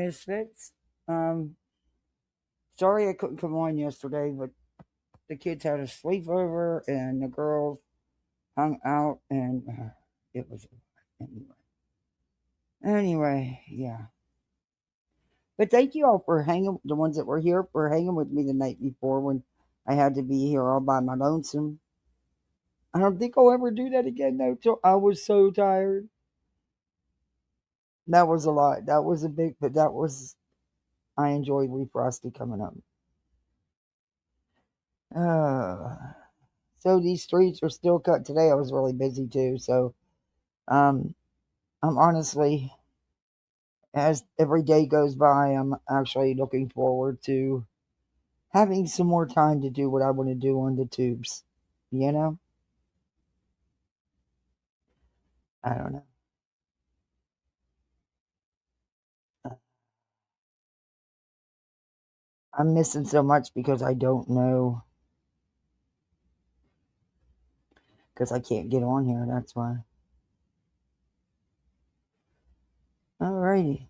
Misfits. Sorry I couldn't come on yesterday, but the kids had a sleepover and the girls hung out, and it was anyway. Anyway, yeah. But thank you all for hanging. The ones that were here for hanging with me the night before when I had to be here all by my lonesome. I don't think I'll ever do that again though. Till I was so tired. That was a lot. That was a big, but that was I enjoyed Wee Frosty coming up. Uh, so these streets are still cut today. I was really busy too. So um, I'm honestly, as every day goes by, I'm actually looking forward to having some more time to do what I want to do on the tubes. You know, I don't know. Uh, I'm missing so much because I don't know because I can't get on here. That's why. Alrighty.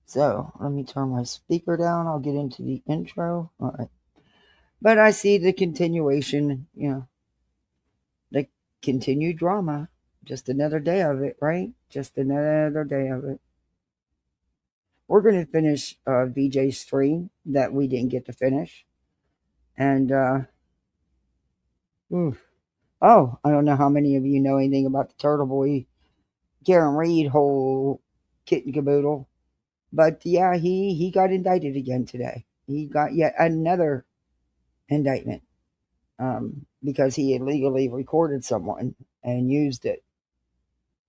So let me turn my speaker down. I'll get into the intro. All right. But I see the continuation, the continued drama. Just another day of it, right? Just another day of it. We're going to finish VJ's stream that we didn't get to finish. And, oof. Oh, I don't know how many of you know anything about the Turtle Boy, Karen Reed whole kit and caboodle. But yeah, he got indicted again today. He got yet another indictment because he illegally recorded someone and used it.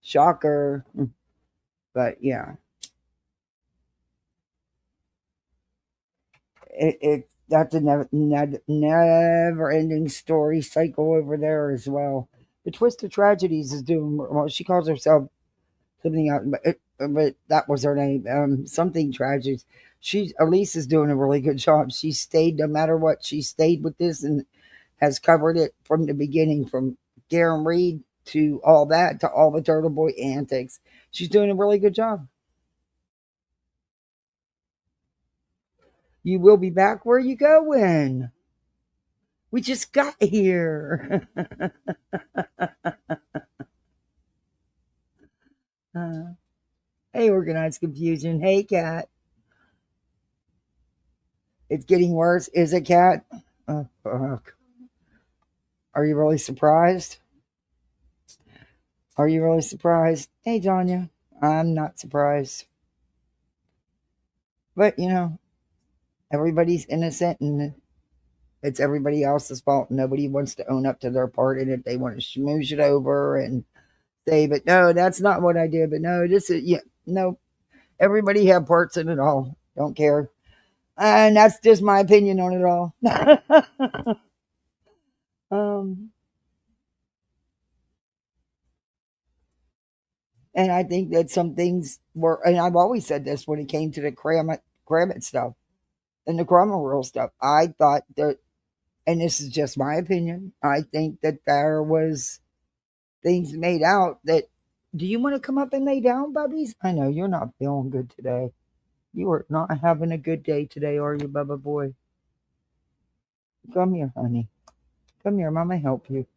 Shocker. But yeah, that's a never ending story cycle over there as well. The Twist of Tragedies is doing well. She calls herself something out, but that was her name. Something Tragedies. Elise is doing a really good job. She stayed no matter what. She stayed with this and has covered it from the beginning, from Garen Reed to all that to all the Turtle Boy antics. She's doing a really good job. You will be back. Where you going? We just got here. uh, hey, organized confusion. Hey, Cat. It's getting worse. Is it, Cat? Oh, fuck. Are you really surprised? Are you really surprised? Hey, Tanya. I'm not surprised. But, everybody's innocent and it's everybody else's fault. Nobody wants to own up to their part in it. They want to schmooze it over and say, but no, that's not what I did. But no, this is, yeah, no, everybody have parts in it all. Don't care. And that's just my opinion on it all. um, and I think that some things were, and I've always said this when it came to the Crama stuff and the Crama rule stuff. I thought that, and this is just my opinion, I think that there was things made out that, do you want to come up and lay down, Bubbies? I know you're not feeling good today. You are not having a good day today, are you, Bubba boy? Come here, honey. Come here, Mama help you.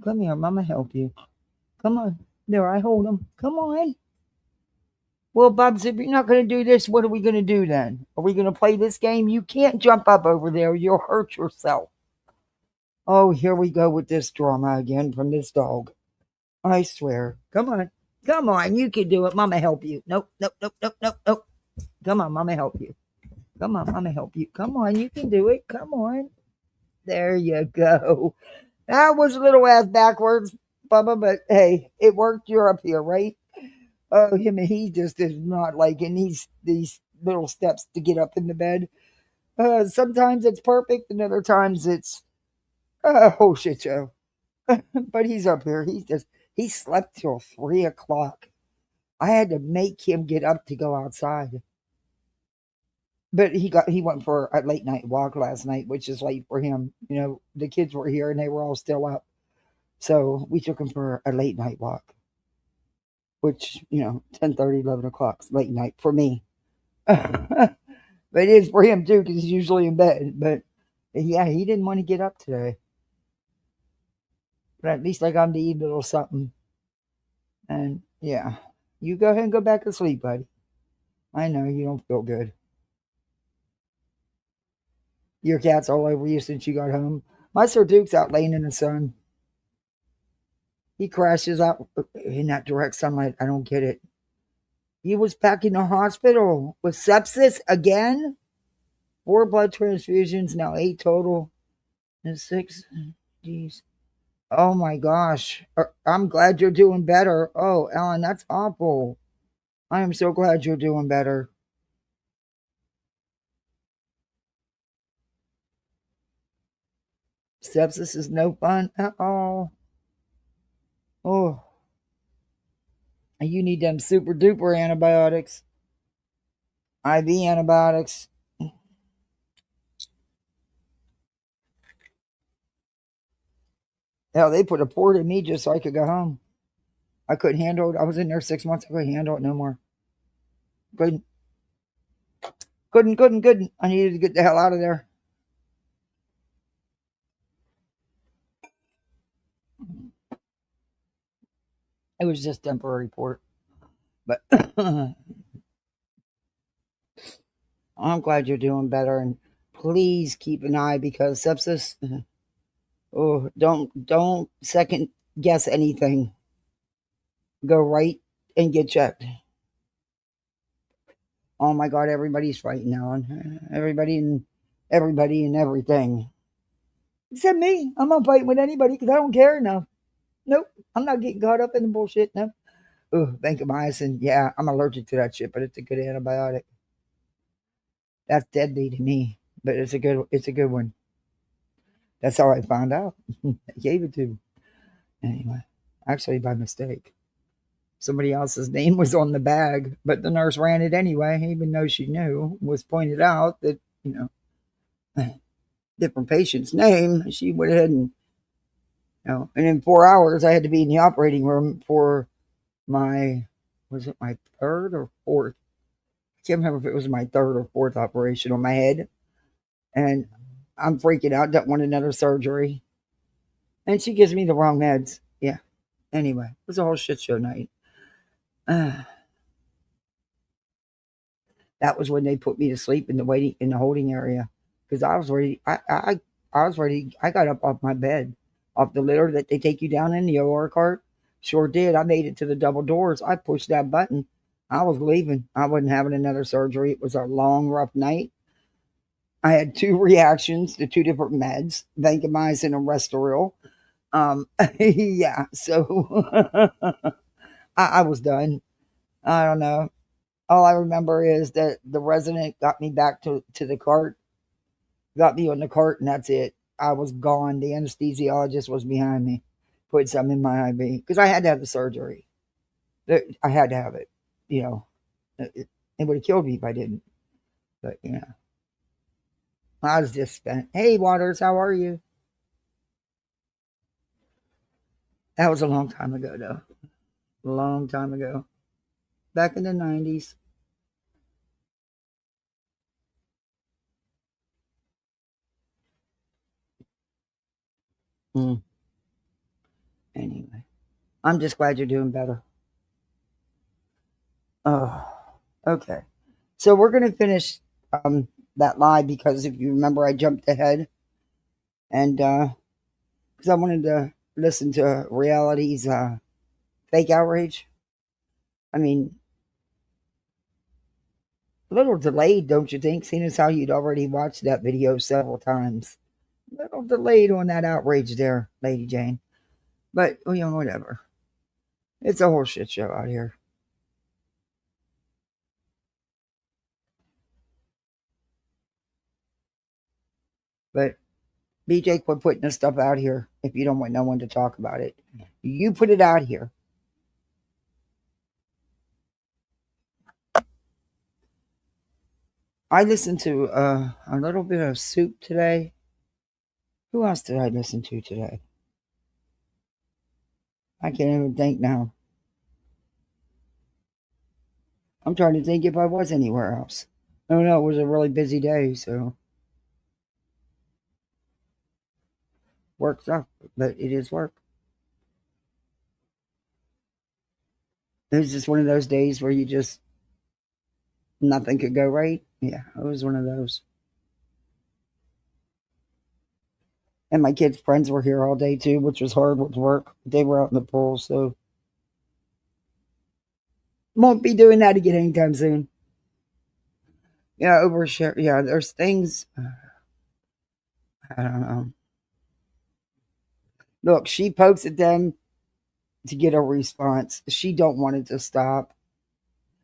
Come here, Mama help you. Come on. There, I hold him. Come on. Well, Bubs, if you're not going to do this, what are we going to do then? Are we going to play this game? You can't jump up over there. You'll hurt yourself. Oh, here we go with this drama again from this dog. I swear. Come on. Come on. You can do it. Mama help you. Nope, nope, nope, nope, nope, nope. Come on, Mama help you. Come on, Mama help you. Come on. You can do it. Come on. There you go. That was a little ass backwards, Bubba, but hey, it worked. You're up here, right? Oh, him and he just is not liking these little steps to get up in the bed. Sometimes it's perfect, and other times it's oh shit show. But he's up here. He slept till 3 o'clock. I had to make him get up to go outside. But he went for a late night walk last night, which is late for him. The kids were here and they were all still up. So we took him for a late night walk. which, 10:30, 11 o'clock, late night for me. But it is for him too, because he's usually in bed. But yeah, he didn't want to get up today. But at least I got him to eat a little something. And yeah, you go ahead and go back to sleep, buddy. I know you don't feel good. Your cat's all over you since you got home. My Sir Duke's out laying in the sun. He crashes out in that direct sunlight. I don't get it. He was back in the hospital with sepsis again. 4 blood transfusions, now 8 total. And 6. Jeez. Oh my gosh. I'm glad you're doing better. Oh, Ellen, that's awful. I am so glad you're doing better. Sepsis is no fun at all. Oh, you need them super duper antibiotics. IV antibiotics. Hell, they put a port in me just so I could go home. I couldn't handle it. I was in there 6 months. I couldn't handle it no more. Couldn't. I needed to get the hell out of there. It was just temporary port. But I'm glad you're doing better. And please keep an eye, because sepsis, oh, don't second guess anything. Go right and get checked. Oh my God, everybody's fighting, Ellen. Everybody and everything. Except me. I'm not fighting with anybody because I don't care enough. Nope. I'm not getting caught up in the bullshit. No. Oh, vancomycin. Yeah, I'm allergic to that shit, but it's a good antibiotic. That's deadly to me, but it's a good one. That's how I found out. I gave it to me. Anyway, actually by mistake. Somebody else's name was on the bag, but the nurse ran it anyway, even though she knew, was pointed out that, different patient's name. She went ahead and, and in 4 hours I had to be in the operating room for was it my third or fourth? I can't remember if it was my third or fourth operation on my head. And I'm freaking out, don't want another surgery. And she gives me the wrong meds. Yeah. Anyway, it was a whole shit show night. That was when they put me to sleep in the holding area, because I was ready. I was ready. I got up off my bed, off the litter that they take you down in the OR cart. Sure did. I made it to the double doors. I pushed that button. I was leaving. I wasn't having another surgery. It was a long, rough night. I had 2 reactions to 2 different meds, vancomycin and Restoril. Yeah, so I was done. I don't know. All I remember is that the resident got me back to the cart, got me on the cart, and that's it. I was gone. The anesthesiologist was behind me, put some in my IV, because I had to have the surgery. I had to have it. It would have killed me if I didn't. But, I was just spent. Hey, Waters, how are you? That was a long time ago, though. A long time ago. Back in the 90s. Mm. Anyway, I'm just glad you're doing better. Oh, okay. So we're going to finish that live, because if you remember, I jumped ahead, and because I wanted to listen to Reality's fake outrage. I mean, a little delayed, don't you think? Seeing as how you'd already watched that video several times. A little delayed on that outrage there, Lady Jane. But, whatever. It's a whole shit show out here. But BJ, quit putting this stuff out here if you don't want no one to talk about it. You put it out here. I listened to a little bit of Soup today. Who else did I listen to today? I can't even think now. I'm trying to think if I was anywhere else. I don't know. It was a really busy day, so work sucked, but it is work. It was just one of those days where you just nothing could go right. Yeah, it was one of those. And my kids' friends were here all day too, which was hard with work. They were out in the pool, so won't be doing that again anytime soon. Yeah, overshare. Yeah, there's things. I don't know. Look, she pokes at them to get a response. She don't want it to stop.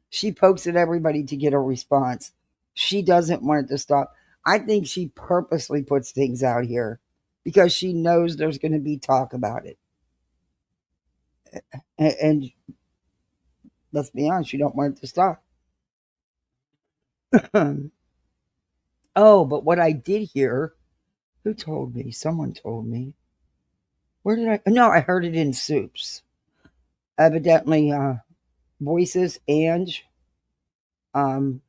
She pokes at everybody to get a response. She doesn't want it to stop. I think she purposely puts things out here because she knows there's going to be talk about it. And let's be honest, she don't want it to stop. Oh, but what I did hear, who told me? Someone told me. Where did I? No, I heard it in Soups. Evidently, Voices Ange um,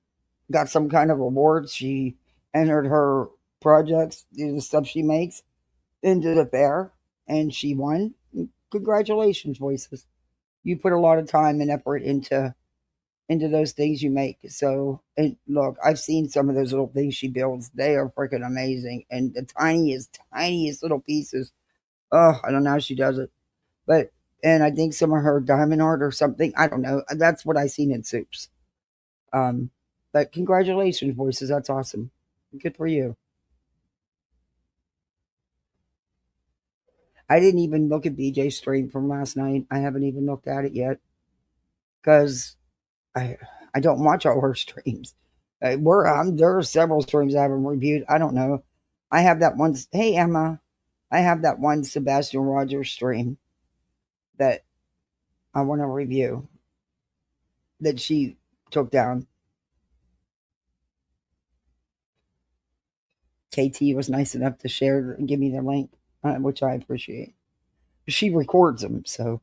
got some kind of award. She entered her projects, the stuff she makes, into the fair, and she won. Congratulations, Voices. You put a lot of time and effort into those things you make. So, and look, I've seen some of those little things she builds. They are freaking amazing, and the tiniest little pieces. Oh, I don't know how she does it, but and I think some of her diamond art or something. I don't know. That's what I seen in Soups. Um, but congratulations, Voices. That's awesome. Good for you. I didn't even look at BJ's stream from last night. I haven't even looked at it yet because I I don't watch all her streams. There are several streams I haven't reviewed. I don't know. I have that one. Hey Emma, I have that one Sebastian Rogers stream that I want to review that she took down. KT was nice enough to share and give me the link, which I appreciate. She records them, so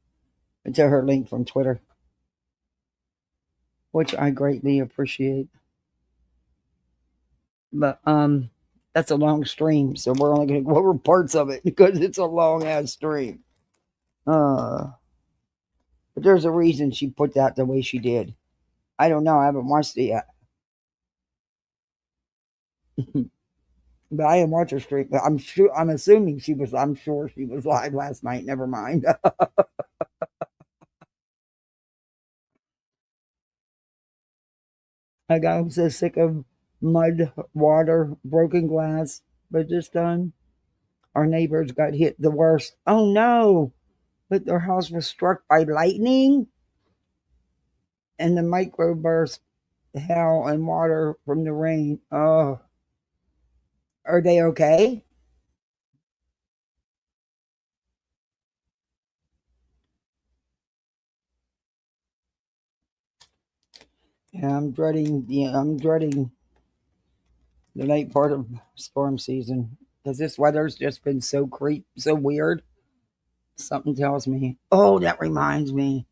to her link from Twitter, which I greatly appreciate. But that's a long stream, so we're only going to go over parts of it because it's a long ass stream. But there's a reason she put that the way she did. I don't know. I haven't watched it yet, but I didn't watch her stream. But I'm sure. I'm assuming she was. I'm sure she was live last night. Never mind. I got so sick of mud, water, broken glass. But this time, our neighbors got hit the worst. Oh no! But their house was struck by lightning, and the microburst, hail, and water from the rain. Oh, are they okay? Yeah, I'm dreading. Yeah, I'm dreading the late part of storm season because this weather's just been so weird. Something tells me. Oh, that reminds me.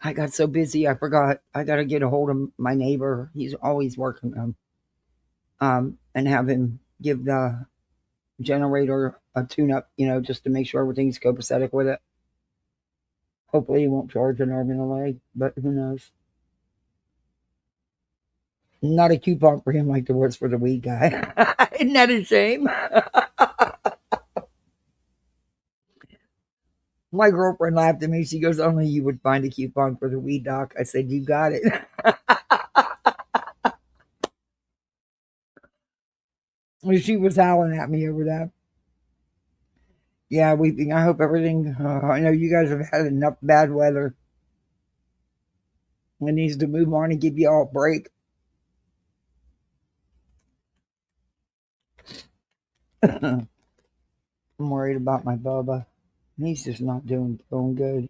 I got so busy, I forgot. I got to get a hold of my neighbor. He's always working and have him give the generator a tune up, just to make sure everything's copacetic with it. Hopefully, he won't charge an arm and a leg, but who knows? Not a coupon for him like there was for the weed guy. Isn't that a shame? My girlfriend laughed at me. She goes, "Only you would find a coupon for the weed doc." I said, "You got it." She was howling at me over that. Yeah, weeping. I hope everything. I know you guys have had enough bad weather. It needs to move on and give you all a break. I'm worried about my Bubba. He's just not doing good.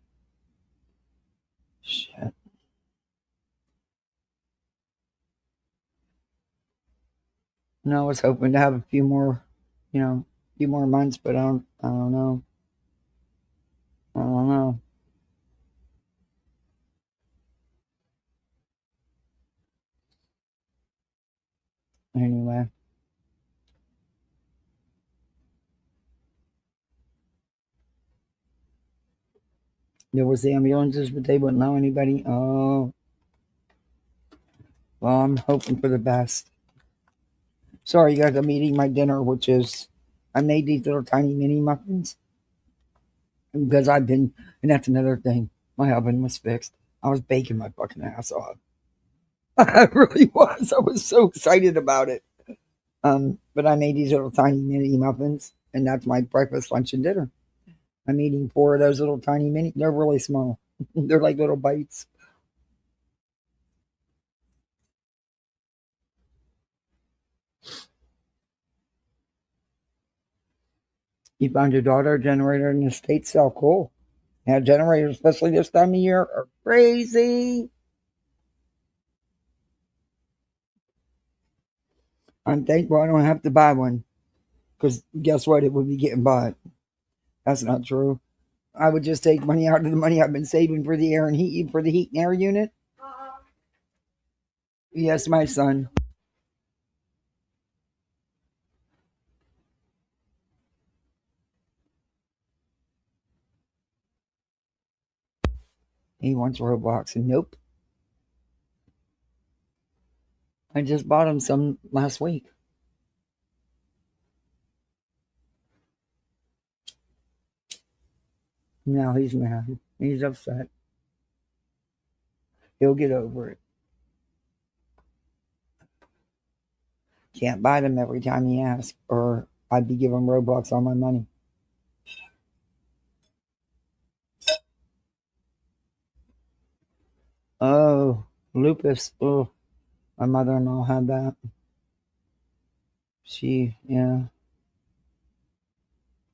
Shit. No, I was hoping to have a few more, a few more months, but I don't know. I don't know. Anyway. There was ambulances, but they wouldn't allow anybody. Oh, well, I'm hoping for the best. Sorry, guys, I'm eating my dinner, which is I made these little tiny mini muffins because and that's another thing. My oven was fixed. I was baking my fucking ass off. I really was. I was so excited about it. But I made these little tiny mini muffins, and that's my breakfast, lunch, and dinner. I'm eating 4 of those little tiny mini. They're really small. They're like little bites. You found your daughter a generator in the States, so cool. Yeah, generators, especially this time of year, are crazy. I'm thankful I don't have to buy one because guess what? It would be getting bought. That's not true. I would just take money out of the money I've been saving for the air and heat for the heat and air unit. Yes, my son. He wants Roblox, and nope. I just bought him some last week. Now he's mad. He's upset. He'll get over it. Can't buy them every time he asks, or I'd be giving Roblox all my money. Oh, lupus. Oh, my mother-in-law had that. Yeah.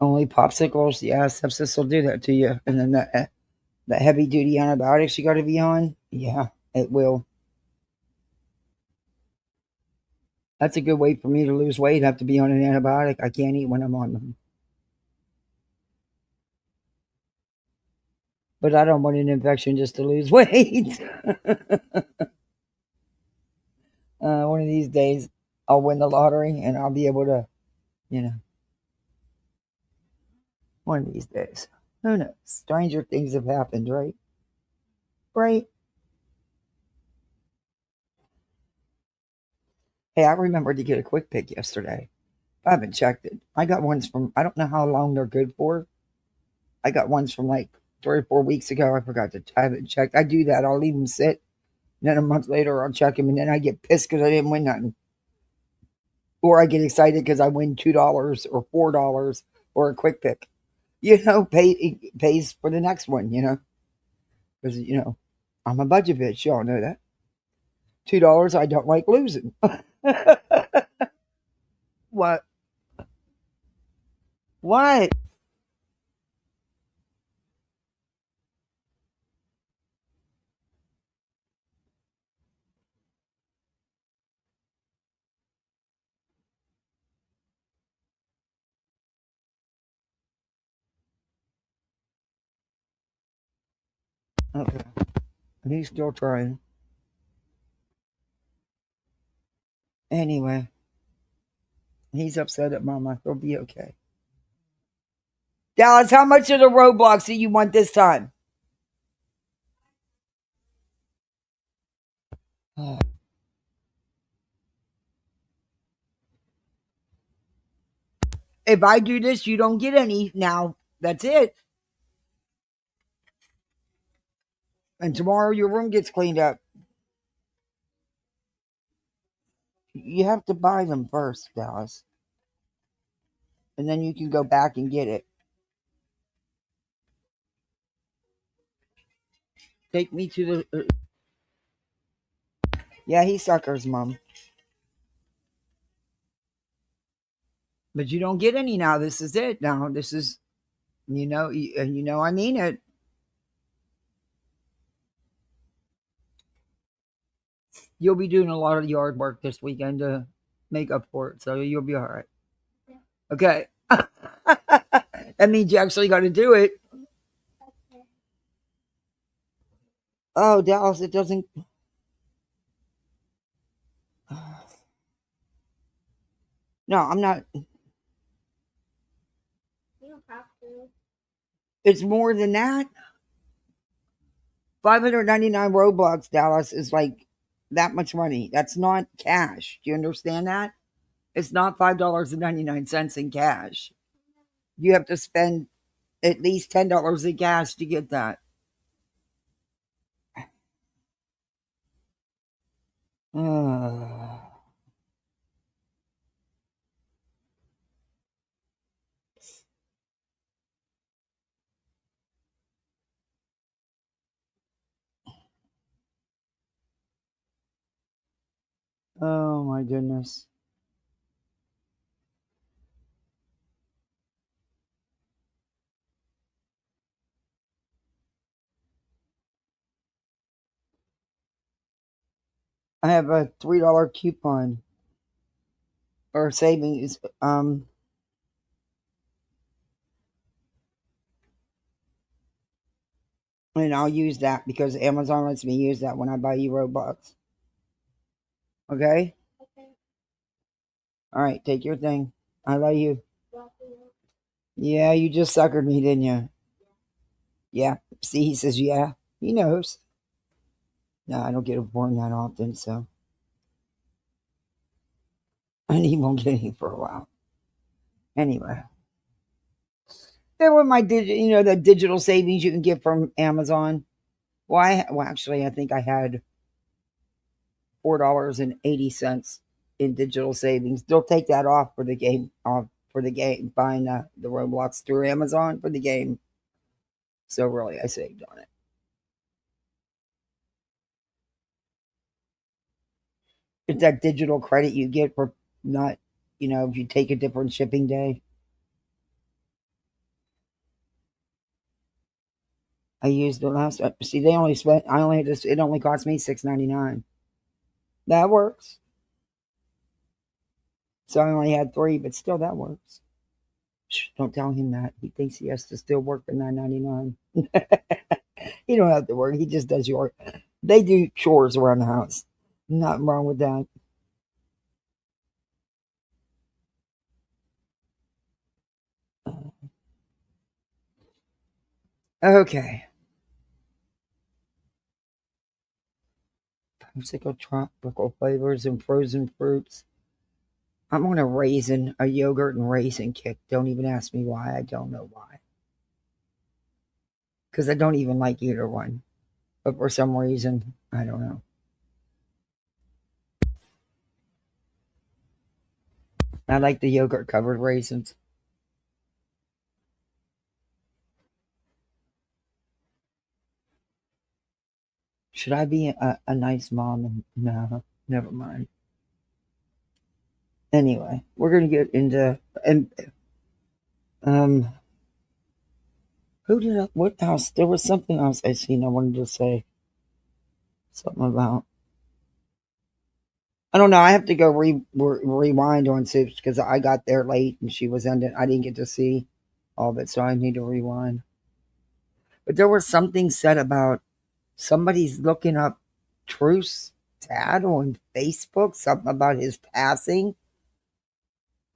Only popsicles. Yeah, sepsis will do that to you. And then the heavy-duty antibiotics you got to be on. Yeah, it will. That's a good way for me to lose weight. Have to be on an antibiotic. I can't eat when I'm on them. But I don't want an infection just to lose weight. One of these days, I'll win the lottery and I'll be able to, you know, one of these days. Who knows? Stranger things have happened, right? Right. Hey, I remembered to get a quick pick yesterday. I haven't checked it. I got ones from, I don't know how long they're good for. I got ones from like 3 or 4 weeks ago. I forgot to, I haven't checked. I do that. I'll leave them sit. And then a month later, I'll check them. And then I get pissed because I didn't win nothing. Or I get excited because I win $2 or $4 or a quick pick. It pays for the next one, because, I'm a budget bitch. Y'all know that. $2, I don't like losing. What? What? Okay. He's still trying. Anyway, he's upset at mama. He'll be okay. Dallas, how much of the Roblox do you want this time? If I do this, you don't get any. Now, that's it. And tomorrow your room gets cleaned up. You have to buy them first, Dallas. And then you can go back and get it. Take me to the. Yeah, he suckers, Mom. But you don't get any now. This is it. Now, this is, I mean it. You'll be doing a lot of yard work this weekend to make up for it. So you'll be all right. Okay. That means you actually got to do it. Oh, Dallas, it doesn't. No, I'm not. You don't have to. It's more than that. 599 Roblox, Dallas, is like that much money. That's not cash. Do you understand that? It's not $5.99 in cash. You have to spend at least $10 in cash to get that. Oh my goodness. I have a $3 coupon or savings. And I'll use that because Amazon lets me use that when I buy you Robux. Okay? Okay. All right, take your thing. I love you. Love you. Yeah, you just suckered me, didn't you? Yeah. See, he says, yeah. He knows. No, I don't get a born that often, so. And he won't get any for a while. Anyway. There were my the digital savings you can get from Amazon. Well, actually, I think I had $4.80 in digital savings. They'll take that off for the game, buying the Roblox through Amazon for the game. So really, I saved on it. It's that digital credit you get for not, if you take a different shipping day. I used the last. See, they only spent. I only just. It only cost me $6.99. That works. So I only had 3, but still, that works. Shh, don't tell him that. He thinks he has to still work for $9.99. He don't have to work. He just does your. They do chores around the house. Nothing wrong with that. Okay. Popsicle tropical flavors and frozen fruits. I'm on a yogurt and raisin kick. Don't even ask me why. I don't know why. Because I don't even like either one. But for some reason, I don't know. I like the yogurt covered raisins. Should I be a nice mom? No, never mind. Anyway, we're gonna get into and um who did what else? There was something else I seen I wanted to say something about. I don't know. I have to go rewind on Soups because I got there late and she was ending. I didn't get to see all of it, so I need to rewind. But there was something said about somebody's looking up Truth's dad on Facebook, something about his passing.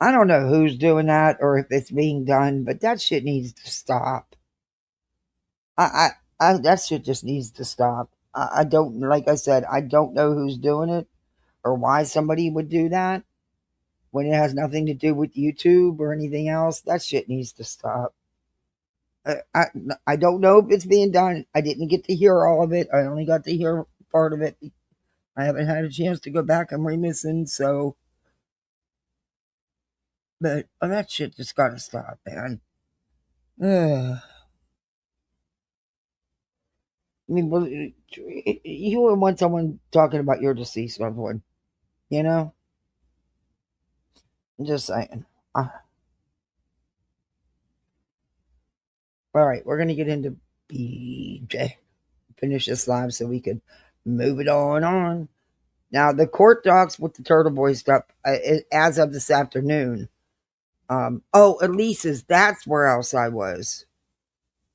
I don't know who's doing that or if it's being done, but that shit needs to stop. That shit just needs to stop. I don't, like I said, I don't know who's doing it or why somebody would do that when it has nothing to do with YouTube or anything else. That shit needs to stop. I, I don't know if it's being done. I didn't get to hear all of it. I only got to hear part of it. I haven't had a chance to go back and re-listen, so. But that shit just gotta stop, man. I mean, you wouldn't want someone talking about your deceased loved one, you know? I'm just saying. All right, we're gonna get into BJ. Finish this live so we could move it on. Now, the court docs with the Turtle Boy stuff, as of this afternoon. Elise's, that's where else I was.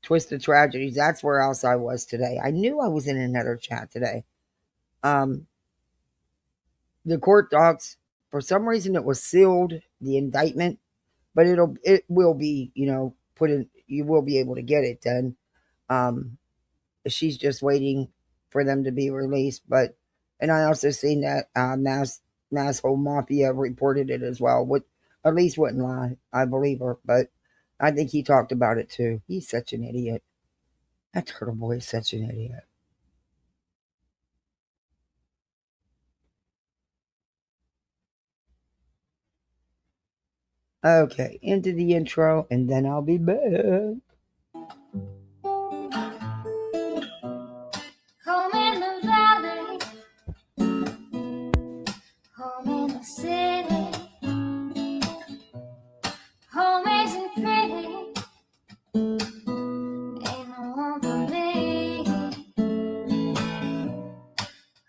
Twisted Tragedies, that's where else I was today. I knew I was in another chat today. The court docs, for some reason, it was sealed the indictment, but it will be, put in. You will be able to get it then. She's just waiting for them to be released. And I also seen that Mass Whole Mafia reported it as well. At least wouldn't lie. I believe her, but I think he talked about it too. He's such an idiot. That turtle boy is such an idiot. Okay, into the intro, and then I'll be back. Home in the valley, home in the city, home isn't pretty, ain't no home for me.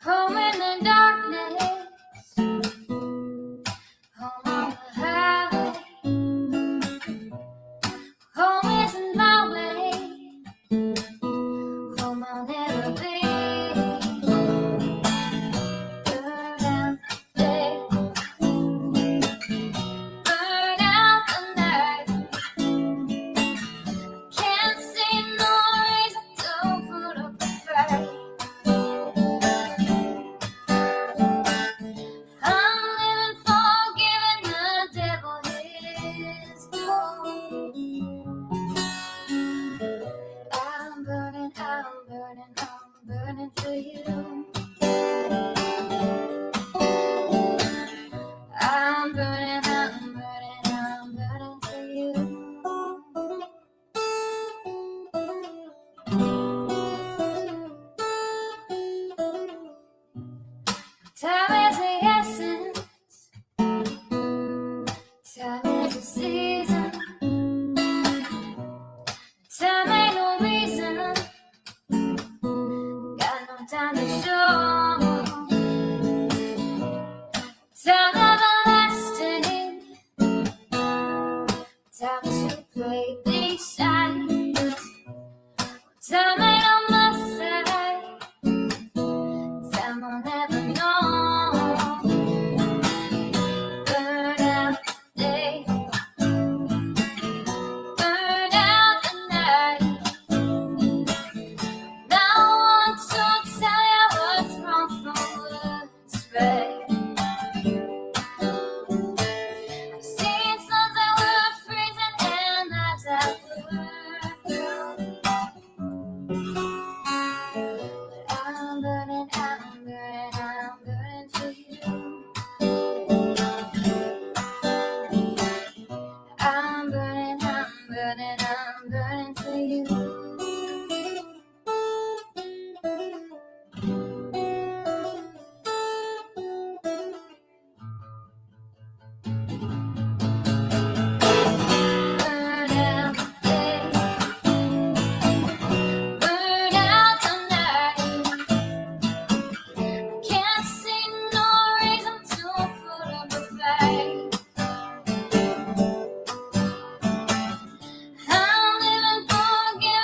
Home in the darkness, home on the highway, home isn't my way, home I'll never be. Burn out the day, burn out the night. Can't see no reason to put up a fight. I'm living for giving the devil his due. I'm burning for you. I'm burning for you. Time is the essence, time is the season, time ain't no reason, got no time to show. Time everlasting, time to play these sides. Time ain't on my side, time I'll never know. Burn out the day, burn out the night. Now I want to tell you what's wrong from what's right. I've seen suns that were freezing and nights that were blue. But I'm burning for you. I'm burning for you. Burn out the day, burn out the night. Can't see no reason to put up a fight. I'm living for giving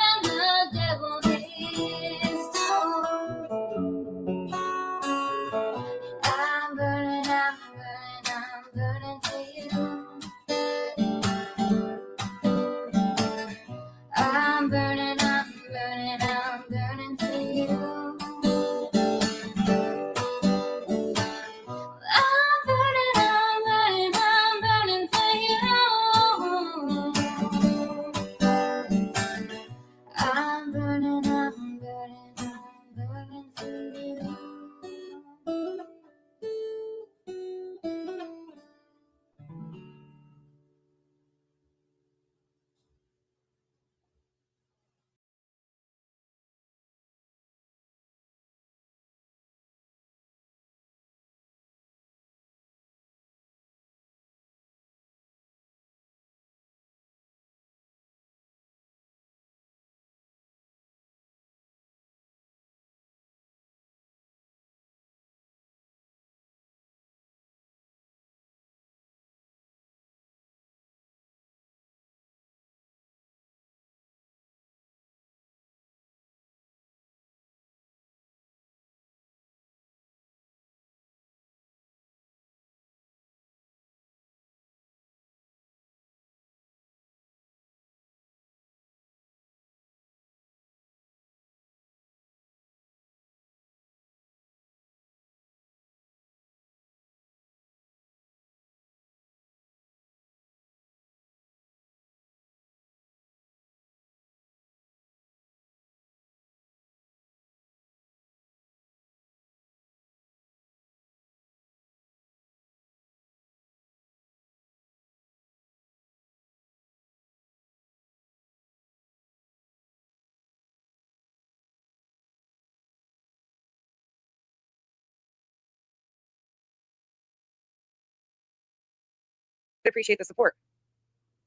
appreciate the support.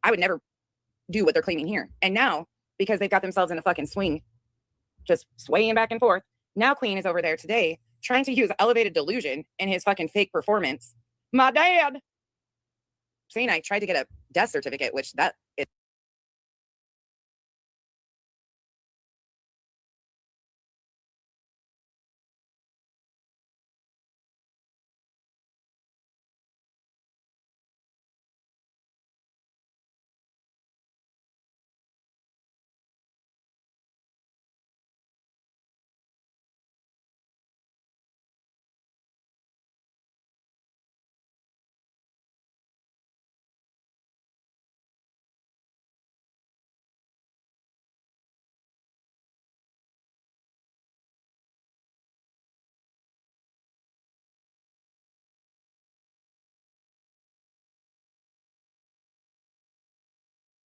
I would never do what they're claiming here. And now, because they've got themselves in a fucking swing, just swaying back and forth, now Queen is over there today trying to use elevated delusion in his fucking fake performance. My dad saying I tried to get a death certificate, which that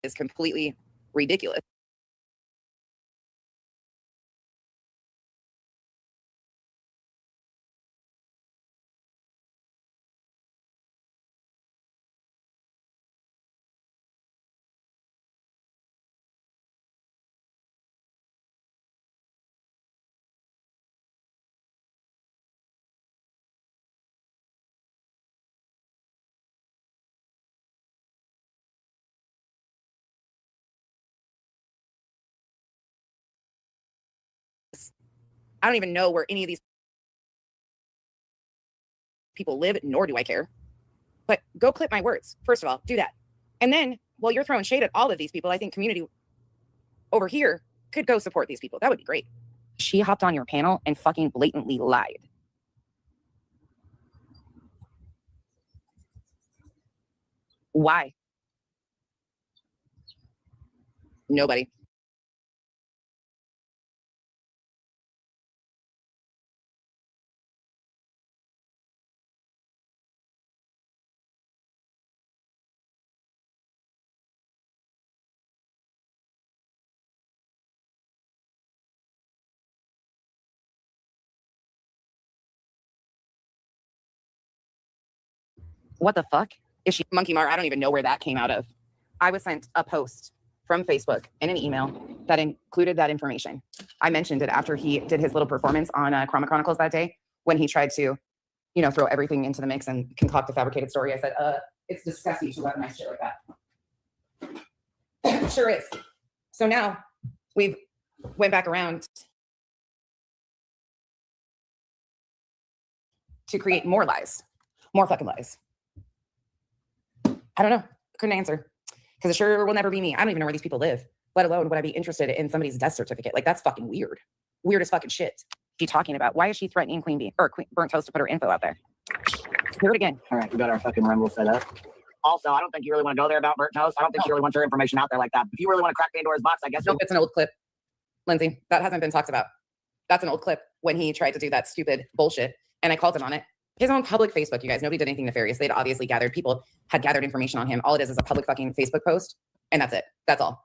is completely ridiculous. I don't even know where any of these people live, nor do I care. But go clip my words. First of all, do that. And then while you're throwing shade at all of these people, I think community over here could go support these people. That would be great. She hopped on your panel and fucking blatantly lied. Why? Nobody. What the fuck? Is she Monkey Mar? I don't even know where that came out of. I was sent a post from Facebook in an email that included that information. I mentioned it after he did his little performance on Crama Chronicles that day when he tried to, you know, throw everything into the mix and concoct a fabricated story. I said, it's disgusting to weaponize shit like that. Sure is. So now we've went back around to create more lies, more fucking lies. I don't know. Couldn't answer because it sure will never be me. I don't even know where these people live, let alone would I be interested in somebody's death certificate. Like, that's fucking weird. Weird as fucking shit. She talking about why is she threatening Queen Bee or Burnt Toast to put her info out there? Hear it again. All right, we got our fucking rumble set up. Also, I don't think you really want to go there about Burnt Toast. I don't think she really wants her information out there like that. If you really want to crack Pandora's box, I guess. Nope, it's an old clip, Lindsay. That hasn't been talked about. That's an old clip when he tried to do that stupid bullshit, and I called him on it. His own public Facebook, you guys. Nobody did anything nefarious. They'd obviously gathered, people had gathered information on him. All it is a public fucking Facebook post, and that's it. That's all.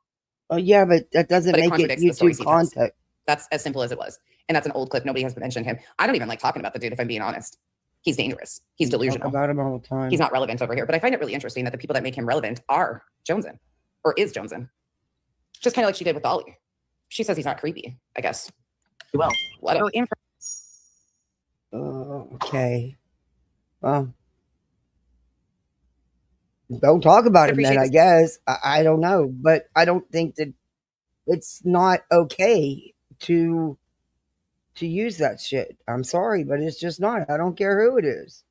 Oh, yeah, but that doesn't make it YouTube content. That's as simple as it was. And that's an old clip. Nobody has mentioned him. I don't even like talking about the dude, if I'm being honest. He's dangerous. He's delusional. Talk about him all the time. He's not relevant over here. But I find it really interesting that the people that make him relevant are Jonesin, or is Jonesin. Just kind of like she did with Dolly. She says he's not creepy, I guess. Well, whatever. Okay. Well, don't talk about him then, I guess. I don't know. But I don't think that it's not okay to use that shit. I'm sorry, but it's just not. I don't care who it is.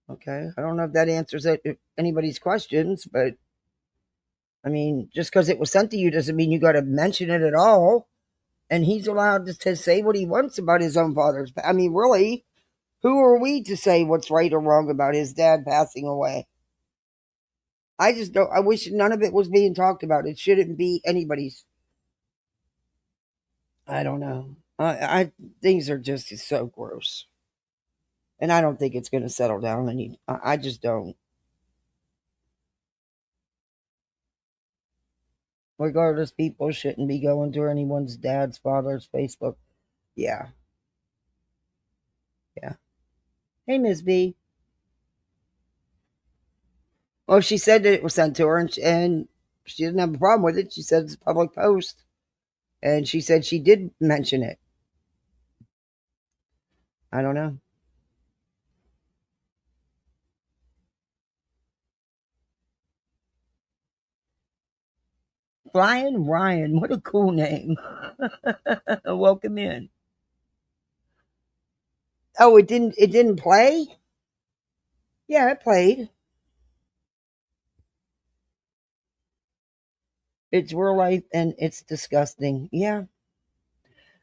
Okay. I don't know if that answers anybody's questions, but I mean, just because it was sent to you doesn't mean you got to mention it at all. And he's allowed to say what he wants about his own father's. I mean, really, who are we to say what's right or wrong about his dad passing away? I just don't. I wish none of it was being talked about. It shouldn't be anybody's. I don't know. Things are just so gross, and I don't think it's going to settle down. I just don't. Regardless, people shouldn't be going to anyone's dad's father's Facebook. Yeah. Yeah. Hey, Ms. B. Well, she said that it was sent to her, and she didn't have a problem with it. She said it's a public post, and she said she did mention it. I don't know. Flying Ryan, what a cool name. Welcome in. Oh, it didn't play? Yeah, it played. It's real life and it's disgusting. Yeah.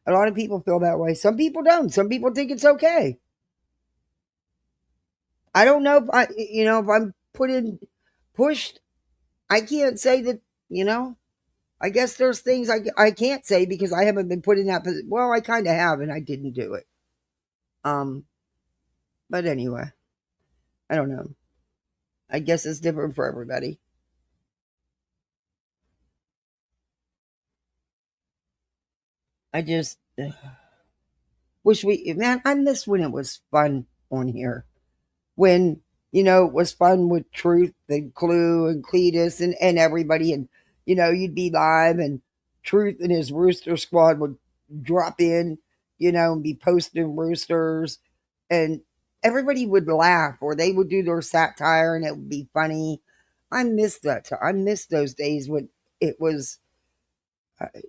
A lot of people feel that way. Some people don't. Some people think it's okay. I don't know if I'm pushed, I can't say that, I guess there's things I can't say because I haven't been put in that position. Well, I kind of have and I didn't do it. Um, but anyway, I don't know. I guess it's different for everybody. I just wish man, I miss when it was fun on here. When, it was fun with Truth and Clue and Cletus and everybody. And, you'd be live and Truth and his Rooster Squad would drop in, and be posting roosters. And everybody would laugh or they would do their satire and it would be funny. I miss that. I miss those days when it was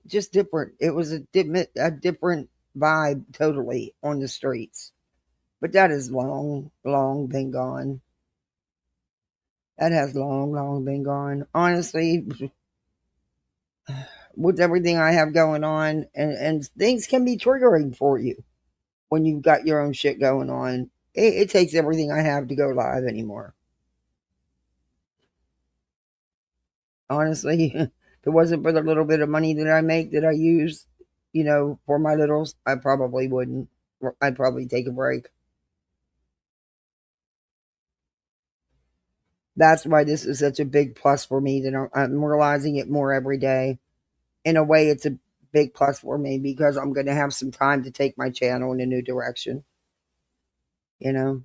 just different. It was a different vibe totally on the streets. But that is long, long been gone. That has long, long been gone. Honestly, with everything I have going on, and things can be triggering for you when you've got your own shit going on. It takes everything I have to go live anymore. Honestly, if it wasn't for the little bit of money that I make that I use, for my littles, I probably wouldn't. I'd probably take a break. That's why this is such a big plus for me that I'm realizing it more every day. In a way, it's a big plus for me because I'm going to have some time to take my channel in a new direction. You know?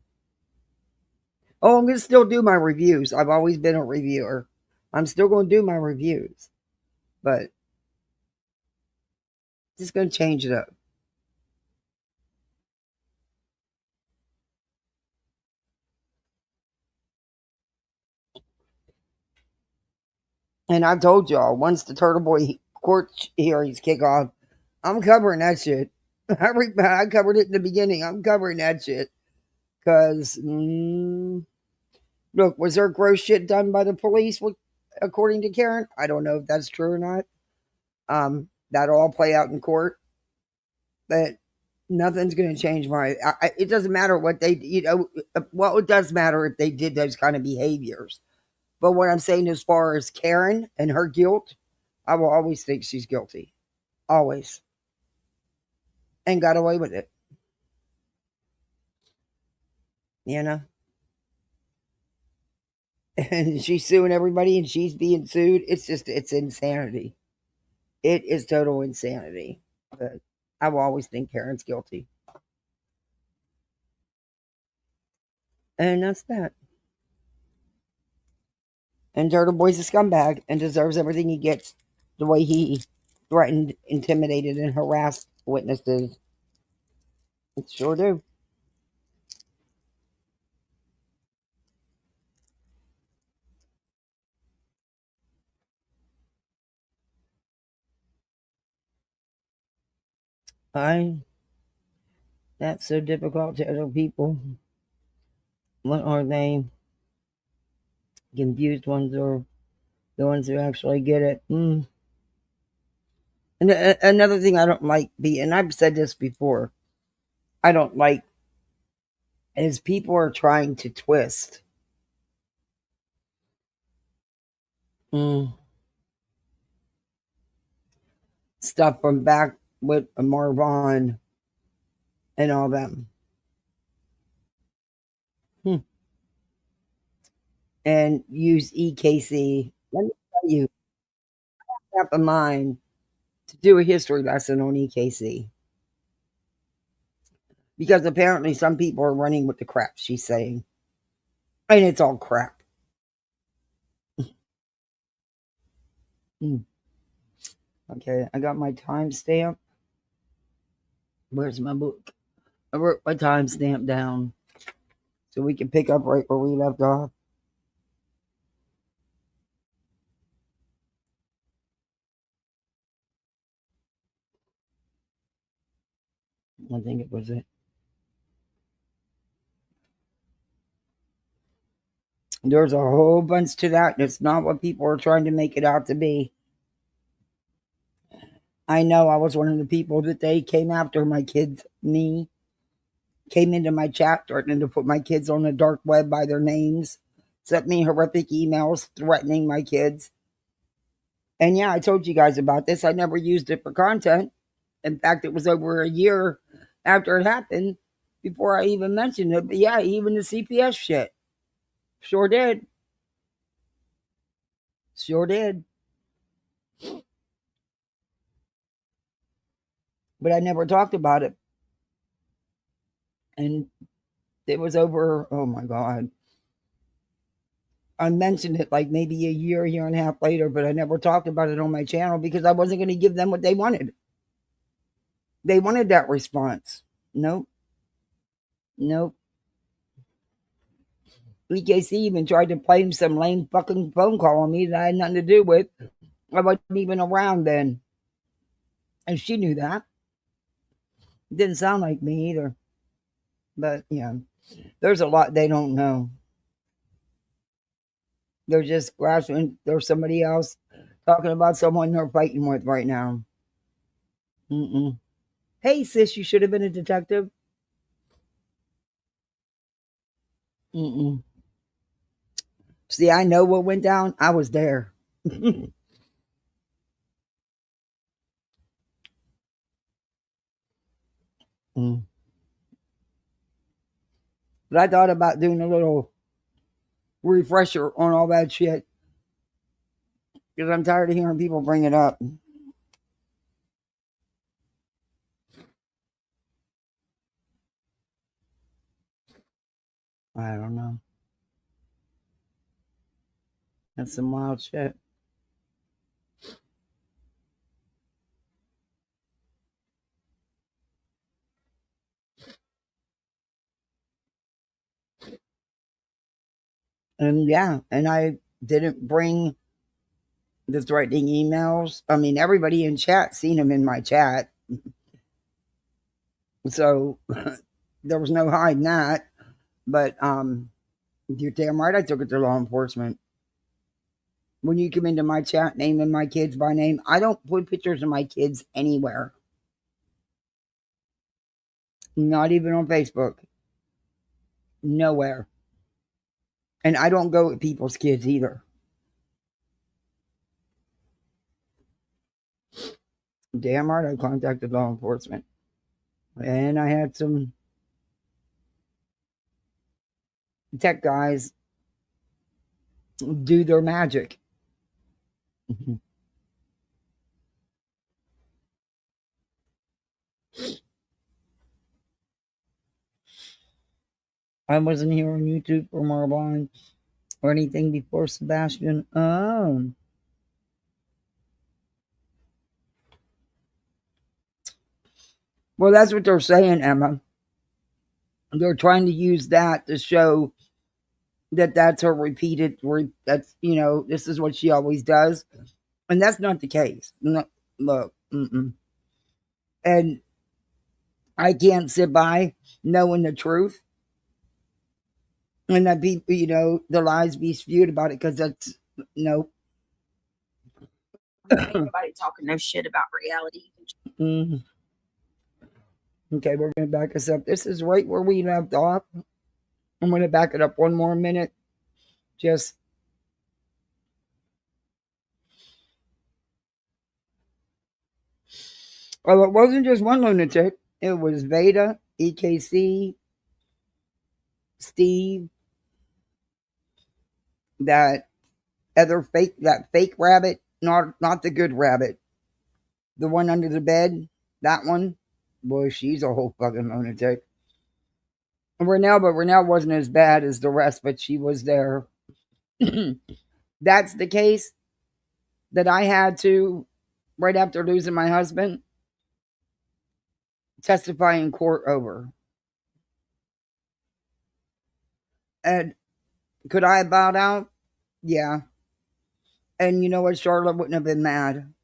Oh, I'm going to still do my reviews. I've always been a reviewer. I'm still going to do my reviews, but just going to change it up. And I told y'all, once the Turtle Boy court hearings kick off, I'm covering that shit. I covered it in the beginning. I'm covering that shit. Because, look, was there gross shit done by the police, according to Karen? I don't know if that's true or not. That'll all play out in court. But nothing's going to change it doesn't matter what they, well, it does matter if they did those kind of behaviors. But what I'm saying as far as Karen and her guilt, I will always think she's guilty. Always. And got away with it. You know? And she's suing everybody and she's being sued. It's insanity. It is total insanity. But I will always think Karen's guilty. And that's that. And Turtle Boy's a scumbag and deserves everything he gets the way he threatened, intimidated, and harassed witnesses. It sure do. That's so difficult to other people. What are they? Confused ones or the ones who actually get it? And another thing I don't like and I've said this before, I don't like is people are trying to twist stuff from back with Marvon and all them. And use EKC. Let me tell you, I have a mind to do a history lesson on EKC. Because apparently some people are running with the crap she's saying. And it's all crap. Okay, I got my timestamp. Where's my book? I wrote my timestamp down so we can pick up right where we left off. I think it was it. There's a whole bunch to that. It's not what people are trying to make it out to be. I know I was one of the people that they came after my kids, me, came into my chat threatening to put my kids on the dark web by their names, sent me horrific emails threatening my kids. And yeah, I told you guys about this. I never used it for content. In fact, it was over a year after it happened before I even mentioned it. But yeah, even the CPS shit. Sure did. Sure did. But I never talked about it. And it was over, oh my God. I mentioned it like maybe a year and a half later, but I never talked about it on my channel because I wasn't going to give them what they wanted. They wanted that response. Nope. Nope. BKC even tried to play some lame fucking phone call on me that I had nothing to do with. I wasn't even around then. And she knew that. It didn't sound like me either. But yeah, there's a lot they don't know. They're just grasping. There's somebody else talking about someone they're fighting with right now. Hey, sis, you should have been a detective. See, I know what went down. I was there. But I thought about doing a little refresher on all that shit because I'm tired of hearing people bring it up. I don't know. That's some wild shit. And yeah, and I didn't bring the threatening emails. I mean, everybody in chat seen them in my chat. So there was no hiding that. But you're damn right I took it to law enforcement. When you come into my chat naming my kids by name, I don't put pictures of my kids anywhere. Not even on Facebook. Nowhere. And I don't go with people's kids either. Damn right I contacted law enforcement. And I had some tech guys do their magic. I wasn't here on YouTube for Marblon or anything before Sebastian. Oh. Well, that's what they're saying, Emma. They're trying to use that to show that that's her repeated, that's, this is what she always does. And that's not the case. No, look. And I can't sit by knowing the truth and that people, the lies be spewed about it because that's, no. Everybody talking no shit about reality. Okay, we're going to back us up. This is right where we left off. I'm going to back it up one more minute. Well, it wasn't just one lunatic. It was Veda, EKC, Steve, that fake rabbit, not the good rabbit. The one under the bed, that one. Boy, she's a whole fucking lunatic. Renell wasn't as bad as the rest, but she was there. That's the case. that I had to, right after losing my husband, testify in court over. And could I have bowed out? Yeah. And you know what? Charlotte wouldn't have been mad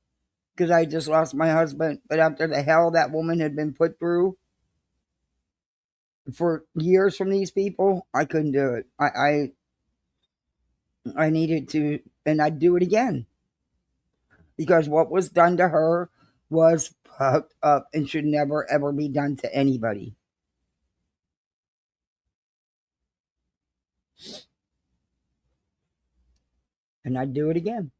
because I just lost my husband. But after the hell that woman had been put through for years from these people, I couldn't do it. I needed to, and I'd do it again because what was done to her was fucked up and should never ever be done to anybody. And I'd do it again.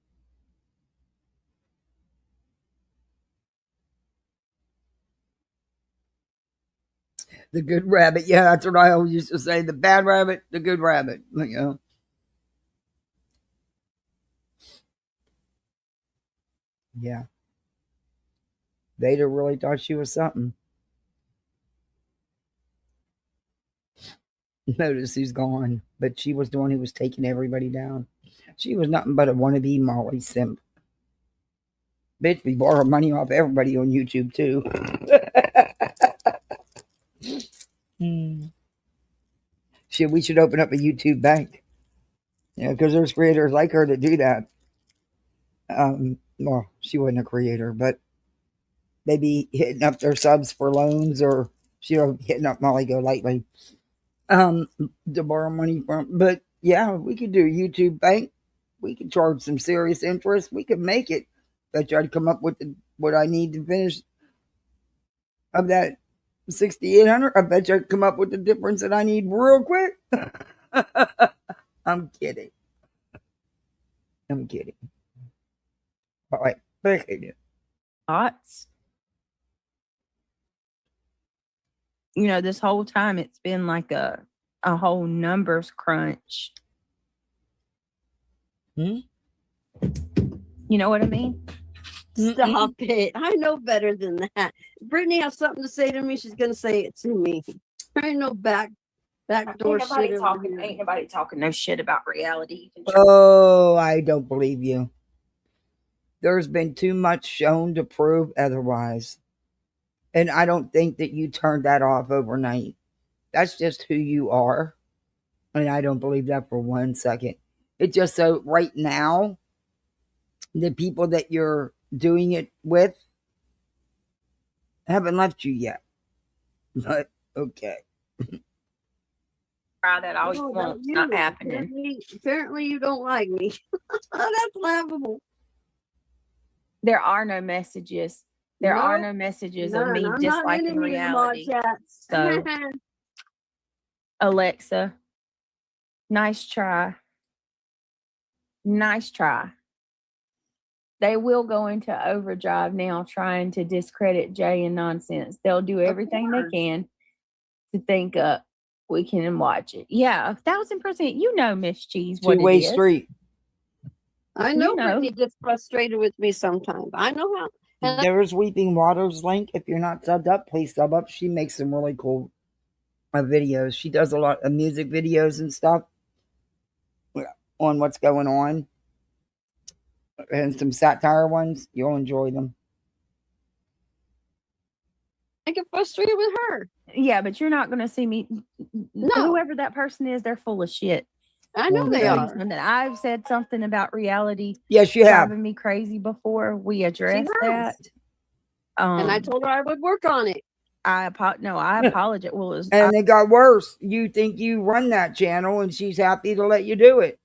The good rabbit. Yeah, that's what I always used to say. The bad rabbit, the good rabbit. You know. Yeah. Vader really thought she was something. Notice he's gone. But she was the one who was taking everybody down. She was nothing but a wannabe Molly simp. Bitch, we borrow money off everybody on YouTube, too. Shit, we should open up a YouTube bank. Yeah, because there's creators like her that do that. Well, she wasn't a creator, but they be hitting up their subs for loans or hitting up Molly Golightly to borrow money from. But yeah, we could do a YouTube bank. We could charge some serious interest. We could make it. I try to come up with what I need to finish of that 6,800. I bet you I could come up with the difference that I need real quick. I'm kidding. All right, back again. Thoughts? You know, this whole time it's been like a whole numbers crunch. You know what I mean? Stop it. I know better than that. Brittany has something to say to me. She's going to say it to me. There ain't no backdoor shit. Ain't nobody talking no shit about reality. Oh, I don't believe you. There's been too much shown to prove otherwise. And I don't think that you turned that off overnight. That's just who you are. And I don't believe that for 1 second. It's just so right now, the people that you're doing it with haven't left you yet. But okay. Try that all you want. It's not happening. Apparently you don't like me. That's laughable. There are no messages. There are no messages of me disliking reality. So, Alexa, nice try. Nice try. They will go into overdrive now trying to discredit Jay and nonsense. They'll do everything they can to think we can watch it. Yeah, 1,000%. You know, Miss Cheese, what Two-way it is. street. I know Brittany gets frustrated with me sometimes. I know how. There's Weeping Waters link. If you're not subbed up, please sub up. She makes some really cool videos. She does a lot of music videos and stuff on what's going on. And some satire ones. You'll enjoy them. I get frustrated with her. Yeah, but you're not going to see me. No. Whoever that person is, they're full of shit. I know they are. And I've said something about reality. Yes, you have. Driving me crazy before. We addressed that. And I told her I would work on it. I apologize. Well, it got worse. You think you run that channel and she's happy to let you do it.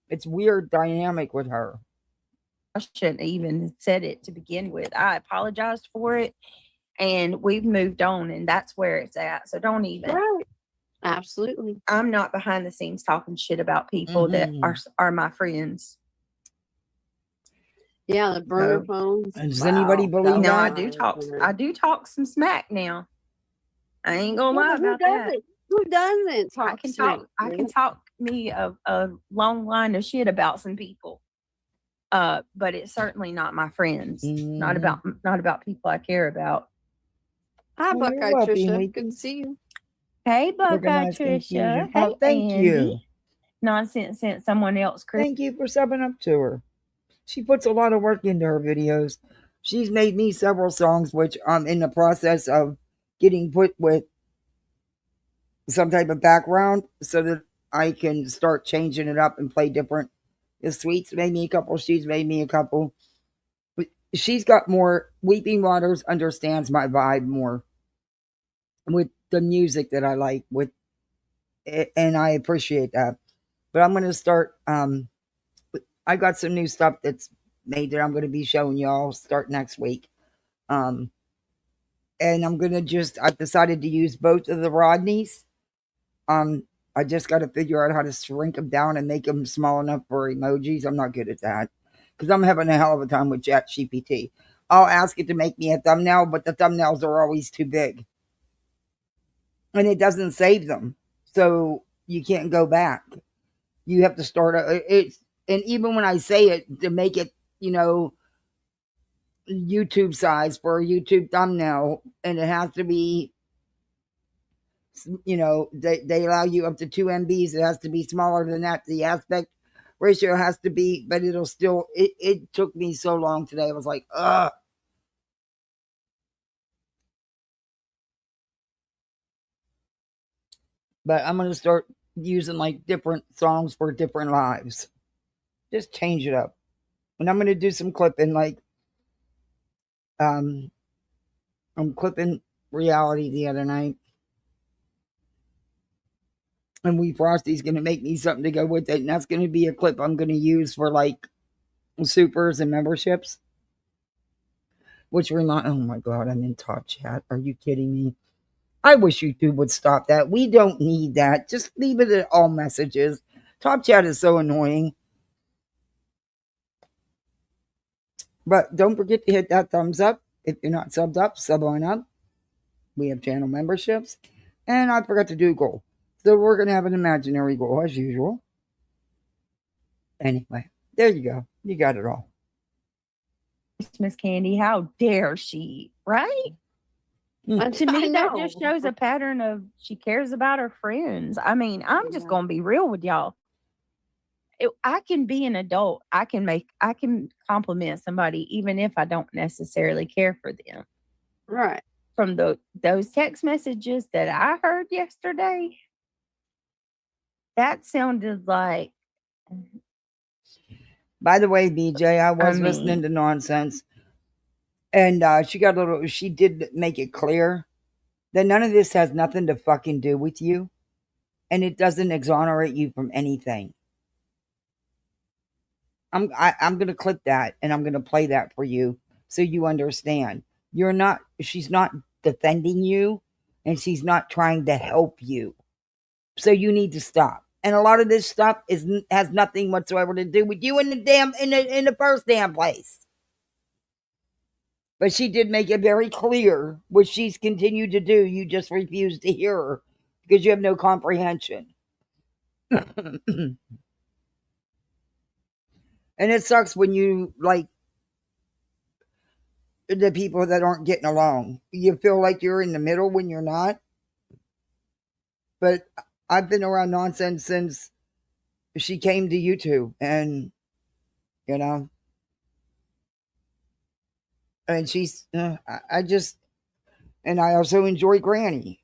It's weird dynamic with her. I shouldn't even said it to begin with. I apologized for it and we've moved on and that's where it's at. So don't even. Right. Absolutely. I'm not behind the scenes talking shit about people that are my friends. Yeah, the burner phones. Does anybody believe no, that? I do talk some smack now. I ain't gonna lie about that. Who doesn't talk smack? I can talk me a long line of shit about some people. But it's certainly not my friends. Not about people I care about. Hi, Buckeye Trisha. Good to see you. Hey, Buckeye Trisha. Hey, thank you. Nonsense sent someone else. Thank you for subbing up to her. She puts a lot of work into her videos. She's made me several songs, which I'm in the process of getting put with some type of background so that I can start changing it up and play different. The Sweets made me a couple. She's made me a couple. But she's got more. Weeping Waters understands my vibe more with the music that I like with it, and I appreciate that. But I'm going to start. I got some new stuff that's made that I'm going to be showing y'all start next week. And I'm going to I've decided to use both of the Rodneys. I just got to figure out how to shrink them down and make them small enough for emojis. I'm not good at that because I'm having a hell of a time with ChatGPT. I'll ask it to make me a thumbnail, but the thumbnails are always too big. And it doesn't save them. So you can't go back. You have to start. And even when I say it, to make it, YouTube size for a YouTube thumbnail, and it has to be, they allow you up to 2 MBs. It has to be smaller than that. The aspect ratio has to be, but it'll still, it took me so long today. I was like, ugh. But I'm going to start using like different songs for different lives. Just change it up. And I'm going to do some clipping, like, I'm clipping Reality the other night. And We Frosty's going to make me something to go with it. And that's going to be a clip I'm going to use for like supers and memberships. Which oh my God, I'm in top chat. Are you kidding me? I wish YouTube would stop that. We don't need that. Just leave it at all messages. Top chat is so annoying. But don't forget to hit that thumbs up. If you're not subbed up, sub on up. We have channel memberships. And I forgot to do a goal. So we're going to have an imaginary goal as usual. Anyway, there you go. You got it all. Miss Candy, how dare she, right? To me, that just shows a pattern of she cares about her friends. I mean, I'm just going to be real with y'all. I can be an adult. I can compliment somebody even if I don't necessarily care for them. Right. From those text messages that I heard yesterday, that sounded like. By the way, BJ, I was listening to nonsense. And she did make it clear that none of this has nothing to fucking do with you. And it doesn't exonerate you from anything. I'm going to clip that and I'm going to play that for you so you understand. She's not defending you and she's not trying to help you. So you need to stop. And a lot of this stuff has nothing whatsoever to do with you in the first damn place. But she did make it very clear, which she's continued to do. You just refuse to hear her because you have no comprehension. And it sucks when you, like, the people that aren't getting along. You feel like you're in the middle when you're not. But I've been around nonsense since she came to YouTube. And, and she's, and I also enjoy Granny.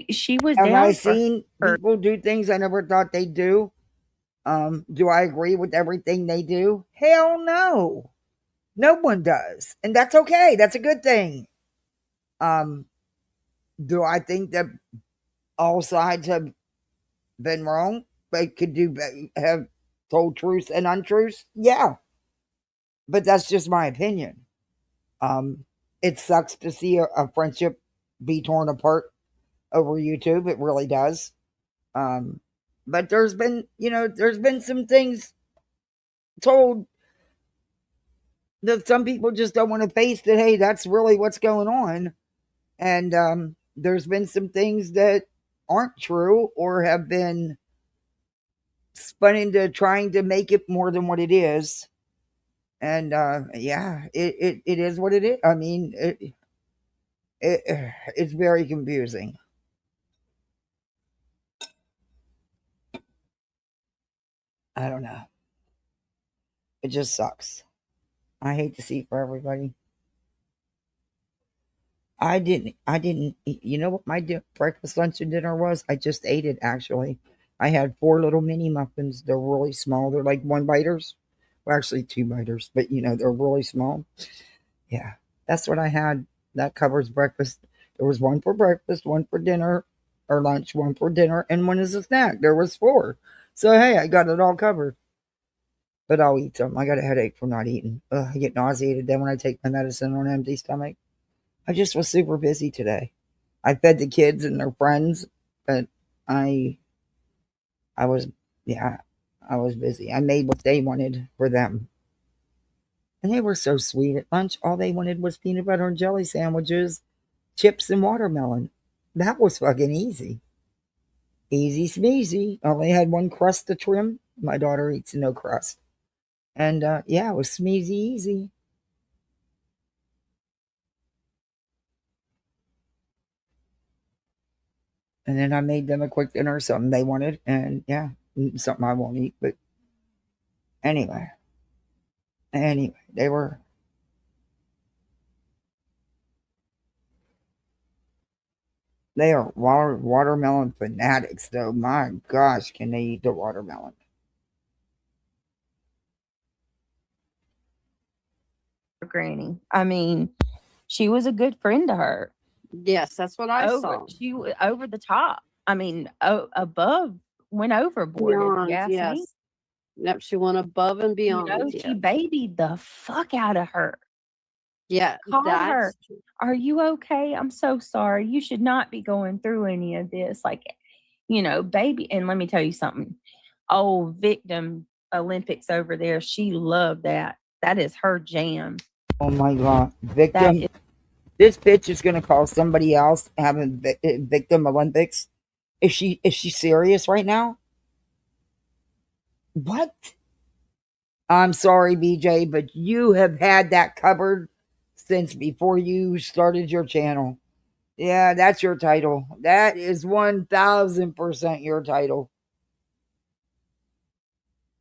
She was Have down I seen people do things I never thought they'd do? Do I agree with everything they do? Hell no. No one does. And that's okay. That's a good thing. Do I think that all sides have been wrong? They could have told truths and untruths? Yeah. But that's just my opinion. It sucks to see a friendship be torn apart over YouTube. It really does. But there's been some things told that some people just don't want to face that, hey, that's really what's going on. And there's been some things that aren't true or have been spun into trying to make it more than what it is. And yeah, it is what it is. I mean, it's very confusing. I don't know. It just sucks. I hate to see it for everybody. I didn't eat. You know what my breakfast, lunch, and dinner was? I just ate it, actually. I had 4 little mini muffins. They're really small. They're like 1-biters. Well, actually 2-biters, but they're really small. Yeah, that's what I had. That covers breakfast. There was one for breakfast, one for dinner or lunch, one for dinner, and one as a snack. There was 4. So, hey, I got it all covered. But I'll eat some. I got a headache from not eating. Ugh, I get nauseated then when I take my medicine on an empty stomach. I just was super busy today. I fed the kids and their friends, but I was, yeah, I was busy. I made what they wanted for them. And they were so sweet at lunch. All they wanted was peanut butter and jelly sandwiches, chips, and watermelon. That was fucking easy. Easy smeezy. Only had 1 crust to trim. My daughter eats no crust. And yeah, it was smeezy easy. And then I made them a quick dinner, something they wanted, and yeah, something I won't eat. But anyway, they are watermelon fanatics, though. My gosh, can they eat the watermelon? Granny. I mean, she was a good friend to her. Yes, that's what I saw. She was over the top. I mean, above, went overboard. Beyond, Yes. yes. Yep, she went above and beyond. She babied the fuck out of her. Yeah, Called her. Are you okay? I'm so sorry. You should not be going through any of this. Like, baby. And let me tell you something. Oh, Victim Olympics over there. She loved that. That is her jam. Oh my god, Victim! This bitch is gonna call somebody else having Victim Olympics. Is she serious right now? What? I'm sorry, BJ, but you have had that covered since before you started your channel. Yeah, that's your title. That is 1000% your title.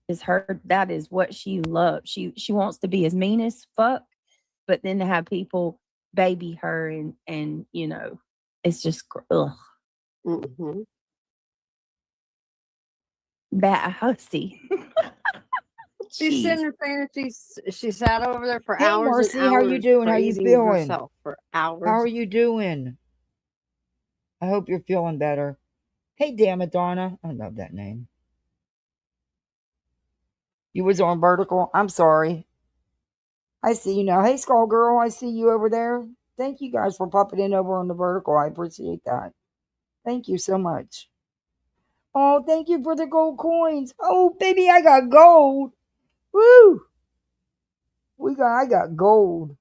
That is what she loves. She wants to be as mean as fuck, but then to have people baby her and it's just ugh. Mm-hmm. That hussy. She's sitting there saying she sat over there for hours Marcy, and hours. How you doing? How you feeling? For hours. How are you doing? I hope you're feeling better. Hey, damn it, Donna. I love that name. You was on vertical. I'm sorry. I see you now. Hey, Skull Girl. I see you over there. Thank you guys for popping in over on the vertical. I appreciate that. Thank you so much. Oh, thank you for the gold coins. Oh, baby, I got gold. Woo! I got gold.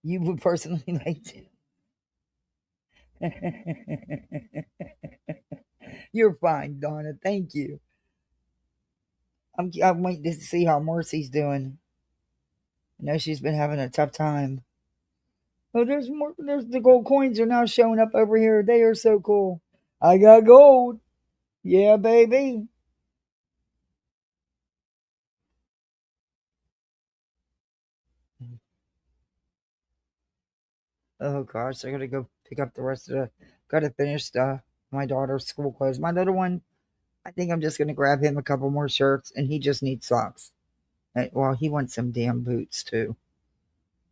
You would personally like to. You're fine, Donna. Thank you. I'm waiting to see how Mercy's doing. I know she's been having a tough time. Oh, there's more. There's the gold coins are now showing up over here. They are so cool. I got gold. Yeah, baby. Oh gosh, I gotta go pick up the rest of the. Gotta finish my daughter's school clothes. My little one, I think I'm just gonna grab him a couple more shirts, and he just needs socks. Well, he wants some damn boots too.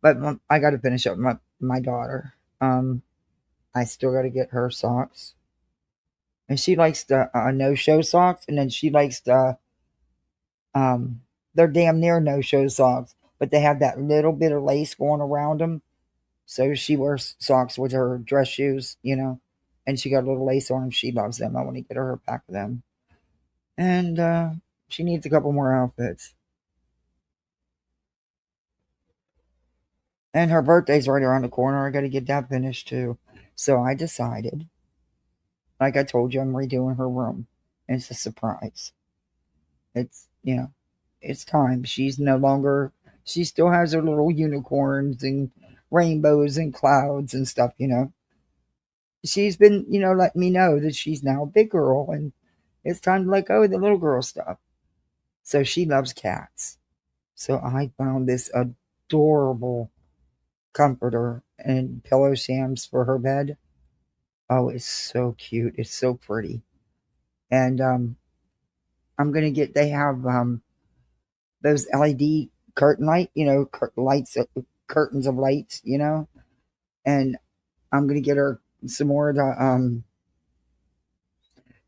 But I gotta finish up my daughter. I still gotta get her socks, and she likes the no-show socks, and then she likes the they're damn near no-show socks, but they have that little bit of lace going around them. So she wears socks with her dress shoes, and she got a little lace on them. She loves them. I want to get her a pack of them. And she needs a couple more outfits. And her birthday's right around the corner. I got to get that finished too. So I decided, like I told you, I'm redoing her room. It's a surprise. It's, it's time. She's no longer, she still has her little unicorns and rainbows and clouds and stuff, She's been, letting me know that she's now a big girl and it's time to let go of the little girl stuff. So she loves cats. So I found this adorable comforter and pillow shams for her bed. Oh, it's so cute. It's so pretty. And I'm going to they have those LED curtain light, lights, curtains of lights, and I'm going to get her some more of the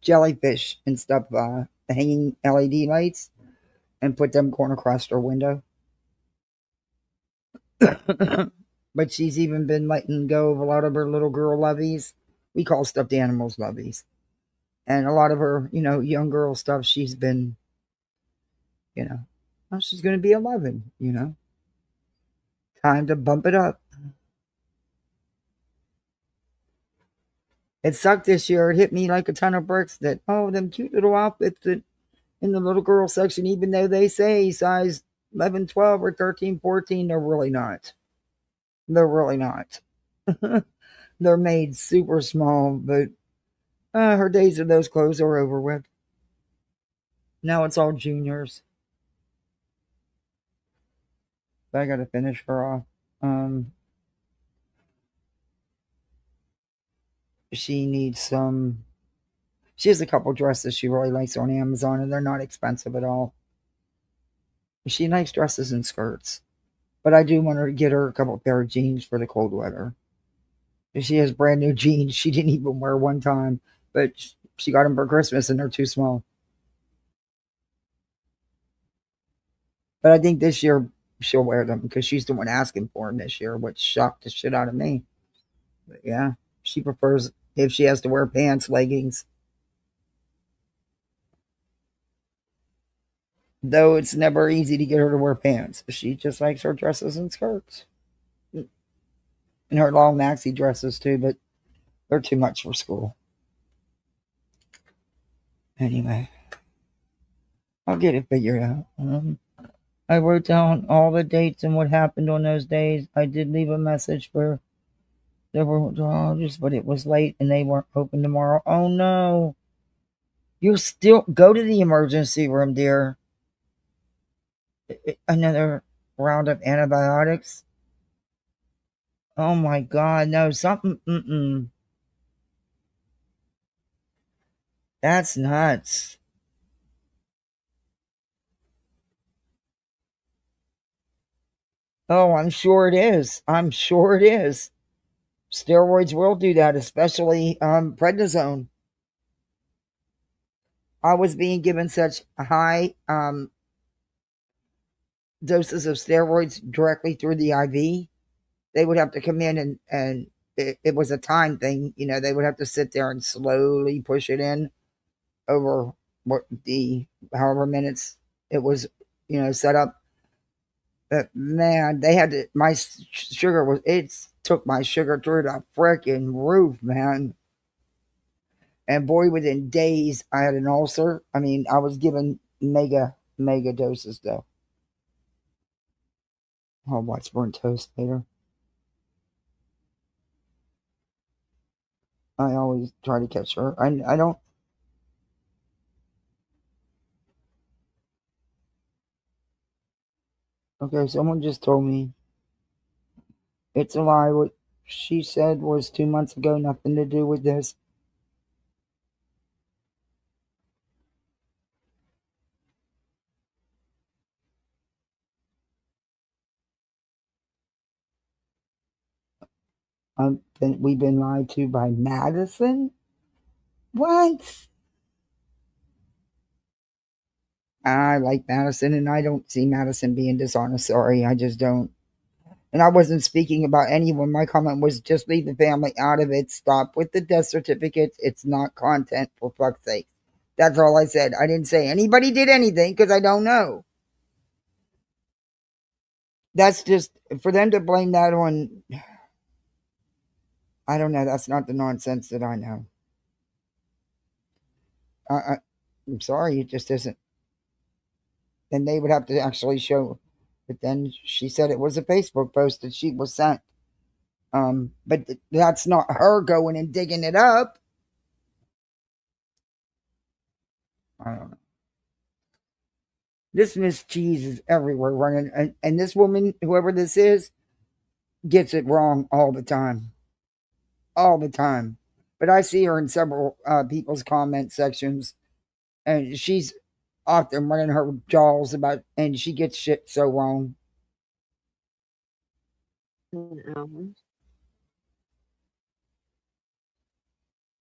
jellyfish and stuff, the hanging LED lights, and put them going across her window. But she's even been letting go of a lot of her little girl loveys. We call stuffed animals loveys. And a lot of her, young girl stuff, she's been, well, she's going to be 11, Time to bump it up. It sucked this year. It hit me like a ton of bricks that, them cute little outfits that in the little girl section, even though they say size 11, 12, or 13, 14, they're really not. They're really not. They're made super small, but her days of those clothes are over with. Now it's all juniors. But I got to finish her off. She needs some. She has a couple dresses she really likes on Amazon, and they're not expensive at all. She likes dresses and skirts. But I do want her to get her a couple pair of jeans for the cold weather. She has brand new jeans she didn't even wear one time, but she got them for Christmas and they're too small. But I think this year she'll wear them because she's the one asking for them this year, which shocked the shit out of me. But yeah, she prefers if she has to wear pants, leggings. Though it's never easy to get her to wear pants. She just likes her dresses and skirts. And her long maxi dresses too, but they're too much for school. Anyway, I'll get it figured out. I wrote down all the dates and what happened on those days. I did leave a message for the neurologist, but it was late and they weren't open tomorrow. Oh no. You still go to the emergency room, dear. Another round of antibiotics. Oh my God, no, something. That's nuts. Oh, I'm sure it is. I'm sure it is. Steroids will do that, especially prednisone. I was being given such high doses of steroids directly through the IV. They would have to come in and it was a time thing. They would have to sit there and slowly push it in over however minutes it was, set up. But man, they had to, my sugar it took my sugar through the freaking roof, man. And boy, within days, I had an ulcer. I mean, I was given mega doses though. I'll watch burnt toast later. I always try to catch her. I don't. Okay, someone just told me it's a lie. What she said was 2 months ago, nothing to do with this. We've been lied to by Madison? What? I like Madison, and I don't see Madison being dishonest. Sorry, I just don't. And I wasn't speaking about anyone. My comment was just leave the family out of it. Stop with the death certificates. It's not content, for fuck's sake. That's all I said. I didn't say anybody did anything because I don't know. that's just for them to blame that on. I don't know. That's not the nonsense that I know. I'm sorry, it just isn't. Then they would have to actually show. But then she said it was a Facebook post that she was sent. But that's not her going and digging it up. I don't know. This Miss Cheese is everywhere running, and this woman, whoever this is, gets it wrong all the time. All the time. But I see her in several people's comment sections, and she's often running her jaws about, and she gets shit so wrong. No.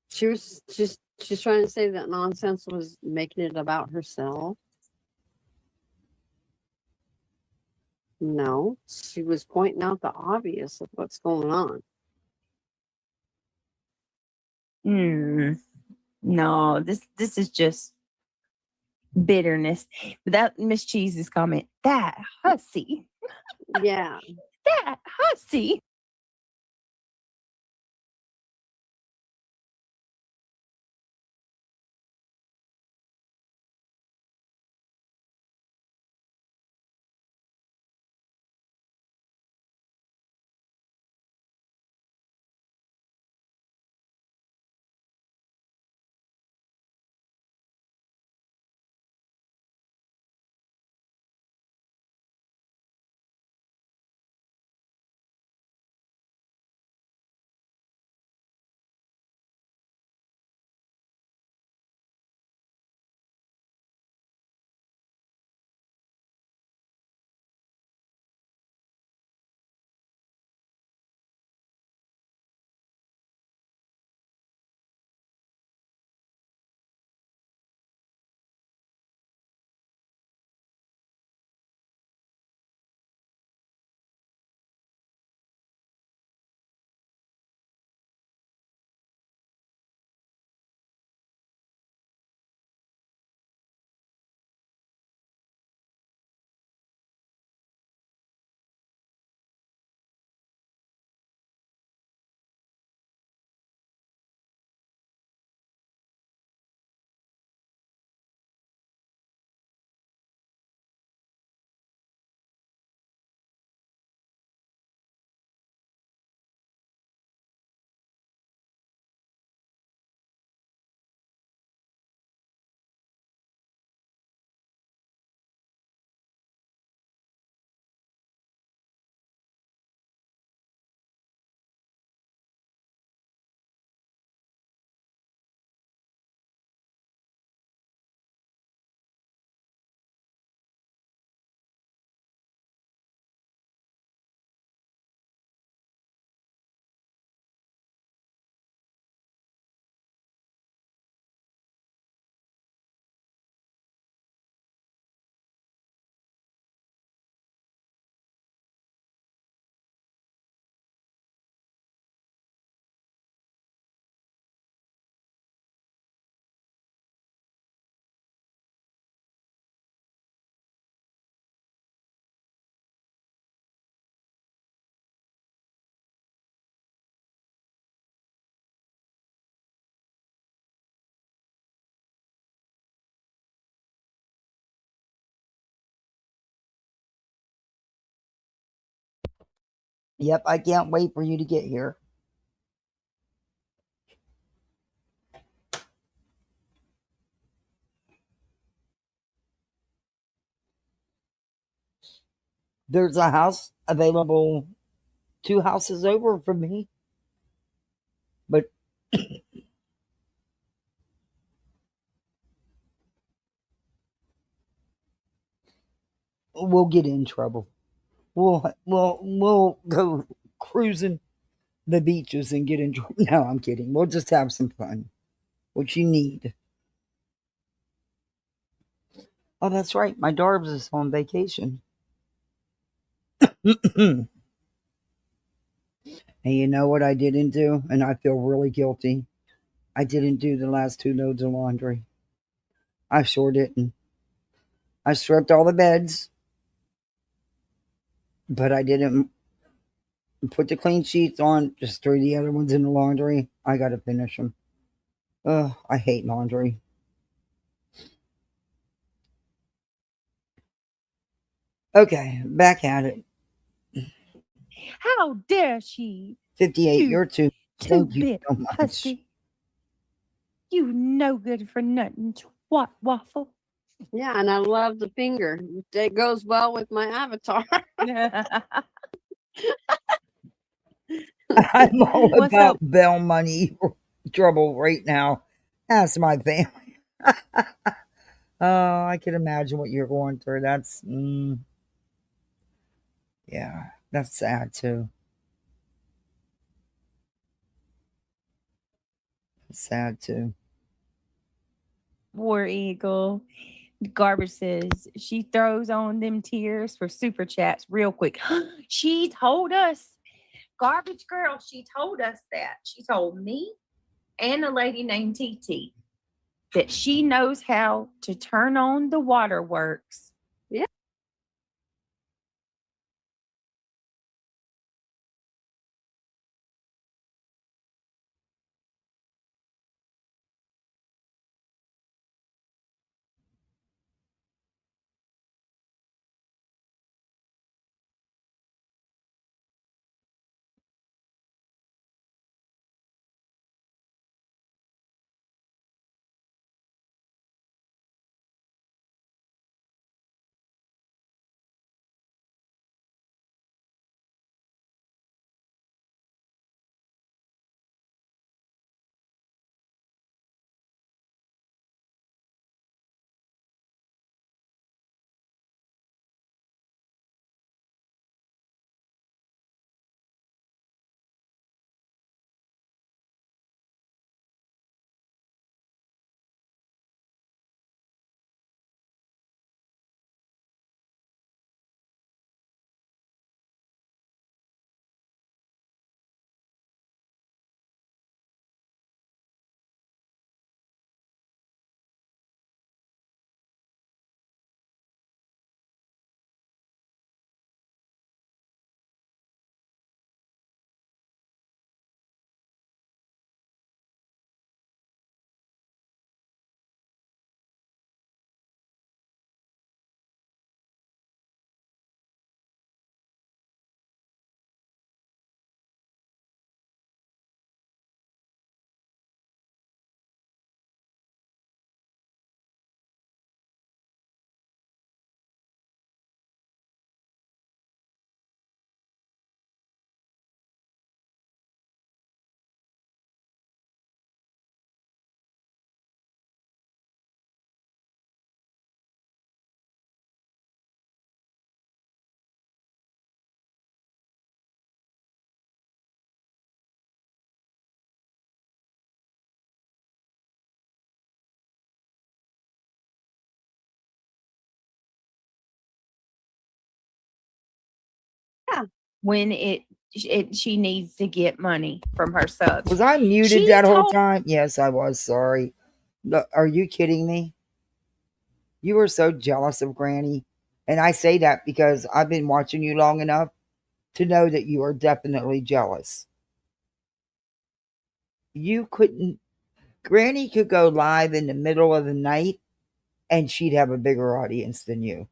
She's trying to say that nonsense was making it about herself. No, she was pointing out the obvious of what's going on. No, this is just bitterness. Without Miss Cheese's comment, that hussy. Yeah. That hussy. Yep, I can't wait for you to get here. There's a house available 2 houses over from me. But we'll get in trouble. We'll go cruising the beaches and get in trouble. No, I'm kidding. We'll just have some fun. What you need. Oh, that's right. My Darbs is on vacation. And you know what I didn't do? And I feel really guilty. I didn't do the last 2 loads of laundry. I sure didn't. I stripped all the beds. but I didn't put the clean sheets on. Just threw the other ones in the laundry. I got to finish them. Ugh, I hate laundry. Okay, back at it. How dare she? 58, You you're too. Thank you two-bit so much. hussy. You no good for nothing, twat waffle. Yeah, and I love the finger. It goes well with my avatar. I'm all What's about up? bail money trouble right now. Ask my family. Oh, I can imagine what you're going through. That's, yeah, that's sad too. It's sad too. War Eagle. Garbage says she throws on them tears for super chats real quick. She told us, Garbage Girl, she told us that. She told me and a lady named TT that she knows how to turn on the waterworks. Yeah. When she needs to get money from her subs. Was I muted She that whole told- time? Yes, I was. Sorry. Look, are you kidding me? You were so jealous of Granny. And I say that because I've been watching you long enough to know that you are definitely jealous. You couldn't, Granny could go live in the middle of the night and she'd have a bigger audience than you,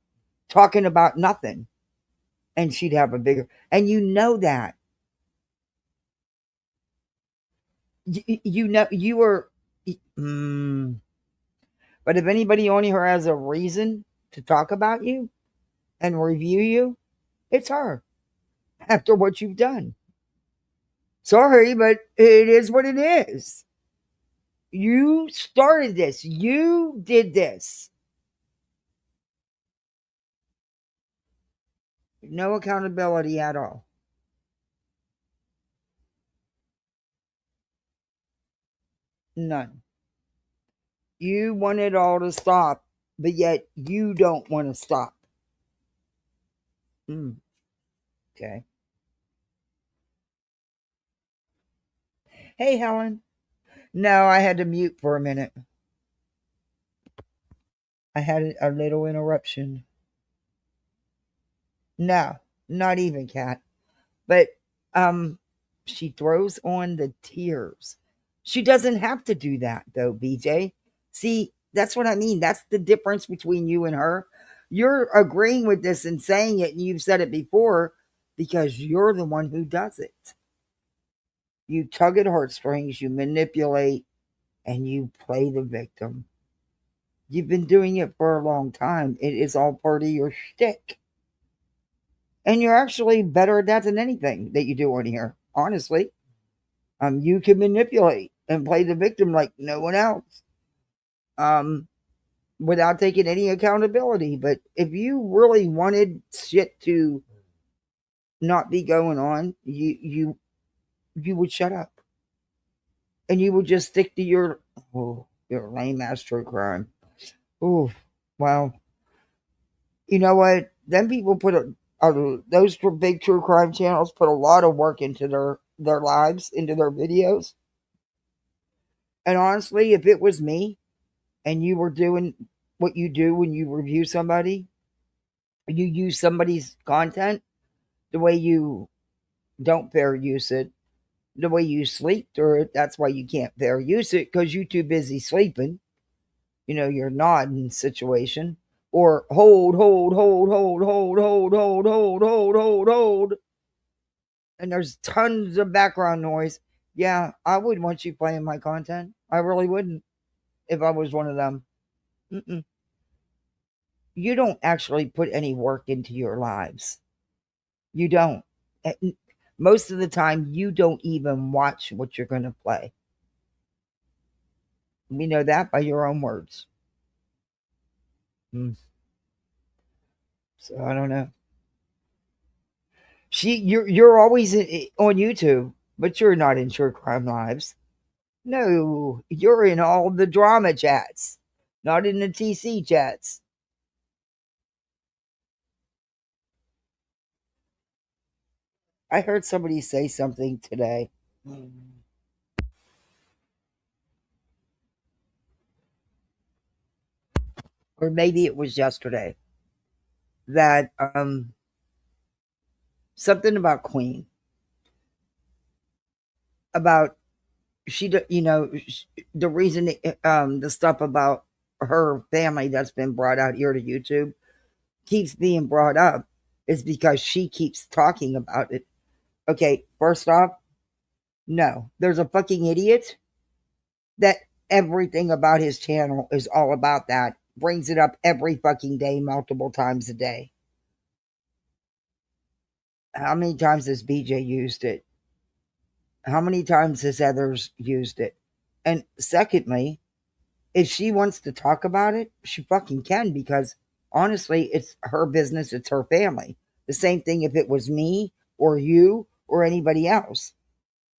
talking about nothing. And she'd have a bigger, and you know that. You know, you were, but if anybody only her has a reason to talk about you and review you, it's her after what you've done. Sorry, but it is what it is. You started this. You did this. No accountability at all. None. You want it all to stop, but yet you don't want to stop. Okay. Hey, Helen. No, I had to mute for a minute. I had a little interruption. No, Not even Cat. But she throws on the tears. She doesn't have to do that though, BJ. See, that's what I mean. That's the difference between you and her. You're agreeing with this and saying it, and you've said it before because you're the one who does it. You tug at heartstrings, you manipulate, and you play the victim. You've been doing it for a long time. It is all part of your shtick. And you're actually better at that than anything that you do on here, honestly. You can manipulate and play the victim like no one else. Without taking any accountability. But if you really wanted shit to not be going on, you would shut up. And you would just stick to your lame ass true crime. Oh, well, you know what? Then people put those big true crime channels put a lot of work into their lives, into their videos. And honestly, if it was me and you were doing what you do when you review somebody, you use somebody's content the way you don't fair use it, the way you sleep through it. That's why you can't fair use it, because you're too busy sleeping. You know, your nodding situation. Or hold. And there's tons of background noise. Yeah, I wouldn't want you playing my content. I really wouldn't if I was one of them. Mm-mm. You don't actually put any work into your lives. You don't. Most of the time, you don't even watch what you're going to play. We know that by your own words. So I don't know. You're always on YouTube, but you're not in True Crime Lives. No, you're in all the drama chats, not in the TC chats. I heard somebody say something today. Or maybe it was yesterday. That something about Queen. About the reason the stuff about her family that's been brought out here to YouTube keeps being brought up is because she keeps talking about it. Okay, first off, no, there's a fucking idiot that everything about his channel is all about that. Brings it up every fucking day, multiple times a day. How many times has BJ used it? How many times has others used it? And secondly, if she wants to talk about it, she fucking can, because honestly, it's her business, it's her family. The same thing if it was me or you or anybody else.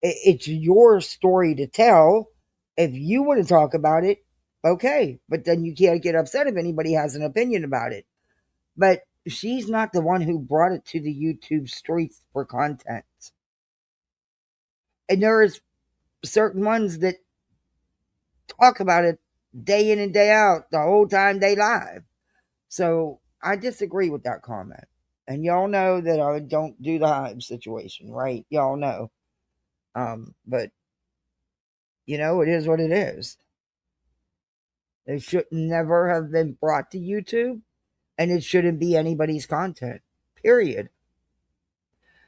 It's your story to tell. If you want to talk about it, okay. But then you can't get upset if anybody has an opinion about it. But she's not the one who brought it to the YouTube streets for content. And there is certain ones that talk about it day in and day out, the whole time they live. So I disagree with that comment. And y'all know that I don't do the hive situation, right? Y'all know. But it is what it is. It should never have been brought to YouTube, and it shouldn't be anybody's content, period.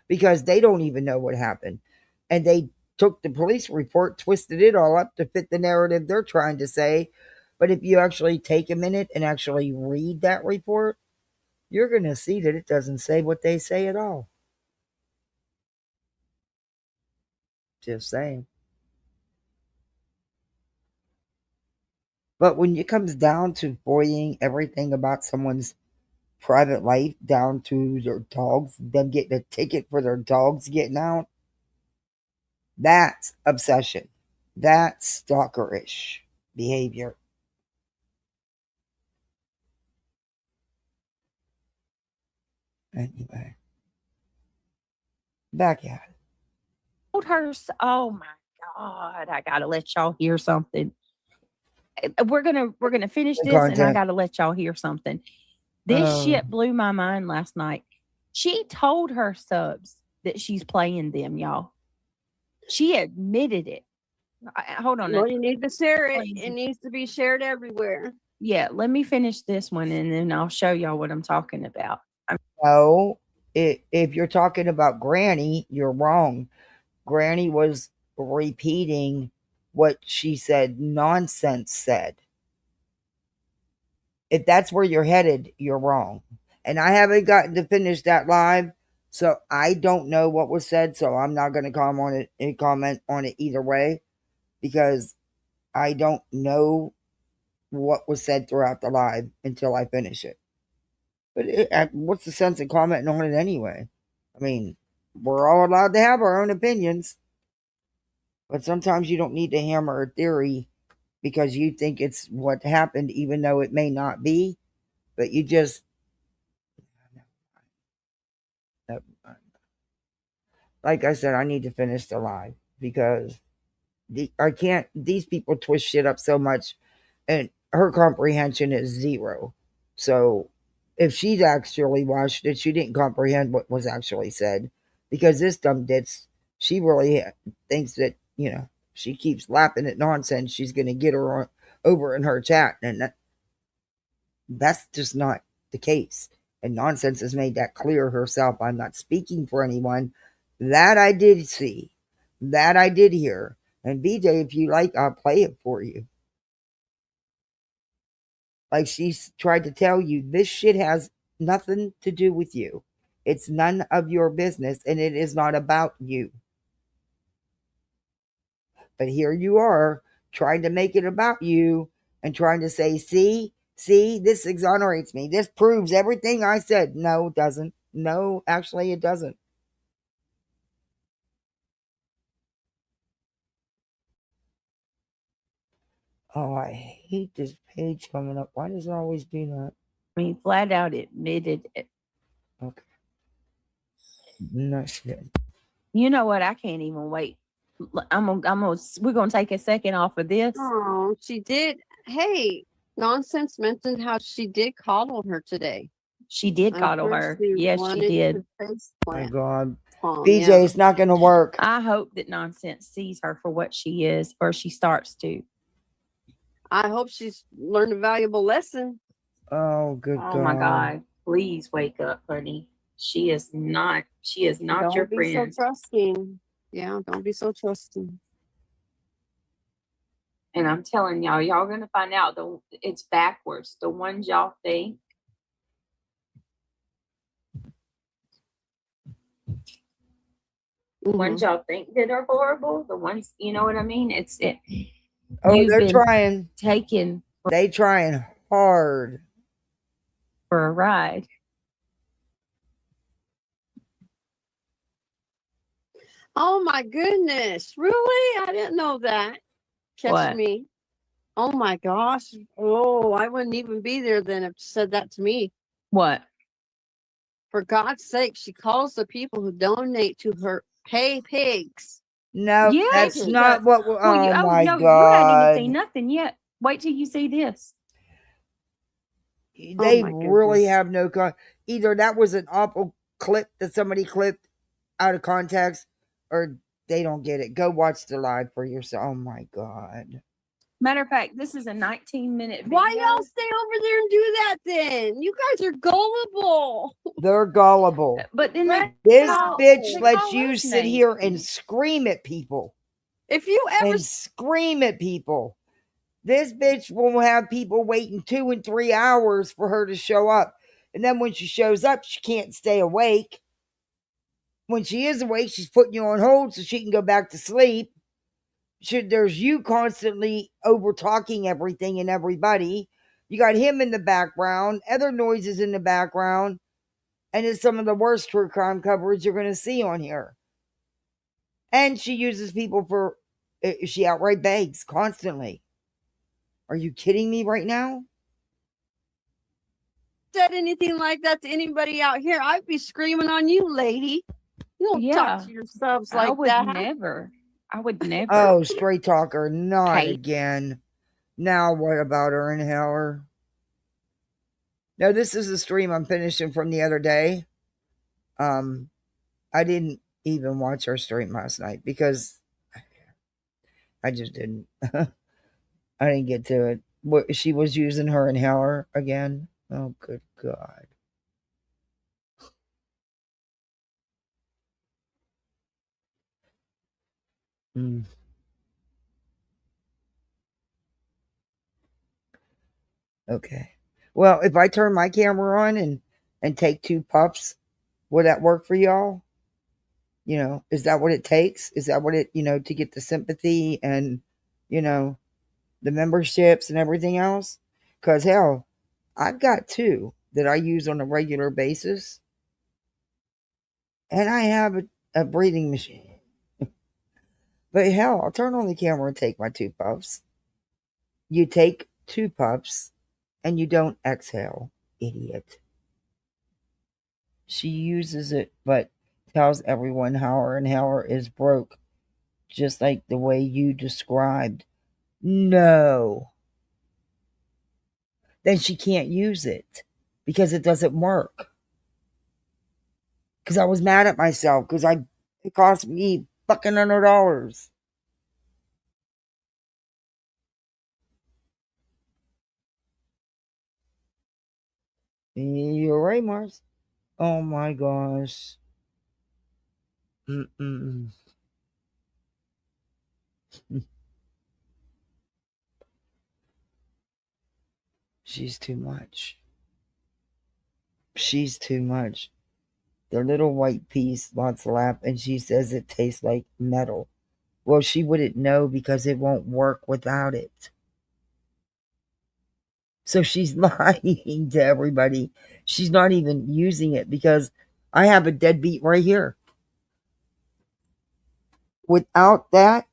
Because they don't even know what happened. And they took the police report, twisted it all up to fit the narrative they're trying to say. But if you actually take a minute and actually read that report, you're going to see that it doesn't say what they say at all. Just saying. But when it comes down to voying everything about someone's private life, down to their dogs, them getting a ticket for their dogs getting out, that's obsession. That's stalkerish behavior. Anyway, back at it. Told her, oh my God, I gotta let y'all hear something. We're gonna finish this, and I gotta let y'all hear something. This shit blew my mind last night. She told her subs that she's playing them, y'all. She admitted it. Hold on. Well, you need to share it. Please. It needs to be shared everywhere. Yeah, let me finish this one and then I'll show y'all what I'm talking about. No, if you're talking about Granny, you're wrong. Granny was repeating what she said Nonsense said. If that's where you're headed, you're wrong. And I haven't gotten to finish that live, so I don't know what was said, so I'm not going to comment on it either way, because I don't know what was said throughout the live until I finish it. But what's the sense of commenting on it anyway? I mean, we're all allowed to have our own opinions, but sometimes you don't need to hammer a theory because you think it's what happened, even though it may not be. But you just, like I said, I need to finish the live because these people twist shit up so much, and her comprehension is zero. So if she's actually watched it, she didn't comprehend what was actually said, because this dumb ditz, she really thinks that, she keeps laughing at nonsense, she's going to get her over in her chat, and that's just not the case. And Nonsense has made that clear herself. I'm not speaking for anyone. That I did see. That I did hear. And BJ, if you like, I'll play it for you. Like she's tried to tell you, this shit has nothing to do with you. It's none of your business, and it is not about you. But here you are, trying to make it about you and trying to say, see, this exonerates me. This proves everything I said. No, it doesn't. No, actually, it doesn't. Oh, I hate this page coming up. Why does it always do that? I mean, flat out admitted it. Okay. No shit. You know what? I can't even wait. We're gonna take a second off of this. Oh, she did. Hey, Nonsense mentioned how she did coddle her today. She did I'm coddle sure her. she Yes, she wanted did. to face Oh my plant God. Tom, BJ, yeah. it's not going to work. I hope that Nonsense sees her for what she is, or she starts to. I hope she's learned a valuable lesson. Oh, good God. Oh my God. Please wake up, honey. She is not your Don't be friend. so trusting. Yeah, don't be so trusting. And I'm telling y'all gonna find out it's backwards. The ones y'all think. The ones y'all think that are horrible, the ones, you know what I mean? Oh, they're trying. They trying hard for a ride. Oh my goodness. Really? I didn't know that. Catch me. Oh my gosh. Oh, I wouldn't even be there then if she said that to me. What? For God's sake, she calls the people who donate to her pay pigs. No, Yes, that's not what. no, my no, God. you hadn't even seen nothing yet. Wait till you see this. They really have no either that was an awful clip that somebody clipped out of context, or they don't get it. Go watch the live for yourself. Oh my God. Matter of fact, this is a 19-minute video. Why y'all stay over there and do that then? You guys are gullible. They're gullible. But then this bitch lets you sit here and scream at people. If you ever and scream at people. This bitch will have people waiting 2 and 3 hours for her to show up. And then when she shows up, she can't stay awake. When she is awake, she's putting you on hold so she can go back to sleep. There's you constantly over talking everything and everybody. You got him in the background, other noises in the background, and it's some of the worst true crime coverage you're going to see on here. And she uses people she outright begs constantly. Are you kidding me right now? Said anything like that to anybody out here, I'd be screaming on you, lady. You don't talk to yourselves like that. I would never. Oh, straight talker, not again. Now what about her in hell? No, this is a stream I'm finishing from the other day. I didn't even watch her stream last night because I just didn't. I didn't get to it. What, she was using her inhaler again. Oh, good God. Mm. Okay. Well, if I turn my camera on and take 2 puffs, would that work for y'all? You know, is that what it takes? Is that what it, to get the sympathy and, the memberships and everything else? Because hell, I've got 2 that I use on a regular basis, and I have a breathing machine. But hell, I'll turn on the camera and take my 2 puffs. You take 2 puffs and you don't exhale, idiot. She uses it, but tells everyone how her inhaler is broke, just like the way you described. No. Then she can't use it because it doesn't work. Because I was mad at myself because it cost me fucking $100. You're right, Mars. Oh my gosh. Mm-mm. She's too much. She's too much. The little white piece wants to laugh, and she says it tastes like metal. Well, she wouldn't know because it won't work without it. So she's lying to everybody. She's not even using it because I have a deadbeat right here. Without that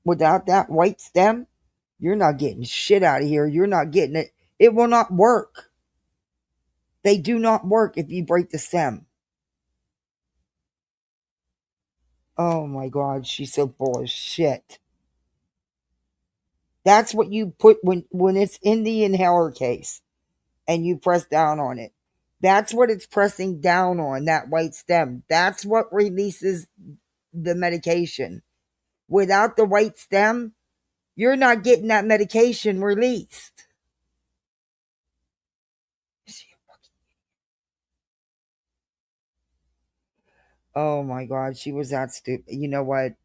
white stem, you're not getting shit out of here. You're not getting it. It will not work. They do not work if you break the stem. Oh my God, she's so full of shit. That's what you put when it's in the inhaler case and you press down on it. That's what it's pressing down on, that white stem. That's what releases the medication. Without the white stem, you're not getting that medication released. Oh my God, she was that stupid. You know what?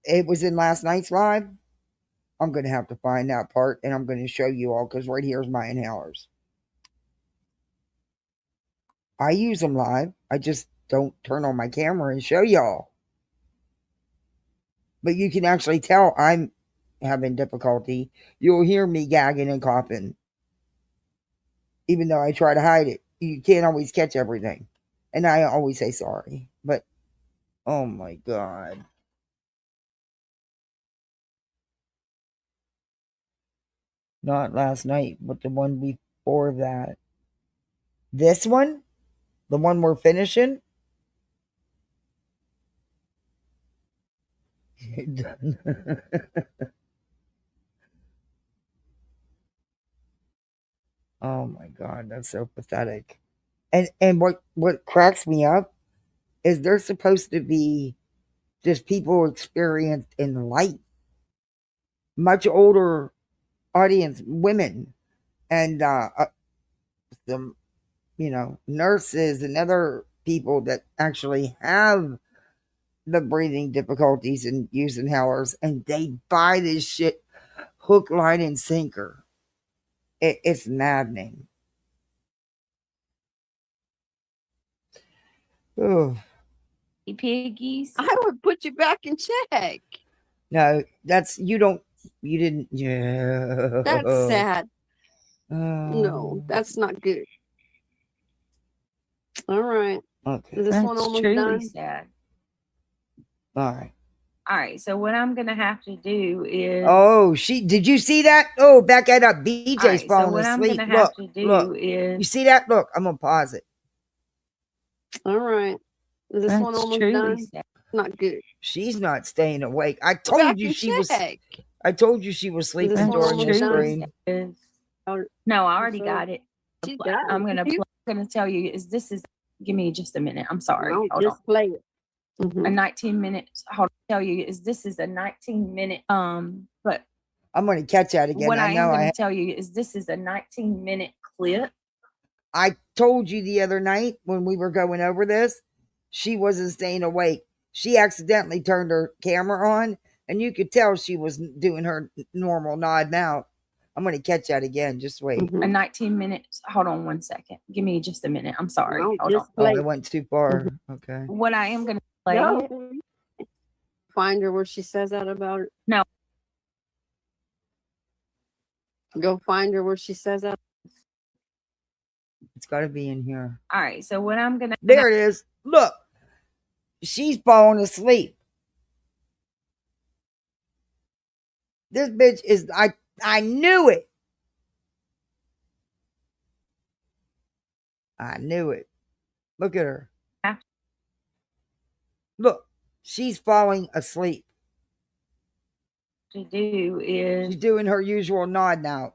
It was in last night's live. I'm going to have to find that part and I'm going to show you all because right here's my inhalers. I use them live. I just don't turn on my camera and show y'all. But you can actually tell I'm having difficulty. You'll hear me gagging and coughing. Even though I try to hide it. You can't always catch everything. And I always say sorry. But, oh my God. Not last night, but the one before that. This one? The one we're finishing? Oh my God, that's so pathetic. And what cracks me up is they're supposed to be just people experienced in life. Much older audience, women, and some, nurses and other people that actually have the breathing difficulties and use inhalers, and they buy this shit hook, line, and sinker. It's maddening. Oh. Piggies. I would put you back in check. No, you didn't. Yeah. That's sad. Oh. No, that's not good. All right. Okay. Is this That's one almost truly done? sad. All right. All right. So what I'm gonna have to do is. Oh, did you see that? Oh, back at up. BJ's right, falling so what asleep. I'm gonna have to do is. You see that? Look, I'm gonna pause it. All right. Is this one almost done? Sad. Not good. She's not staying awake. I told you she was. I told you she was sleeping during the stream. No, I already got it. She got I'm gonna play going to tell you is this is, give me just a minute. I'm sorry. No, Hold just on. play it. Mhm. A 19 minutes. Hold on. Tell you is this is a 19-minute, but I'm going to catch that again. what I am know going to tell you is this is a 19-minute clip. I told you the other night when we were going over this, she wasn't staying awake. She accidentally turned her camera on, and you could tell she was doing her normal nodding out. I'm going to catch that again. Just wait. A 19 minutes. Hold on one second. Give me just a minute. I'm sorry. No, Hold just on. Oh, play it it. went too far. Okay. What I am going to play it. No. Find her where she says that about it. No. Go find her where she says that. It's got to be in here. All right. So what I'm going to. There it is. Look. She's falling asleep. This bitch is, I knew it. I knew it. Look at her. Look, she's falling asleep. To do is She's doing her usual nod now.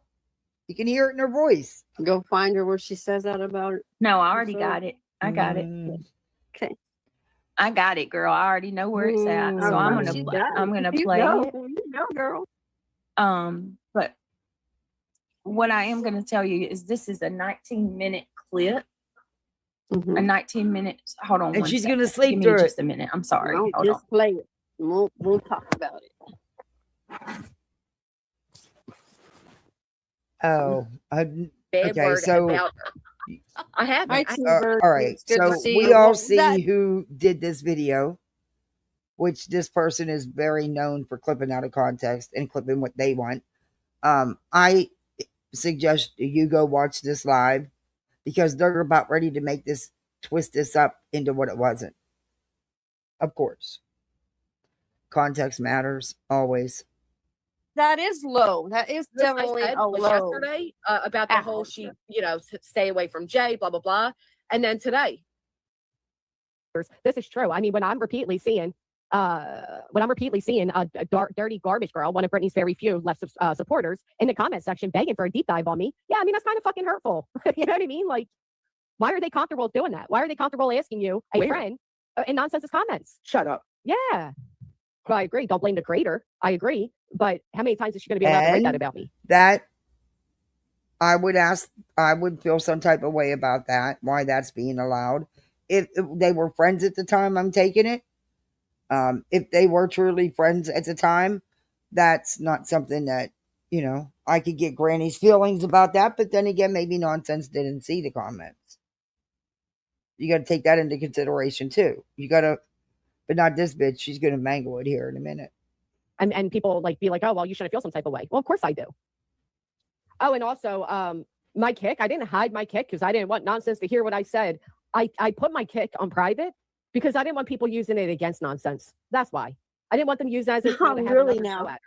You can hear it in her voice. Go find her where she says that about it. no, I already got it. I got it. Okay. I got it, girl. I already know where it's at. So Oh, I'm she gonna play it. You go, girl. But what I am gonna tell you is this is a 19-minute clip. A 19 minutes. Hold on. And one she's second. gonna sleep Give me through just it. a minute. I'm sorry. No, Hold just on. play it. We'll talk about it. Oh, Bad okay. word So, about her. I haven't. Hi, I- T-Bird. all right. It's good So to see we you. all What was see that? who did this video, which this person is very known for clipping out of context and clipping what they want. I suggest you go watch this live because they're about ready to make this, twist this up into what it wasn't. Of course. Context matters always. That is low. That is This I definitely said a was low. yesterday about the whole she, stay away from Jay, blah, blah, blah. And then today. This is true. I mean, when I'm repeatedly seeing a dirty garbage girl, one of Brittany's very few left supporters, in the comment section begging for a deep dive on me. Yeah, I mean, that's kind of fucking hurtful. You know what I mean? Like, why are they comfortable doing that? Why are they comfortable asking you, a friend, in nonsense comments? Shut up. Yeah. Well, I agree. Don't blame the creator. I agree. But how many times is she going to be allowed to write that about me? That I would feel some type of way about that, why that's being allowed. If they were friends at the time, I'm taking it. If they were truly friends at the time, that's not something that, I could get Granny's feelings about that. But then again, maybe nonsense didn't see the comments. You got to take that into consideration too. But not this bitch. She's going to mangle it here in a minute. And people be like, oh, well, you shouldn't feel some type of way. Well, of course I do. Oh, and also my kick, I didn't hide my kick because I didn't want nonsense to hear what I said. I put my kick on private because I didn't want people using it against nonsense. That's why. I didn't want them using it as a tool to have Really another now? show at.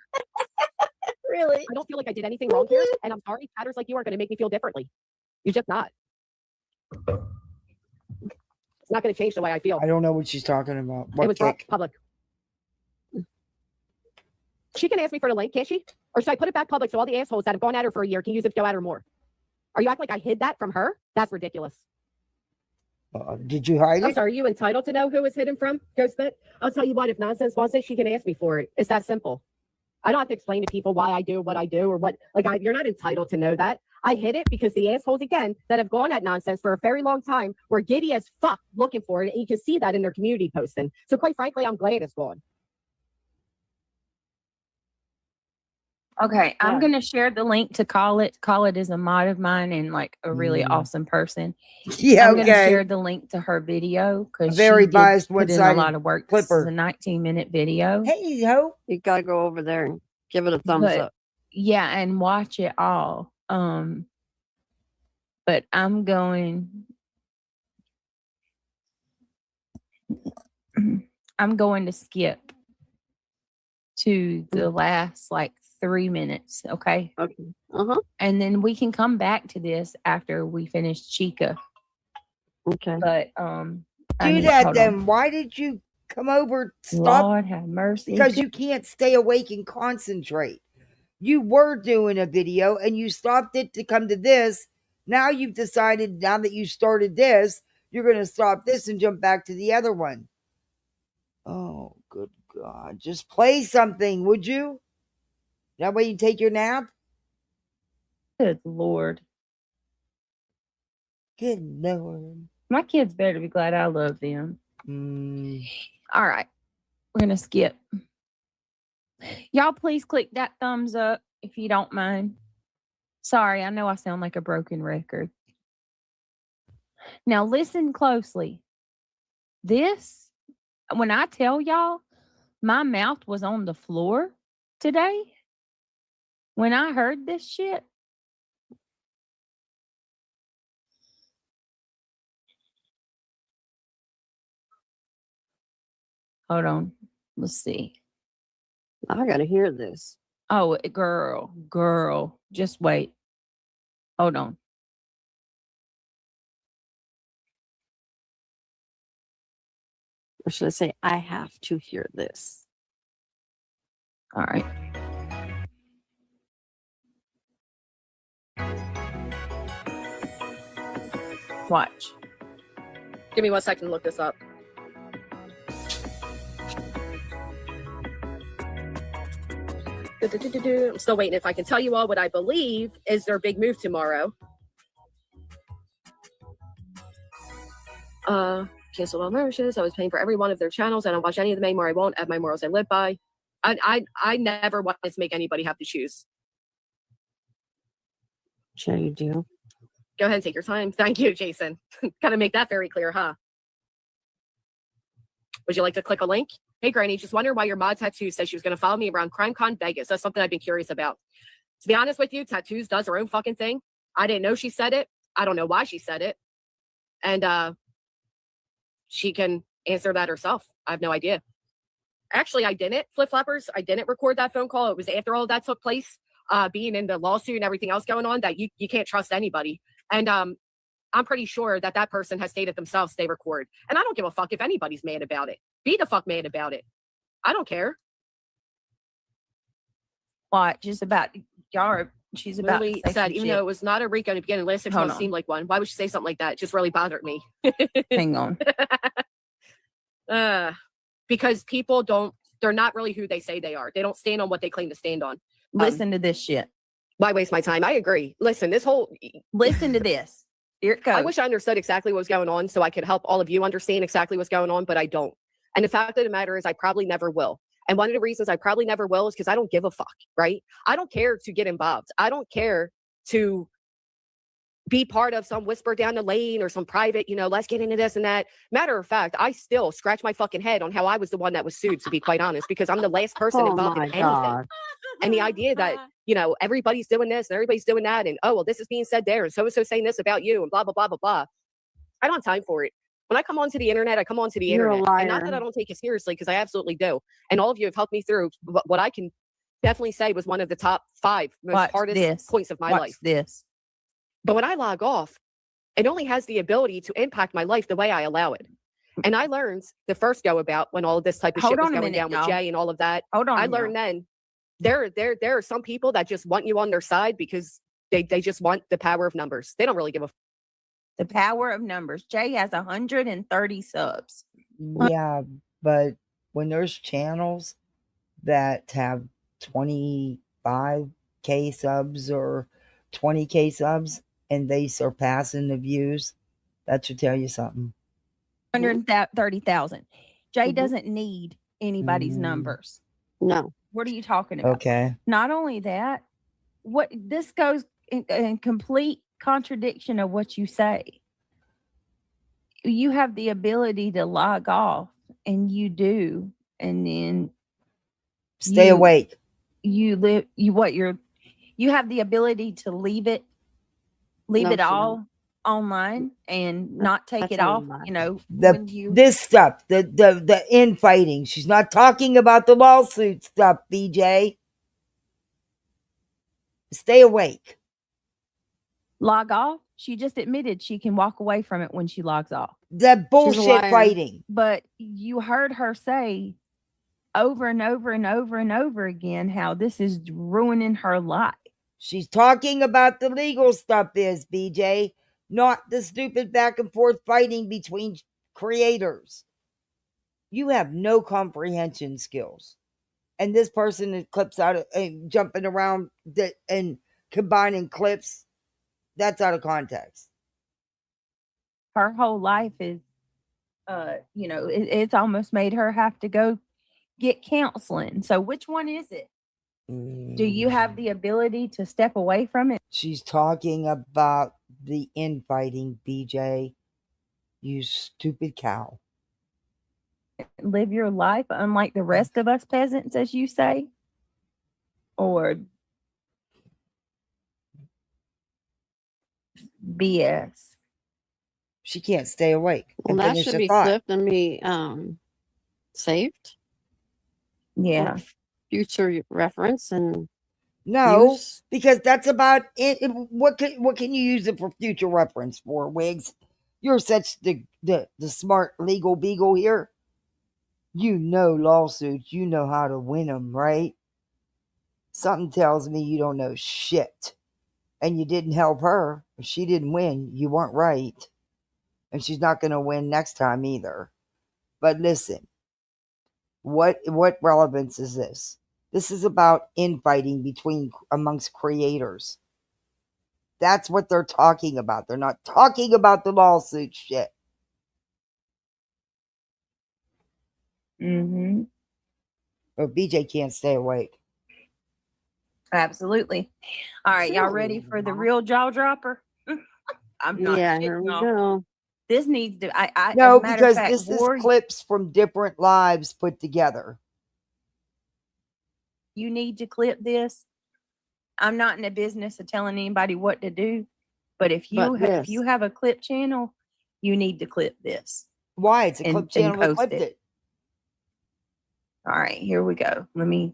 Really? I don't feel like I did anything wrong here. And I'm sorry, chatters like you aren't going to make me feel differently. You're just not. It's not going to change the way I feel. I don't know what she's talking about. It What was brought kick? public. She can ask me for the link, can't she? Or should I put it back public so all the assholes that have gone at her for a year can use it to go at her more? Are you acting like I hid that from her? That's ridiculous. Did you hide I'm it? sorry, are you entitled to know who it's hidden from, Ghostbit? I'll tell you what, if nonsense wants it, she can ask me for it. It's that simple. I don't have to explain to people why I do what I do or what, you're not entitled to know that. I hid it because the assholes, again, that have gone at nonsense for a very long time were giddy as fuck looking for it. And you can see that in their community posting. So quite frankly, I'm glad it's gone. Okay, I'm Yeah. gonna share the link to Call It. Call It is a mod of mine and a really awesome person. Yeah, I'm gonna okay. share the link to her video because Very she did biased, put in a one-sided lot of work. clipper. This is a 19-minute video. Hey, ho. You gotta go over there and give it a thumbs But- up. Yeah, and watch it all. But I'm going to skip to the last 3 minutes, okay? Okay. Uh-huh. And then we can come back to this after we finish Chica. Okay. But Do that then. Why did you come over? Stop. Lord have mercy. Because you can't stay awake and concentrate. You were doing a video and you stopped it to come to this. Now you've decided, now that you started this, you're going to stop this and jump back to the other one. Oh, good God. Just play something, would you? That way you take your nap? Good Lord. Good Lord. My kids better be glad I love them. All right. We're going to skip. Y'all please click that thumbs up if you don't mind. Sorry, I know I sound like a broken record. Now listen closely. This, when I tell y'all, my mouth was on the floor today. When I heard this shit, hold on. Let's see. I gotta hear this. Oh, girl, just wait. Hold on. Or should I say, I have to hear this? All right. Watch. Give me 1 second to look this up. I'm still waiting. If I can tell you all what I believe is their big move tomorrow. Canceled all memberships. I was paying for every one of their channels. I don't watch any of them anymore. I won't add my morals I live by. I never wanted to make anybody have to choose. Sure you do. Go ahead and take your time. Thank you, Jason. Gotta make that very clear, huh? Would you like to click a link? Hey, Granny, just wonder why your mod tattoo says she was going to follow me around CrimeCon Vegas. That's something I've been curious about. To be honest with you, tattoos does her own fucking thing. I didn't know she said it. I don't know why she said it. And she can answer that herself. I have no idea. Actually, I didn't, Flip-Floppers. I didn't record that phone call. It was after all of that took place, being in the lawsuit and everything else going on, that you can't trust anybody. And I'm pretty sure that person has stated themselves they record. And I don't give a fuck if anybody's mad about it. Be the fuck mad about it. I don't care. Watch. Just about y'all. She's about Really said, even though it was not a Rico in the beginning, list, it don't seem like one. Why would she say something like that? It just really bothered me. Hang on. Because people they're not really who they say they are. They don't stand on what they claim to stand on. Listen to this shit. Why waste my time? I agree. Listen, listen to this. Here it goes. I wish I understood exactly what was going on so I could help all of you understand exactly what's going on, but I don't. And the fact of the matter is I probably never will. And one of the reasons I probably never will is because I don't give a fuck, right? I don't care to get involved. I don't care to be part of some whisper down the lane or some private, let's get into this and that. Matter of fact, I still scratch my fucking head on how I was the one that was sued, to be quite honest, because I'm the last person involved in anything. And the idea that, everybody's doing this and everybody's doing that. And, oh, well, this is being said there. And so-and-so saying this about you and blah, blah, blah, blah, blah. I don't have time for it. When I come onto the internet, I come onto the You're internet. a liar. And not that I don't take it seriously, because I absolutely do. And all of you have helped me through what I can definitely say was one of the top 5 most hardest points of my life. This. But when I log off, it only has the ability to impact my life the way I allow it. And I learned the first go about when all of this type of shit was going down with Jay and all of that. I learned then there are some people that just want you on their side because they just want the power of numbers. They don't really give a the power of numbers. Jay has 130 subs. Yeah, but when there's channels that have 25K subs or 20K subs and they surpassing the views, that should tell you something. 130,000. Jay doesn't need anybody's numbers. No. What are you talking about? Okay. Not only that, what this goes in complete contradiction of what you say. You have the ability to log off, and you do, and then stay awake. You have the ability to leave it all online and not take it off. This stuff, the infighting. She's not talking about the lawsuit stuff, BJ. Stay awake. Log off. She just admitted she can walk away from it when she logs off. That bullshit fighting. But you heard her say over and over and over and over again how this is ruining her life. She's talking about the legal stuff, is BJ, not the stupid back and forth fighting between creators. You have no comprehension skills. And this person that clips out of jumping around and combining clips, that's out of context. Her whole life is, it's almost made her have to go get counseling. So which one is it? Do you have the ability to step away from it? She's talking about the infighting, BJ. You stupid cow. Live your life unlike the rest of us peasants, as you say? Or BS? She can't stay awake. Well, that should be clipped and be saved. Yeah. For future reference and no, use. Because that's about it. What can you use it for future reference for, Wiggs? You're such the smart legal beagle here. You know lawsuits. You know how to win them, right? Something tells me you don't know shit. And you didn't help her. If she didn't win, you weren't right. And she's not going to win next time either. But listen, what relevance is this? This is about infighting amongst creators. That's what they're talking about. They're not talking about the lawsuit shit. Mm-hmm. But BJ can't stay awake. Absolutely. All right, y'all ready for the real jaw dropper? I'm not. Yeah, here we go. This needs to. No, as a matter because of fact, this is clips from different lives put together. You need to clip this. I'm not in the business of telling anybody what to do, but if you have a clip channel, you need to clip this. Why? It's a clip channel that clipped it. All right, here we go. Let me.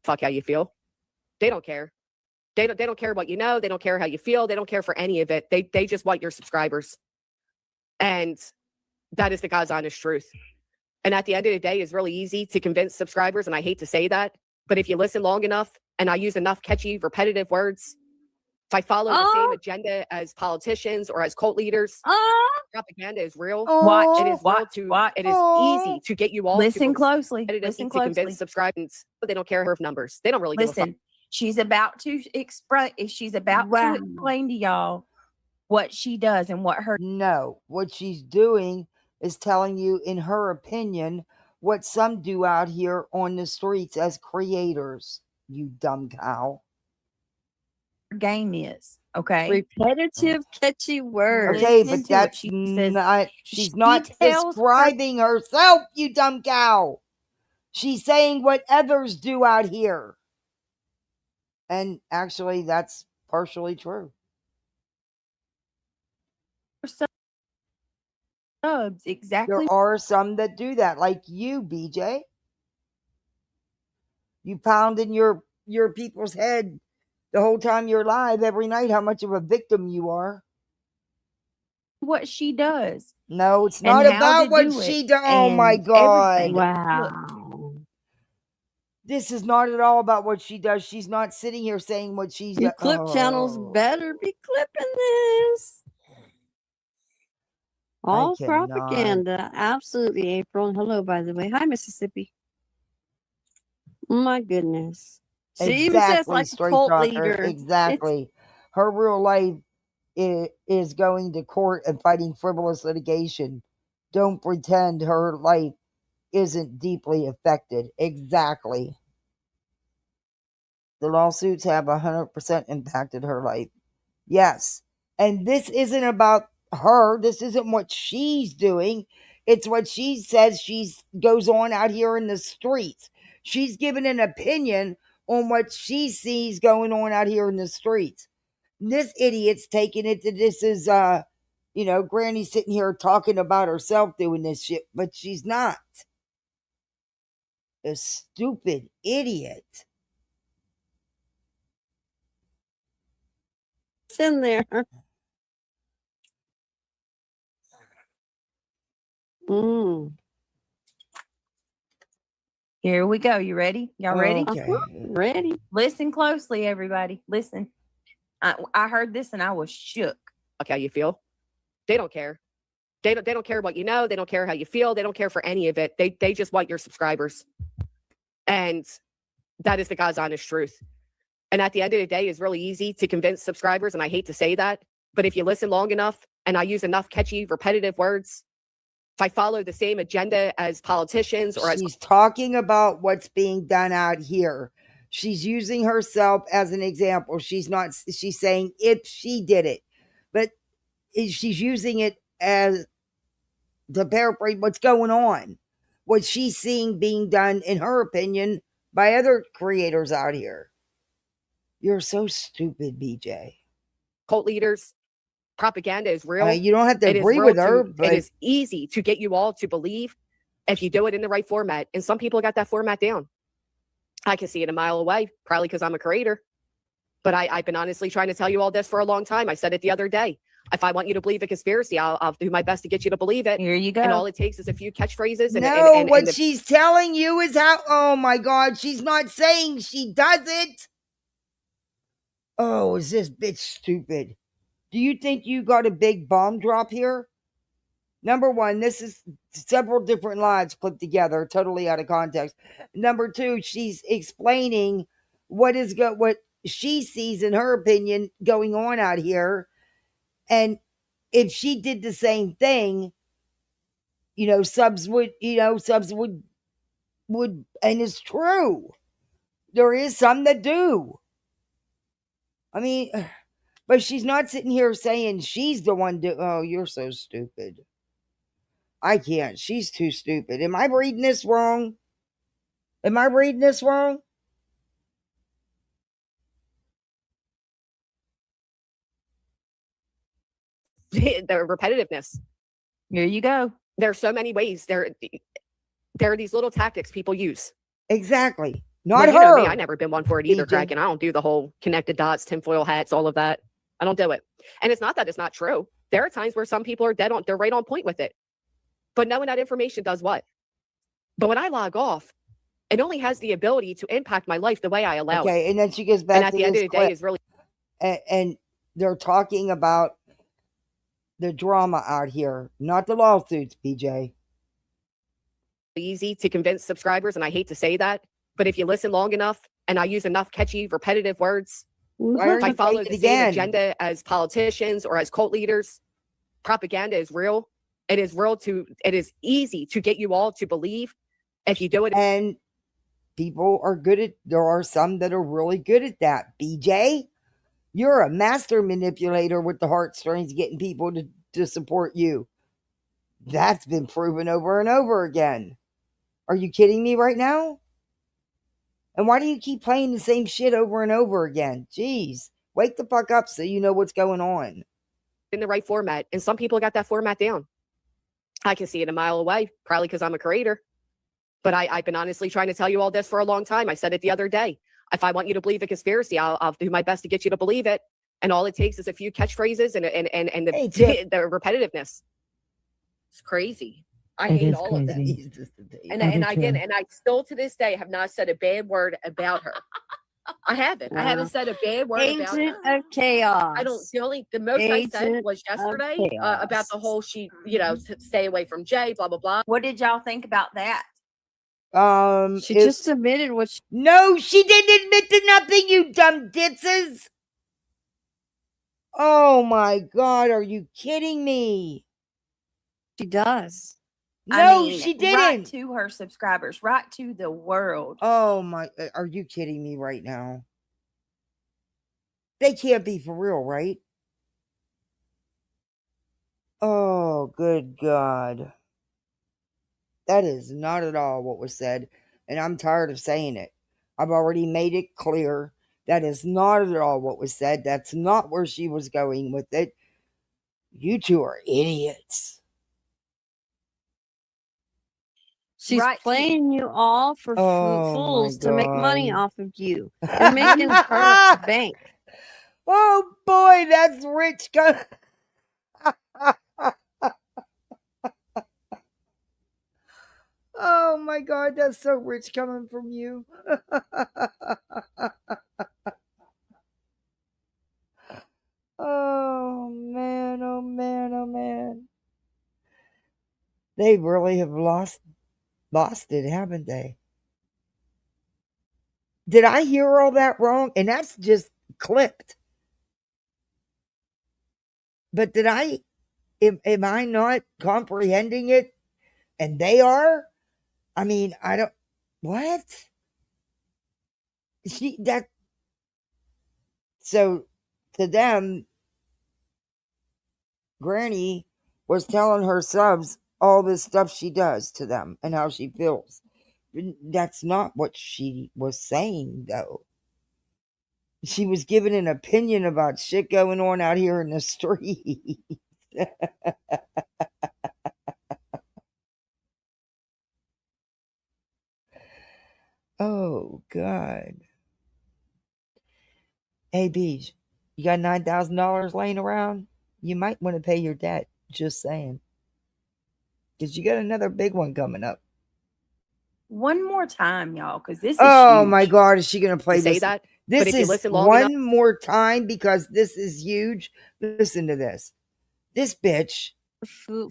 Fuck how you feel. They don't care. They don't care what you know. They don't care how you feel. They don't care for any of it. They just want your subscribers. And that is the God's honest truth. And at the end of the day, it's really easy to convince subscribers. And I hate to say that, but if you listen long enough and I use enough catchy, repetitive words, if I follow the same agenda as politicians or as cult leaders, propaganda is real. It is it is easy to get you all listen to closely. Listen closely. Convince subscribers, but they don't care her numbers. They don't really give a fuck. She's about to express. She's about to explain to y'all what she does and what her. No, what she's doing is telling you, in her opinion, what some do out here on the streets as creators. You dumb cow. Game is okay. Repetitive, catchy words. Okay, but that's she's not describing herself. You dumb cow. She's saying what others do out here. And actually, that's partially true. Subs, exactly. There are some that do that, like you, BJ. You pound in your people's head the whole time you're live every night how much of a victim you are. What she does. No, it's not about what she does. Oh my God. Everything. Wow. This is not at all about what she does. She's not sitting here saying what she's You clip channels better be clipping this. All propaganda. Absolutely, April. And hello, by the way. Hi, Mississippi. My goodness. She even says like a cult leader. Exactly. Her real life is going to court and fighting frivolous litigation. Don't pretend her life isn't deeply affected. Exactly. The lawsuits have 100% impacted her life. Yes. And this isn't about her. This isn't what she's doing. It's what she says goes on out here in the streets. She's given an opinion on what she sees going on out here in the streets. This idiot's taking it that this is, Granny sitting here talking about herself doing this shit, but she's not. A stupid idiot. It's in there. Here we go. You ready? Y'all ready? Okay. Ready? Listen closely, everybody. Listen. I heard this and I was shook. How you feel. They don't care. They don't care what you know. They don't care how you feel. They don't care for any of it. They just want your subscribers. And that is the God's honest truth. And at the end of the day, it's really easy to convince subscribers. And I hate to say that, but if you listen long enough and I use enough catchy, repetitive words, if I follow the same agenda as politicians or she's talking about what's being done out here. She's using herself as an example. She's saying if she did it, but she's using it as to paraphrase what's going on, what she's seeing being done, in her opinion, by other creators out here. You're so stupid, BJ. cult leaders. Propaganda is real. You don't have to It is agree real with her, but it is easy to get you all to believe if you do it in the right format. And some people got that format down. I can see it a mile away, probably because I'm a creator. But I've been honestly trying to tell you all this for a long time. I said it the other day. If I want you to believe a conspiracy, I'll do my best to get you to believe it. Here you go. And all it takes is a few catchphrases. no, what she's telling you is how, oh my God, she's not saying she does it. Oh, is this bitch stupid? Do you think you got a big bomb drop here? Number one, this is several different lines clipped together, totally out of context. Number two, she's explaining what she sees, in her opinion, going on out here. And if she did the same thing, subs would, and it's true. There is some that do. I mean, but she's not sitting here saying she's the one oh, you're so stupid. I can't. She's too stupid. Am I reading this wrong? The repetitiveness. Here you go. There are so many ways. There are these little tactics people use. Exactly. Not you her. Know me, I've never been one for it either, Kraken. I don't do the whole connected dots, tinfoil hats, all of that. I don't do it. And it's not that it's not true. There are times where some people are they're right on point with it. But knowing that information does what? But when I log off, it only has the ability to impact my life the way I allow it. Okay, and then she goes back and at the end of the day is really and they're talking about the drama out here, not the lawsuits, BJ. Easy to convince subscribers, and I hate to say that, but if you listen long enough and I use enough catchy, repetitive words, if I follow the same agenda as politicians or as cult leaders, propaganda is real. It is easy to get you all to believe if you do it. And people are there are some that are really good at that. BJ, you're a master manipulator with the heartstrings, getting people to support you. That's been proven over and over again. Are you kidding me right now? And why do you keep playing the same shit over and over again? Jeez, wake the fuck up so you know what's going on. In the right format. And some people got that format down. I can see it a mile away, probably because I'm a creator. But I've been honestly trying to tell you all this for a long time. I said it the other day. If I want you to believe a conspiracy, I'll do my best to get you to believe it. And all it takes is a few catchphrases and the repetitiveness. It's crazy. I hate all of that. And I still to this day have not said a bad word about her. I haven't. Wow. I haven't said a bad word about her. Agent of chaos. I don't. The most I said was yesterday about the whole stay away from Jay, blah blah blah. What did y'all think about that? She just admitted what she... No, she didn't admit to nothing, you dumb ditzes. Oh my God, are you kidding me? She does. No, she didn't. Right to her subscribers, right to the world. Oh my, are you kidding me right now? They can't be for real, right? Oh, good God. That is not at all what was said, and I'm tired of saying it. I've already made it clear. That is not at all what was said. That's not where she was going with it. You two are idiots. She's playing you all for fools to make money off of you. They're making her bank. Oh boy, that's rich. Oh my God, that's so rich coming from you. Oh man, oh man, oh man. They really have lost it, haven't they? Did I hear all that wrong? And that's just clipped. But am I not comprehending it? And they are? I mean, I don't, what? So to them, Granny was telling her subs all this stuff she does to them and how she feels. That's not what she was saying, though. She was giving an opinion about shit going on out here in the street. Oh, God. Hey, Beach, you got $9,000 laying around? You might want to pay your debt. Just saying. Because you got another big one coming up. One more time, y'all, because this is Oh, huge. my God. Is she going to play say this? that. This But if you is listen long enough, one more time because this is huge. Listen to this. This bitch.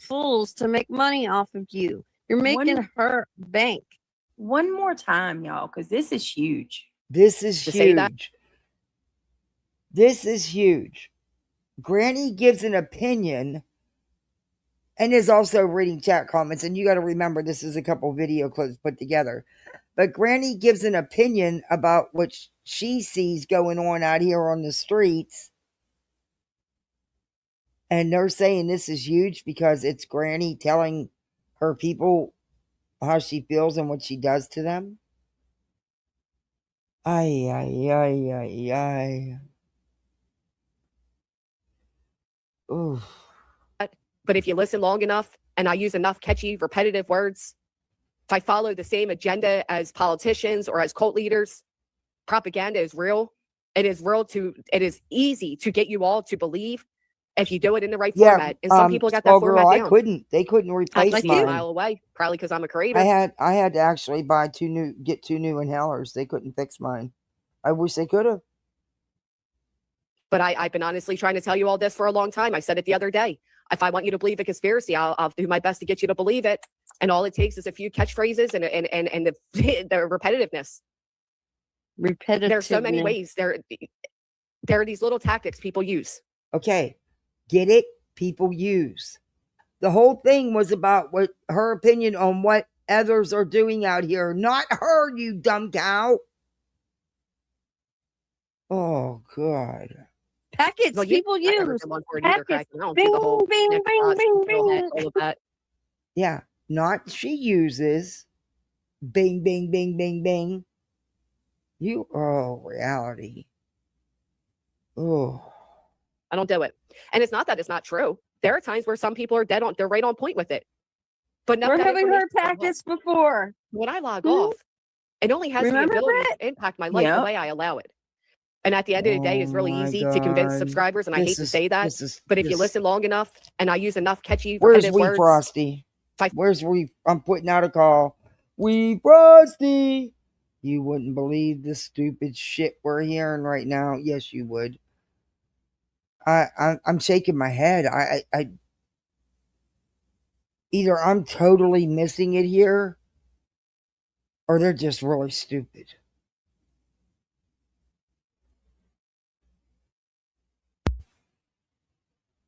Fools to make money off of you. You're making her bank. One more time, y'all, because this is huge. This is To say that. huge. This is huge. Granny gives an opinion and is also reading chat comments. And you got to remember, this is a couple video clips put together. But Granny gives an opinion about what she sees going on out here on the streets. And they're saying this is huge because it's Granny telling her people how she feels and what she does to them. Ay, ay, ay, ay, ay. Oof. But if you listen long enough and I use enough catchy, repetitive words, if I follow the same agenda as politicians or as cult leaders, propaganda is real. It is easy to get you all to believe if you do it in the right format. And some people got that format down. They couldn't I replace can see a mine. mile away, probably because I'm a creator. I had to actually get two new inhalers. They couldn't fix mine. I wish they could have. But I've been honestly trying to tell you all this for a long time. I said it the other day. If I want you to believe a conspiracy, I'll do my best to get you to believe it. And all it takes is a few catchphrases and the repetitiveness. There's so many ways. There are these little tactics people use. Okay, get it? People use. The whole thing was about what her opinion on what others are doing out here, not her, you dumb cow. Oh, God. Packets people use. Packets. Bing, bing, bing, bing, bing. All of that. Yeah, not she uses. Bing, bing, bing, bing, bing. Reality. Oh. I don't do it. And it's not that it's not true. There are times where some people are they're right on point with it. But we're having heard packets before. When I log off, it only has the ability to impact my life the way I allow it. And at the end of the day, it's really easy to convince subscribers, and I hate to say that, but if you listen long enough and I use enough catchy, repetitive words. Frosty? Where's I'm putting out a call. Frosty. You wouldn't believe the stupid shit we're hearing right now. Yes, you would. I'm shaking my head. I either I'm totally missing it here, or they're just really stupid.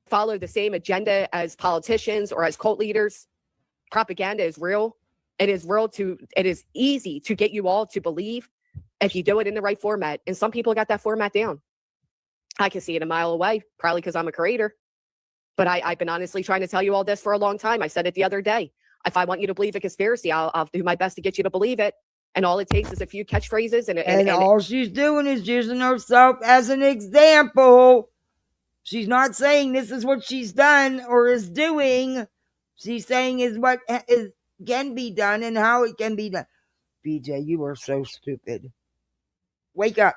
Follow the same agenda as politicians or as cult leaders. Propaganda is real. It is easy to get you all to believe if you do it in the right format. And some people got that format down. I can see it a mile away, probably because I'm a creator. But I've been honestly trying to tell you all this for a long time. I said it the other day. If I want you to believe a conspiracy, I'll do my best to get you to believe it. And all it takes is a few catchphrases. And all she's doing is using herself as an example. She's not saying this is what she's done or is doing. She's saying is what can be done and how it can be done. BJ, you are so stupid. Wake up.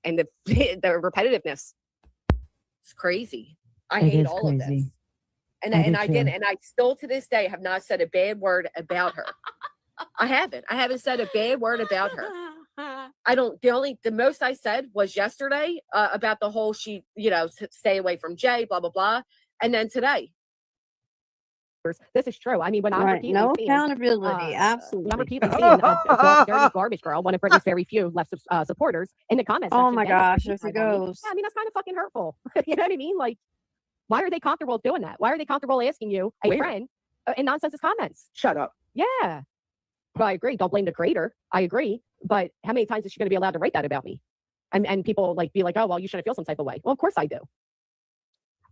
And the repetitiveness. It's crazy. I hate all of this. And I and do I too. didn't, and I still to this day have not said a bad word about her. I haven't said a bad word about her. I don't. The most I said was yesterday about the whole she, stay away from Jay, blah blah blah, and then today. This is true. I mean, when I'm Right. repeatedly No seeing, accountability. when I'm Absolutely. repeatedly seeing a dirty garbage girl, one of Brittany's very few left supporters, in the comments Oh section. my venting gosh, her if it pride on me. goes. Yeah, I mean, that's kind of fucking hurtful. You know what I mean? Like, why are they comfortable doing that? Why are they comfortable asking you, a friend, in nonsense comments? Shut up. Yeah. Well, I agree. Don't blame the creator. I agree. But how many times is she going to be allowed to write that about me? And people be like, oh, well, you shouldn't feel some type of way. Well, of course I do.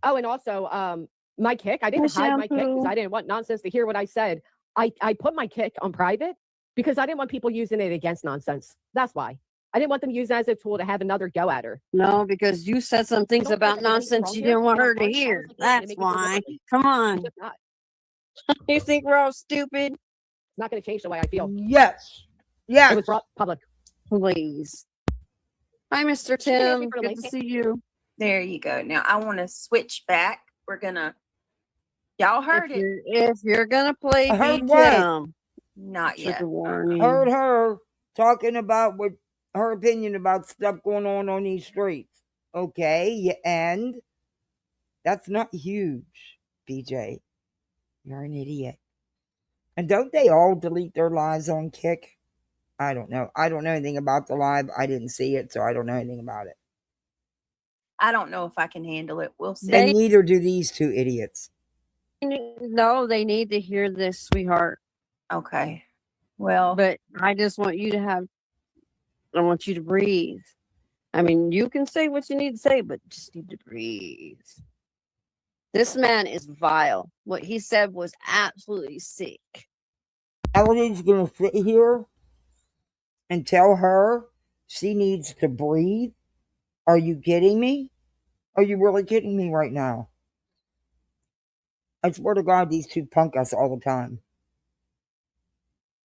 Oh, and also, my kick, I didn't hide my kick because I didn't want nonsense to hear what I said. I put my kick on private because I didn't want people using it against nonsense. That's why. I didn't want them using it as a tool to have another go at her. No, because you said some things about nonsense you didn't want her to hear. That's why. Come on. You think we're all stupid? It's not going to change the way I feel. Yes. It Yes. was brought public. Please. Hi, Mr. She can ask me Tim. for the Good link. to see you. There you go. Now I want to switch back. We're gonna. Y'all heard it? If you're gonna play I heard B what? Tim, Not yet. trigger warning. Heard her talking about what her opinion about stuff going on these streets. Okay, and that's not huge, BJ. You're an idiot. And don't they all delete their lives on Kick? I don't know. I don't know anything about the live. I didn't see it, so I don't know anything about it. I don't know if I can handle it. We'll see. And neither do these two idiots. No, they need to hear this, sweetheart. Okay. Well, But I just want you to I want you to breathe. I mean, you can say what you need to say, but just need to breathe. This man is vile. What he said was absolutely sick. Elodie's going to sit here and tell her she needs to breathe. Are you kidding me? Are you really kidding me right now? I swear to God, these two punk us all the time.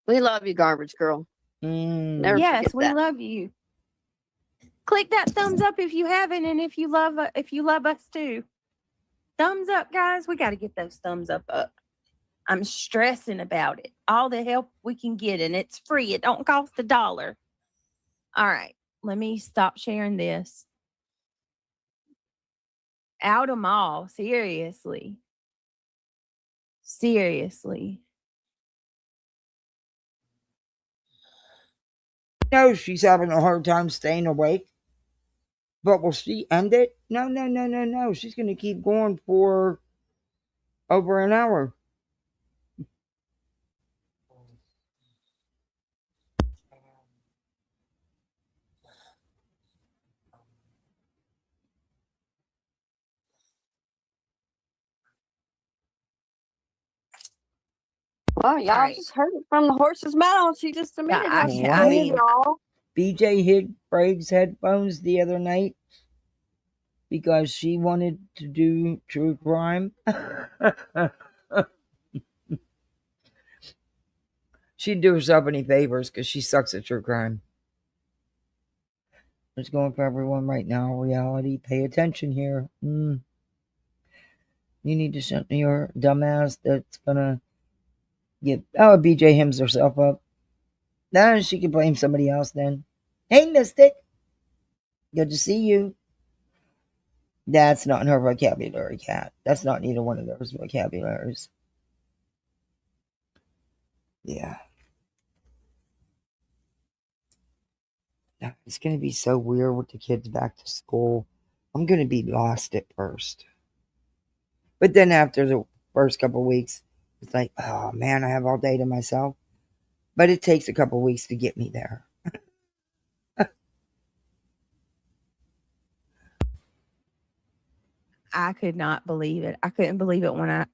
We love you, garbage girl. Never Yes, forget we that. love you. Click that thumbs up if you haven't, and if you love us too. Thumbs up, guys. We got to get those thumbs up. I'm stressing about it. All the help we can get, and it's free. It don't cost $1. All right, let me stop sharing this. Out them all, seriously. No, she's having a hard time staying awake. But will she end it? No. She's going to keep going for over an hour. Well, y'all just heard it from the horse's mouth. She just admitted how she I feels, y'all. BJ hid Bragg's headphones the other night because she wanted to do true crime. She didn't do herself any favors because she sucks at true crime. It's going for everyone right now. Reality, pay attention here. You need to shut your dumbass that's gonna get. Oh, BJ hems herself up. Then she can blame somebody else then. Hey, Mystic. Good to see you. That's not in her vocabulary, Cat. That's not neither one of those vocabularies. Yeah. It's going to be so weird with the kids back to school. I'm going to be lost at first. But then after the first couple of weeks, it's like, oh man, I have all day to myself. But it takes a couple of weeks to get me there. I could not believe it. I couldn't believe it when I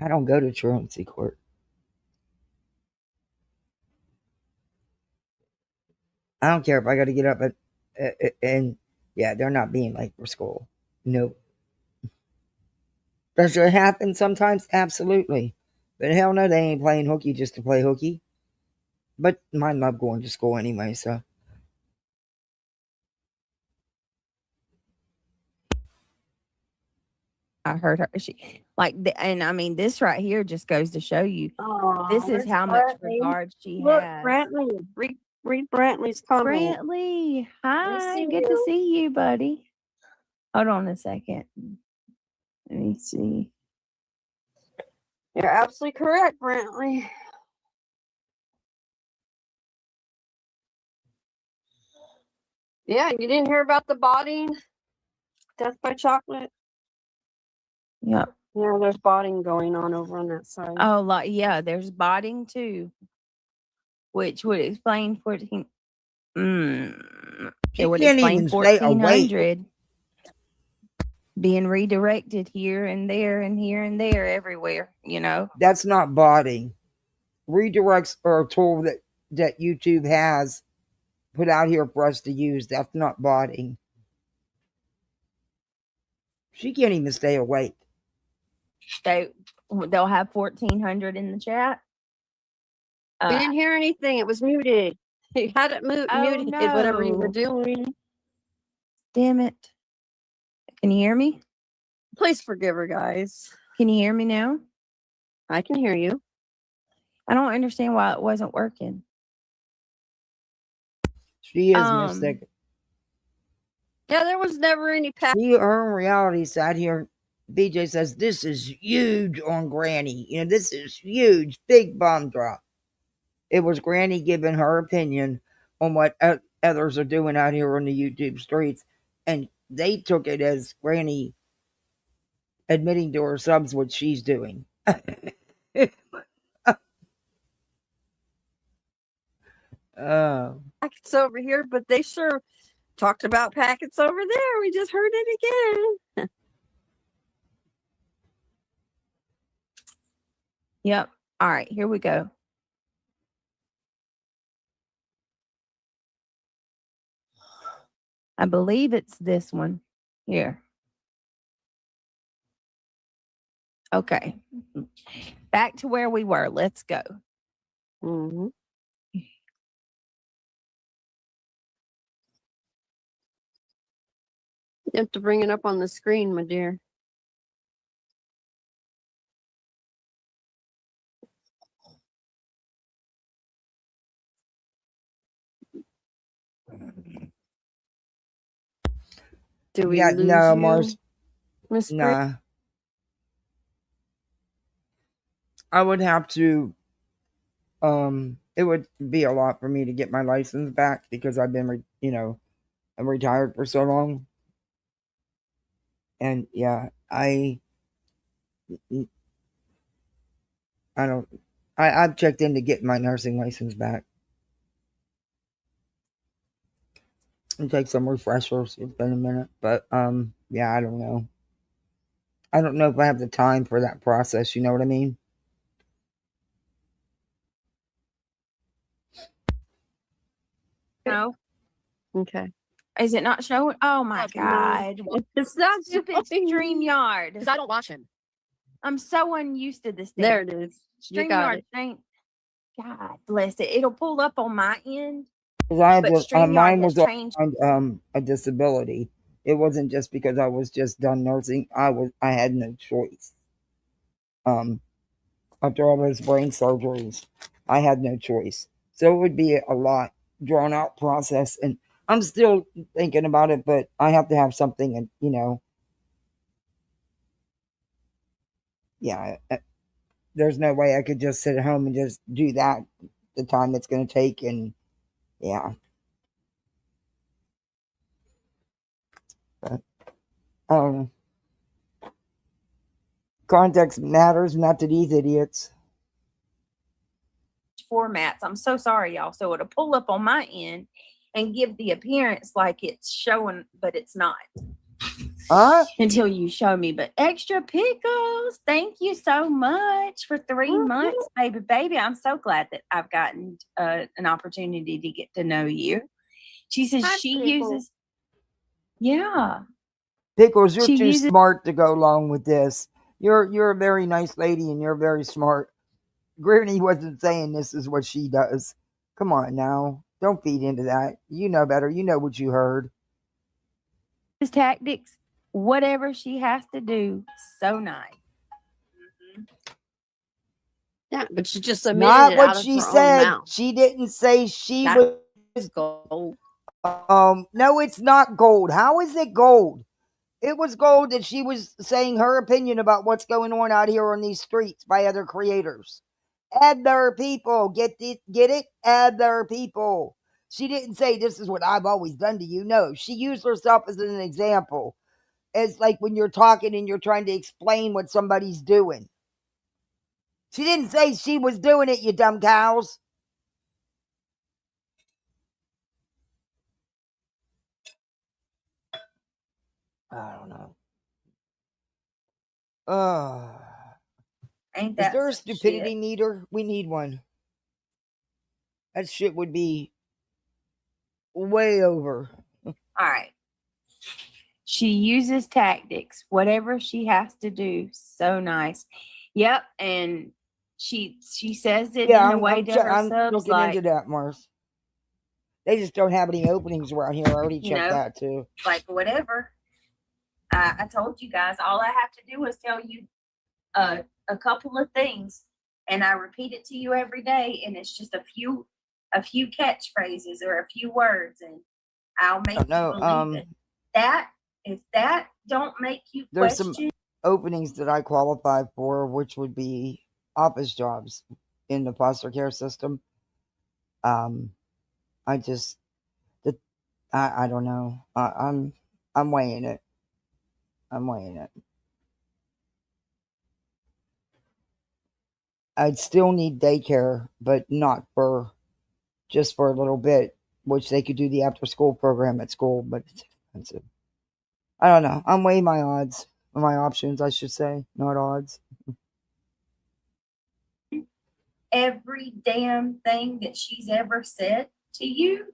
don't go to truancy court. I don't care if I got to get up and yeah, they're not being late for school. Nope. Does it happen sometimes? Absolutely. But hell no, they ain't playing hooky just to play hooky. But mine love going to school anyway, so. I heard her. She and I mean, this right here just goes to show you this is there's how much Brantley. regard she Look, has. Brantley. Read Brantley's comment. Brantley, hi, see good to you. see you, buddy. Hold on a second. Let me see. You're absolutely correct, Brantley. Yeah, you didn't hear about the botting? Death by chocolate? Yep. Yeah, there's botting going on over on that side. Oh, yeah, there's botting too, which would explain 14. It would can't explain even stay awake. 1,400 being redirected here and there and here and there everywhere. That's not botting. Redirects are a tool that YouTube has put out here for us to use. That's not botting. She can't even stay awake. They'll have 1,400 in the chat. We didn't hear anything. It was muted. You had it muted, whatever you were doing. Damn it. Can you hear me? Please forgive her, guys. Can you hear me now? I can hear you. I don't understand why it wasn't working. She is Mystic. Yeah, there was never any pack. Her in reality sat here. BJ says, this is huge on Granny. This is huge. Big bomb drop. It was Granny giving her opinion on what others are doing out here on the YouTube streets. And they took it as Granny admitting to her subs what she's doing. Packets over here, but they sure talked about packets over there. We just heard it again. Yep. All right, here we go. I believe it's this one here. Okay. Back to where we were. Let's go. Mm-hmm. You have to bring it up on the screen, my dear. Do we lose no, you, Mars? Miss Brit? Nah. I would have to. It would be a lot for me to get my license back because I've been, I'm retired for so long. And yeah, I've checked into getting my nursing license back. It takes some refreshers. It's been a minute, but yeah, I don't know. I don't know if I have the time for that process. You know what I mean? No. Okay. Is it not showing? Oh my God. It's not Stupid StreamYard. Because I don't watch him. I'm so unused to this thing. There it is. You got StreamYard it. ain't. God bless it. It'll pull up on my end. Because I had But to, StreamYard mine has was changed. on a disability. It wasn't just because I was just done nursing. I had no choice. After all those brain surgeries, I had no choice. So it would be a lot drawn out process, and I'm still thinking about it, but I have to have something, and yeah, there's no way I could just sit at home and just do that the time it's going to take, and yeah. But, context matters, not to these idiots. Formats. I'm so sorry, y'all. So it'll pull up on my end and give the appearance like it's showing, but it's not. Until you show me. But extra pickles, thank you so much for 3 months, baby. I'm so glad that I've gotten an opportunity to get to know you. She says uses. Yeah. Pickles, you're too smart to go along with this. You're a very nice lady and you're very smart. Granny wasn't saying this is what she does. Come on now. Don't feed into that. You know better. You know what you heard. His tactics. whatever she has to do, so nice. Yeah, but she just admitted Not it what out of she her own said. mouth. She didn't say she That's was. gold. No, it's not gold. How is it gold? It was gold that she was saying her opinion about what's going on out here on these streets by other creators. Other people. Get it? Other people. She didn't say this is what I've always done to you. No, she used herself as an example. It's like when you're talking and you're trying to explain what somebody's doing. She didn't say she was doing it, you dumb cows. I don't know. Ain't Is that there a some stupidity shit? meter? We need one. That shit would be way over. All right. She uses tactics, whatever she has to do. So nice. Yep, and she says it Yeah, in a way to her I'm subs, looking like, into that, Mars. They just don't have any openings around here. I already you checked know, that too. like whatever. I told you guys all I have to do is tell you a couple of things, and I repeat it to you every day, and it's just a few catchphrases or a few words, and I'll make you believe it. That if that don't make you There's question, some openings that I qualify for, which would be office jobs in the foster care system. I just, I don't know. I'm weighing it. I'm weighing it. I'd still need daycare, but not for just for a little bit, which they could do the after school program at school, but it's expensive. I don't know. I'm weighing my odds, or my options, I should say, not odds. every damn thing that she's ever said to you,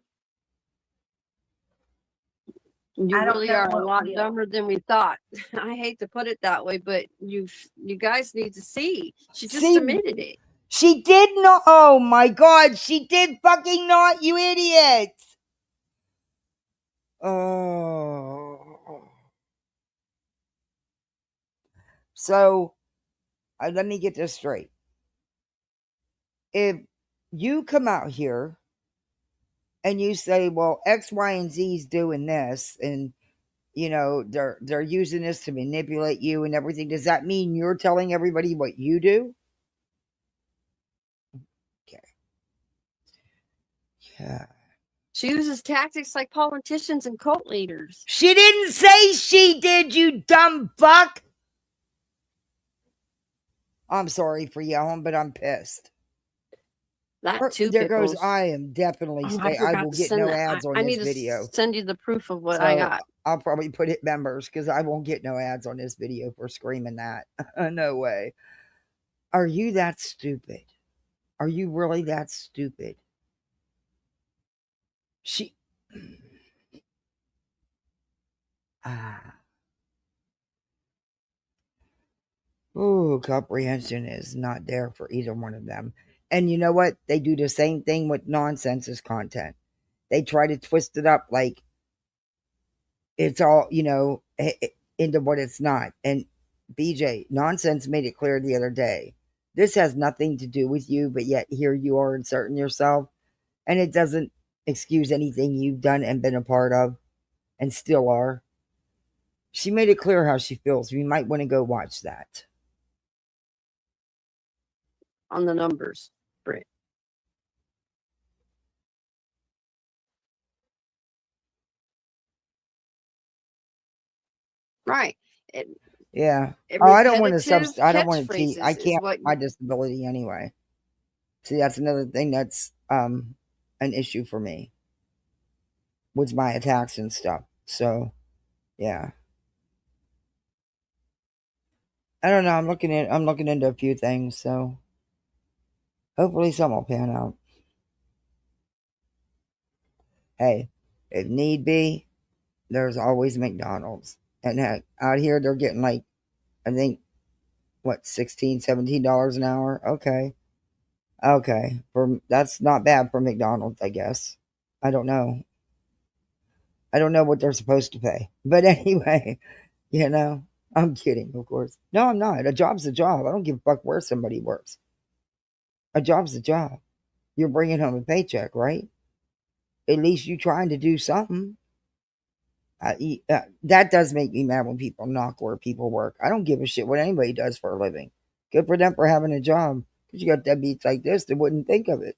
You I don't really know are a what lot will. dumber than we thought. I hate to put it that way, but you guys need to see. She just See, admitted it. She did not. Oh my God, she did fucking not, you idiots. Oh. So, let me get this straight. If you come out here and you say, well, X, Y, and Z is doing this, and you know they're using this to manipulate you and everything, does that mean you're telling everybody what you do? Okay. Yeah. She uses tactics like politicians and cult leaders. She didn't say she did, you dumb fuck. I'm sorry for yelling, but I'm pissed. That too, There Pickles. goes. I am definitely. Oh, I I forgot will to get send no that. ads on I this need video. to send you the proof of what I got. I'll probably put it members because I won't get no ads on this video for screaming that. No way. Are you that stupid? Are you really that stupid? She. Comprehension is not there for either one of them. And you know what? They do the same thing with nonsense as content. They try to twist it up like it's all, into what it's not. And BJ, nonsense made it clear the other day. This has nothing to do with you, but yet here you are inserting yourself. And it doesn't excuse anything you've done and been a part of and still are. She made it clear how she feels. You might want to go watch that. On the numbers, Britt. Right. Yeah. Oh, I don't want to I don't want to catchphrases I is can't what my disability anyway. See, that's another thing that's an issue for me with my attacks and stuff. So, yeah. I don't know. I'm looking into a few things, so hopefully some will pan out. Hey, if need be, there's always McDonald's. And heck, out here they're getting like, I think, what, $16, $17 an hour? Okay. That's not bad for McDonald's, I guess. I don't know. I don't know what they're supposed to pay. But anyway, You know, I'm kidding, of course. No, I'm not. A job's a job. I don't give a fuck where somebody works. A job's a job. You're bringing home a paycheck, right? At least you trying to do something. That does make me mad when people knock where people work. I don't give a shit what anybody does for a living. Good for them for having a job. Because you got deadbeats like this that wouldn't think of it.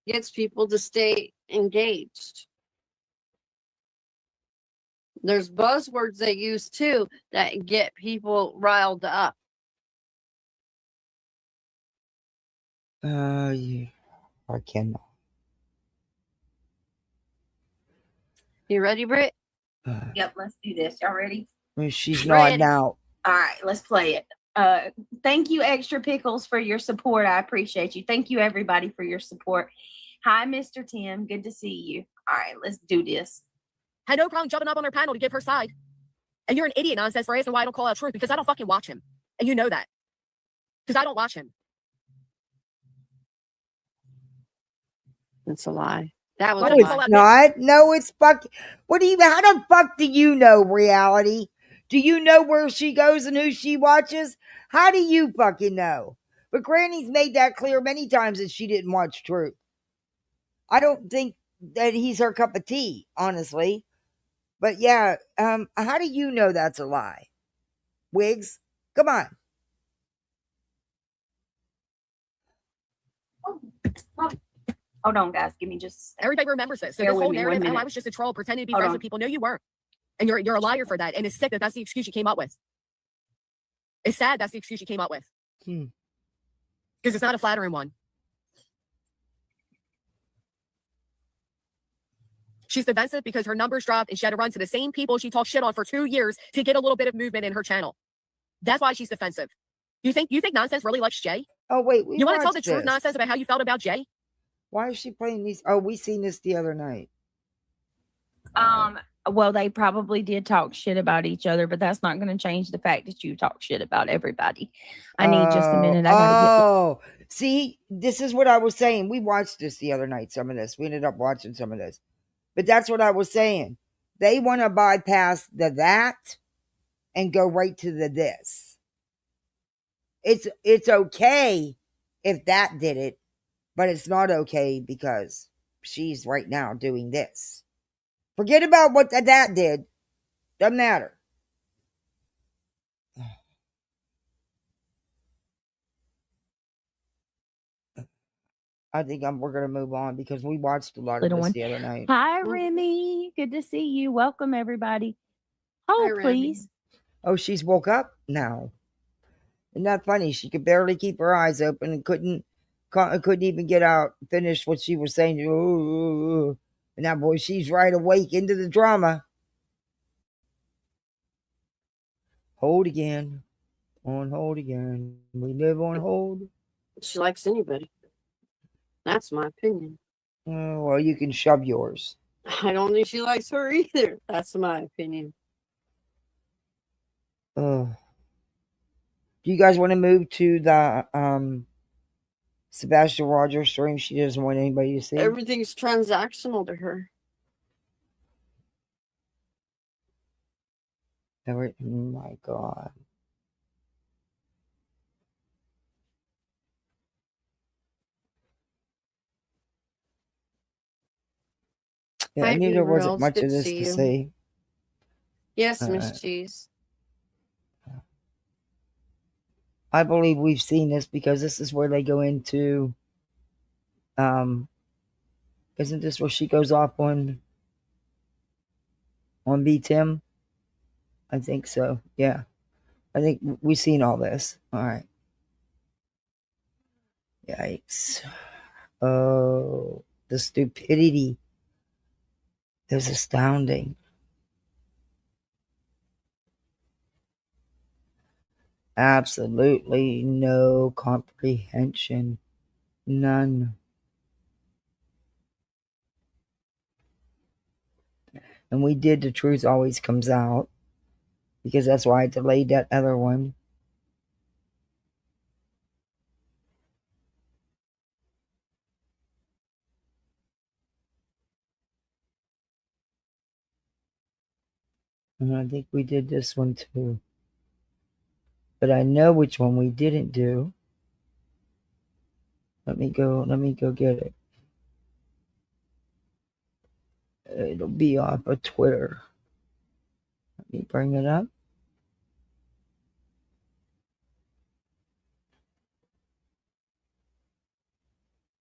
Gets people to stay engaged. There's buzzwords they use too that get people riled up. Yeah, I cannot. You ready, Britt? Yep, let's do this. Y'all ready? She's Ready. nodding out. All right, let's play it. Thank you, Extra Pickles, for your support. I appreciate you. Thank you, everybody, for your support. Hi, Mr. Tim. Good to see you. All right, let's do this. Had no problem jumping up on her panel to give her side. And you're an idiot nonsense for asking why I don't call out truth, because I don't fucking watch him. And you know that. Because I don't watch him. It's a lie. That was Why a don't you lie. call out Not. No, it's fuck. How the fuck do you know reality? Do you know where she goes and who she watches? How do you fucking know? But Granny's made that clear many times that she didn't watch Truth. I don't think that he's her cup of tea, honestly. But yeah, how do you know that's a lie? Wiggs, come on. Hold on, guys. Give me just a second. Everybody remembers this. So Bear this with whole me one narrative, oh, minute. I was just a troll pretending to be Hold friends on. with people. No, you weren't. And you're a liar for that. And it's sick that that's the excuse you came up with. It's sad that's the excuse you came up with. Because it's not a flattering one. She's defensive because her numbers dropped and she had to run to the same people she talked shit on for 2 years to get a little bit of movement in her channel. That's why she's defensive. You think nonsense really likes Jay? Oh wait, You want to tell the watched truth this. nonsense about how you felt about Jay? Why is she playing these? Oh, we seen this the other night. Well, they probably did talk shit about each other, but that's not going to change the fact that you talk shit about everybody. I need just a minute. I gotta see, this is what I was saying. We watched this the other night. Some of this, we ended up watching some of this, but that's what I was saying. They want to bypass the that and go right to the this. It's okay if that did it, but it's not okay because she's right now doing this. Forget about what that did. Doesn't matter. I think we're going to move on because we watched a lot of Little this one. the other night. Hi, Remy. Good to see you. Welcome, everybody. Hold, Hi, Remy. please. Oh, she's woke up now. Isn't that funny? She could barely keep her eyes open and couldn't even get out, finish what she was saying. Ooh. And now, boy, she's right awake into the drama. Hold again. On hold again. We live on hold. She likes anybody. That's my opinion. Well, you can shove yours. I don't think she likes her either. That's my opinion. Do you guys want to move to the Sebastian Rogers stream? She doesn't want anybody to see. Everything's transactional to her. Oh my God. Yeah, I Hi, knew there Beaver. wasn't It's much good of to this see to you. say. Yes, Miss Cheese. I believe we've seen this because this is where they go into isn't this where she goes off on B Tim? I think so. Yeah. I think we've seen all this. All right. Yikes. Oh, the stupidity is astounding. Absolutely no comprehension. None. And we did The Truth Always Comes Out because that's why I delayed that other one. And I think we did this one too. But I know which one we didn't do. Let me go get it. It'll be off of Twitter. Let me bring it up.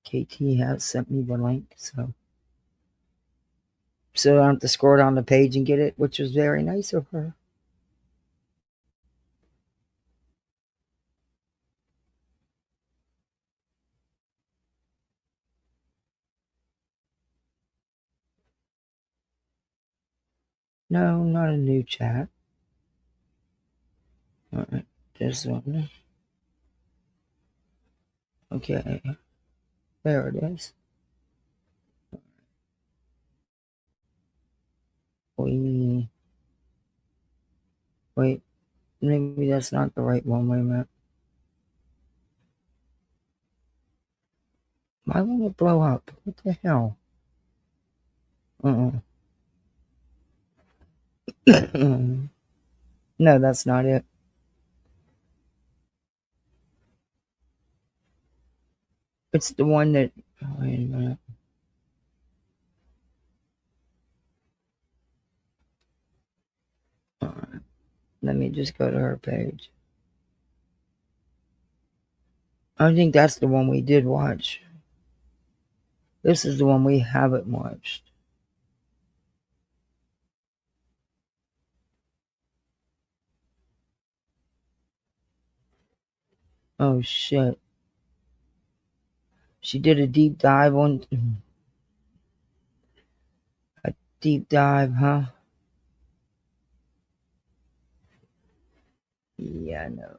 KT has sent me the link, so I don't have to scroll down the page and get it, which was very nice of her. No, not a new chat. All right, this one. Okay, there it is. Wait, maybe that's not the right one. Wait a minute. Why won't it blow up? What the hell? No, that's not it. It's the one that. Wait a minute. All right. Let me just go to her page. I think that's the one we did watch. This is the one we haven't watched. Oh shit. She did a deep dive on. A deep dive, huh? Yeah, I know.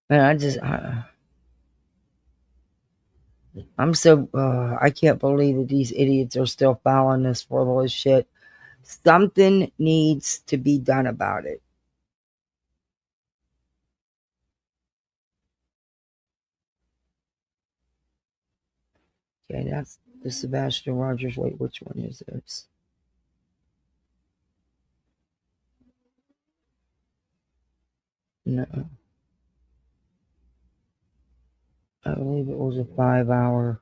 Man, I'm so, I can't believe that these idiots are still following this frivolous shit. Something needs to be done about it. Okay, that's the Sebastian Rogers. Wait, which one is this? No. I believe it was a 5-hour.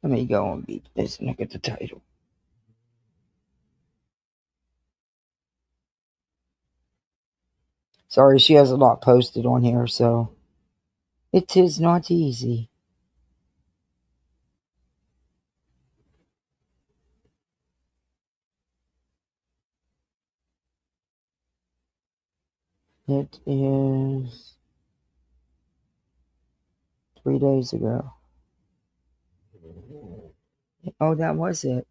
Let me go and beat this and look at the title. Sorry, she has a lot posted on here, so it is not easy. It is 3 days ago. Oh, that was it.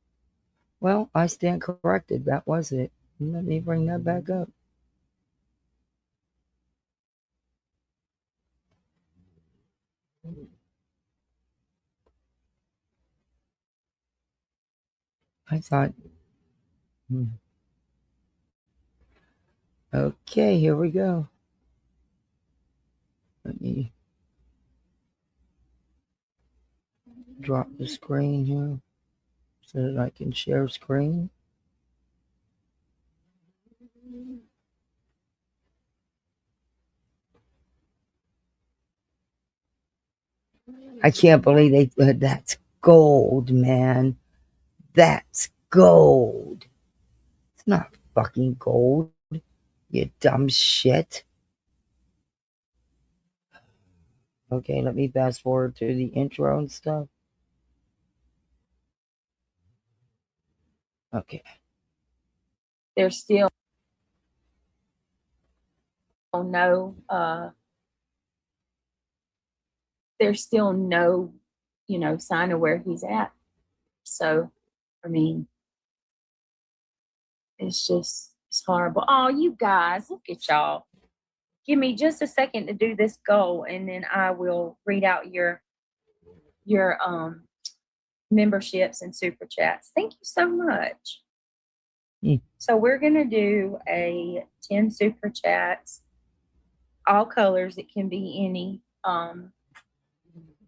Well, I stand corrected. That was it. Let me bring that back up. I thought. Okay, here we go. Let me drop the screen here so that I can share screen. I can't believe that's gold, man. That's gold. It's not fucking gold, you dumb shit. Okay, let me fast forward to the intro and stuff. Okay. There's still no sign of where he's at. So, I mean, it's horrible. Oh, you guys, look at y'all. Give me just a second to do this goal, and then I will read out your your memberships and super chats. Thank you so much. So we're gonna do a 10 super chats, all colors. It can be any.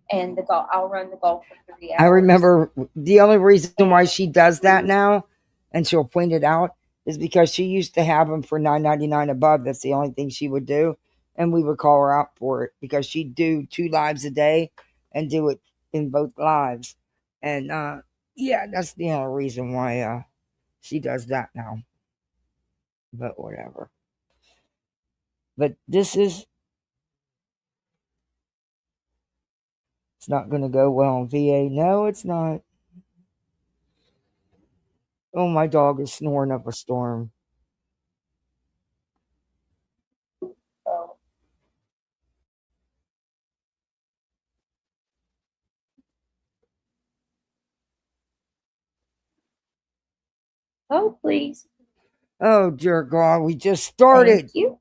And the golf, I'll run the golf for 3 hours. I remember the only reason why she does that now, and she'll point it out, is because she used to have them for $9.99 above. That's the only thing she would do, and we would call her out for it because she'd do 2 lives a day and do it in both lives. And yeah, that's the only reason why she does that now. But whatever. But this is. It's not going to go well on VA. No, it's not. Oh, my dog is snoring up a storm. Oh, please. Oh, dear God, we just started. Thank you.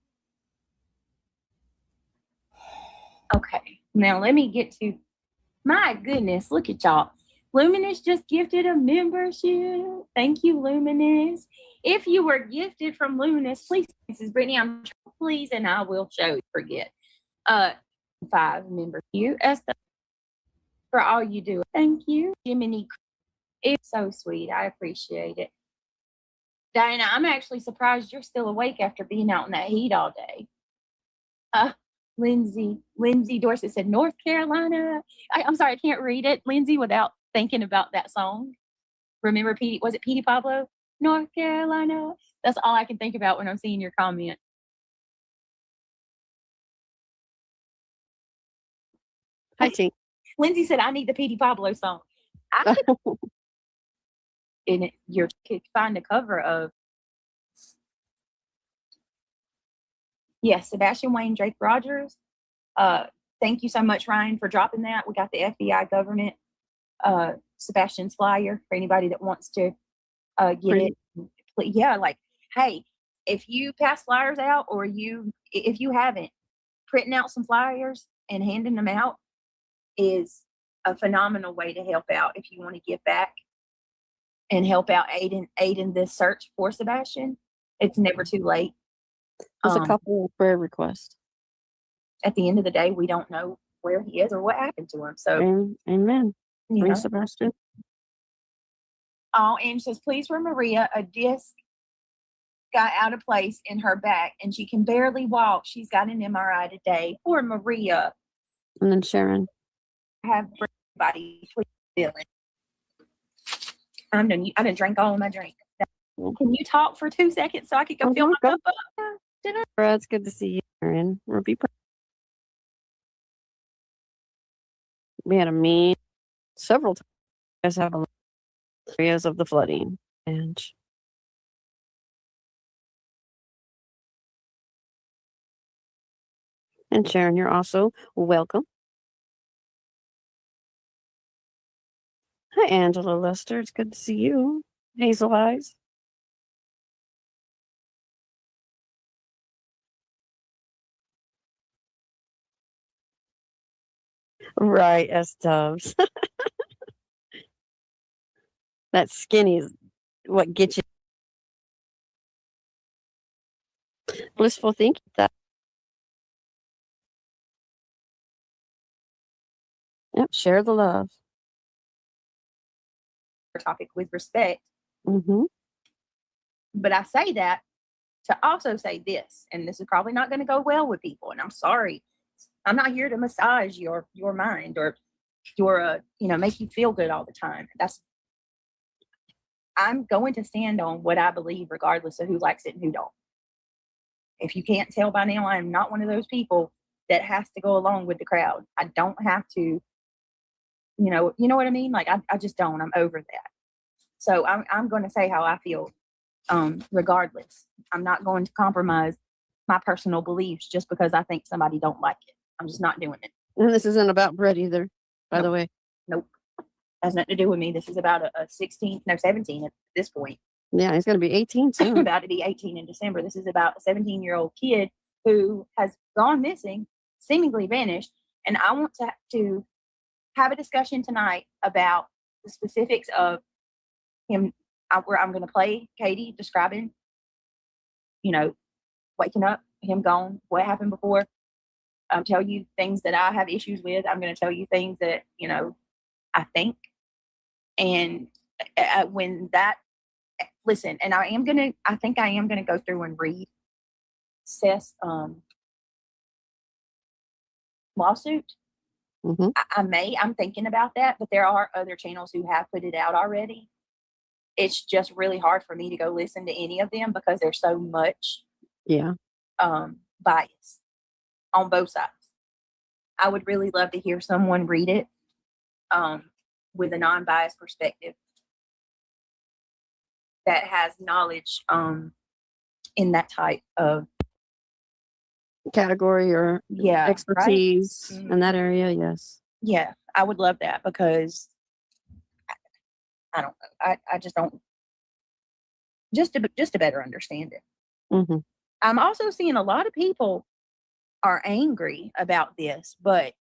Okay, now let me get to, my goodness, look at y'all. Luminous just gifted a membership. Thank you, Luminous. If you were gifted from Luminous, please, Mrs. Brittany, I'm please, and I will show you. Forget. 5 members. You, Esther, for all you do. Thank you, Jiminy. It's so sweet. I appreciate it. Diana, I'm actually surprised you're still awake after being out in that heat all day. Lindsay Dorsett said, North Carolina. I'm sorry, I can't read it, Lindsay, without thinking about that song. Remember, was it Petey Pablo? North Carolina. That's all I can think about when I'm seeing your comment. Hi, T. Lindsay said, I need the Petey Pablo song. And you could find a cover of, yes, Sebastian Wayne, Drake Rogers. Thank you so much, Ryan, for dropping that. We got the FBI government, Sebastian's flyer for anybody that wants to get it. Yeah, like, hey, if you pass flyers out, or if you haven't, printing out some flyers and handing them out is a phenomenal way to help out if you want to give back and help out aid in this search for Sebastian. It's never too late. There's a couple of prayer requests. At the end of the day, we don't know where he is or what happened to him. So, amen. You know. Sebastian. Oh, and says, please, for Maria, a disc got out of place in her back and she can barely walk. She's got an MRI today. Poor Maria. And then Sharon. Have everybody please feel it. I done drank all of my drink. Can you talk for 2 seconds so I could go fill my cup up? It's good to see you, Sharon. We had a meeting several times. You guys have a lot of areas of the flooding. And Sharon, you're also welcome. Hi, Angela Lester. It's good to see you. Hazel Eyes. Right, S-Dubs. That skinny is what gets you. Blissful thinking that. Yep, share the love. Topic with respect. Mm-hmm. But I say that to also say this, and this is probably not going to go well with people, and I'm sorry. I'm not here to massage your mind or your make you feel good all the time. I'm going to stand on what I believe regardless of who likes it and who don't. If you can't tell by now, I'm not one of those people that has to go along with the crowd. I don't have to, you know what I mean? Like I just don't. I'm over that. So I'm going to say how I feel regardless. I'm not going to compromise my personal beliefs just because I think somebody don't like it. I'm just not doing it. And this isn't about Brett either, by the way. Nope. Has nothing to do with me. This is about a 17 at this point. Yeah, he's going to be 18 soon. About to be 18 in December. This is about a 17-year-old kid who has gone missing, seemingly vanished. And I want to have a discussion tonight about the specifics of him. Where I'm going to play Katie describing, waking up, him gone, what happened before. Tell you things that I have issues with. I'm going to tell you things that, I think. And when that, listen, and I think I am going to go through and read Seth's lawsuit. Mm-hmm. I'm thinking about that, but there are other channels who have put it out already. It's just really hard for me to go listen to any of them because there's so much bias on both sides. I would really love to hear someone read it with a non-biased perspective that has knowledge in that type of category or expertise right? in that area. Yes. Yeah, I would love that because I don't know. I just don't. Just to better understand it. Mm-hmm. I'm also seeing a lot of people are angry about this, but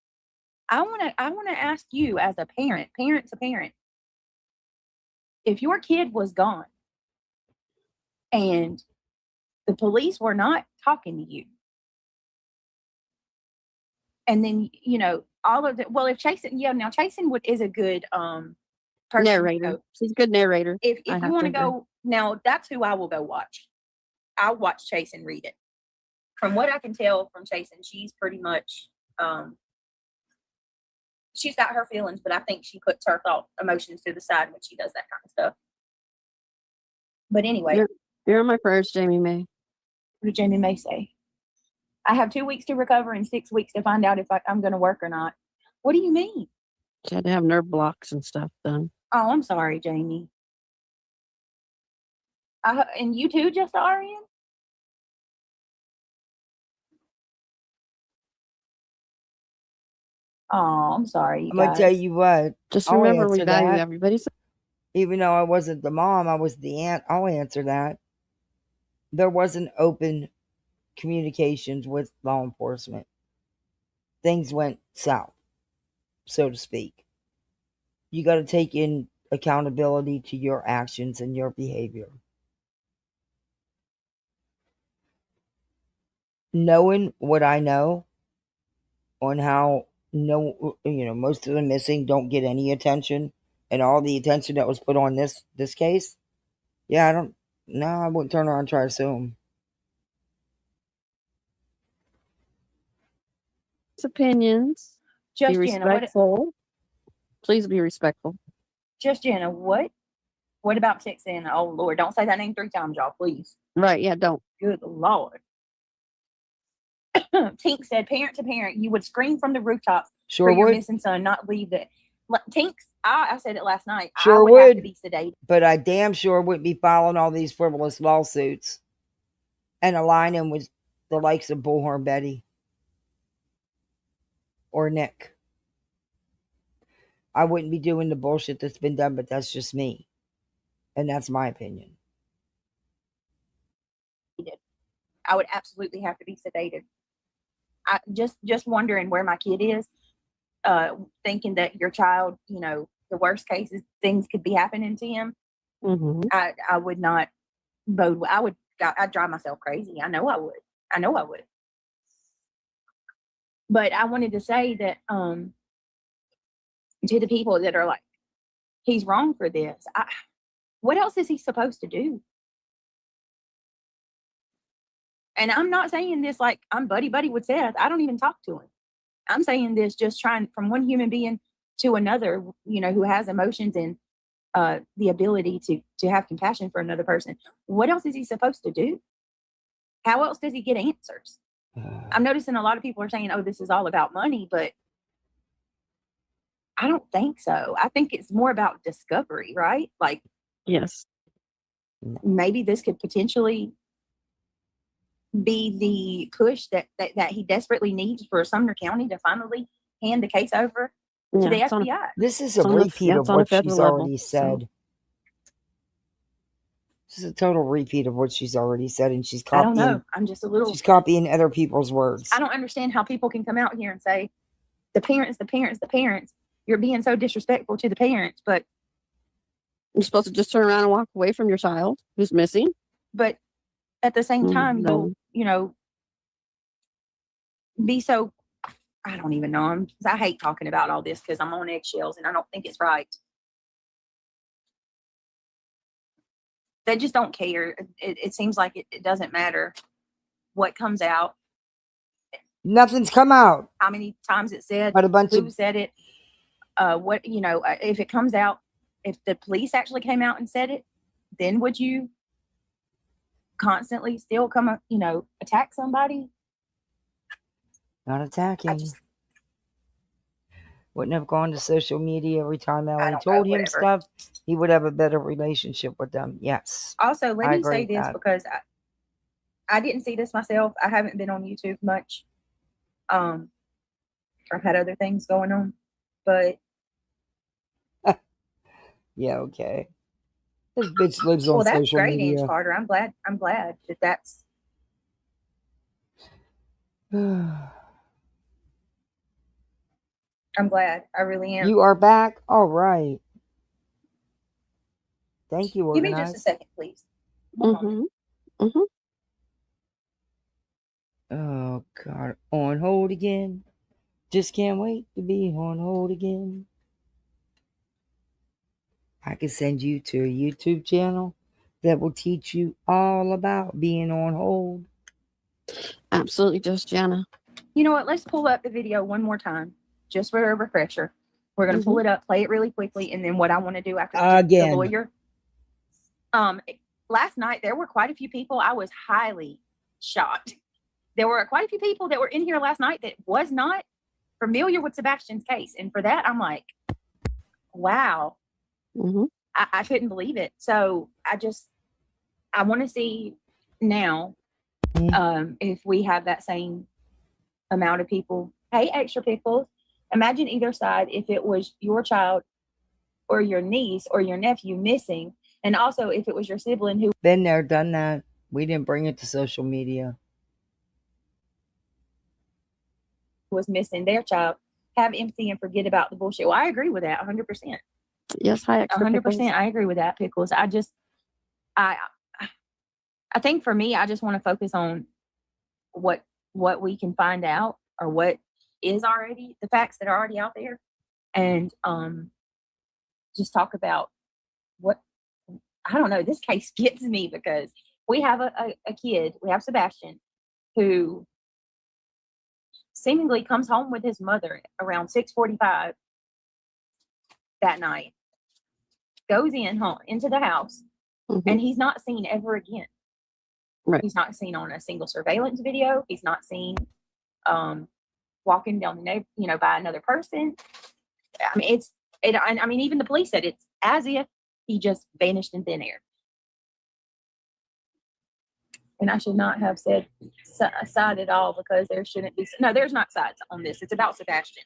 I want to ask you as a parent to parent, if your kid was gone and the police were not talking to you, and then all of the if Chasen, now Chasen is a good person narrator. She's a good narrator. If you want to go now, that's who I will go watch. I'll watch Chasen read it. From what I can tell from Chasen, she's pretty much she's got her feelings, but I think she puts her emotions to the side when she does that kind of stuff. But anyway, you're in my prayers, Jamie May. What did Jamie May say? I have 2 weeks to recover and 6 weeks to find out if I'm going to work or not. What do you mean? She had to have nerve blocks and stuff done. Oh, I'm sorry, Jamie. And you too, just RN? Oh, I'm sorry. I'm going to tell you what. Just remember, we value everybody's. Even though I wasn't the mom, I was the aunt. I'll answer that. There wasn't open communications with law enforcement. Things went south, so to speak. You got to take in accountability to your actions and your behavior. Knowing what I know on how most of the missing don't get any attention, and all the attention that was put on this case, I wouldn't turn around and try to sue them. Opinions. Just be respectful. Please be respectful. Just Jenna, what about Texan? Oh Lord, don't say that name 3 times, y'all, please. Right, yeah, don't. Good Lord. Tink said, parent to parent, you would scream from the rooftops for your missing son, not leave it. Tinks, I said it last night. Sure I would have to be sedated. But I damn sure wouldn't be filing all these frivolous lawsuits and aligning with the likes of Bullhornbetty or Nick. I wouldn't be doing the bullshit that's been done, but that's just me. And that's my opinion. I would absolutely have to be sedated. I just wondering where my kid is, thinking that your child, the worst cases, things could be happening to him. Mm-hmm. I would not bode. I'd drive myself crazy. I know I would. But I wanted to say that to the people that are like, he's wrong for this. What else is he supposed to do? And I'm not saying this like I'm buddy with Seth. I don't even talk to him. I'm saying this just trying from one human being to another, who has emotions and the ability to have compassion for another person. What else is he supposed to do? How else does he get answers? I'm noticing a lot of people are saying, oh, this is all about money, but I don't think so. I think it's more about discovery, right? Like, yes, maybe this could potentially be the push that he desperately needs for Sumner County to finally hand the case over to the FBI. This is a repeat of what she's already said. This is a total repeat of what she's already said, and she's copying. I don't know. I'm just a little. She's copying other people's words. I don't understand how people can come out here and say the parents, you're being so disrespectful to the parents, but You're supposed to just turn around and walk away from your child who's missing. but at the same time, No. you'll, be so, I don't even know. I hate talking about all this because I'm on eggshells and I don't think it's right. They just don't care. It seems like it doesn't matter what comes out, Nothing's come out. how many times it said, But a bunch who of said it, if it comes out, if the police actually came out and said it, then would you constantly still come, attack somebody? not attacking. just- Wouldn't have gone to social media every time Ellie don't know, told him whatever. stuff. He would have a better relationship with them. Yes. Also, let I me say agree with this that. because I didn't see this myself. I haven't been on YouTube much. I've had other things going on, but Yeah, okay. This bitch lives on well, that's social great, media. Ange Carter. I'm glad that that's. I'm glad. I really am. You are back? All right. Thank you, Give me Organized. just a second, please. One moment. Oh, God. On hold again. Just can't wait to be on hold again. I can send you to a YouTube channel that will teach you all about being on hold. Absolutely, just Jana. You know what? Let's pull up the video one more time, just for a refresher. We're going to pull it up, play it really quickly, and then what I want to do after Again. the lawyer. Last night there were quite a few people. I was highly shocked. There were quite a few people that were in here last night that was not familiar with Sebastian's case, and for that I'm like, wow. I couldn't believe it. So I want to see now if we have that same amount of people. Hey, extra people, imagine either side if it was your child or your niece or your nephew missing, and also if it was your sibling who Been there, done that. We didn't bring it to social media. was missing their child. Have empathy and forget about the bullshit. Well, I agree with that 100%. Yes, hi, extra 100%. I agree with that, Pickles. I think for me, I just want to focus on what we can find out, or what is already the facts that are already out there, and just talk about what, I don't know. This case gets me because we have a kid. We have Sebastian, who seemingly comes home with his mother around 6:45 that night, goes into the house, and he's not seen ever again. Right. He's not seen on a single surveillance video. He's not seen walking down the neighborhood, by another person. I mean, I mean, even the police said it's as if he just vanished in thin air. And I should not have said side at all, because there shouldn't be. No, there's not sides on this. It's about Sebastian.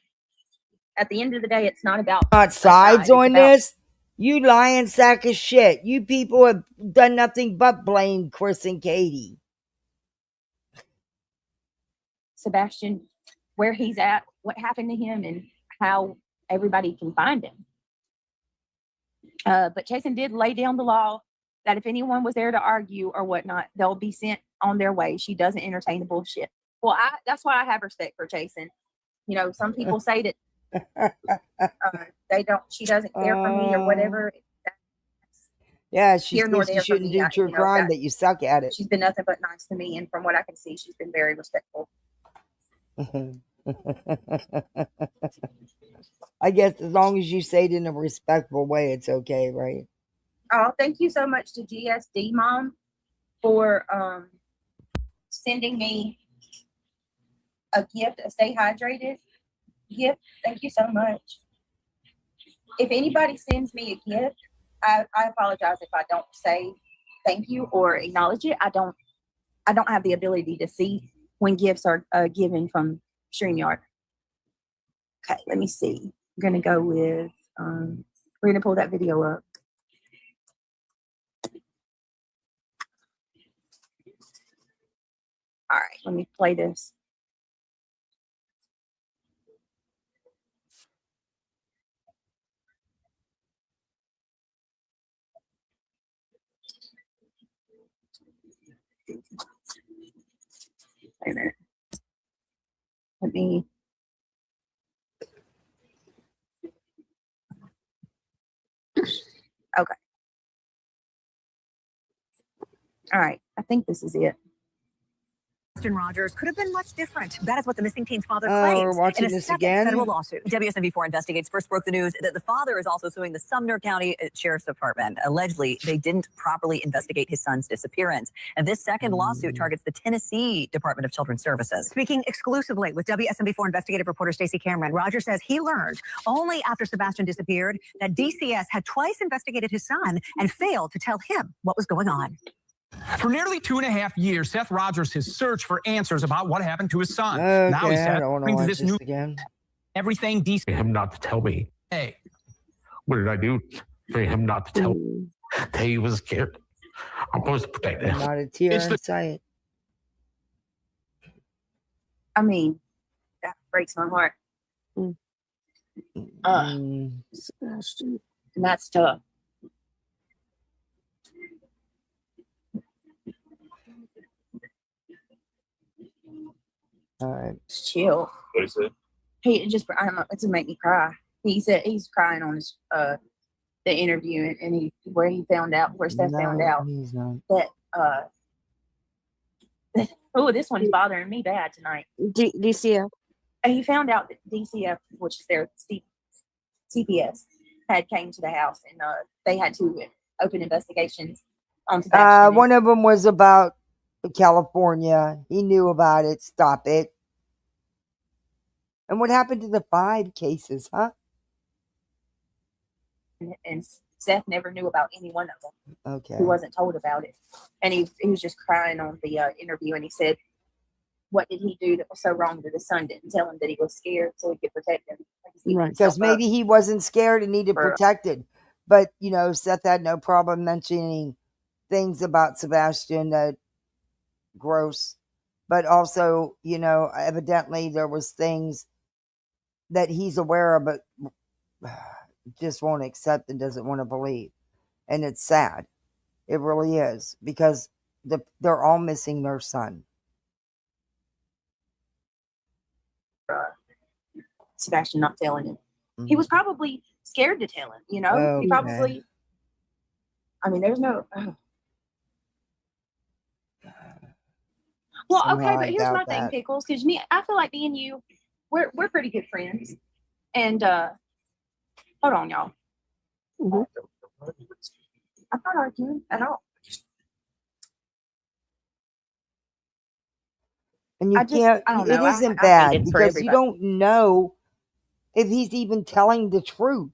At the end of the day, it's not about Not sides on this. You lying sack of shit. You people have done nothing but blame Chris and Katie. Sebastian, where he's at, what happened to him, and how everybody can find him. But Jason did lay down the law that if anyone was there to argue or whatnot, they'll be sent on their way. She doesn't entertain the bullshit. Well, that's why I have respect for Jason. Some people say that she doesn't care for me or whatever. Yeah, she Here nor thinks you there for shouldn't me. do true crime, but you suck at it. She's been nothing but nice to me, and from what I can see, she's been very respectful. I guess as long as you say it in a respectful way, it's okay, right? Oh, thank you so much to GSD Mom for sending me a gift, a Stay Hydrated gift. Thank you so much. If anybody sends me a gift, I apologize if I don't say thank you or acknowledge it. I don't have the ability to see when gifts are given from StreamYard. Okay, let me see. I'm gonna go with we're gonna pull that video up. All right, let me play this. Wait a minute. Let me. Okay. All right. I think this is it. Rogers could have been much different. That is what the missing teen's father We're claims watching in a this second again. federal lawsuit. WSMV4 Investigates first broke the news that the father is also suing the Sumner County Sheriff's Department. Allegedly, they didn't properly investigate his son's disappearance. And this second lawsuit targets the Tennessee Department of Children's Services. Speaking exclusively with WSMV4 investigative reporter Stacey Cameron, Rogers says he learned only after Sebastian disappeared that DCS had twice investigated his son and failed to tell him what was going on. For nearly 2.5 years, Seth Rogers has searched for answers about what happened to his son. Okay, Now he I said, don't want to brings watch this this new again. everything decent. Him not to tell me. Hey, What did I do for him not to tell me that he was scared? I'm supposed to protect him. Not a tear It's the- in sight. I mean, that breaks my heart. Mm. And that's tough. All right. Just chill. What is it? He just, I don't know, it's gonna make me cry. He said he's crying on his the interview, and he where he found out, where Steph found out he's not. that oh, this one's bothering me bad tonight. DCF. And he found out that DCF, which is their CPS, had came to the house, and they had to open investigations on Sebastian. One of them was about California. He knew about it. Stop it. And what happened to the 5 cases, huh? And Seth never knew about any one of them. Okay. He wasn't told about it, and he was just crying on the interview, and he said, what did he do that was so wrong that his son didn't tell him that he was scared so he could protect him? Right. Because maybe he wasn't scared and needed protected. But, you know, Seth had no problem mentioning things about Sebastian that gross. But also, you know, evidently there was things that he's aware of, but just won't accept and doesn't want to believe. And it's sad. It really is. Because they're all missing their son. Sebastian not telling him. He was probably scared to tell him, you know? He probably, I mean, there's no. Well, okay, but here's my thing, Pickles, because me, I feel like me and you, we're pretty good friends. And hold on, y'all. I'm not arguing at all. And you can't, I don't know. it isn't I bad hate it for because you everybody. don't know if he's even telling the truth.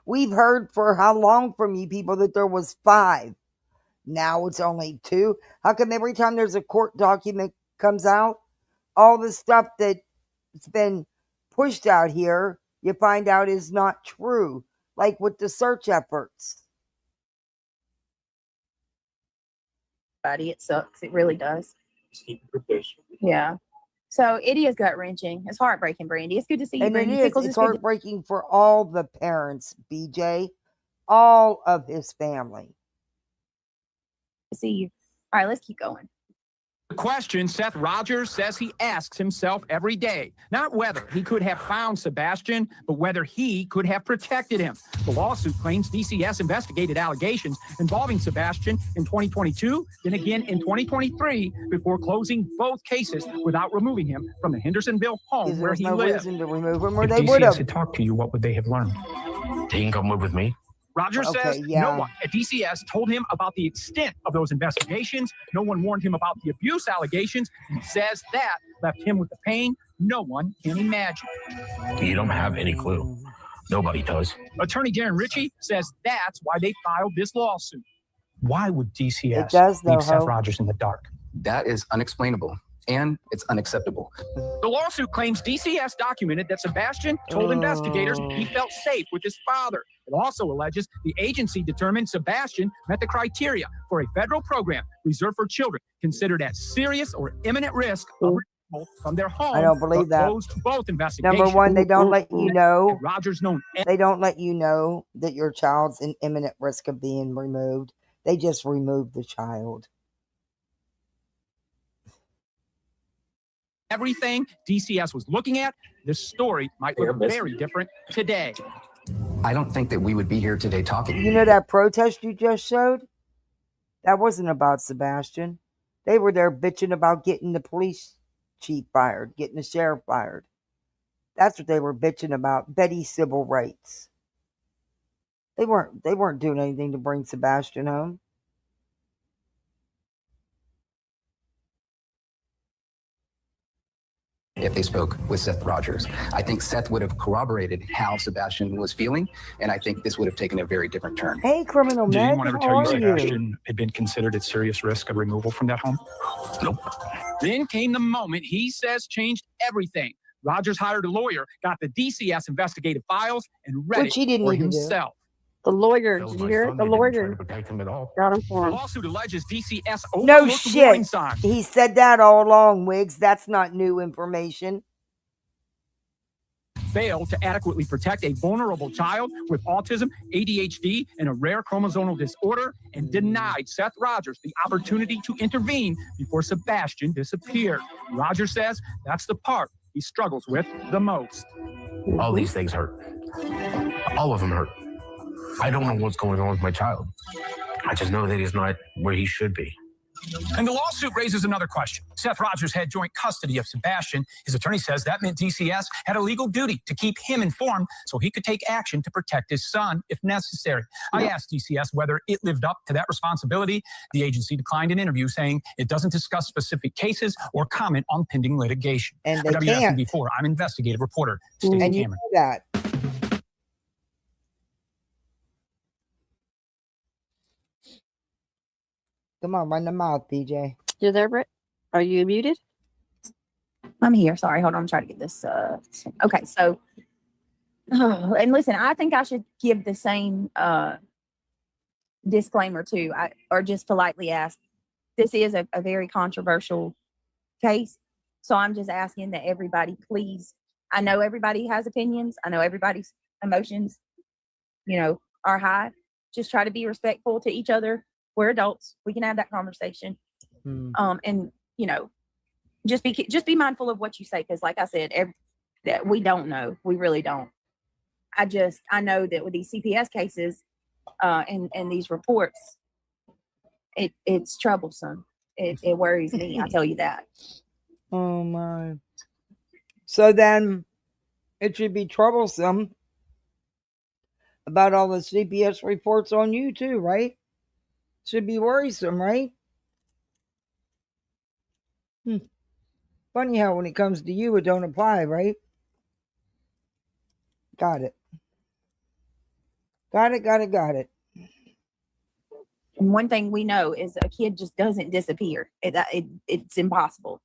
We've heard for how long from you people that there was 5. Now it's only 2. How come every time there's a court document comes out, all the stuff that's been pushed out here, you find out is not true, like with the search efforts. It sucks. It really does. Yeah. So it is gut wrenching. It's heartbreaking, Brandy. It's good to see you, And Brandy. it is. Pickles, It's good to heartbreaking for all the parents, BJ, all of his family. see you. All right, let's keep going. the question Seth Rogers says he asks himself every day. Not whether he could have found Sebastian, but whether he could have protected him. The lawsuit claims DCS investigated allegations involving Sebastian in 2022, then again in 2023, before closing both cases without removing him from the Hendersonville home where he no lived. reason to remove him, or If they would DCS have. had talked to you, what would they have learned? They can come live with me. Rogers says no one at DCS told him about the extent of those investigations. No one warned him about the abuse allegations. He says that left him with the pain no one can imagine. You don't have any clue. Nobody does. Attorney Darren Ritchie says that's why they filed this lawsuit. Why would DCS It does, though, leave Seth Ho. Rogers in the dark? That is unexplainable, and it's unacceptable. The lawsuit claims DCS documented that Sebastian told investigators he felt safe with his father. It also alleges the agency determined Sebastian met the criteria for a federal program reserved for children considered at serious or imminent risk of removal from their home. I don't believe that. Closed both investigations. Number one, they don't let you know. Rogers known. They don't let you know that your child's in imminent risk of being removed. They just removed the child. Everything DCS was looking at, this story might look very different today. I don't think that we would be here today talking. You know that protest you just showed? That wasn't about Sebastian. They were there bitching about getting the police chief fired, getting the sheriff fired. That's what they were bitching about. Betty's civil rights. They weren't doing anything to bring Sebastian home. If they spoke with Seth Rogers, I think Seth would have corroborated how Sebastian was feeling, and I think this would have taken a very different turn. Hey, Criminal Did Meg, anyone ever how tell you are Sebastian had been considered at serious risk of removal from that home? Nope. Then came the moment he says changed everything. Rogers hired a lawyer, got the DCS investigative files, and read Which he it didn't for need to do. himself. The lawyer, That was did you my hear son. it? The They didn't try lawyer to protect him at all. got him The for him. lawsuit alleges DCS No overlooked warning shit. signs. He said that all along, Wiggs. That's not new information. Failed to adequately protect a vulnerable child with autism, ADHD, and a rare chromosomal disorder, and denied Seth Rogers the opportunity to intervene before Sebastian disappeared. Rogers says that's the part he struggles with the most. All these things hurt. All of them hurt. I don't know what's going on with my child. I just know that he's not where he should be. And the lawsuit raises another question. Seth Rogers had joint custody of Sebastian. His attorney says that meant DCS had a legal duty to keep him informed so he could take action to protect his son if necessary. I asked DCS whether it lived up to that responsibility. The agency declined an interview, saying it doesn't discuss specific cases or comment on pending litigation. And For they can't. WSB4, I'm investigative reporter Stacey And you Cameron. know that. Come on, run the mouth, BJ. You there, Britt? Are you muted? I'm here. Sorry, hold on. I'm trying to get this. Okay, so, and listen, I think I should give the same disclaimer too, or just politely ask. This is a very controversial case, so I'm just asking that everybody, please. I know everybody has opinions. I know everybody's emotions, are high. Just try to be respectful to each other. We're adults. We can have that conversation. And just be mindful of what you say, because like I said, that we don't know. We really don't. I know that with these CPS cases and these reports, it's troublesome. It worries me. I tell you that. Oh my. So then it should be troublesome about all the CPS reports on you too, right? Should be worrisome, right? Funny how when it comes to you, it don't apply, right? Got it. Got it. And one thing we know is a kid just doesn't disappear. It's impossible.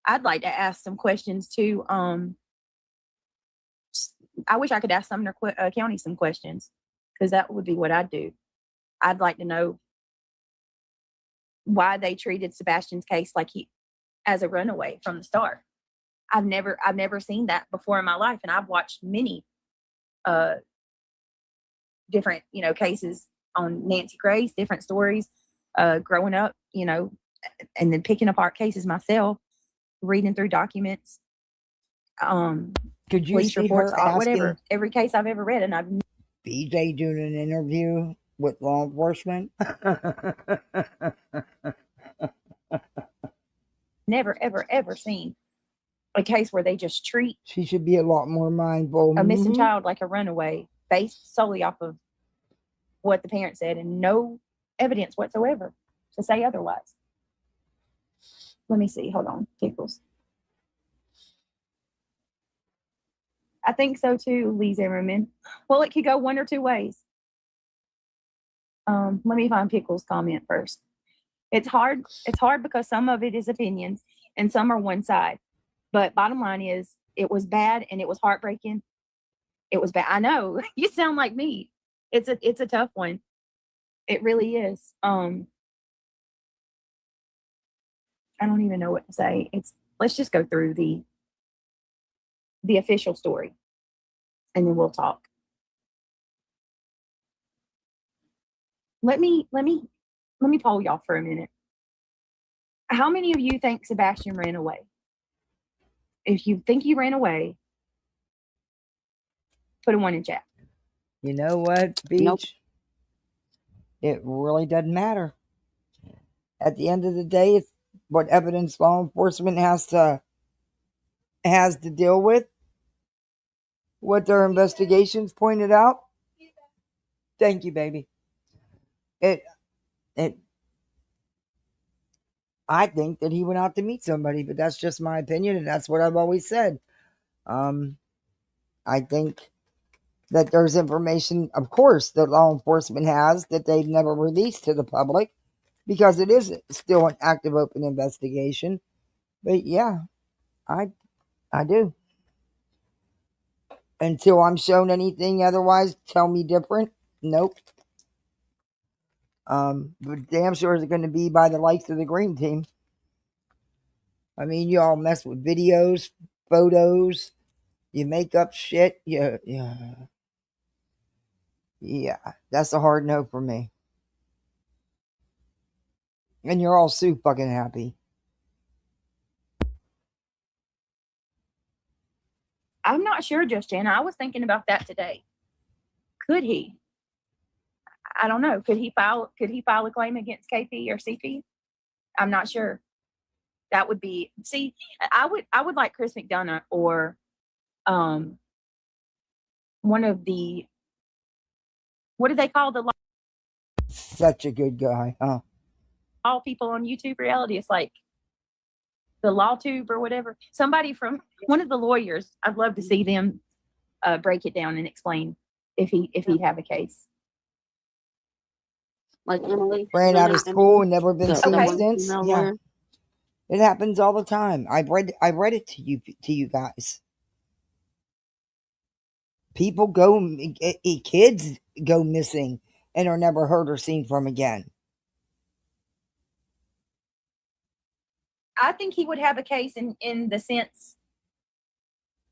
I'd like to ask some questions too. I wish I could ask Sumner County some questions, because that would be what I'd do. I'd like to know why they treated Sebastian's case like as a runaway from the start. I've never seen that before in my life, and I've watched many different cases on Nancy Grace, different stories growing up, and then picking apart cases myself, reading through documents, Could you police see reports, her asking whatever, every case I've ever read, and I've BJ doing an interview with law enforcement? never, ever seen a case where they just treat She should be a lot more mindful. a missing child like a runaway based solely off of what the parent said and no evidence whatsoever to say otherwise. Let me see. Hold on. Pickles. I think so too, Lee Zimmerman. Well, it could go one or two ways. Let me find Pickles' comment first. It's hard because some of it is opinions and some are one side. But bottom line is, it was bad and it was heartbreaking. It was bad. I know. You sound like me. It's a tough one. It really is. I don't even know what to say. Let's just go through the official story and then we'll talk. Let me poll y'all for a minute. How many of you think Sebastian ran away? If you think he ran away, put a 1 in chat. You know what, Beach? Nope. It really doesn't matter. At the end of the day, it's what evidence law enforcement has to deal with. What their investigations pointed out. Thank you, baby. I think that he went out to meet somebody, but that's just my opinion, and that's what I've always said. I think that there's information, of course, that law enforcement has that they've never released to the public because it is still an active, open investigation. But yeah, I do. Until I'm shown anything otherwise, tell me different. Nope. But damn sure is it going to be by the likes of the Green Team. I mean, you all mess with videos, photos, you make up shit. Yeah, that's a hard no for me. And you're all so fucking happy. I'm not sure, just Jana. I was thinking about that today. Could he? I don't know. Could he file a claim against KP or CP? I'm not sure. That would be, see, I would like Chris McDonough or one of the, what do they call the Such a good guy, huh? all people on YouTube reality? It's like the Law Tube or whatever. Somebody from one of the lawyers. I'd love to see them break it down and explain if he'd have a case. Like Emily Ran out of school and never been seen Okay. since. Yeah, it happens all the time. I read it to you guys. People kids go missing and are never heard or seen from again. I think he would have a case in the sense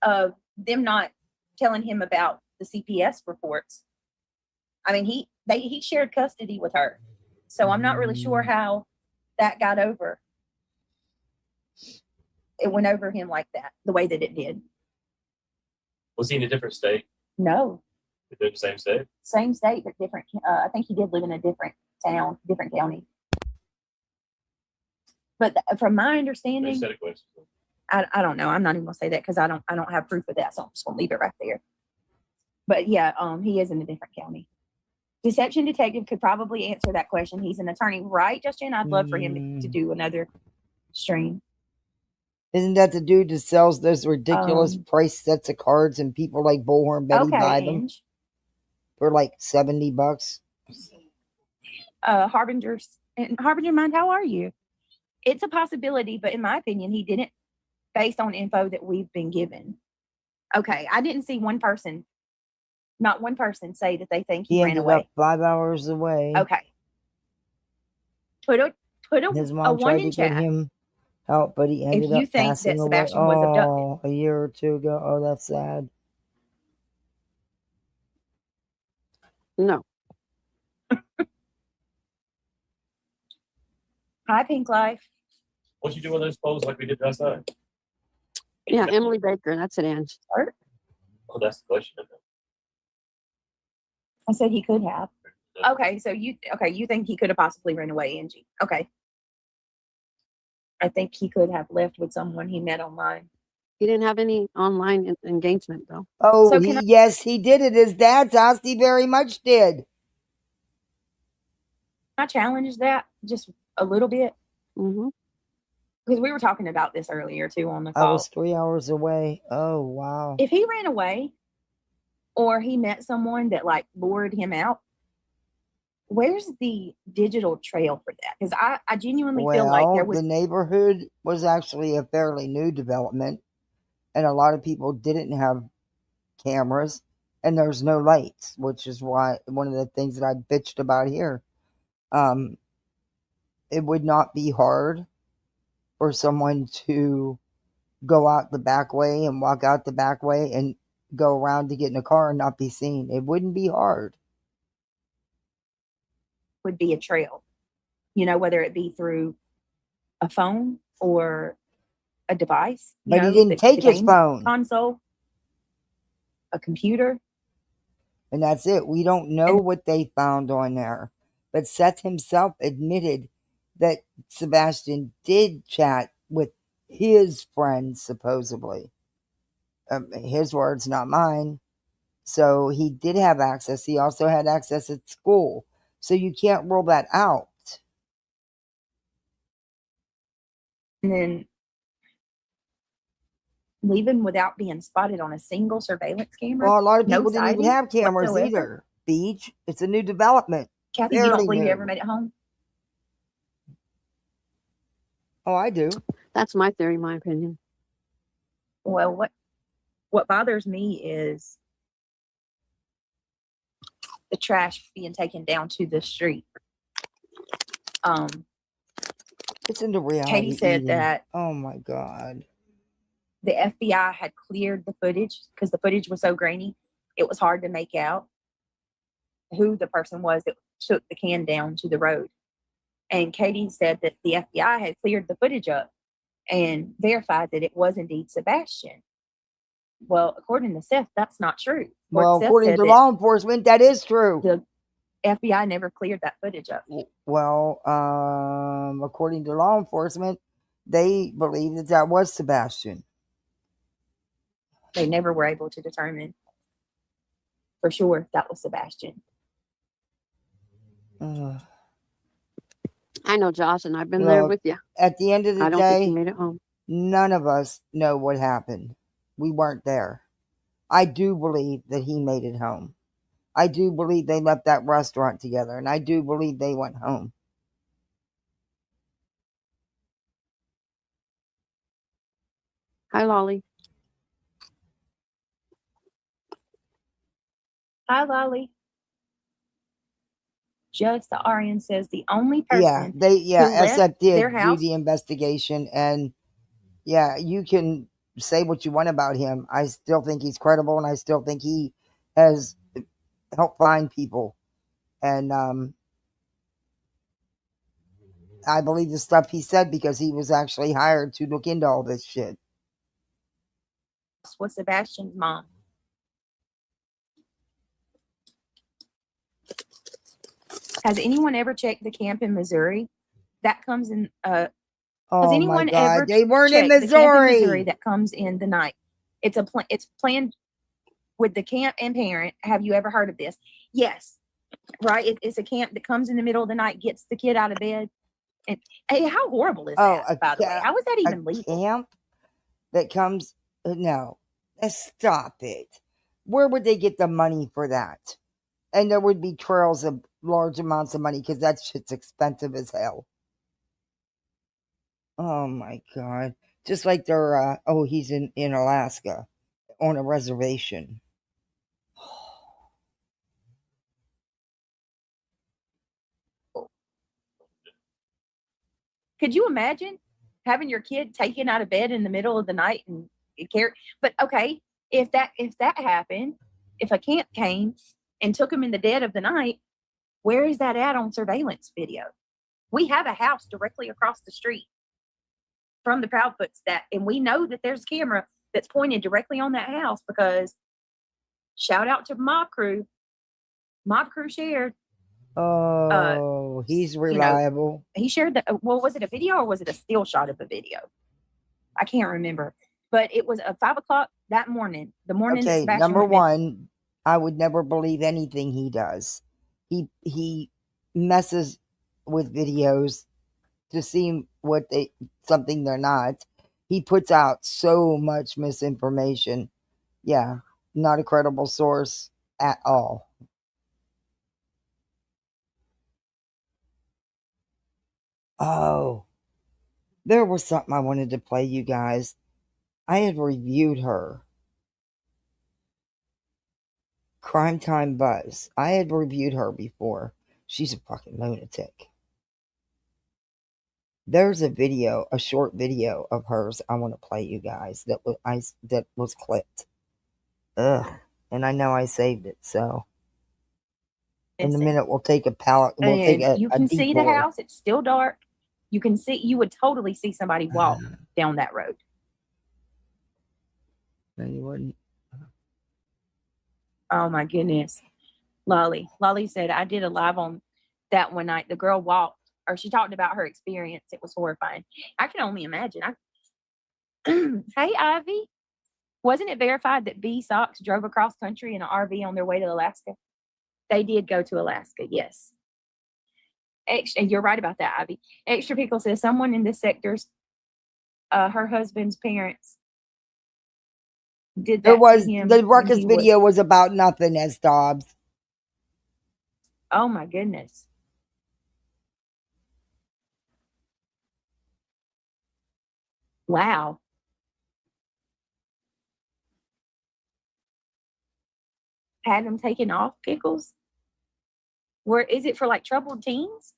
of them not telling him about the CPS reports. I mean, he shared custody with her, so I'm not really sure how that got over. It went over him like that, the way that it did. Was he in a different state? No, In the same state? same state but different. I think he did live in a different town, different county. But from my understanding, I don't know. I'm not even gonna say that because I don't have proof of that, so I'm just gonna leave it right there. But yeah, he is in a different county. Deception Detective could probably answer that question. He's an attorney, right, Justin? I'd love for him to do another stream. Isn't that the dude that sells those ridiculous price sets of cards and people like Bullhornbetty buy them for like $70? Harbinger Mind, how are you? It's a possibility, but in my opinion, he didn't, based on info that we've been given. Okay, I didn't see not one person say that they think he ran ended away. up 5 hours away. Okay. Put His a mom 1 tried in to get chat. him help, but he ended If you up think passing that away. Sebastian was abducted. A year or two ago. Oh, that's sad. No. Hi, Pink Life. What'd you do with those polls like we did last night? Yeah, Emily Baker. That's it, Ange. Oh, that's the question. I said he could have. Okay, so you think he could have possibly run away, Angie? Okay. I think he could have left with someone he met online. He didn't have any online engagement, though. Oh, So yes, he did at his dad's house. He very much did. I challenge that just a little bit. Mm-hmm. Because we were talking about this earlier, too, on the I call. was 3 hours away. Oh, wow. If he ran away or he met someone that, like, lured him out, where's the digital trail for that? Because I genuinely feel like there was... the neighborhood was actually a fairly new development, and a lot of people didn't have cameras, and there's no lights, which is why one of the things that I bitched about here. It would not be hard for someone to go out the back way and walk out the back way and go around to get in a car and not be seen. It wouldn't be hard. Would be a trail, you know, whether it be through a phone or a device. You But he know, didn't take his game phone. console, a computer. And that's it. We don't know what they found on there. But Seth himself admitted that Sebastian did chat with his friends, supposedly. His words, not mine. So he did have access. He also had access at school. So you can't rule that out. And then leaving without being spotted on a single surveillance camera. Well, a lot of no people didn't even sighting have cameras whatsoever. either. Beach, it's a new development. Kathy, you Fairly don't believe new. you ever made it home? Oh, I do. That's my theory, my opinion. Well, what bothers me is the trash being taken down to the street. It's into reality. Katie said eating. that Oh my God. the FBI had cleared the footage because the footage was so grainy, it was hard to make out who the person was that took the can down to the road. And Katie said that the FBI had cleared the footage up and verified that it was indeed Sebastian. Well, according to Seth, that's not true. Well, Seth according said to that law enforcement, that is true. the FBI never cleared that footage up. Well, according to law enforcement, they believe that that was Sebastian. They never were able to determine for sure that was Sebastian. I know, Josh, and I've been there with you. At the end of the I don't think day, you made it home. none of us know what happened. We weren't there. I do believe that he made it home. I do believe they left that restaurant together, and I do believe they went home. Hi, Lolly. Hi, Lolly. Just the Aryan says the only Yeah, person they who left SF did their do house. the investigation, and yeah, you can say what you want about him. I still think he's credible, and I still think he has helped find people. And I believe the stuff he said because he was actually hired to look into all this shit. Was Sebastian's mom. Has anyone ever checked the camp in Missouri? That comes in. Has Oh anyone my God, ever they weren't in checked the camp in Missouri. Missouri that comes in the night? It's it's planned with the camp and parent. Have you ever heard of this? Yes, right. It's a camp that comes in the middle of the night, gets the kid out of bed. And hey, how horrible is that? By the way, how is that even legal? Camp that comes? No, stop it. Where would they get the money for that? And there would be trails of large amounts of money because that shit's expensive as hell. Oh my God. Just like they're, he's in Alaska on a reservation. Could you imagine having your kid taken out of bed in the middle of the night and care? But okay, if that happened, if a camp came and took him in the dead of the night, where is that at on surveillance video? We have a house directly across the street from the Proudfoots and we know that there's a camera that's pointed directly on that house because shout out to Mob Crew. Mob Crew shared. He's reliable. He shared was it a video or was it a still shot of a video? I can't remember, but it was at 5 o'clock that morning. The morning. Okay, number one, I would never believe anything he does. He messes with videos to see something they're not. He puts out so much misinformation. Yeah, not a credible source at all. Oh, there was something I wanted to play you guys. I had reviewed her. Crime Time Buzz. I had reviewed her before. She's a fucking lunatic. There's a video, a short video of hers. I want to play you guys that was clipped. Ugh. And I know I saved it, so in a minute we'll take a palette. We'll take And a you can see the detour. house. It's still dark. You can see. You would totally see somebody walk down that road. No, you wouldn't. Oh my goodness. Lolly said, I did a live on that one night. The girl walked, or she talked about her experience. It was horrifying. I can only imagine. Hey, Ivy. Wasn't it verified that B Sox drove across country in an RV on their way to Alaska? They did go to Alaska, yes. And you're right about that, Ivy. Extra Pickle says someone in this sector's, her husband's parents did that There was to him. the when ruckus he was- video was about nothing, as Dobbs. Oh my goodness. Wow. Had him taken off, Pickles? Where is it for, like, troubled teens?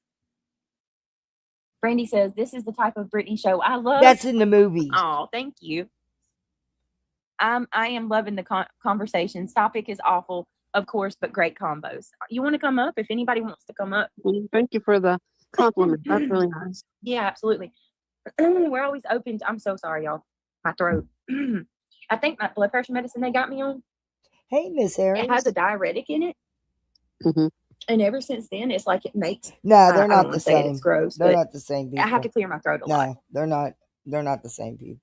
Brandy says, this is the type of Britney show I love. That's in the movie. Oh, thank you. I am loving the conversations. Topic is awful, of course, but great combos. You want to come up? If anybody wants to come up. Thank you for the compliment. That's really nice. Yeah, absolutely. We're always open. I'm so sorry, y'all. My throat. I think my blood pressure medicine they got me on, Hey, Miss Harris. it has a diuretic in it. Mhm. And ever since then, it's like it makes. No, they're I don't not wanna the say it, same. it's gross, They're but not the same people. I have to clear my throat a lot. No, they're not. They're not the same people.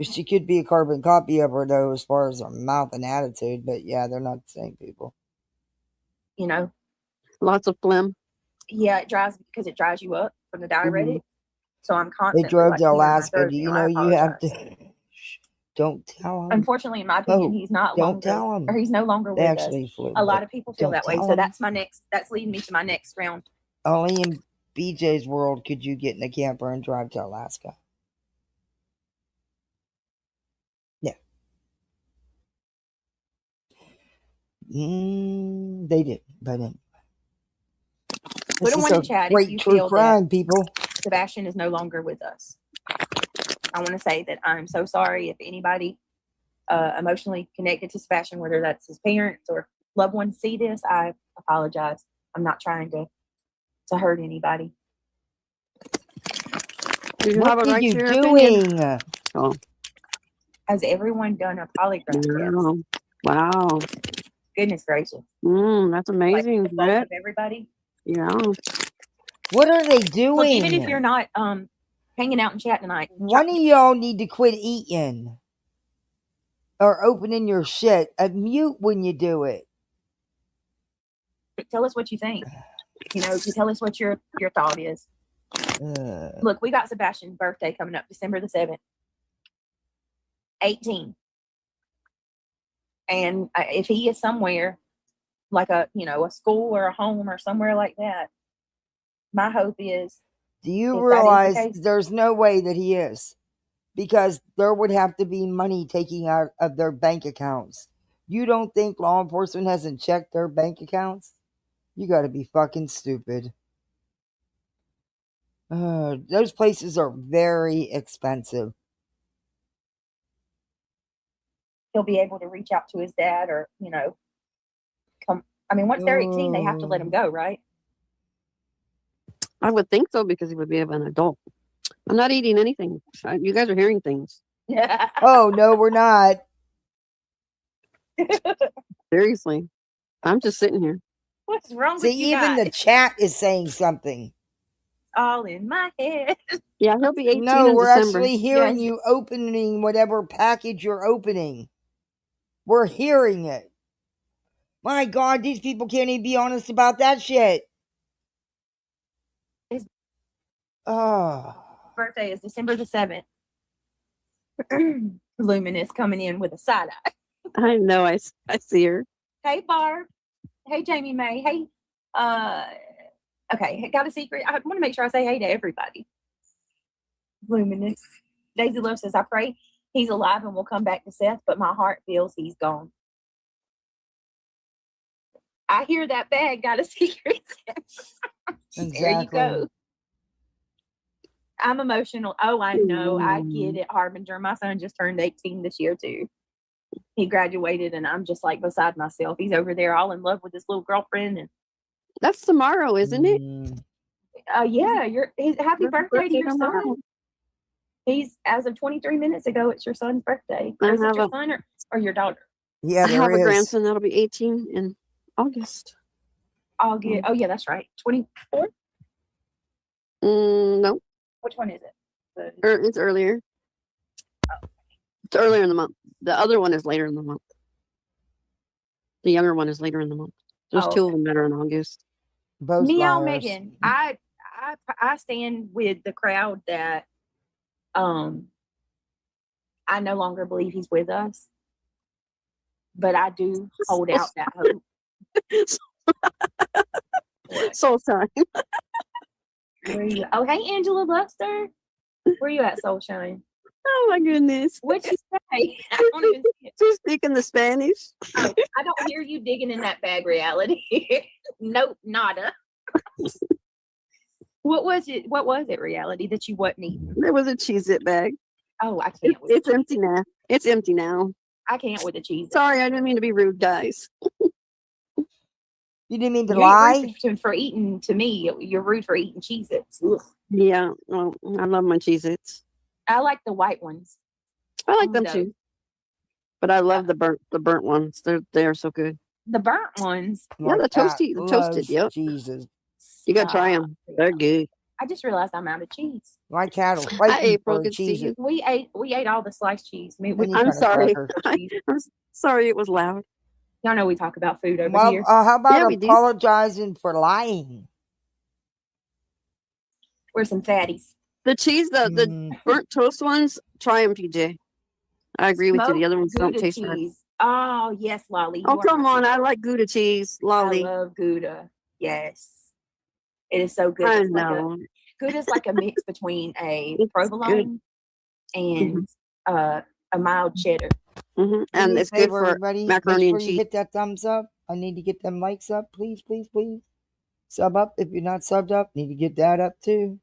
She could be a carbon copy of her, though, as far as her mouth and attitude. But yeah, they're not the same people. You know. Lots of phlegm. Yeah, it dries because it dries you up from the diuretic. So I'm They constantly. drove like, to clearing my Alaska. throat Do you now. I know you have apologize. to? Don't tell them. Unfortunately, in my opinion, Oh, he's not don't longer, tell 'em. or he's no longer They with us. actually flew. A lot but of people feel don't that way. tell So 'em. that's leading me to my next round. Only in BJ's world could you get in a camper and drive to Alaska. Yeah. They did, but anyway. Put a This one is in a chat if great you true feel crime, that people. Sebastian is no longer with us. I want to say that I'm so sorry if anybody emotionally connected to Sebastian, whether that's his parents or loved ones, see this. I apologize. I'm not trying to hurt anybody. You What have a are right you to your opinion. doing? Oh, Has everyone done a polygraph test? wow. Goodness gracious. That's amazing, Like, the Britt. of everybody. Yeah. What are they doing? Look, even if you're not hanging out in chat tonight, One of y'all need to quit eating or opening your shit. Mute when you do it. tell us what you think. You know, tell us what your thought is. Look, we got Sebastian's birthday coming up, December the 7th. 18. And if he is somewhere like a school or a home or somewhere like that, my hope is. Do you if realize that is the case, there's no way that he is? Because there would have to be money taking out of their bank accounts. You don't think law enforcement hasn't checked their bank accounts? You got to be fucking stupid. Those places are very expensive. he'll be able to reach out to his dad or, come. I mean, once they're 18, they have to let him go, right? I would think so because he would be an adult. I'm not eating anything. You guys are hearing things. Yeah. Oh, no, we're not. Seriously. I'm just sitting here. What's wrong See, with you even guys? the chat is saying something. All in my head. Yeah, he'll be 18 No, in we're December. actually hearing Yes. you opening whatever package you're opening. We're hearing it. My God, these people can't even be honest about that shit. His Oh. birthday is December the 7th. Luminous coming in with a side eye. I know. I see her. Hey, Barb. Hey, Jamie May. Hey, okay, got a secret. I want to make sure I say hey to everybody. Luminous. Daisy Love says, I pray he's alive and will come back to Seth, but my heart feels he's gone. I hear that bag got a secret. There you Exactly. go. I'm emotional. Oh, I know. I get it, Harbinger. My son just turned 18 this year too. He graduated, and I'm just like beside myself. He's over there all in love with his little girlfriend, and That's tomorrow, isn't it? yeah, happy Happy birthday to your tomorrow. son. He's as of 23 minutes ago. It's your son's birthday. I Or is it have your a- son or your daughter? Yeah, I there have a is. grandson that'll be 18 in August. I'll get. Oh yeah, that's right. 24. No, Which one is it? it's earlier. It's earlier in the month. The other one is later in the month. The younger one is later in the month. There's Oh, two of them that are in August. Both Meow, liars. Megan. I stand with the crowd that I no longer believe he's with us, but I do hold out that hope. Soul Shine. Where you? Oh, hey, Angela Buster. Where you at, Soul Shine? Oh my goodness. What'd you say? I don't even see it. She's speaking the Spanish. Oh, I don't hear you digging in that bag, reality. Nope, nada. What was it, reality, that you wasn't eating? There was a Cheez-It bag. Oh, I can't. With It's empty now. It's empty now. I can't with the cheese. Sorry, I didn't mean to be rude, guys. You didn't mean to You ain't lie? rude for eating, to me, you're rude for eating Cheez-Its. Ugh. Yeah, well, I love my Cheez-Its. I like the white ones. I like them No. too. But I love the burnt ones. They're so good. The burnt ones. Yeah, the toasty, the toasted. Yep. Jesus. You gotta try them. They're good. I just realized I'm out of cheese. My cattle Hi, fighting April. for Good to see cheese. you. We ate all the sliced cheese. I mean, Any I'm kind of sorry. cracker. I'm sorry it was loud. y'all know we talk about food over Well, here. how about Yeah, we do. apologizing for lying? We're some fatties. The cheese, the burnt toast ones, try them, PJ. I agree with you. The other ones don't Gouda taste right. cheese. Oh yes, Lolly. Oh, you are come my on. favorite. I like Gouda cheese. I Lolly. love Gouda. Yes, it is so good. I It's like know. Gouda's like a mix between a It's provolone and a mild cheddar. And Do me a it's good favor, for everybody. macaroni Make and sure you cheese. hit that thumbs up. I need to get them likes up. Please, please, please. Sub up. If you're not subbed up, need to get that up too.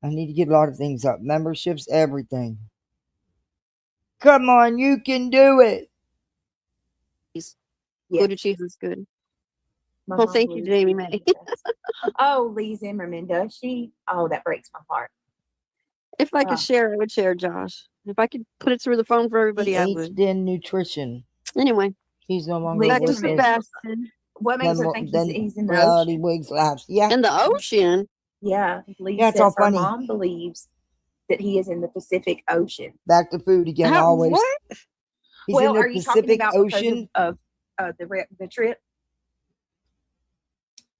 I need to get a lot of things up. Memberships, everything. Come on, you can do it. Gouda cheese is good. My Well, mom thank you, believes Jamie Gouda May. is the best. Oh, Lee Zimmerman, does she? Oh, that breaks my heart. If I could share, I would share, Josh. If I could put it through the phone for everybody, I would. in nutrition. Anyway, He's no longer Lee back to with Zimmerman. us. Sebastian. What makes her think he's in the Reality ocean? Wigs laughs. Yeah. In the ocean? Yeah, Lee Yeah, it's says all her funny. mom believes that he is in the Pacific Ocean. Back to food again, always. What? He's Well, in the are you talking Pacific about Ocean. because of the trip?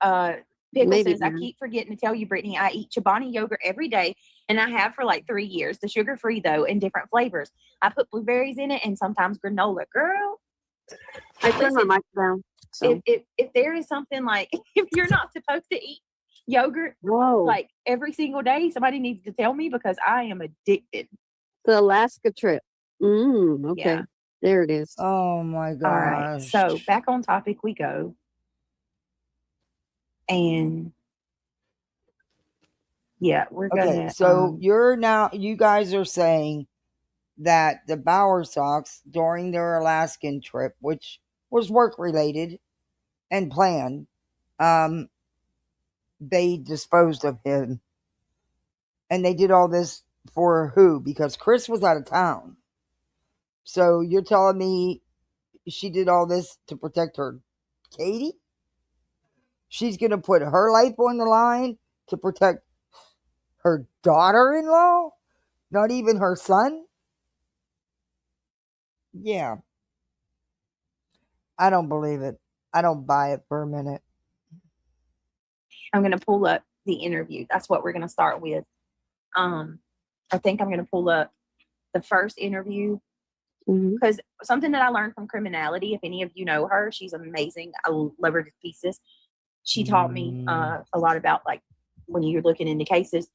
Pickle Maybe, says, I man. keep forgetting to tell you, Brittany, I eat Chobani yogurt every day, and I have for like 3 years. The sugar-free, though, in different flavors. I put blueberries in it and sometimes granola. Girl, I turned my listen, mic down. So. if there is something like, if you're not supposed to eat yogurt Whoa. like every single day, somebody needs to tell me because I am addicted. The Alaska trip. Okay. Yeah. There it is. Oh my gosh. All right. So back on topic we go. And yeah, we're gonna so you guys are saying that the Bauer Sox during their Alaskan trip, which was work related and planned, they disposed of him. And they did all this for who? Because Chris was out of town. So you're telling me she did all this to protect her Katie? She's going to put her life on the line to protect her daughter-in-law? Not even her son? Yeah. I don't believe it. I don't buy it for a minute. I'm going to pull up the interview. That's what we're going to start with. I think I'm going to pull up the first interview because something that I learned from Criminality, if any of you know her, she's amazing. I love her to pieces. She taught me a lot about, like, when you're looking into cases,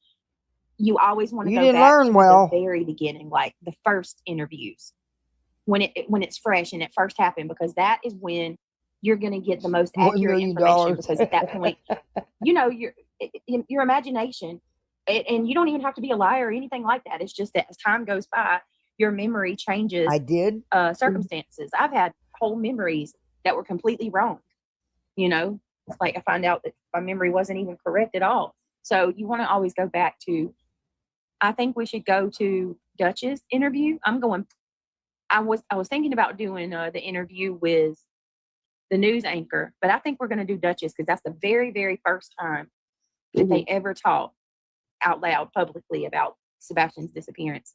you always want to go back to the very beginning, like the first interviews, when it's fresh and it first happened, because that is when you're going to get the most accurate information. Because at that point, you know, your imagination And you don't even have to be a liar or anything like that. It's just that as time goes by, your memory changes. I did. Circumstances. I've had whole memories that were completely wrong. You know, like I find out that my memory wasn't even correct at all. So you want to always go back to, I think we should go to Dutch's interview. I was thinking about doing the interview with the news anchor, but I think we're going to do Dutch's because that's the very, very first time that they ever talked out loud publicly about Sebastian's disappearance.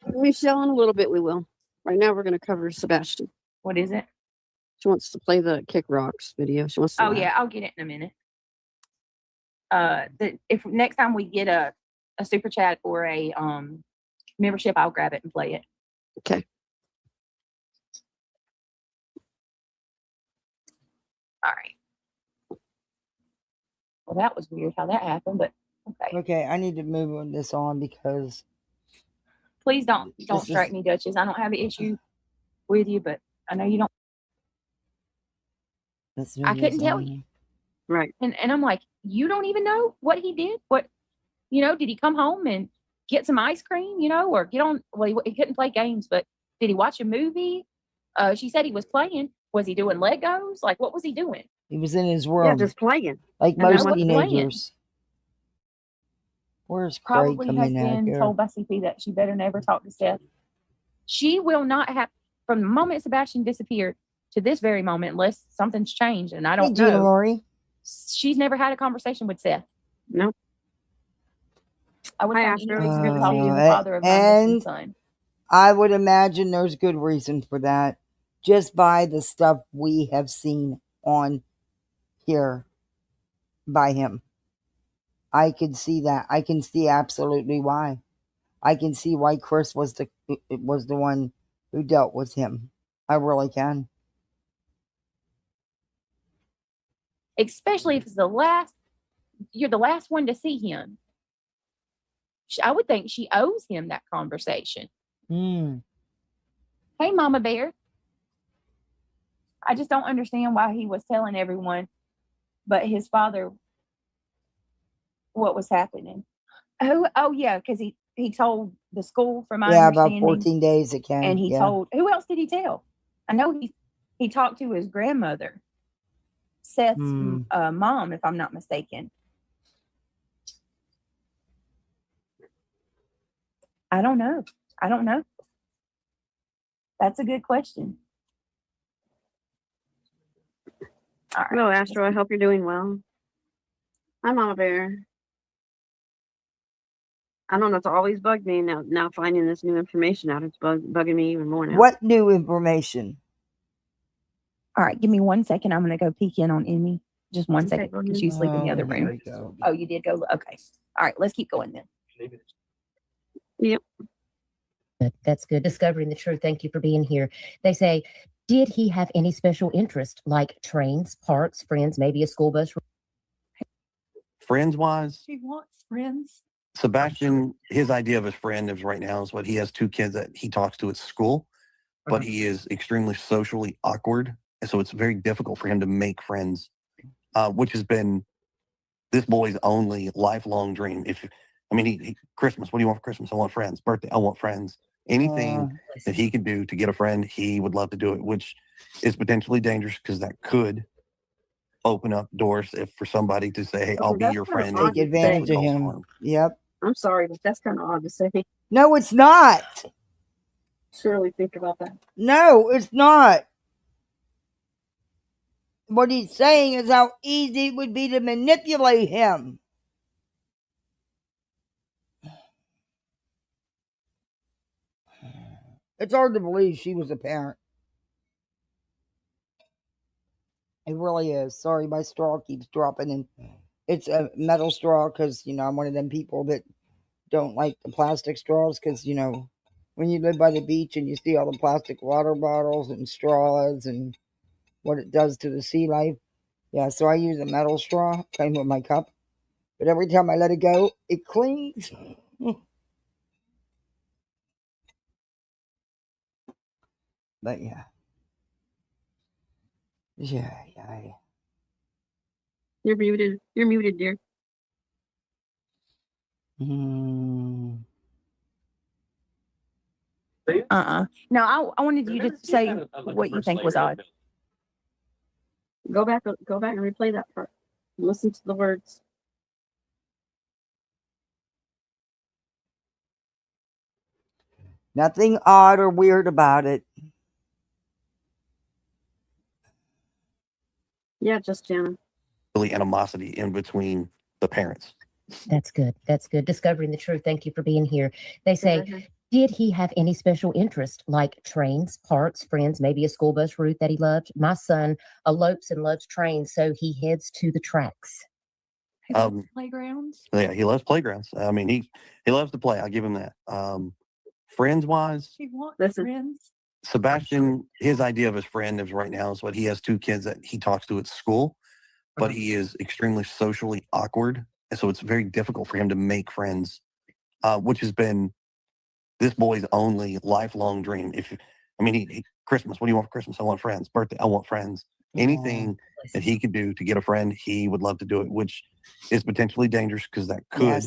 Michelle, in a little bit we will. Right now we're going to cover Sebastian. What is it? She wants to play the Kick Rocks video. She wants to. Oh yeah, I'll get it in a minute. If next time we get a super chat or a membership, I'll grab it and play it. Okay. All right. Well, that was weird how that happened, but okay. Okay, I need to move this on because Please don't strike me, Duchess. I don't have an issue with you, but I know you don't. I couldn't tell you. Right. And I'm like, you don't even know what he did? What, did he come home and get some ice cream, or get on, well, he couldn't play games, but did he watch a movie? She said he was playing. Was he doing Legos? Like, what was he doing? He was in his room. Yeah, just playing. Like most teenagers. Where's Craig Probably coming has out been here? told by CP that she better never talk to Seth. She will not have, from the moment Sebastian disappeared to this very moment, unless something's changed, and I don't know. Lori. She's never had a conversation with Seth. Nope. I would Hi, find Astro. any reason to talk to the father of my missing son. I would imagine there's good reason for that, just by the stuff we have seen on here by him. I can see that. I can see absolutely why. I can see why Chris was the one who dealt with him. I really can. Especially if it's you're the last one to see him. I would think she owes him that conversation. Hey, Mama Bear. I just don't understand why he was telling everyone, but his father, what was happening. Oh yeah, because he told the school, from my understanding. About 14 days it can. And he told, who else did he tell? I know he talked to his grandmother, Seth's mom, if I'm not mistaken. I don't know. That's a good question. All right. Hello, Astro. I hope you're doing well. Hi, Mama Bear. I don't know. It's always bugged me now finding this new information out. It's bugging me even more now. What new information? All right. Give me 1 second. I'm going to go peek in on Emmy. Just 1 second. Because you sleep in the other room. Oh, you did go? Okay. All right. Let's keep going then. Yep. That's good. Discovering the truth. Thank you for being here. They say, did he have any special interest, like trains, parks, friends, maybe a school bus? Friends-wise, She wants friends. Sebastian, his idea of his friend is right now is what he has 2 kids that he talks to at school, but he is extremely socially awkward. And so it's very difficult for him to make friends, which has been this boy's only lifelong dream. Christmas, what do you want for Christmas? I want friends. Birthday, I want friends. Anything that he could do to get a friend, he would love to do it, which is potentially dangerous because that could open up doors for somebody to say, hey, I'll be your friend. Take advantage of him. Yep. I'm sorry, but that's kind of odd to say. No, it's not. Surely think about that. No, it's not. What he's saying is how easy it would be to manipulate him. It's hard to believe she was a parent. It really is. Sorry, my straw keeps dropping, and it's a metal straw because, I'm one of them people that don't like the plastic straws because, when you live by the beach and you see all the plastic water bottles and straws and what it does to the sea life. Yeah, so I use a metal straw, same with my cup. But every time I let it go, it clings. But yeah. Yeah. You're muted, dear. Mm. No, I wanted you to say what you think was odd. Go back and replay that part. Listen to the words. Nothing odd or weird about it. Yeah, just Jana. Really animosity in between the parents. That's good. That's good. Discovering the truth. Thank you for being here. They say, did he have any special interest like trains, parts, friends, maybe a school bus route that he loved? My son elopes and loves trains, so he heads to the tracks. Playgrounds. Yeah, he loves playgrounds. I mean, he loves to play. I'll give him that. Friends wise, He wants friends. Sebastian, his idea of his friend is right now is what he has 2 kids that he talks to at school, but he is extremely socially awkward. And so it's very difficult for him to make friends, which has been this boy's only lifelong dream. Christmas, what do you want for Christmas? I want friends. Birthday, I want friends. Anything that he could do to get a friend, he would love to do it, which is potentially dangerous because that could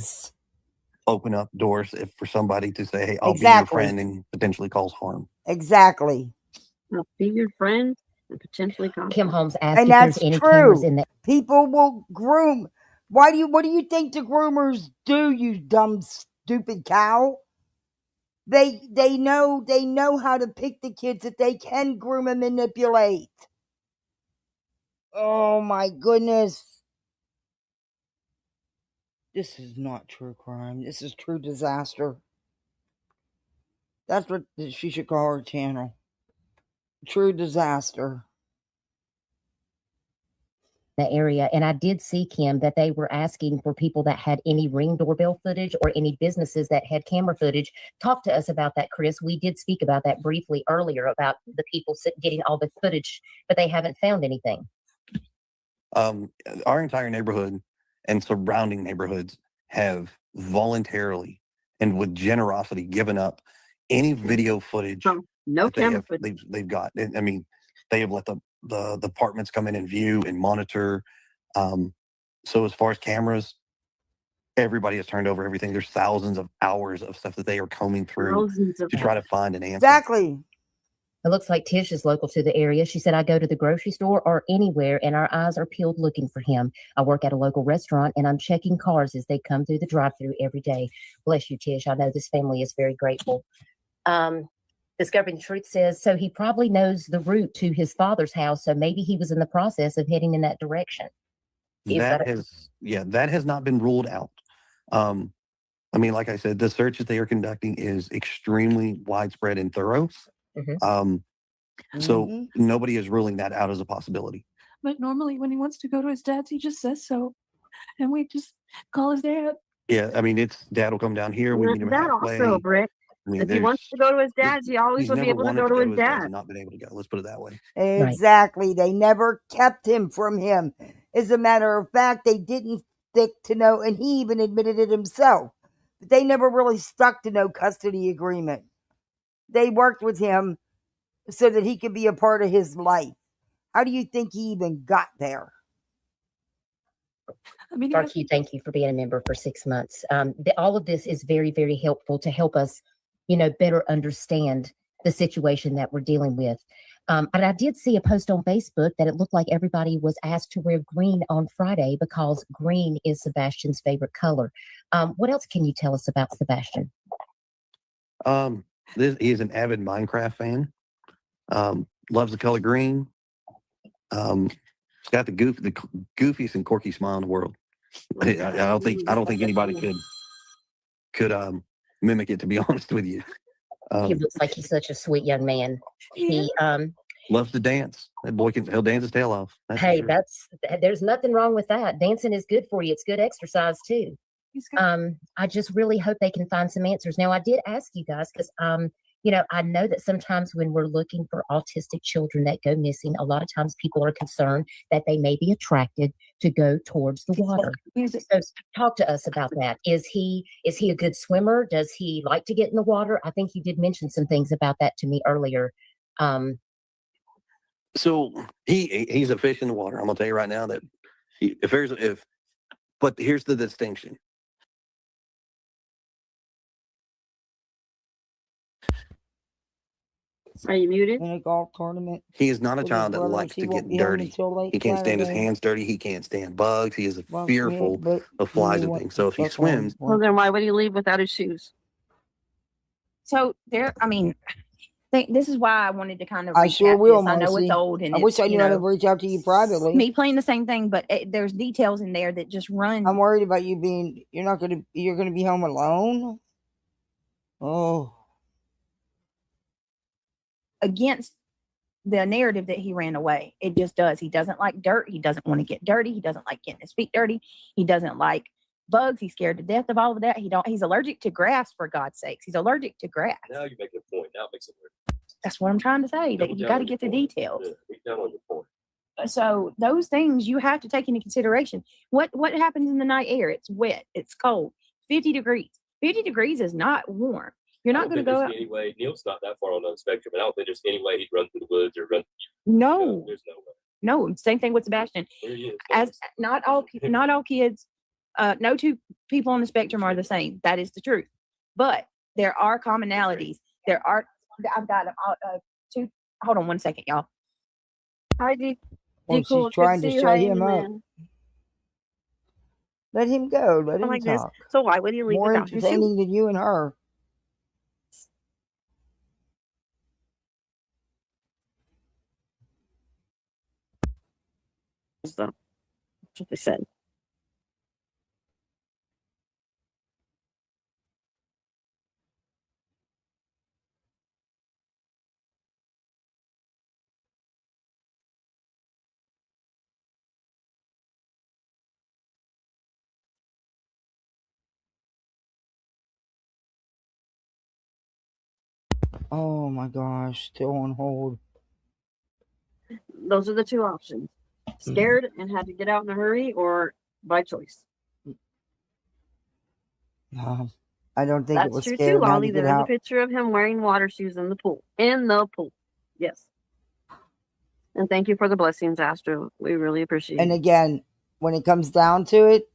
open up doors for somebody to say, hey, I'll be your friend, and potentially cause harm. Exactly. I'll be your friend and potentially cause Kim harm. Holmes asked And if there's that's any cameras true. in the People will groom. What do you think the groomers do, you dumb, stupid cow? They know how to pick the kids that they can groom and manipulate. Oh my goodness. This is not true crime. This is true disaster. That's what she should call her channel. True disaster. the area. And I did see, Kim, that they were asking for people that had any Ring doorbell footage or any businesses that had camera footage. Talk to us about that, Chris. We did speak about that briefly earlier about the people getting all the footage, but they haven't found anything. Our entire neighborhood and surrounding neighborhoods have voluntarily and with generosity given up any video footage they've got. I mean, they have let the departments come in and view and monitor. So as far as cameras, everybody has turned over everything. There's thousands of hours of stuff that they are combing through to try to find an answer. Exactly. It looks like Tish is local to the area. She said, I go to the grocery store or anywhere and our eyes are peeled looking for him. I work at a local restaurant and I'm checking cars as they come through the drive-thru every day. Bless you, Tish. I know this family is very grateful. Discovering the Truth says, so he probably knows the route to his father's house. So maybe he was in the process of heading in that direction. That has not been ruled out. I mean, like I said, the search that they are conducting is extremely widespread and thorough. So nobody is ruling that out as a possibility. But normally when he wants to go to his dad's, he just says so. And we just call his dad. Yeah, I mean, dad will come down here. We meet him halfway. Also, Britt. I mean, if he wants to go to his dad's, he always would be able to go to his dad. And not been able to go. Let's put it that way. Exactly. They never kept him from him. As a matter of fact, they didn't stick to no, and he even admitted it himself. But they never really stuck to no custody agreement. They worked with him so that he could be a part of his life. How do you think he even got there? I mean, thank you for being a member for 6 months. All of this is very, very helpful to help us, better understand the situation that we're dealing with. And I did see a post on Facebook that it looked like everybody was asked to wear green on Friday because green is Sebastian's favorite color. What else can you tell us about Sebastian? He is an avid Minecraft fan. Loves the color green. He's got the goofiest and quirky smile in the world. I don't think anybody could mimic it, to be honest with you. He looks like he's such a sweet young man. He loves to dance. That boy he'll dance his tail off. Hey, there's nothing wrong with that. Dancing is good for you. It's good exercise too. I just really hope they can find some answers. Now, I did ask you guys because I know that sometimes when we're looking for autistic children that go missing, a lot of times people are concerned that they may be attracted to go towards the water. So talk to us about that. Is he a good swimmer? Does he like to get in the water? I think you did mention some things about that to me earlier. So he's a fish in the water. I'm gonna tell you right now that but here's the distinction. Are you muted? in a golf tournament. He is not a with his child that brothers. likes He to won't get be home dirty. until late He can't stand his Saturday. hands dirty. He can't stand bugs. He is Well, fearful but of you flies and want things. So if he book one swims, Well, then why would he leave without his shoes? So there, I mean, this is why I wanted to kind of I sure recap will, this. I know it's Marcy. old and I wish I you knew how to know, reach out to you privately. me playing the same thing, but there's details in there that just run. I'm worried about you being. You're gonna be home alone. Oh, against the narrative that he ran away. It just does. He doesn't like dirt. He doesn't want to get dirty. He doesn't like getting his feet dirty. He doesn't like bugs. He's scared to death of all of that. He's allergic to grass, for God's sakes. He's allergic to grass. Now you make a point. Now it makes it weird. That's what I'm trying to say. That you got to get the details. Yeah, beat down on your point. So those things you have to take into consideration. What happens in the night air? It's wet. It's cold. 50 degrees. 50 degrees is not warm. You're not going to go out. Anyway, Neil's not that far on the spectrum, and I don't think there's any way he'd run through the woods or run. No. There's no way. No, same thing with Sebastian. There he is. As not all kids, no two people on the spectrum are the same. That is the truth. But there are commonalities. I've got two. Hold on one second, y'all. Hi, D. well, Cool. she's trying to Good see you. show Hi, him up. man. Let him go. Let I him like this. talk. So why would he leave More without his shoes? entertaining than you and her. That's what they said. Oh my gosh, still on hold. Those are the two options. Scared and had to get out in a hurry, or by choice. I don't think it That's was true scared too, and had to Lolly. get There is a out. picture of him wearing water shoes in the pool. In the pool. Yes. And thank you for the blessings, Astro. We really appreciate And it. again, when it comes down to it,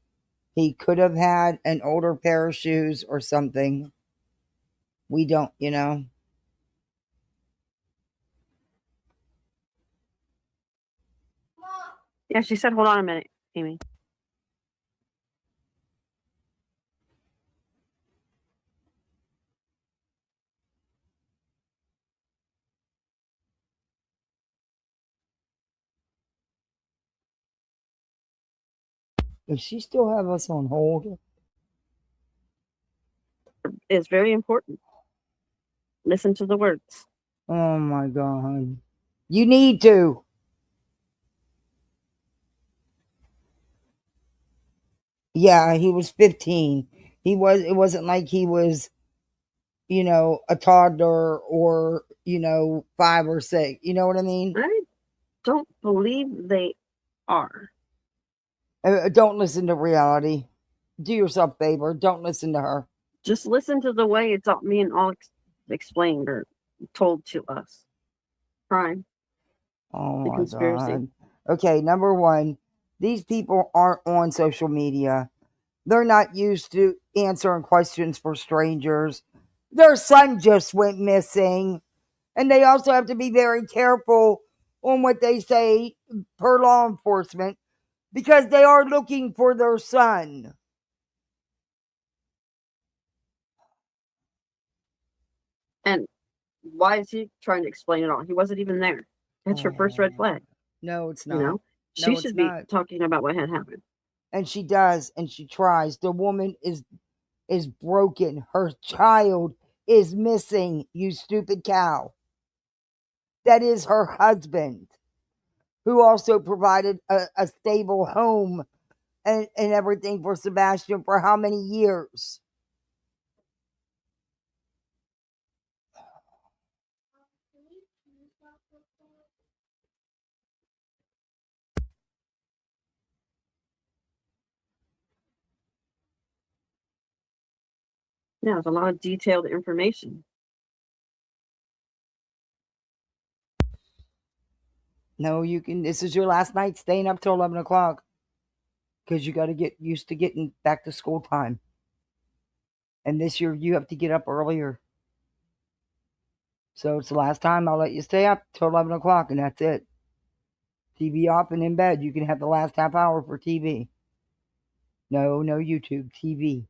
he could have had an older pair of shoes or something. We don't, Yeah, she said, hold on a minute, Amy. Does she still have us on hold? It's very important. Listen to the words. Oh my God. You need to. Yeah, he was 15. It wasn't like he was, a toddler or, 5 or 6. You know what I mean? I don't believe they are. Don't listen to reality. Do yourself a favor. Don't listen to her. Just listen to the way it's all being all explained or told to us. Crime. Oh The my conspiracy. God. Okay, number one, these people aren't on social media. They're not used to answering questions for strangers. Their son just went missing. And they also have to be very careful on what they say per law enforcement because they are looking for their son. And why is he trying to explain it all? He wasn't even there. That's her first red flag. No, it's not. You know, No, she it's should be not. talking about what had happened. And she does, and she tries. The woman is broken. Her child is missing, you stupid cow. That is her husband, who also provided a stable home and everything for Sebastian for how many years? Yeah, it's a lot of detailed information. No, you can. This is your last night staying up till 11 o'clock because you got to get used to getting back to school time. And this year you have to get up earlier. So it's the last time I'll let you stay up till 11 o'clock, and that's it. TV off and in bed. You can have the last half hour for TV. No YouTube, TV.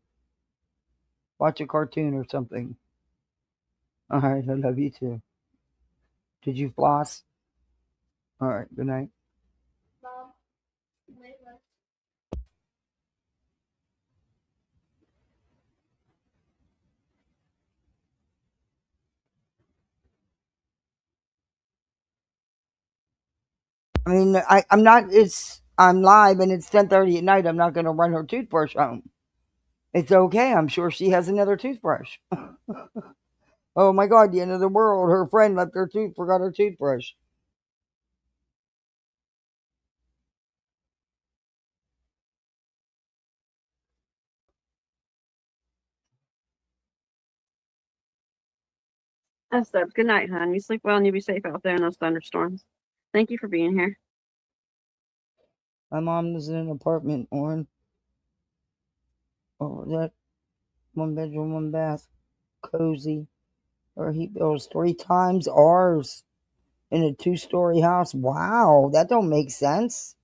Watch a cartoon or something. All right, I love you too. Did you floss? All right, good night. I mean, I'm not, I'm live and it's 10:30 at night. I'm not going to run her toothbrush home. It's okay. I'm sure she has another toothbrush. Oh my God, the end of the world. Her friend forgot her toothbrush. That's up. Good night, hon. You sleep well and you be safe out there in those thunderstorms. Thank you for being here. My mom lives in an apartment on that 1 bedroom, 1 bath, cozy, or he builds 3 times ours in a 2-story house. Wow, that don't make sense.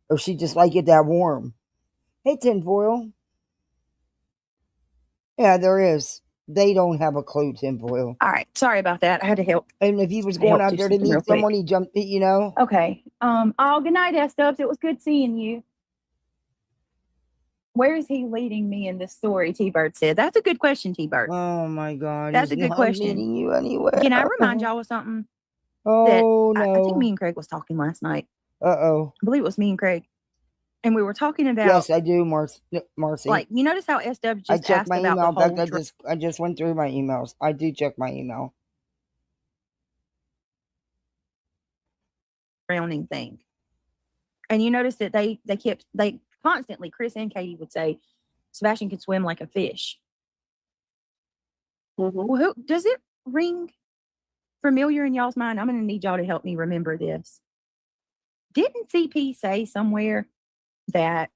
Or she just like it that warm. Hey, tinfoil. Yeah, there is. They don't have a clue, tinfoil. All right. Sorry about that. I had to help. And if he was going out there to meet someone, he jumped, you know. Okay. Oh, good night, S-Dubs. It was good seeing you. Where is he leading me in this story? T-Bird said. That's a good question, T-Bird. Oh my God. That's a good question. Meeting you anywhere. Can I remind y'all of something? Oh, that no. I think me and Craig was talking last night. Uh-oh. I believe it was me and Craig. And we were talking about. Yes, I do, Marcy. Like, you notice how SW just I checked asked my about email. the In whole fact, I just went through my emails. I do check my email. Drowning thing. And you notice that they constantly, Chris and Katie would say, Sebastian could swim like a fish. Mm-hmm. Well, does it ring familiar in y'all's mind? I'm going to need y'all to help me remember this. Didn't CP say somewhere that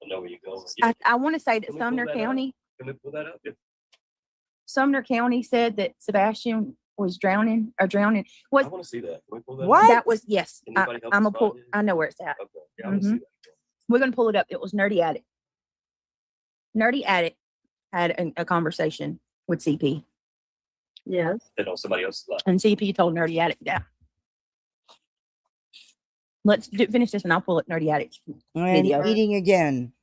I know where you're going. I want to say that Can we Sumner pull that County, Can we pull that up? Sumner County said that Sebastian was drowning. I Was want to see that. Can we pull that What? up? that was yes. Anybody help I'm us a pull. find it? I know where it's at. Okay. Yeah, I want to see that. We're gonna pull it up. It was Nerdy Addict. Nerdy Addict had a conversation with CP, Yes. Then on somebody else's life. and CP told Nerdy Addict that. Let's finish this, and I'll pull it. Nerdy Addict I'm video. eating again.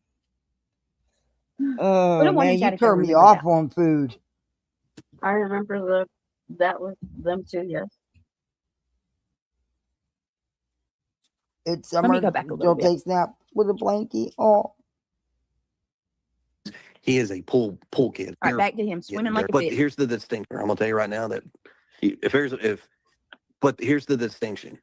We Oh, don't want man, each you other to turned me remember off that. on food. I remember that was them too, yes. It's Let me summer. go back a little She'll bit. take snap with a blankie. Oh. He is a pool kid. All right, back to him swimming like a But fish. here's the distinction. I'm gonna tell you right now that here's the distinction.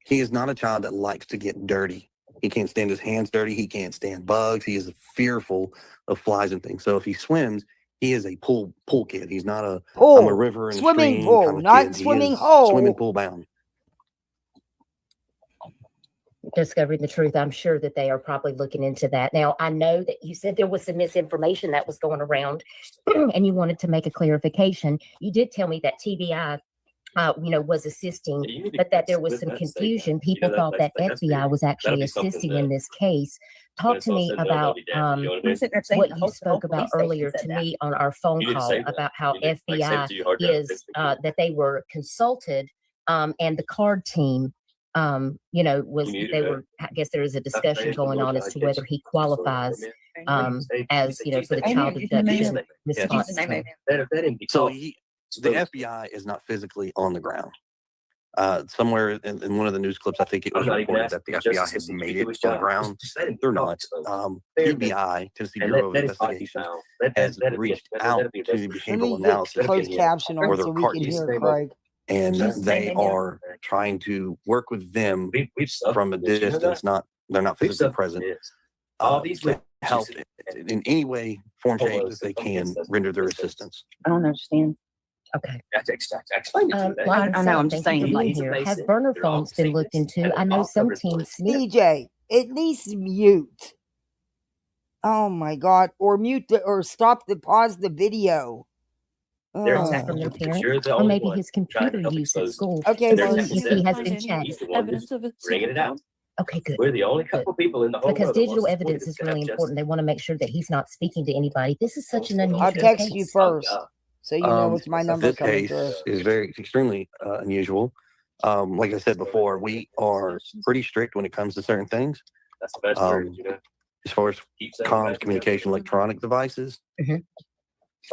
He is not a child that likes to get dirty. He can't stand his hands dirty. He can't stand bugs. He is fearful of flies and things. So if he swims, he is a pool kid. He's not a Pool. I'm a river and Swimming a stream pool, kind of not kid. He swimming is hole. Swimming pool bound. Discovering the truth, I'm sure that they are probably looking into that. Now, I know that you said there was some misinformation that was going around and you wanted to make a clarification. You did tell me that TBI, was assisting, but that there was some confusion. People thought that FBI was actually assisting in this case. Talk to me about what you spoke about earlier to me on our phone call about how FBI is, that they were consulted and the card team I guess there is a discussion going on as to whether he qualifies as, for the child abduction response team. So the FBI is not physically on the ground. Somewhere in one of the news clips, I think it was reported that the FBI has made it on the ground. They're not. TBI, Tennessee Bureau of Investigation, has reached out to the behavioral analysis Closed caption or on their so we cart can hear team. Craig. And they are trying to work with them from a distance. They're not physically present. To help in any way, form, shape that they can render their assistance. I don't understand. Okay. Explain it to me. I know, I'm just saying, like, here. Have burner phones been looked into? I know some teams. DJ, at least mute. Oh my God. Or mute or pause the video. They're calls attacking from their you because parents, you're the or only maybe one his trying to computer help use at expose school Okay, and to they're well, see setting if he Seth has up. been chatting. He's the one that's bringing it out. Okay, good. We're the only couple people in the whole Because world that wants digital to support evidence this is guy, really Justin. important. They want to make sure that he's not speaking to anybody. This is such an I'll unusual text you case. first, so you know it's my number This coming case through. is extremely unusual. Like I said before, we are pretty strict when it comes to certain things. That's the best word, you know. As far as Keep saying comms, that. communication, electronic devices, Mhm.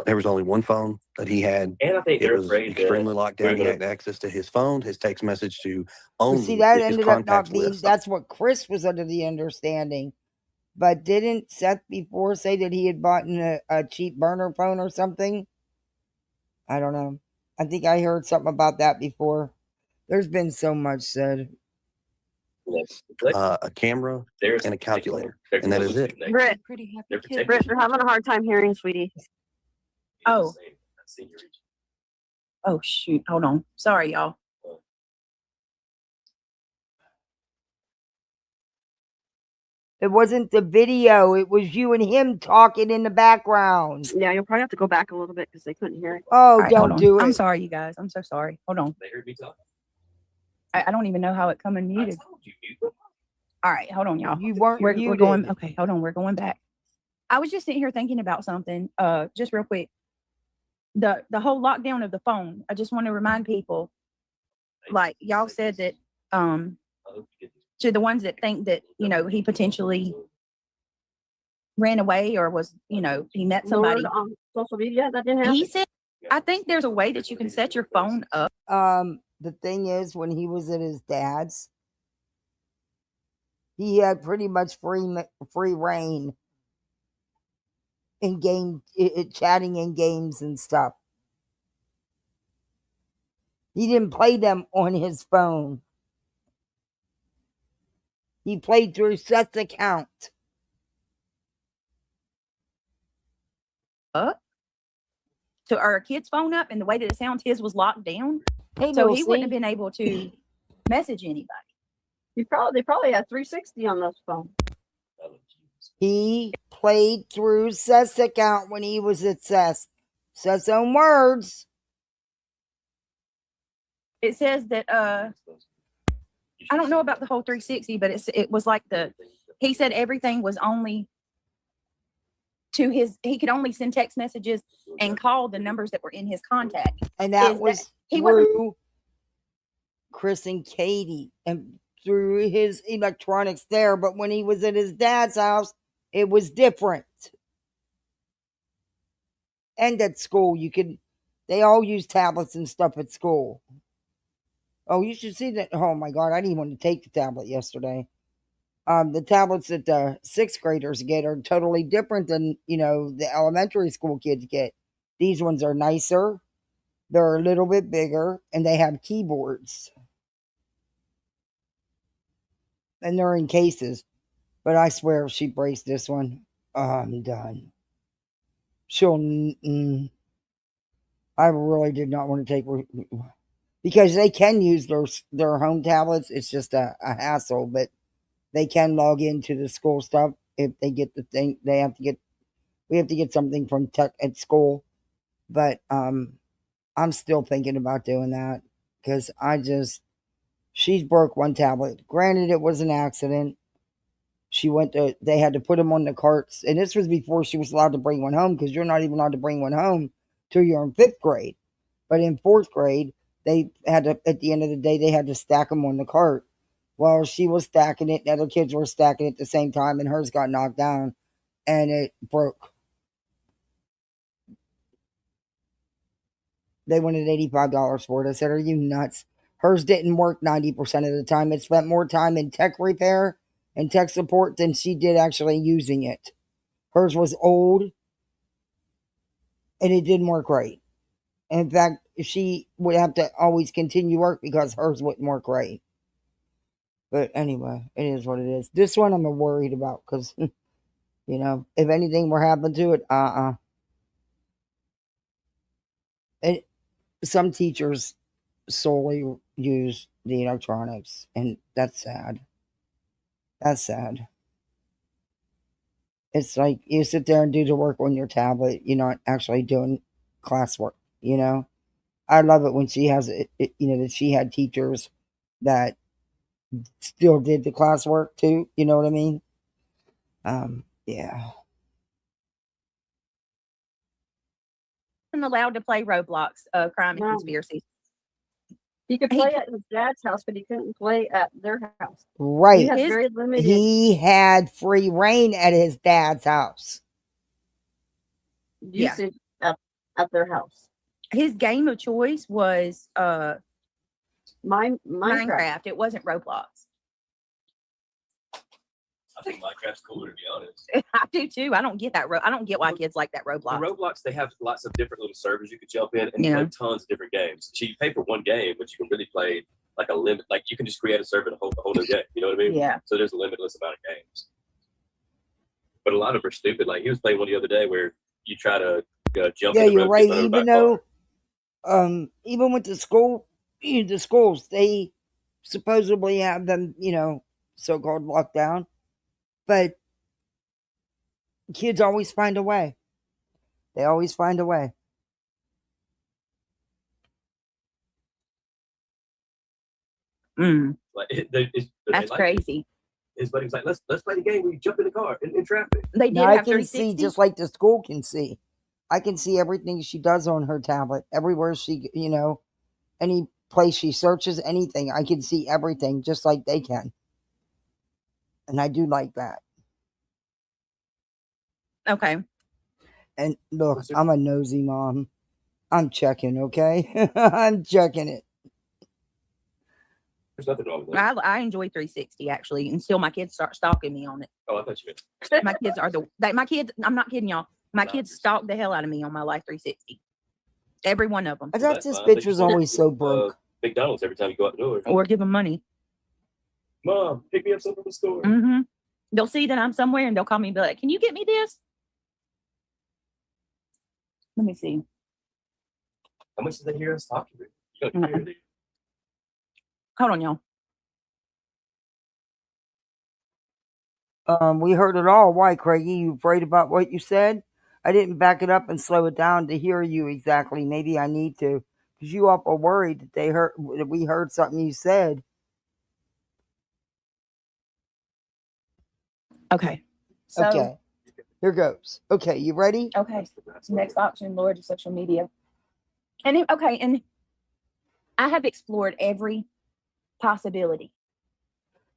there was only one phone that he had. And I think It they're was afraid extremely that locked down. we're He gonna had access to his phone, his text message to But only see, that his ended up contacts not being, list. that's what Chris was under the understanding. But didn't Seth before say that he had bought a cheap burner phone or something? I don't know. I think I heard something about that before. There's been so much said. A camera and a calculator, and that is it. Britt, Pretty happy They're kid. protecting Britt, they're having a hard time hearing, sweetie. Oh. Oh shoot. Hold on. Sorry, y'all. It wasn't the video. It was you and him talking in the background. Yeah, you'll probably have to go back a little bit because they couldn't hear it. Oh, All right, hold don't on. do it. I'm sorry, you guys. I'm so sorry. Hold on. They heard me talk. I don't even know how it come in muted. All right, hold on, y'all. You weren't We're muted. going. Okay, hold on. We're going back. I was just sitting here thinking about something. Just real quick. The whole lockdown of the phone. I just want to remind people, like y'all said that, to the ones that think that he potentially ran away or was, he met somebody. Lured on social media, that didn't happen. He said, I think there's a way that you can set your phone up. The thing is, when he was at his dad's, he had pretty much free reign in game, chatting in games and stuff. He didn't play them on his phone. He played through Seth's account. To our kid's phone up, and the way that it sounds, his was locked down. Hey, So he Lucy. wouldn't have been able to message anybody. They probably had 360 on those phones. He played through Seth's account when he was at Seth's own words. It says that I don't know about the whole 360, but it was like he said everything was only to he could only send text messages and call the numbers that were in his contact. And that was he wasn't through Chris and Katie and through his electronics there. But when he was at his dad's house, it was different. And at school, they all use tablets and stuff at school. Oh, you should see that. Oh my God, I didn't want to take the tablet yesterday. The tablets that the 6th graders get are totally different than, the elementary school kids get. These ones are nicer. They're a little bit bigger and they have keyboards. And they're in cases. But I swear if she breaks this one, I'm done. I really did not want to take, because they can use their home tablets. It's just a hassle, but they can log into the school stuff if they get the thing. We have to get something from tech at school. But I'm still thinking about doing that because she's broke one tablet. Granted, it was an accident. They had to put them on the carts. And this was before she was allowed to bring one home, because you're not even allowed to bring one home till you're in 5th grade. But in 4th grade, they had to, at the end of the day, they had to stack them on the cart. Well, she was stacking it, and other kids were stacking it at the same time, and hers got knocked down, and it broke. They wanted $85 for it. I said, are you nuts? Hers didn't work 90% of the time. It spent more time in tech repair and tech support than she did actually using it. Hers was old, and it didn't work right. In fact, she would have to always continue work because hers wouldn't work right. But anyway, it is what it is. This one I'm worried about because, if anything were happen to it, some teachers solely use the electronics, and that's sad. That's sad. It's like you sit there and do the work on your tablet. You're not actually doing classwork. You know, I love it when she has that she had teachers that still did the classwork too. You know what I mean? Yeah. Wasn't allowed to play Roblox, crime and No. conspiracy. He could play at his dad's house, but he couldn't play at their house. Right. He has very limited. He had free reign at his dad's house. Usage at their house. His game of choice was Minecraft. It wasn't Roblox. I think Minecraft's cooler, to be honest. I do too. I don't get that. I don't get why kids like that Roblox. The Roblox, they have lots of different little servers you could jump in and play tons of different games. So you pay for one game, but you can really play like a limit. Like you can just create a server and a whole new game. You know what I mean? Yeah. So there's a limitless amount of games. But a lot of them are stupid. Like he was playing one the other day where you try to jump. Yeah, in the you're road right. to get Even though, even with the schools, they supposedly have them, so-called lockdown, but kids always find a way. They always find a way. Like, That's crazy. His buddy was like, let's play the game where you jump in the car in traffic. They did Now, I have can see 360. just like the school can see. I can see everything she does on her tablet. Everywhere she, any place she searches anything, I can see everything just like they can. And I do like that. Okay. And look, I'm a nosy mom. I'm checking, okay? I'm checking it. There's nothing wrong with that. I enjoy 360 actually, until my kids start stalking me on it. Oh, I thought you meant. My kids are my kids. I'm not kidding y'all. My kids stalk the hell out of me on my Life 360. Every one of them. I thought this bitch was always so broke. McDonald's every time you go out the door. Or give them money. Mom, pick me up something from the store. Mm-hmm. They'll see that I'm somewhere and they'll call me and be like, "Can you get me this?" Let me see. How much did they hear us talking? You gotta hear it. Hold on, y'all. We heard it all. Why, Craigie? You afraid about what you said? I didn't back it up and slow it down to hear you exactly. Maybe I need to, because you all are worried that we heard something you said. Okay. So, okay. Here goes. Okay, you ready? Okay. Next option, Lord, is social media. And and I have explored every possibility.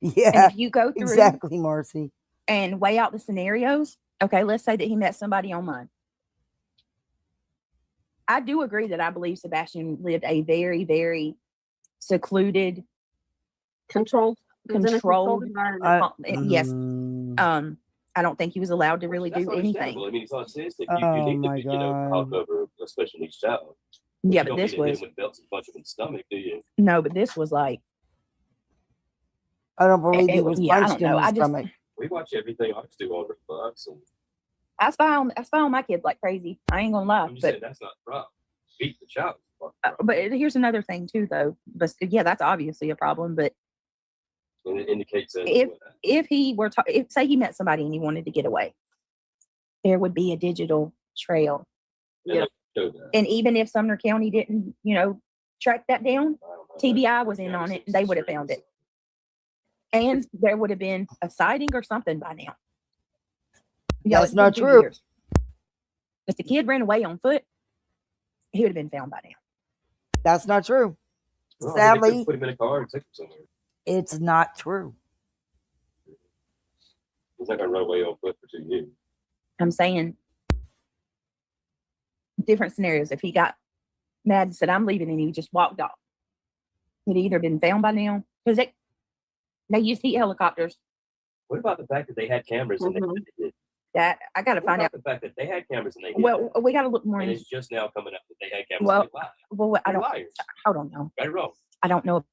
Yeah. And if you go through exactly, Marcy, and weigh out the scenarios, okay, let's say that he met somebody online. I do agree that I believe Sebastian lived a very, very secluded, controlled environment. Yes. I don't think he was allowed to really do anything. I mean, it's autistic. You need to be, talk over a special needs child. Yeah, but this was with belts and punch him in the stomach, do you? No, but this was like, I don't believe he was punched in the stomach. We watch everything I do on Redbox, and I spy on my kids like crazy. I ain't gonna lie. I'm just saying that's not the problem. Beat the child. But here's another thing too, though. But yeah, that's obviously a problem. But and it indicates that if he were say he met somebody and he wanted to get away, there would be a digital trail. Yeah. And even if Sumner County didn't, track that down, TBI was in on it. They would have found it. And there would have been a sighting or something by now. That's not true. If the kid ran away on foot, he would have been found by now. That's not true. Well, Sadly, put him in a car and take him somewhere. It's not true. He's not gonna run away on foot for 2 years. I'm saying different scenarios. If he got mad and said, "I'm leaving," and he just walked off, he'd either been found by now, because they use heat helicopters. What about the fact that they had cameras and they did? That I got to find out. The fact that they had cameras and they did. Well, we got to look more. And into it's just now coming out that they had cameras. Well, I don't. Liars. I don't know. Right or wrong? I don't know.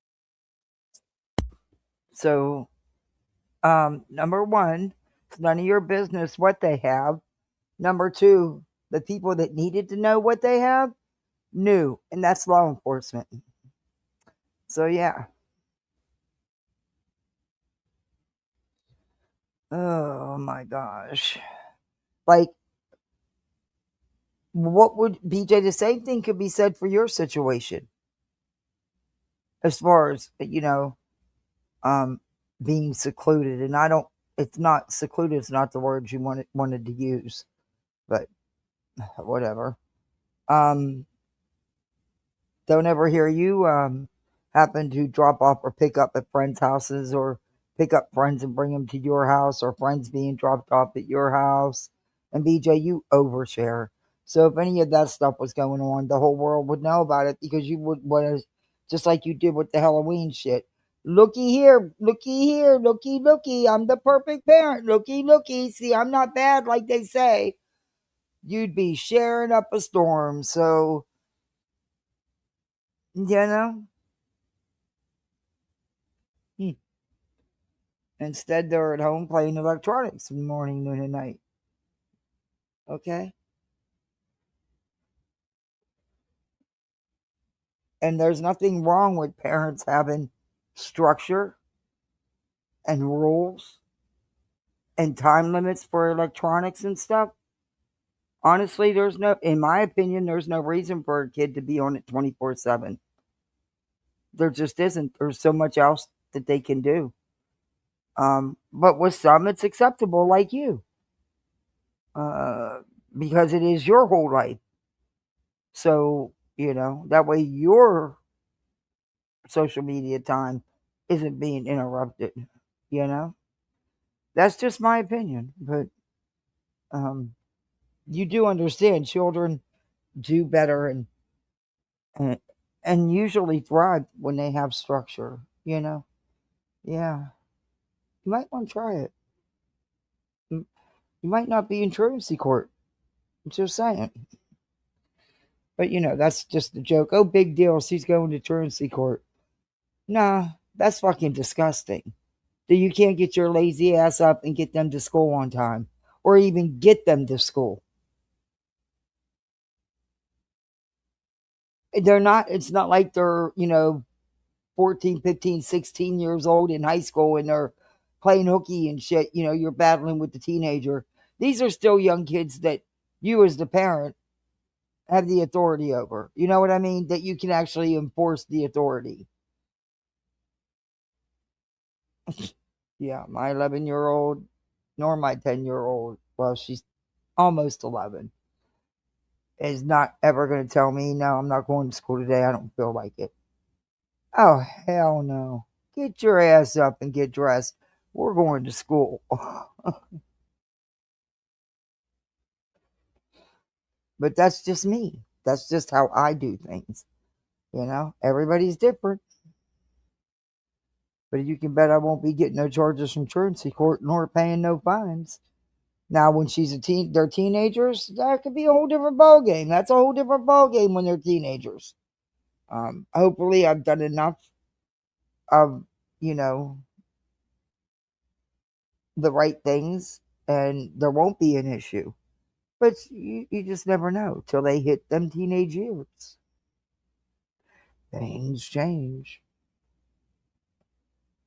So, number one, it's none of your business what they have. Number two, the people that needed to know what they have knew, and that's law enforcement. So, yeah. Oh my gosh. Like, what would BJ, the same thing could be said for your situation as far as, being secluded. And it's not secluded, it's not the word you wanted to use, but whatever. Don't ever hear you happen to drop off or pick up at friends' houses, or pick up friends and bring them to your house, or friends being dropped off at your house. And BJ, you overshare. So if any of that stuff was going on, the whole world would know about it, because you would want to, just like you did with the Halloween shit. Looky here, looky, I'm the perfect parent. Looky, see, I'm not bad like they say. You'd be sharing up a storm. So, instead, they're at home playing electronics in the morning, noon, and night. Okay? And there's nothing wrong with parents having structure and rules and time limits for electronics and stuff. Honestly, in my opinion, there's no reason for a kid to be on it 24/7. There just isn't. There's so much else that they can do. But with some, it's acceptable, like you. Because it is your whole life. So, that way your social media time isn't being interrupted, That's just my opinion. But you do understand children do better and usually thrive when they have structure, Yeah. You might want to try it. You might not be in truancy court. I'm just saying. But that's just a joke. Oh, big deal. She's going to truancy court. Nah, that's fucking disgusting. That you can't get your lazy ass up and get them to school on time, or even get them to school. It's not like they're, 14, 15, 16 years old in high school and they're playing hooky and shit. You're battling with the teenager. These are still young kids that you, as the parent, have the authority over. You know what I mean? That you can actually enforce the authority. Yeah, my 11-year-old, nor my 10-year-old, well, she's almost 11, is not ever going to tell me, no, I'm not going to school today. I don't feel like it. Oh, hell no. Get your ass up and get dressed. We're going to school. But that's just me. That's just how I do things. Everybody's different. But you can bet I won't be getting no charges from truancy court, nor paying no fines. Now, when they're teenagers, that could be a whole different ballgame. That's a whole different ballgame when they're teenagers. Hopefully, I've done enough of, the right things, and there won't be an issue. But you just never know till they hit them teenage years. Things change.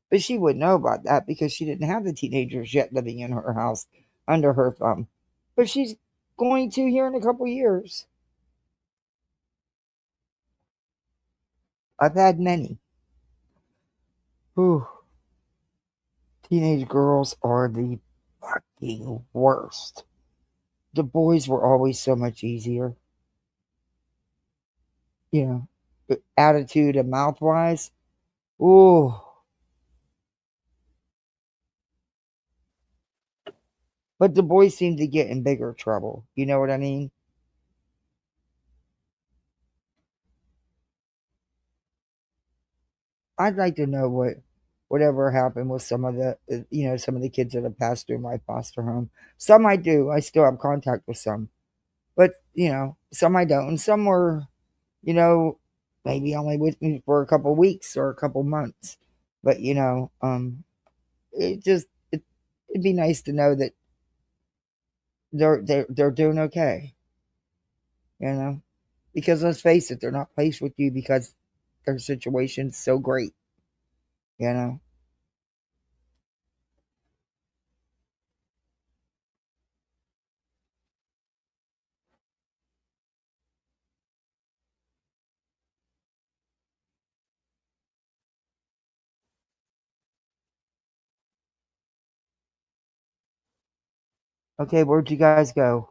But she wouldn't know about that because she didn't have the teenagers yet living in her house under her thumb. But she's going to here in a couple years. I've had many. Whew. Teenage girls are the fucking worst. The boys were always so much easier. Attitude and mouth wise. Ooh. But the boys seem to get in bigger trouble. You know what I mean? I'd like to know whatever happened with some of the kids that have passed through my foster home. Some I do. I still have contact with some. But, some I don't. And some were, maybe only with me for a couple weeks or a couple months. But, it'd be nice to know that they're doing okay. Because let's face it, they're not placed with you because their situation's so great. Okay, where'd you guys go?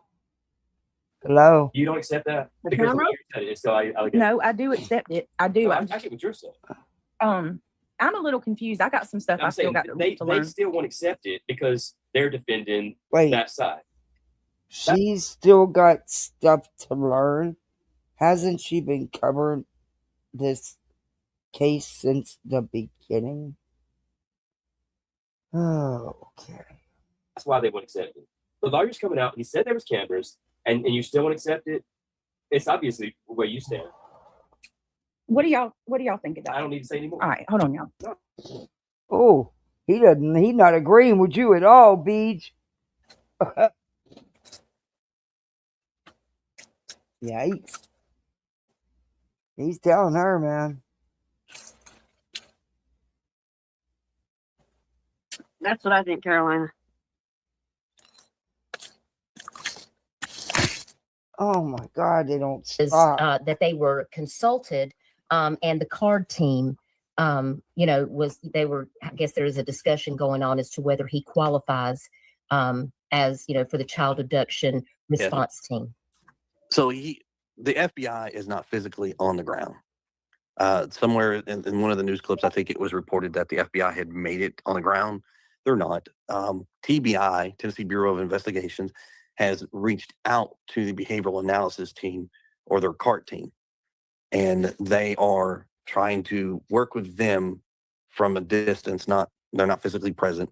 Hello? You don't accept that The because camera? you said it, so I get it. No, I do accept it. I do. No, I I get what you're saying. I'm a little confused. I got some stuff I I'm still saying got to they learn. still won't accept it because they're defending Wait. that side. She's still got stuff to learn. Hasn't she been covering this case since the beginning? Oh, okay. That's why they won't accept it. The lawyer's coming out. He said there was cameras, and you still won't accept it. It's obviously where you stand. What do y'all think of that? I don't need to say anymore. All right, hold on, y'all. Oh, he's not agreeing with you at all, Beach. Yikes. He's telling her, man. That's what I think, Carolina. Oh my God, they don't is stop. that they were consulted, and the card team, I guess there is a discussion going on as to whether he qualifies, as for the child abduction response team. So the FBI is not physically on the ground. Somewhere in one of the news clips, I think it was reported that the FBI had made it on the ground. They're not. TBI, Tennessee Bureau of Investigations, has reached out to the behavioral analysis team or their CART team, and they are trying to work with them from a distance. They're not physically present,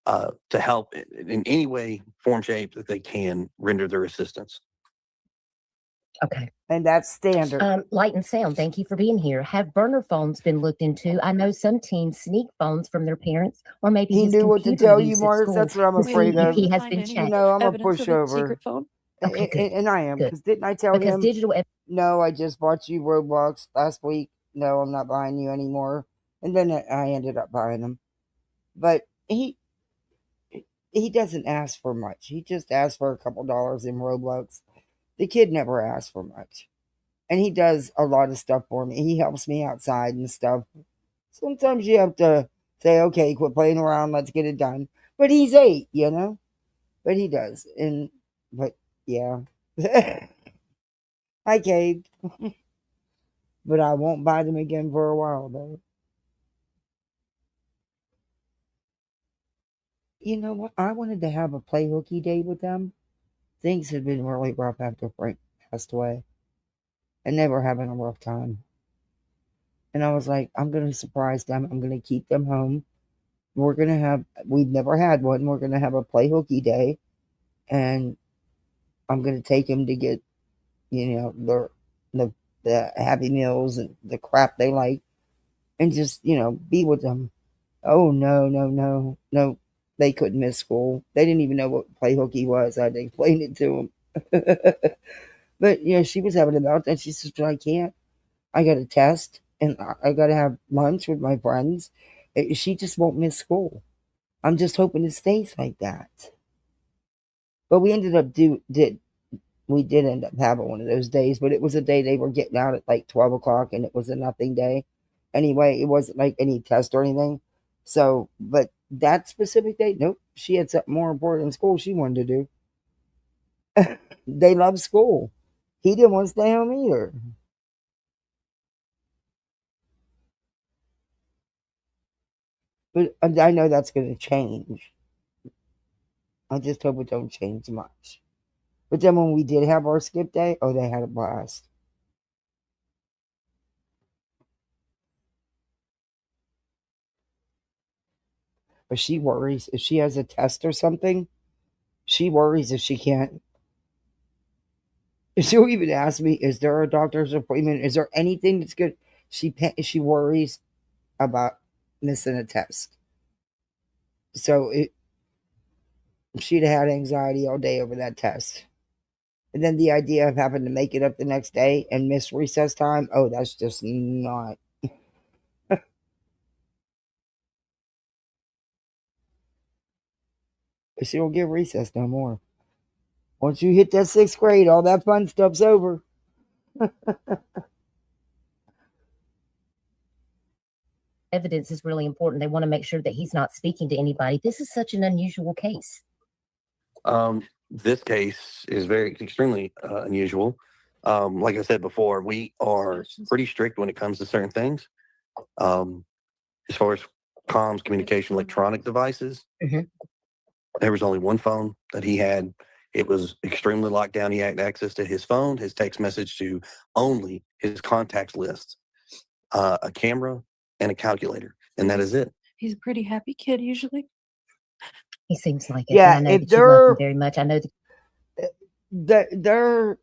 to help in any way, form, shape that they can render their assistance. Okay. And that's standard. Light and sound, thank you for being here. Have burner phones been looked into? I know some teens sneak phones from their parents, or maybe He his knew what to computer tell you, use at Martis. school That's what I'm to see afraid if of. he has been checked. I'm a evidence of a pushover. secret phone? Okay, good. And I am, Good. because didn't I tell Because him? digital No, I just bought you Roblox last week. No, I'm not buying you anymore. And then I ended up buying them. But he doesn't ask for much. He just asks for a couple dollars in Roblox. The kid never asks for much. And he does a lot of stuff for me. He helps me outside and stuff. Sometimes you have to say, okay, quit playing around, let's get it done. But he's 8, But he does. But yeah. I caved. But I won't buy them again for a while, though. You know what? I wanted to have a play hooky day with them. Things had been really rough after Frank passed away. And they were having a rough time. And I was like, I'm going to surprise them. I'm going to keep them home. We've never had one. We're going to have a play hooky day. And I'm going to take them to get, the Happy Meals and the crap they like. And just, be with them. Oh, no. They couldn't miss school. They didn't even know what play hooky was. I had to explain it to them. But, she was having a meltdown. She said, I can't. I got a test, and I got to have lunch with my friends. She just won't miss school. I'm just hoping it stays like that. But we ended up we did end up having one of those days, but it was a day they were getting out at like 12 o'clock, and it was a nothing day. Anyway, it wasn't like any test or anything. So, but that specific day, nope. She had something more important in school she wanted to do. They love school. He didn't want to stay home either. But I know that's going to change. I just hope it don't change much. But then when we did have our skip day, oh, they had a blast. But she worries if she has a test or something. She worries if she can't. She'll even ask me, is there a doctor's appointment? Is there anything that's good? She worries about missing a test. So she'd have had anxiety all day over that test. And then the idea of having to make it up the next day and miss recess time, oh, that's just not. But she don't get recess no more. Once you hit that 6th grade, all that fun stuff's over. evidence is really important. They want to make sure that he's not speaking to anybody. This is such an unusual case. This case is extremely unusual. Like I said before, we are pretty strict when it comes to certain things. As far as comms, communication, electronic devices, there was only one phone that he had. It was extremely locked down. He had access to his phone, his text message to only his contacts list, a camera, and a calculator, and that is it. He's a pretty happy kid usually. He seems like it. Yeah, And I know if that you love him they're very much. I know that they're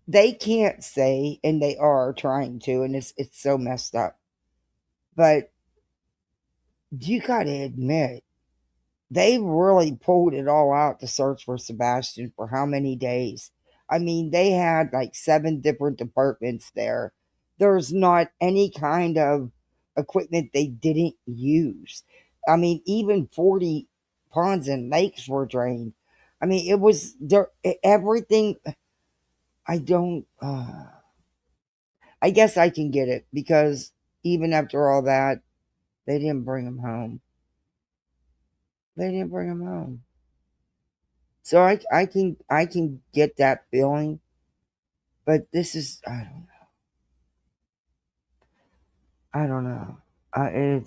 they can't say, and they are trying to, and it's so messed up. But you got to admit, they really pulled it all out to search for Sebastian for how many days? I mean, they had like 7 different departments there. There's not any kind of equipment they didn't use. I mean, even 40 ponds and lakes were drained. I mean, it was there, everything. I don't, I guess I can get it, because even after all that, they didn't bring him home. They didn't bring him home. So I can get that feeling, but this is, I don't know. I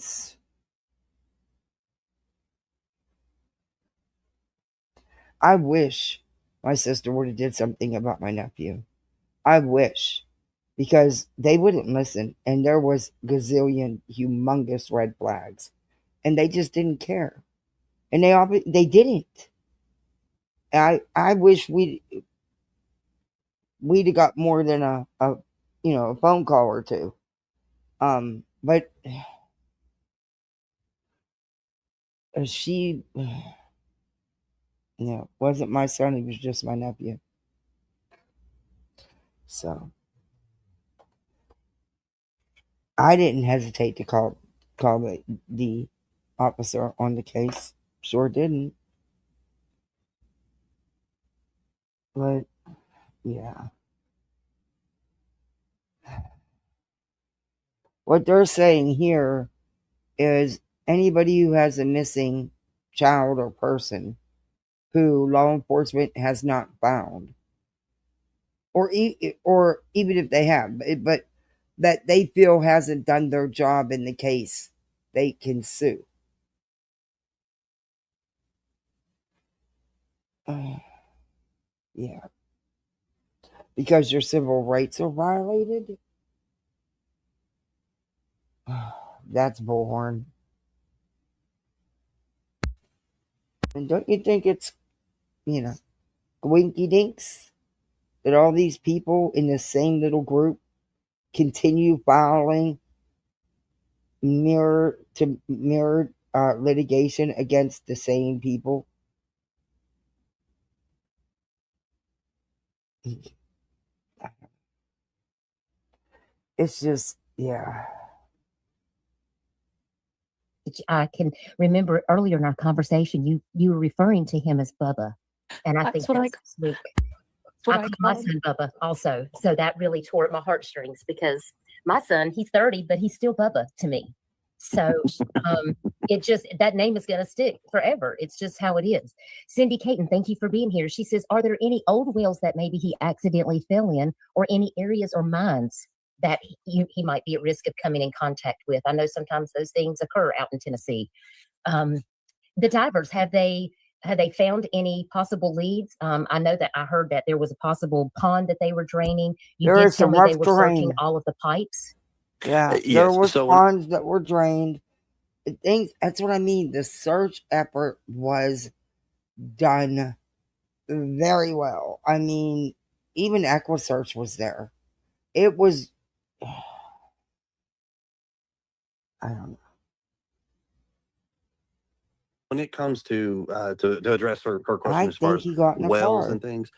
wish my sister would have did something about my nephew. I wish, because they wouldn't listen, and there was gazillion humongous red flags, and they just didn't care, and they didn't. I wish we'd have got more than a phone call or two. But she, wasn't my son. He was just my nephew. So I didn't hesitate to call the officer on the case. Sure didn't. But yeah. What they're saying here is anybody who has a missing child or person who law enforcement has not found, or even if they have, but that they feel hasn't done their job in the case, they can sue. Yeah. Because your civil rights are violated? That's Bullhorn. And don't you think it's, winky dinks that all these people in the same little group continue filing mirror litigation against the same people? It's just, yeah. I can remember earlier in our conversation, you were referring to him as Bubba, and I think that's sweet. I call my son Bubba also, so that really tore at my heartstrings, because my son, he's 30, but he's still Bubba to me. So it just, that name is going to stick forever. It's just how it is. Cindy Caton, thank you for being here. She says, are there any old wells that maybe he accidentally fell in, or any areas or mines that he might be at risk of coming in contact with? I know sometimes those things occur out in Tennessee. The divers, have they found any possible leads? I know that I heard that there was a possible pond that they were draining. You did tell me they were searching all of the pipes. Yeah, there was ponds that were drained. That's what I mean. The search effort was done very well. I mean, even EquiSearch was there. It was, I don't know. When it comes to address her question as far as wells and things,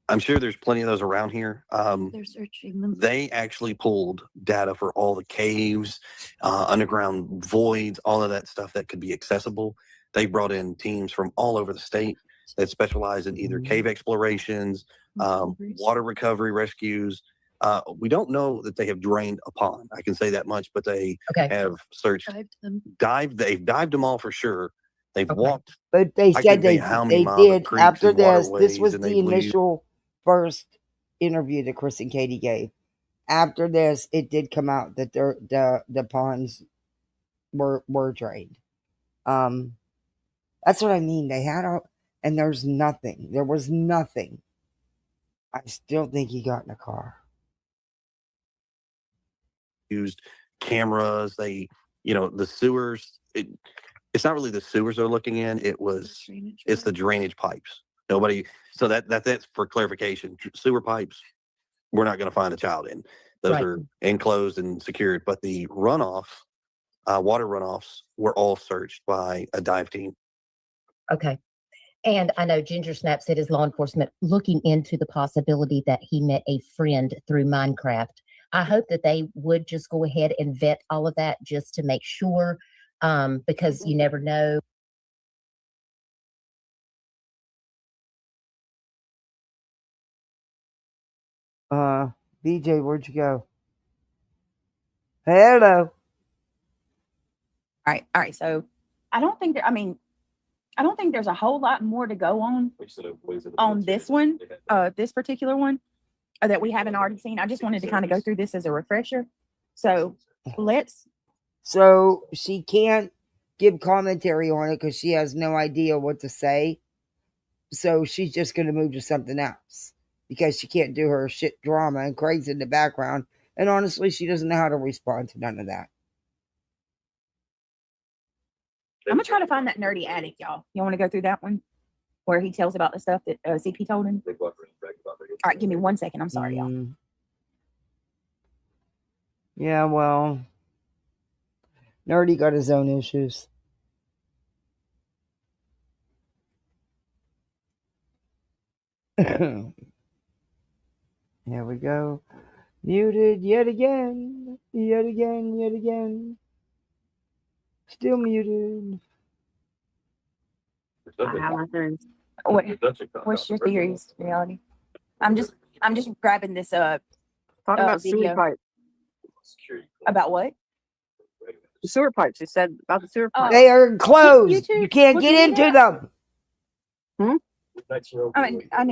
I'm sure there's plenty of those around here. They're searching them. They actually pulled data for all the caves, underground voids, all of that stuff that could be accessible. They brought in teams from all over the state that specialize in either cave explorations, water recovery rescues, We don't know that they have drained a pond. I can say that much, but they have searched, they've dived them all for sure. They've walked. But they I said couldn't tell they you how many they miles of did creeks after and this. This waterways, was and the they've used- initial first interview that Chris and Katie gave. After this, it did come out that the ponds were drained. That's what I mean. They had all, and there's nothing. There was nothing. I still think he got in a car. used cameras. They, the sewers. It's not really the sewers they're looking in. It's the drainage pipes. Nobody. So that's for clarification. Sewer pipes, we're not going to find a child in. Those are enclosed and secured. But the runoff, water runoffs, were all searched by a dive team. Okay. And I know Ginger Snap said is law enforcement looking into the possibility that he met a friend through Minecraft. I hope that they would just go ahead and vet all of that just to make sure, because you never know. BJ, where'd you go? Hello. All right. So I don't think there's a whole lot more to go on this one, this particular one that we haven't already seen. I just wanted to kind of go through this as a refresher. So So she can't give commentary on it because she has no idea what to say. So she's just going to move to something else because she can't do her shit drama, and Craig's in the background. And honestly, she doesn't know how to respond to none of that. I'm gonna try to find that nerdy attic, y'all. You want to go through that one where he tells about the stuff that CP told him? All right, give me 1 second. I'm sorry, y'all. Yeah, well, Nerdy got his own issues. Here we go. Muted yet again. Yet again. Yet again. Still muted. What's your theories, reality? I'm just grabbing this Talking about sewer video. pipes. About what? The sewer pipes. They said about the sewer pipes. They are closed. You can't get into them. I mean, I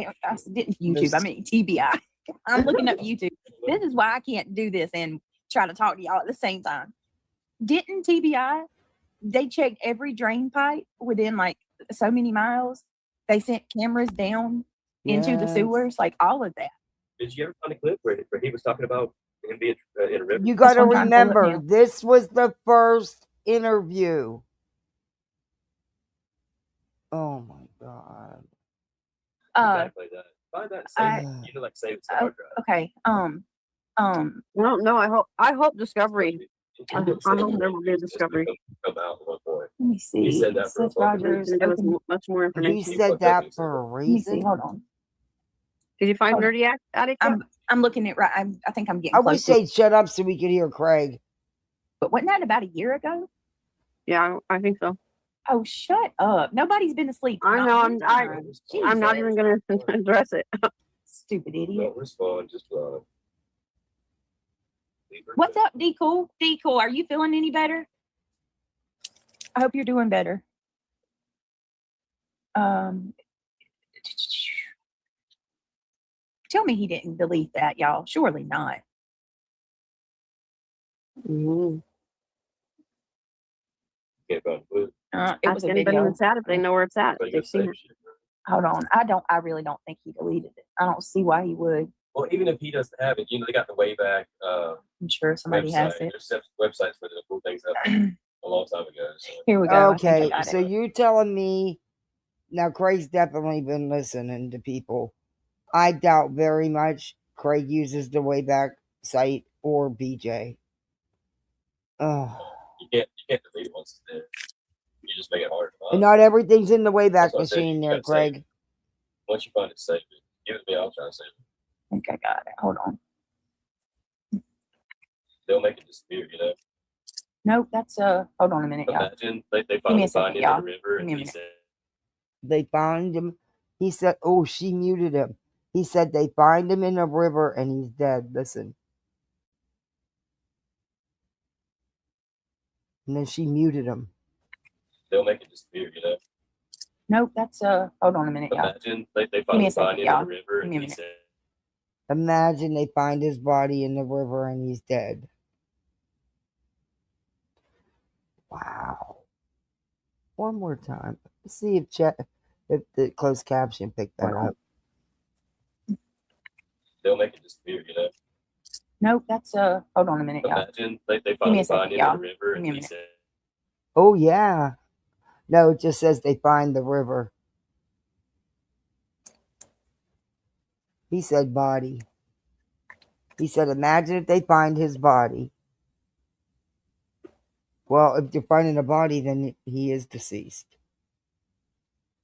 didn't YouTube. I mean TBI. I'm looking up YouTube. This is why I can't do this and try to talk to y'all at the same time. Didn't TBI? They checked every drain pipe within like so many miles. They sent cameras down into the sewers, like all of that. Did you ever find a clip where he was talking about him being in a river? You got to remember, this was the first interview. Oh my God. Play that. Find that. Save it. You know, like save it to hard drive. Okay. No. I hope Discovery. I hope there will be a Discovery. Come out at one point. Let me see. He said that for Seth Rogers. There was much more information. He said that for a reason. Let me see. Hold on. Did you find Nerdy Attic? I'm looking at I think I'm getting. I wish they'd shut up so we could hear Craig. But wasn't that about a year ago? Yeah, I think so. Oh, shut up! Nobody's been asleep. I know. I'm not even going to address it. Stupid idiot. Don't respond. Just What's up, D Cool? D Cool, are you feeling any better? I hope you're doing better. Tell me he didn't delete that, y'all. Surely not. Mm-hmm. It was a anybody video. in the chat if they know where it's at. If they've seen it. Hold on. I really don't think he deleted it. I don't see why he would. Well, even if he doesn't have it, they got the Wayback. I'm sure somebody has it. There's websites where the cool things happen a long time ago. So. Here we go. Okay, so you're telling me now Craig's definitely been listening to people. I doubt very much Craig uses the Wayback site or BJ. Oh. You can't delete it once it's there. You just make it hard to find. And not everything's in the Wayback machine there, Craig. Once you find it, save it. Give it to me. I'll try to save it. I think I got it. Hold on. They'll make it disappear, Nope, that's hold on a minute, y'all. Imagine they finally find him in the river and he said they found him. He said, "Oh, she muted him." He said they find him in a river and he's dead. Listen. And then she muted him. They'll make it disappear, you know. Nope, that's hold on a minute, y'all. Imagine they Give me finally a second, find him in y'all. the river Give me a and he minute. said, Imagine they find his body in the river and he's dead. Wow. One more time. Let's see if the closed caption picked that up. they'll make it disappear, you know. Nope, that's hold on a minute, y'all. Imagine they Give me finally a second, find him y'all. in the river Give and me a he minute. said, Oh yeah. No, it just says they find the river. He said body. He said, imagine if they find his body. Well, if they're finding a body, then he is deceased.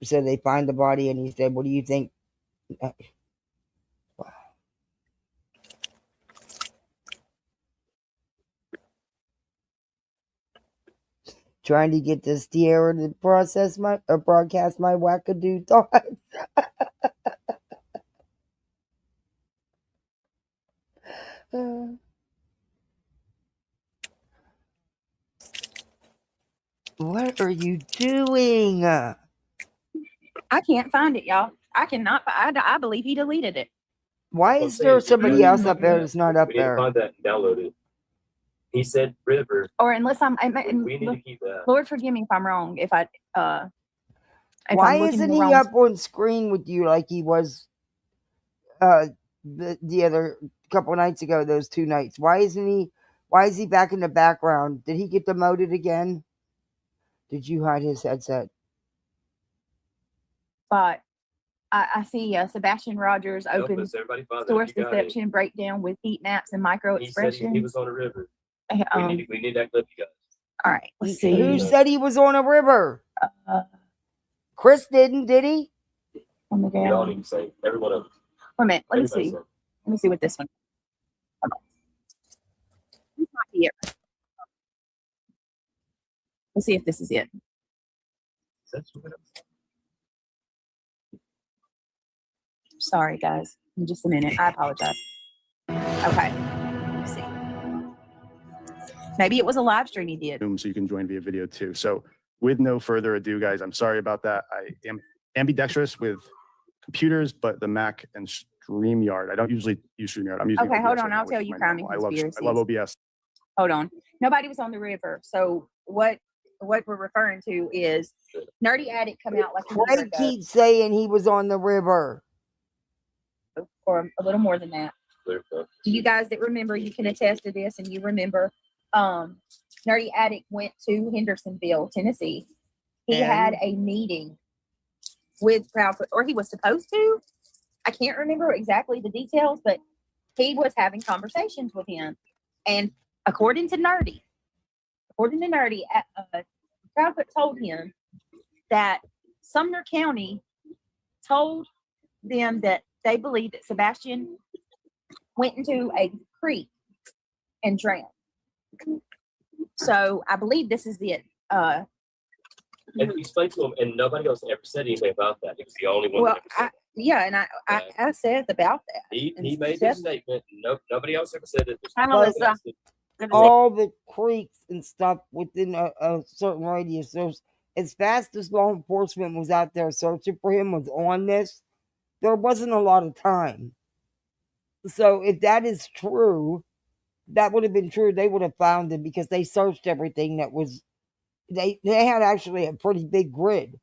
So they find the body and he said, what do you think? Wow. Trying to get this Tierra to broadcast my wackadoo thoughts. What are you doing? I can't find it, y'all. I cannot. I believe he deleted it. Why "Well, is say there it, somebody we else need to up find there that. that's not up We need to there? find that and download it." He said river. Or unless We need to keep that. Lord forgive me if I'm wrong. If Why I'm looking isn't the he wrong up on screen with you like he was the other couple nights ago, those 2 nights? Why is he back in the background? Did he get demoted again? Did you hide his headset? spot. I see Sebastian Rogers Help open us, everybody find that. source You got it. deception breakdown with heat maps and micro He said expression. he was on a river. Um, We need that clip, you guys. all right, let's see. Who said he was on a river? Chris didn't, did he? Oh my We all God. need to say every one of them. Wait a minute. Let me Everybody see. say. Let me see what this one. Hold on. He's not here. Let's see if this is it. Sorry, guys. In just a minute. I apologize. Okay. Let's see. Maybe it was a live stream he did. So you can join via video too. So with no further ado, guys, I'm sorry about that. I am ambidextrous with computers, but the Mac and StreamYard. I don't usually use StreamYard. I'm using Okay, OBS hold on. right now, I'll which tell is you my crime and normal. I conspiracies. love OBS. Hold on. Nobody was on the river. So what we're referring to is Nerdy Addict come out like a year Craig ago, keeps saying he was on the river. or a little more than that. Do you guys that remember, you can attest to this, and you remember Nerdy Addict went to Hendersonville, Tennessee. He had a meeting with Proudfoot, or he was supposed to. I can't remember exactly the details, but he was having conversations with him. And according to Nerdy, Proudfoot told him that Sumner County told them that they believed that Sebastian went into a creek and drowned. So I believe this is it. And he explained to him, and nobody else ever said anything about that. He was the only one Well, that ever said yeah, and I said about that. He And made Steph- this statement. Nobody else ever said it. Hi, Melissa. All the creeks and stuff within a certain radius. So as fast as law enforcement was out there searching for him, was on this, there wasn't a lot of time. So if that is true, that would have been true. They would have found him because they searched everything that was. They had actually a pretty big grid.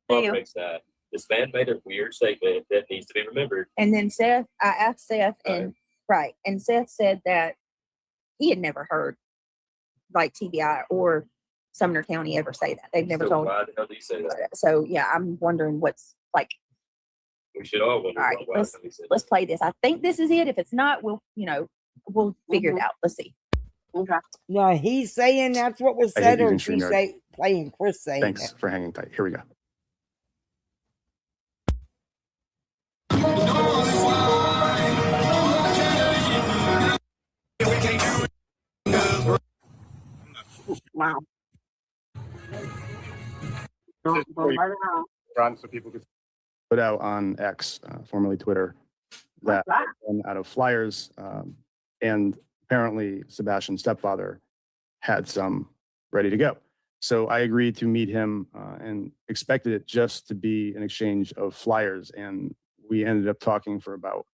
Makes that. This man made a weird statement that needs to be remembered. And then Seth, I asked Seth, and and Seth said that he had never heard like TBI or Sumner County ever say that. They've never So told. why the hell did he say that? So yeah, I'm wondering what's like. We should all wonder All right, why the hell he said let's play this. I think this is it. If it's not, we'll figure it out. Let's see. Okay. No, he's saying that's what was I hate said, or using is he StreamYard. playing Chris saying Thanks it? for hanging tight. Here we go. Wow. Ron, so people could put out on X, formerly Twitter, that one out of flyers, and apparently Sebastian's stepfather had some ready to go. So I agreed to meet him and expected it just to be an exchange of flyers. And we ended up talking for about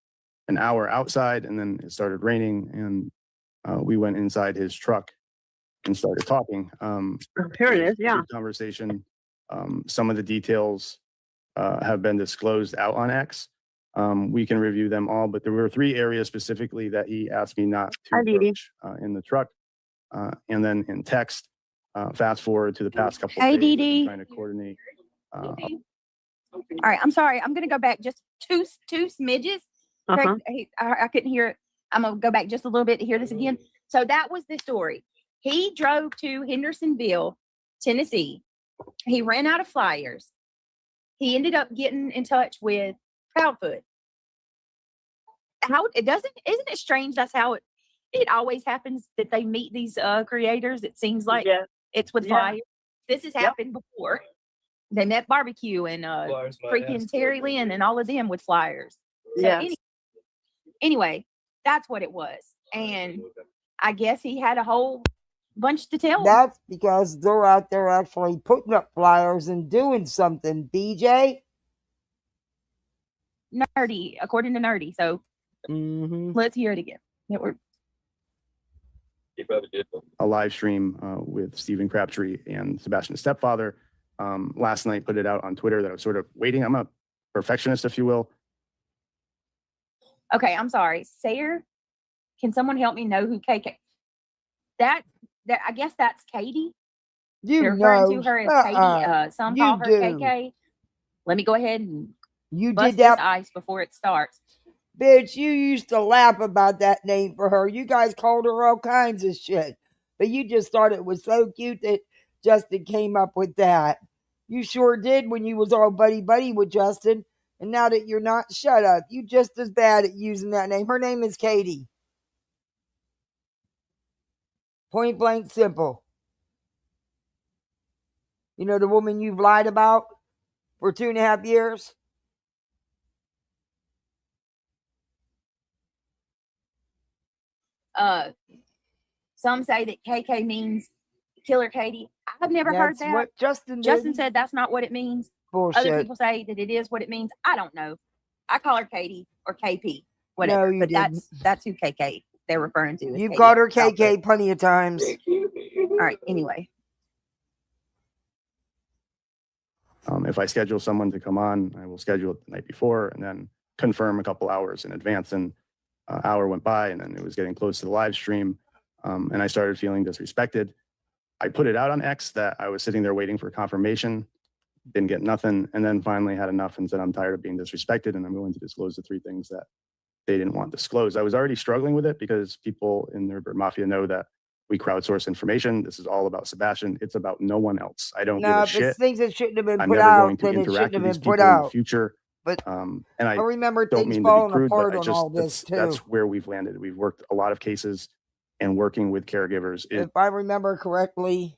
an hour outside, and then it started raining, and we went inside his truck and started talking. Here it is, yeah. Good conversation. Some of the details have been disclosed out on X. We can review them all, but there were 3 areas specifically that he asked me not to approach in the truck. And then in text, fast forward to the past couple Hey, of days, Dee. trying to coordinate. All right, I'm sorry. I'm going to go back just two smidges. Uh-huh. I couldn't hear it. I'm going to go back just a little bit to hear this again. So that was the story. He drove to Hendersonville, Tennessee. He ran out of flyers. He ended up getting in touch with Proudfoot. Isn't it strange? That's how it always happens, that they meet these creators. It seems like it's with flyers. This has happened before. They met Barbecue and freaking Terry Lynn and all of them with flyers. So anyway, that's what it was. And I guess he had a whole bunch to tell. That's because they're out there actually putting up flyers and doing something, BJ. Nerdy, according to Nerdy. So let's hear it again. A live stream with Stephen Crabtree and Sebastian's stepfather. Last night, put it out on Twitter that I was sort of waiting. I'm a perfectionist, if you will. Okay, I'm sorry. Sayer, can someone help me know who KK? That I guess that's Katie. They're referring to her as Katie. Some call her KK. Let me go ahead and bust this ice before it starts. Bitch, you used to laugh about that name for her. You guys called her all kinds of shit. But you just thought it was so cute that Justin came up with that. You sure did when you was all buddy-buddy with Justin. And now that you're not, shut up. You just as bad at using that name. Her name is Katie. Point blank simple. You know the woman you've lied about for 2.5 years? Some say that KK means Killer Katie. I've never heard that. What Justin said that's not what it means. Bullshit. Other people say that it is what it means. I don't know. I call her Katie or KP, whatever. No, you but didn't. That's who KK they're referring to. You've called her KK plenty of times. All right. Anyway. If I schedule someone to come on, I will schedule it the night before and then confirm a couple hours in advance. And an hour went by, and then it was getting close to the live stream, and I started feeling disrespected. I put it out on X that I was sitting there waiting for confirmation, didn't get nothing, and then finally had enough and said, I'm tired of being disrespected, and I'm going to disclose the 3 things that they didn't want disclosed. I was already struggling with it because people in the Mafia know that we crowdsource information. This is all about Sebastian. It's about no one else. I don't give a shit. It's things that shouldn't have been I'm put never out, going to then it interact shouldn't with have these been put people in the out. future. But and I remember don't things mean falling to be crude, apart but on all this that's too. where we've landed. We've worked a lot of cases, and working with caregivers is If I remember correctly,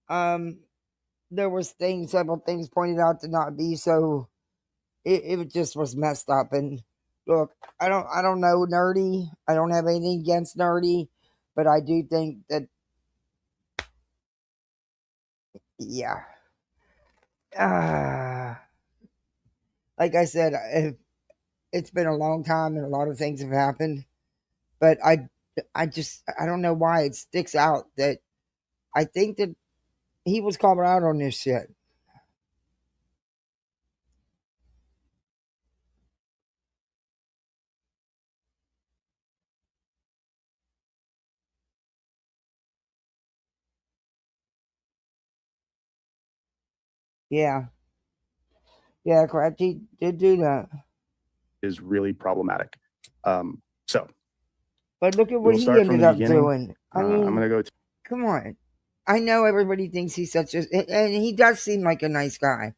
there was several things pointed out to not be so. It just was messed up. And look, I don't know Nerdy. I don't have anything against Nerdy, but I do think that, yeah. Like I said, it's been a long time and a lot of things have happened, but I don't know why it sticks out that I think that he was called out on this shit. Yeah. Yeah, correct. He did do that. is really problematic. So, but look at what we'll he start from ended the up beginning. doing. I mean, I'm going to go to come on. I know everybody thinks he's such a, and he does seem like a nice guy,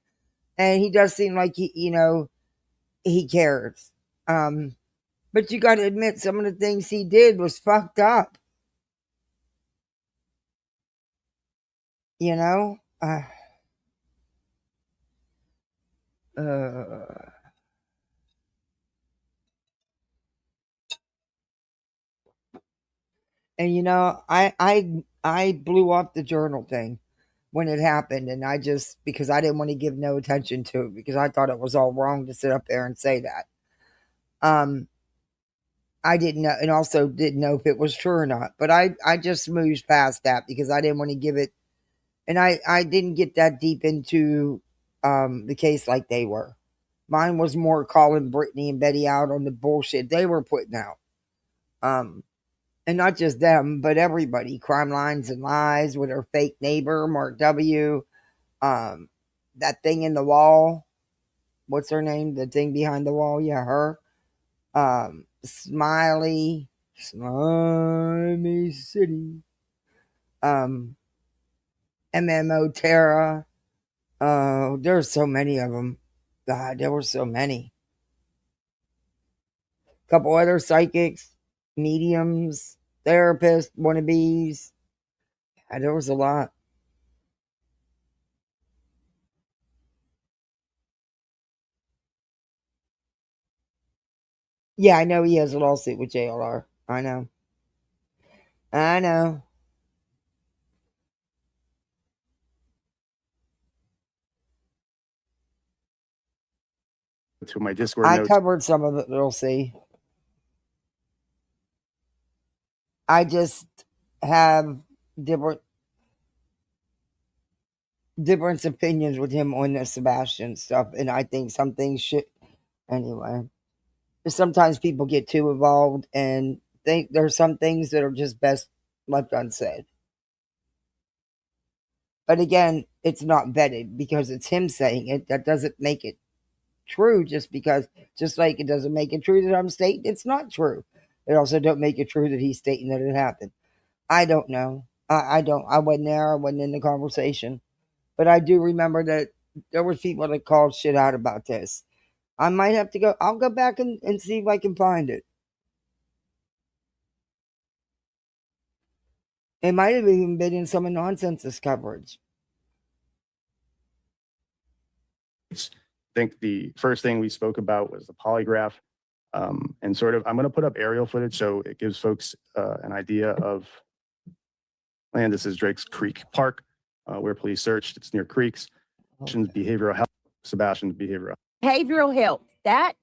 and he does seem like he cares. But you got to admit, some of the things he did was fucked up. you know, and you know, I blew off the journal thing when it happened, and I just, because I didn't want to give no attention to it, because I thought it was all wrong to sit up there and say that. I didn't know, and also didn't know if it was true or not. But I just moved past that because I didn't want to give it, and I didn't get that deep into the case like they were. Mine was more calling Brittany and Betty out on the bullshit they were putting out. And not just them, but everybody. Crime Lines and Lies with her fake neighbor, Mark W. That thing in the wall. What's her name? The thing behind the wall. Yeah, her. Smiley City. MMO Terra. There's so many of them. God, there were so many. Couple other psychics, mediums, therapists, wannabes. Yeah, there was a lot. Yeah, I know he has a lawsuit with JLR. I know. To my Discord I notes. covered some of it, you'll see. I just have different opinions with him on the Sebastian stuff, and I think some things should, anyway. Sometimes people get too involved and think there's some things that are just best left unsaid. But again, it's not vetted because it's him saying it. That doesn't make it true just like it doesn't make it true that I'm stating it's not true. It also don't make it true that he's stating that it happened. I don't know. I wasn't there. I wasn't in the conversation. But I do remember that there were people that called shit out about this. I might have to go. I'll go back and see if I can find it. It might have even been in some of Nonsense's coverage. I think the first thing we spoke about was the polygraph. And sort of, I'm going to put up aerial footage so it gives folks an idea of land. This is Drake's Creek Park, where police searched. It's near creeks. Behavioral health. Sebastian's behavioral. Behavioral health. That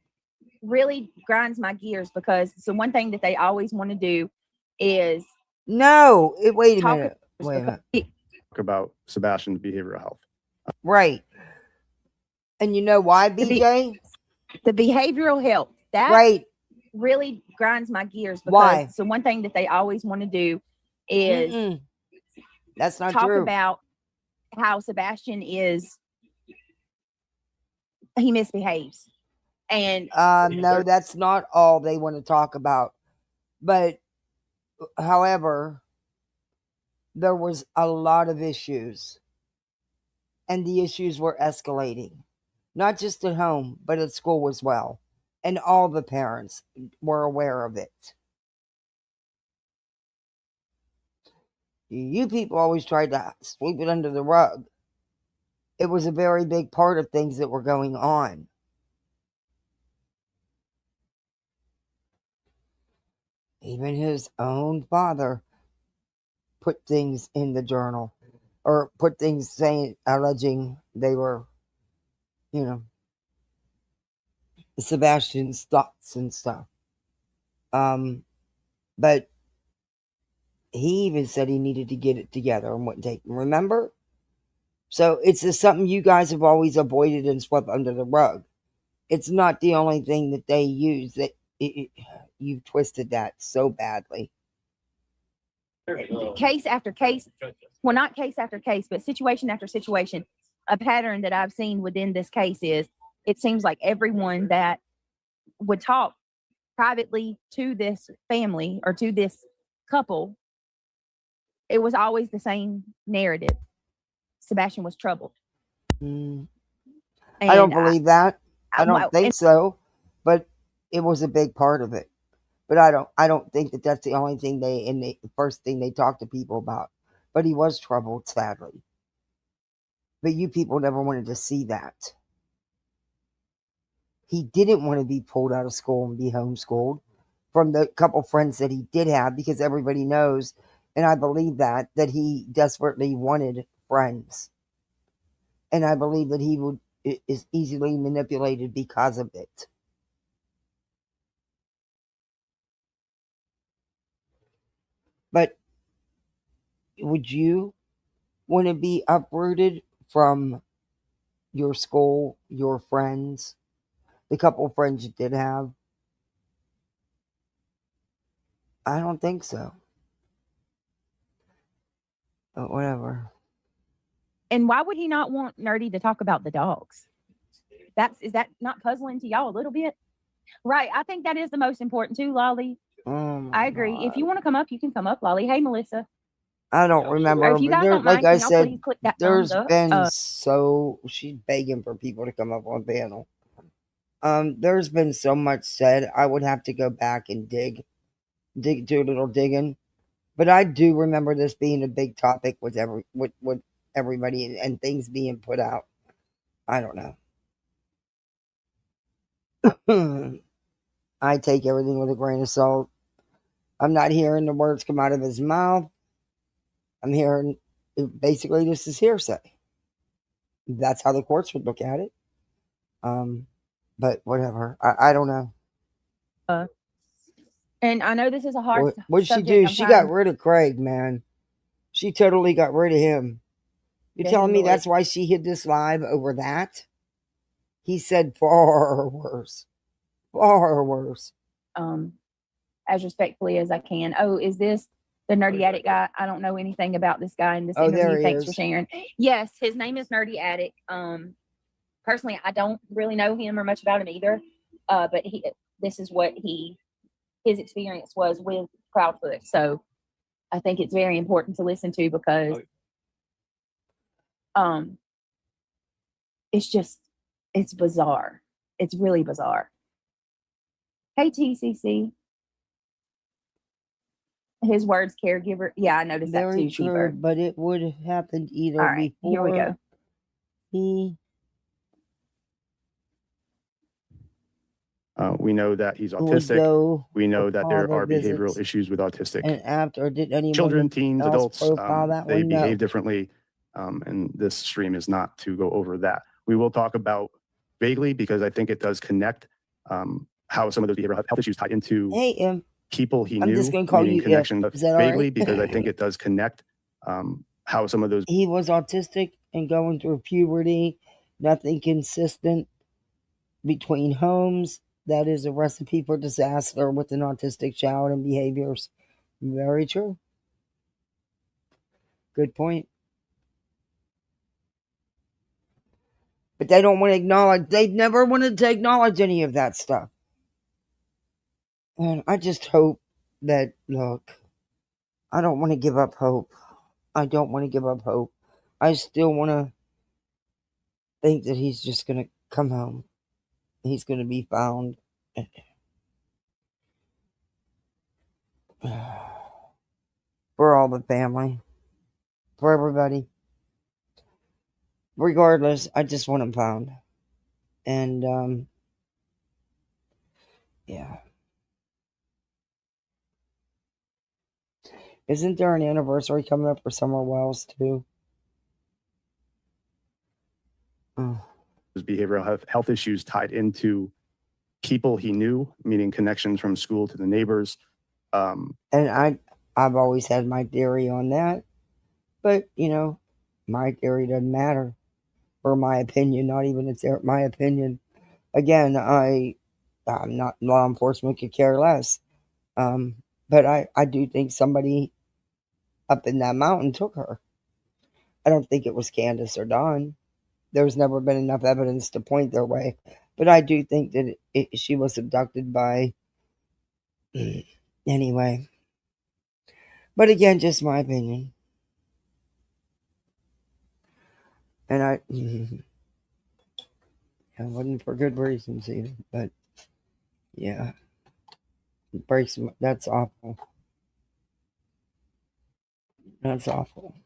really grinds my gears because it's the one thing that they always want to do is no. Wait a minute. Talk about Sebastian's behavioral health. Right. And you know why, BJ? The behavioral health. That right. really grinds my gears because why? it's the one thing that they always want to do is that's not talk true. About how Sebastian he misbehaves. And no, that's not all they want to talk about. But however, there was a lot of issues. And the issues were escalating. Not just at home, but at school as well. And all the parents were aware of it. You people always tried to sweep it under the rug. It was a very big part of things that were going on. Even his own father put things in the journal. Or put things alleging they were, Sebastian's thoughts and stuff. But he even said he needed to get it together and wouldn't take them. Remember? So it's just something you guys have always avoided and swept under the rug. It's not the only thing that they use. That you've twisted that so badly. Case after case. Well, not case after case, but situation after situation. A pattern that I've seen within this case is it seems like everyone that would talk privately to this family or to this couple, it was always the same narrative. Sebastian was troubled. I don't believe that. I don't think so. But it was a big part of it. But I don't think that that's the only thing the first thing they talk to people about. But he was troubled, sadly. But you people never wanted to see that. He didn't want to be pulled out of school and be homeschooled from the couple friends that he did have, because everybody knows, and I believe that he desperately wanted friends. And I believe that he is easily manipulated because of it. But would you want to be uprooted from your school, your friends, the couple of friends you did have? I don't think so. But whatever. And why would he not want Nerdy to talk about the dogs? Is that not puzzling to y'all a little bit? Right. I think that is the most important too, Lolly. I agree. God. If you want to come up, you can come up, Lolly. Hey, Melissa. I don't remember. Or if you guys don't Like mind, I can y'all said, please click that there's thumbs up? been she's begging for people to come up on panel. There's been so much said. I would have to go back and do a little digging. But I do remember this being a big topic with everybody and things being put out. I don't know. I take everything with a grain of salt. I'm not hearing the words come out of his mouth. I'm hearing basically this is hearsay. That's how the courts would look at it. But whatever. I don't know. And I know this is a hard What'd she subject. do? I'm She trying- got rid of Craig, man. She totally got rid of him. You're Yeah, telling me he that's why she hid this live over that? He said far worse. Far worse. As respectfully as I can. Oh, is this the Nerdy Addict guy? I don't know anything about this guy in this Oh, there interview. he Thanks for is. sharing. Yes, his name is Nerdy Addict. Personally, I don't really know him or much about him either. But this is what his experience was with Proudfoot. So I think it's very important to listen to because it's bizarre. It's really bizarre. Hey, TCC. His words, caregiver. Yeah, I noticed Very that too, true, Cheaper. but it would have happened either All right, here we before go. he. We know that he's would autistic. go We know that there all are the behavioral visits. issues with autistic And after, did anyone children, teens, else adults. profile that They one? No. behave differently, and this stream is not to go over that. We will talk about vaguely because I think it does connect how some of those behavioral health issues tie into Hey, people he I'm knew. just gonna call meaning you connection Is that all vaguely right? because I think it does connect how some of those. He was autistic and going through puberty, nothing consistent between homes. That is a recipe for disaster with an autistic child and behaviors. Very true. Good point. But they don't want to acknowledge, they never wanted to acknowledge any of that stuff. And I just hope that, look, I don't want to give up hope. I don't want to give up hope. I still want to think that he's just going to come home. He's going to be found. For all the family. For everybody. Regardless, I just want him found. And, yeah. Isn't there an anniversary coming up for Summer Wells, too? Oh. Behavioral health issues tied into people he knew, meaning connections from school to the neighbors. And I've always had my theory on that. But, my theory doesn't matter. Or my opinion, not even it's my opinion. Again, I'm not law enforcement, could care less. But I do think somebody up in that mountain took her. I don't think it was Candace or Dawn. There's never been enough evidence to point their way. But I do think that she was abducted by... Anyway. But again, just my opinion. And it wasn't for good reasons either. But, yeah. It breaks my... That's awful. That's awful.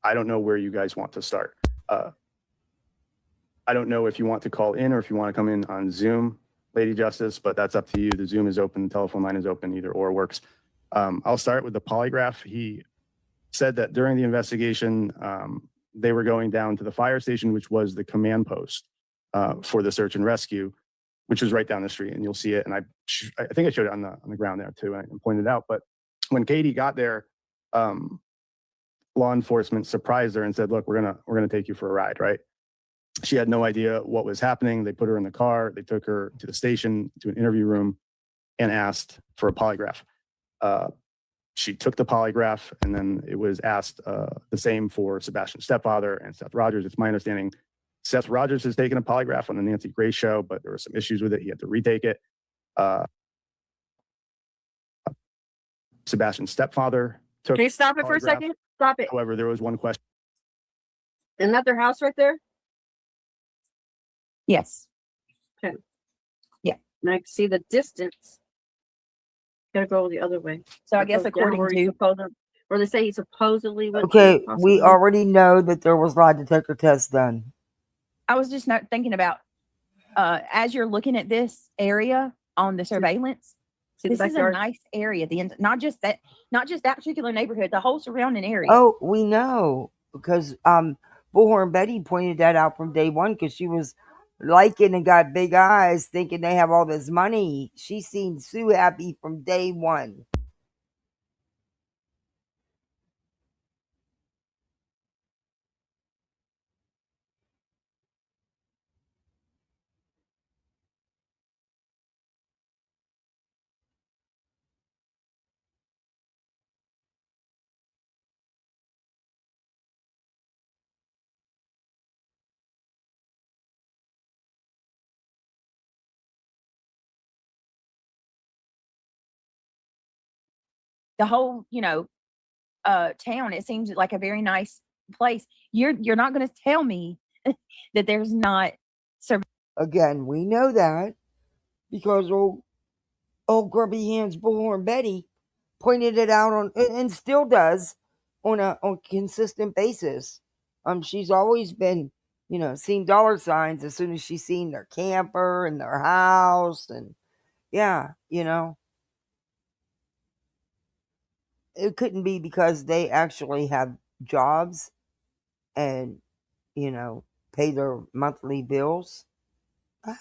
I don't know where you guys want to start. I don't know if you want to call in or if you want to come in on Zoom, Lady Justice, but that's up to you. The Zoom is open, the telephone line is open, either or works. I'll start with the polygraph. He said that during the investigation, they were going down to the fire station, which was the command post for the search and rescue, which was right down the street, and you'll see it. And I think I showed it on the ground there too, and pointed out. But when Katie got there, law enforcement surprised her and said, "Look, we're gonna take you for a ride." Right? She had no idea what was happening. They put her in the car. They took her to the station, to an interview room, and asked for a polygraph. She took the polygraph, and then it was asked the same for Sebastian's stepfather and Seth Rogers. It's my understanding Seth Rogers has taken a polygraph on the Nancy Grace show, but there were some issues with it. He had to retake it. Sebastian's stepfather took. Can you stop it for a second? Stop it. However, there was one question. Isn't that their house right there? Yes. Okay. Yeah. And I can see the distance. Gotta go the other way. So I guess according to where they say he supposedly went. Okay, to, we already know that there was lie detector tests done. I was just not thinking about as you're looking at this area on the surveillance. This is a nice area. Not just that particular neighborhood, the whole surrounding area. Oh, we know because Bullhornbetty pointed that out from day one because she was liking and got big eyes thinking they have all this money. She seemed so happy from day one. The whole, town, it seems like a very nice place. You're not going to tell me that there's not Again, we know that because old grubby hands Bullhornbetty pointed it out on and still does on a consistent basis. She's always been, seen dollar signs as soon as she's seen their camper and their house, and yeah, it couldn't be because they actually have jobs and, pay their monthly bills.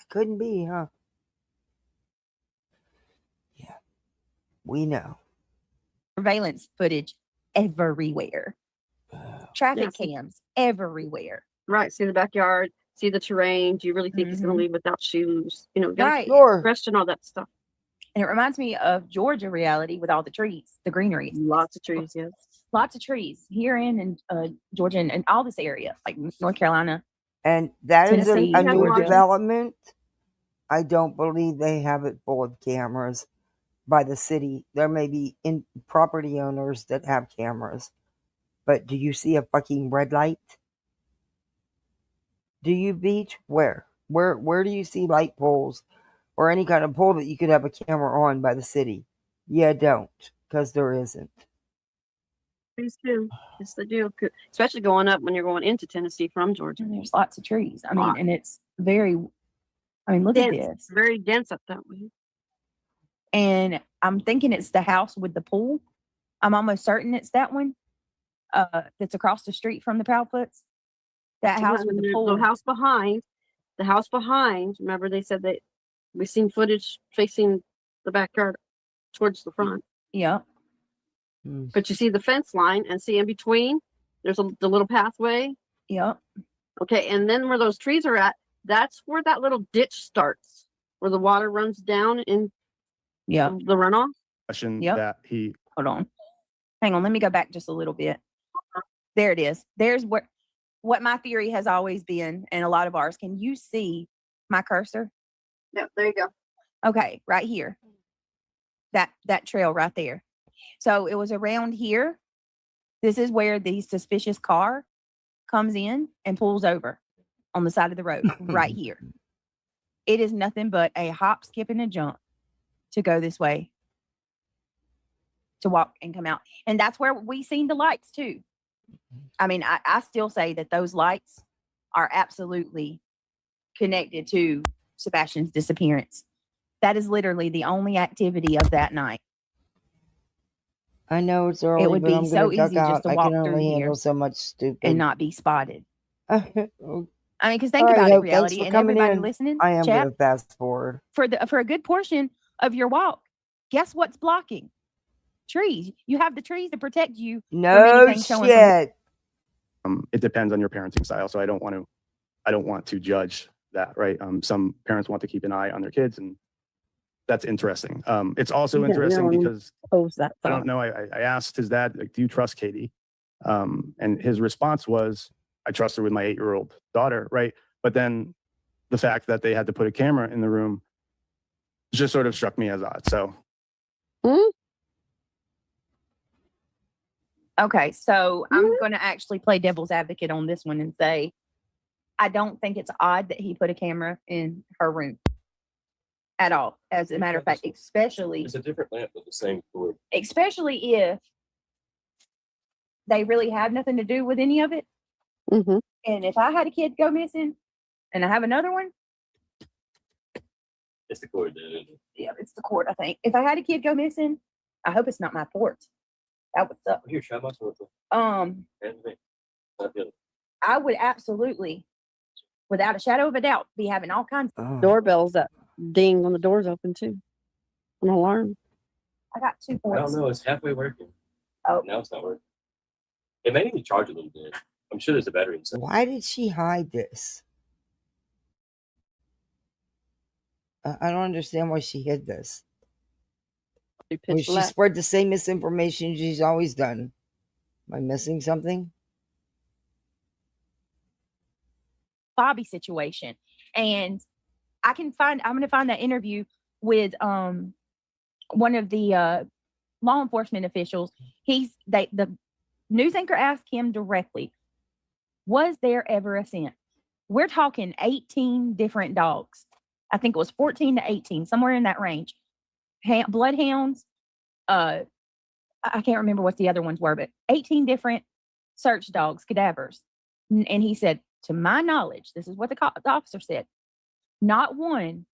Couldn't be, huh? Yeah, we know. surveillance footage everywhere. Traffic cams everywhere. Right. See the backyard, see the terrain. Do you really think he's going to leave without shoes? Right. Question all that stuff. And it reminds me of Georgia reality with all the trees, the greenery. Lots of trees, yes. Lots of trees here in Georgia and all this area, like North Carolina. And that is a Tennessee, new Georgia. development. I don't believe they have it full of cameras by the city. There may be property owners that have cameras. But do you see a fucking red light? Do you, Beach? Where do you see light poles or any kind of pole that you could have a camera on by the city? Yeah, don't, because there isn't. Trees too. Yes, they do. Especially going up when you're going into Tennessee from Georgia. And there's lots of trees. I mean, and it's very, look dense, at this. Very dense up that way. And I'm thinking it's the house with the pool. I'm almost certain it's that one. That's across the street from the Proudfoots. That house with the pool. The house behind. Remember, they said that we seen footage facing the backyard towards the front. Yeah. But you see the fence line and see in between, there's the little pathway. Yep. Okay, and then where those trees are at, that's where that little ditch starts, where the water runs down in the runoff. Question Yep. that he. Hold on. Hang on. Let me go back just a little bit. There it is. There's what my theory has always been, and a lot of ours. Can you see my cursor? Yep, there you go. Okay, right here. That trail right there. So it was around here. This is where the suspicious car comes in and pulls over on the side of the road, right here. It is nothing but a hop, skip, and a jump to go this way, to walk and come out. And that's where we seen the lights too. I mean, I still say that those lights are absolutely connected to Sebastian's disappearance. That is literally the only activity of that night. I know it's early, It would but be I'm so gonna duck easy just out. to I walk can through only here handle so much stupid. and not be spotted. All I mean, because think right, about it, Hope. Thanks reality, for and coming everybody in. listening, I am chat, gonna fast forward. for a good portion of your walk, guess what's blocking? Trees. You have the trees to protect you from No anything showing from shit. It depends on your parenting style, so I don't want to judge that, right? Some parents want to keep an eye on their kids, and that's interesting. It's also Yeah, interesting no one because posed that I don't thought. know. I asked his dad, like, do you trust Katie? And his response was, I trust her with my 8-year-old daughter, right? But then the fact that they had to put a camera in the room just sort of struck me as odd. So Okay, so I'm going to actually play devil's advocate on this one and say, I don't think it's odd that he put a camera in her room at all. As a matter of fact, especially It's a different lamp with the same cord. especially if they really have nothing to do with any of it. Mm-hmm. And if I had a kid go missing and I have another one, It's the cord, dude. yeah, it's the cord, I think. If I had a kid go missing, I hope it's not my port. That would suck. Here, try my sword. Um, I would absolutely, without a shadow of a doubt, be having all kinds of Doorbells that ding when the door's open too. An alarm. I got 2 I points. don't know. It's halfway working. Oh. Now it's not working. It may need to charge a little bit. I'm sure there's a battery inside. Why did she hide this? I don't understand why she hid this. Will she spread the same misinformation she's always done? Am I missing something? Bobby situation. And I'm going to find that interview with one of the law enforcement officials. The news anchor asked him directly, was there ever a scent? We're talking 18 different dogs. I think it was 14 to 18, somewhere in that range. Bloodhounds. I can't remember what the other ones were, but 18 different search dogs, cadavers. And he said, to my knowledge, this is what the officer said, not one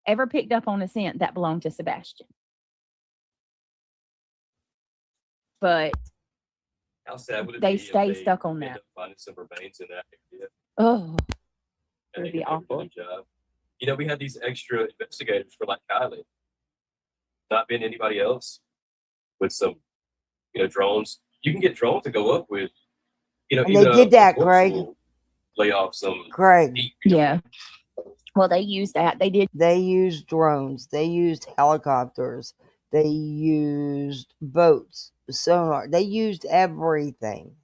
ever picked up on a scent that belonged to Sebastian. But How sad would it they be stay if stuck on end that. up finding some remains in that area? Oh, And it'd they be can do a awful. good job. You know, we had these extra investigators for like Kylie, not being anybody else, with some, drones. You can get drones to go up with, And even they did that, horse Craig. will lay off some. Craig. Yeah. Well, they used that. They did. They used drones. They used helicopters. They used boats, sonar. They used everything.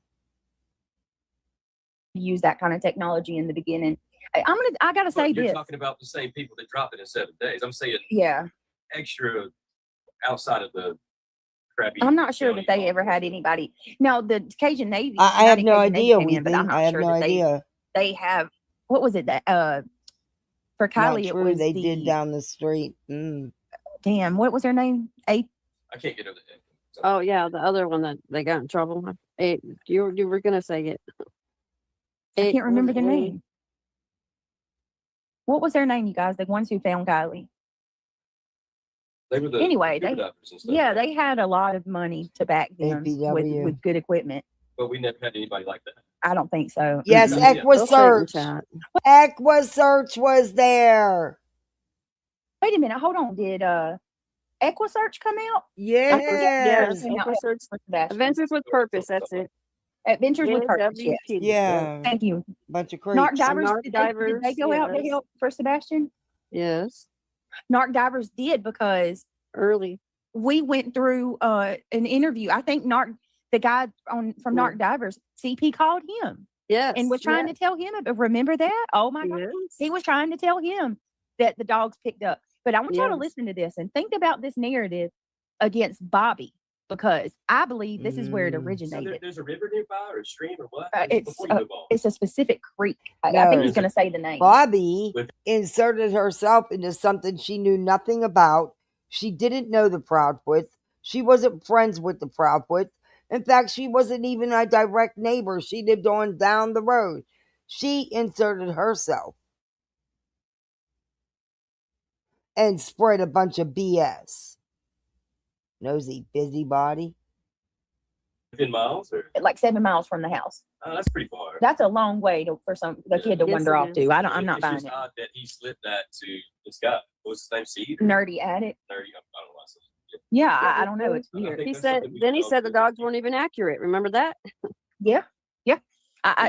Use that kind of technology in the beginning. I gotta say You're this. talking about the same people that dropped it in 7 days. I'm saying Yeah. extra outside of the crappy. I'm not sure that they ever had anybody. Now the Cajun Navy. I have United no Cajun Navy idea. came in, but I'm not I have sure no that idea. They have. What was it that for Kylie? Not It true. was They did down the street. Damn, what was her name? I can't get over that. Oh yeah, the other one that they got in trouble. You were gonna say it. I can't remember the name. What was their name, you guys? The ones who found Kylie. They were the Anyway, scuba divers and stuff. yeah, they had a lot of money to back them APW. with good equipment. But we never had anybody like that. I don't think so. Yes, Mm-mm. EquiSearch. EquiSearch was there. Wait a minute, hold on. Did EquiSearch come out? Yes. Adventures with Purpose. That's it. Adventures with Purpose. AWBJs. Yes. Yeah. Thank you. Bunch of creeps. Narc Divers. Narc Did Divers, they go out to yes. help for Sebastian? Yes. Narc Divers did because early we went through an interview. I think the guy from Narc Divers, CP called him. Yes. And was trying to tell him. Remember that? Oh my God. He was trying to tell him that the dogs picked up. But I want y'all to listen to this and think about this narrative against Bobby, because I believe this is where it originated. So there's a river nearby or a stream or what? It's a specific creek. I think he's going to say the name. Bobby inserted herself into something she knew nothing about. She didn't know the Proudfoot. She wasn't friends with the Proudfoot. In fact, she wasn't even a direct neighbor. She lived on down the road. She inserted herself and spread a bunch of BS. Nosy busybody. 10 miles or Like 7 miles from the house. oh, that's pretty far. That's a long way for the kid to Yes, wander it off is. to. I'm not It's buying just it. odd that he slipped that to this guy. What's his name? Steve? Nerdy addict. Nerdy. I don't know why I said it. Yeah, I don't know. It's I weird. think He that's said. something we Then he can said the all dogs weren't even accurate. Remember that? Yeah, yeah.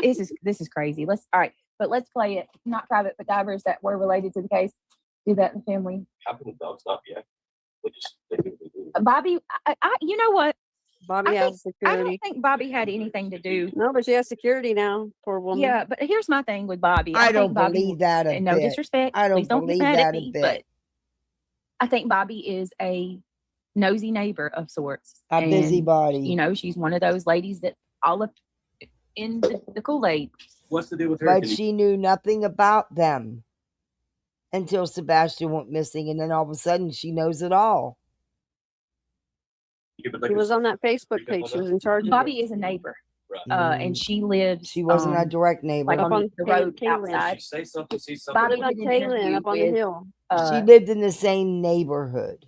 This is crazy. All right, but let's play it. Not private, but divers that were related to the case. Do that in the family. How can the dogs not be accurate? They do what they do. Bobby, you know what? Bobby I has don't security. think Bobby had anything to do. No, but she has security now. Poor woman. Yeah, but here's my thing with Bobby. I think don't Bobby, believe that a and no bit. disrespect. I Please don't don't get believe mad at that a me, bit. but I think Bobby is a nosy neighbor of sorts. A And, busybody. You know, she's one of those ladies that all up in the Kool-Aid. What's the deal with her? But she knew nothing about them until Sebastian went missing, and then all of a sudden she knows it all. He was on that Facebook page. She was in charge of Bobby it. is a neighbor, Right. and she lives. She wasn't a direct neighbor. like Up on on the road Kaylin. outside. She say something, see something. Bobby Live on did an Kaylin, interview up on the with, hill. She lived in the same neighborhood.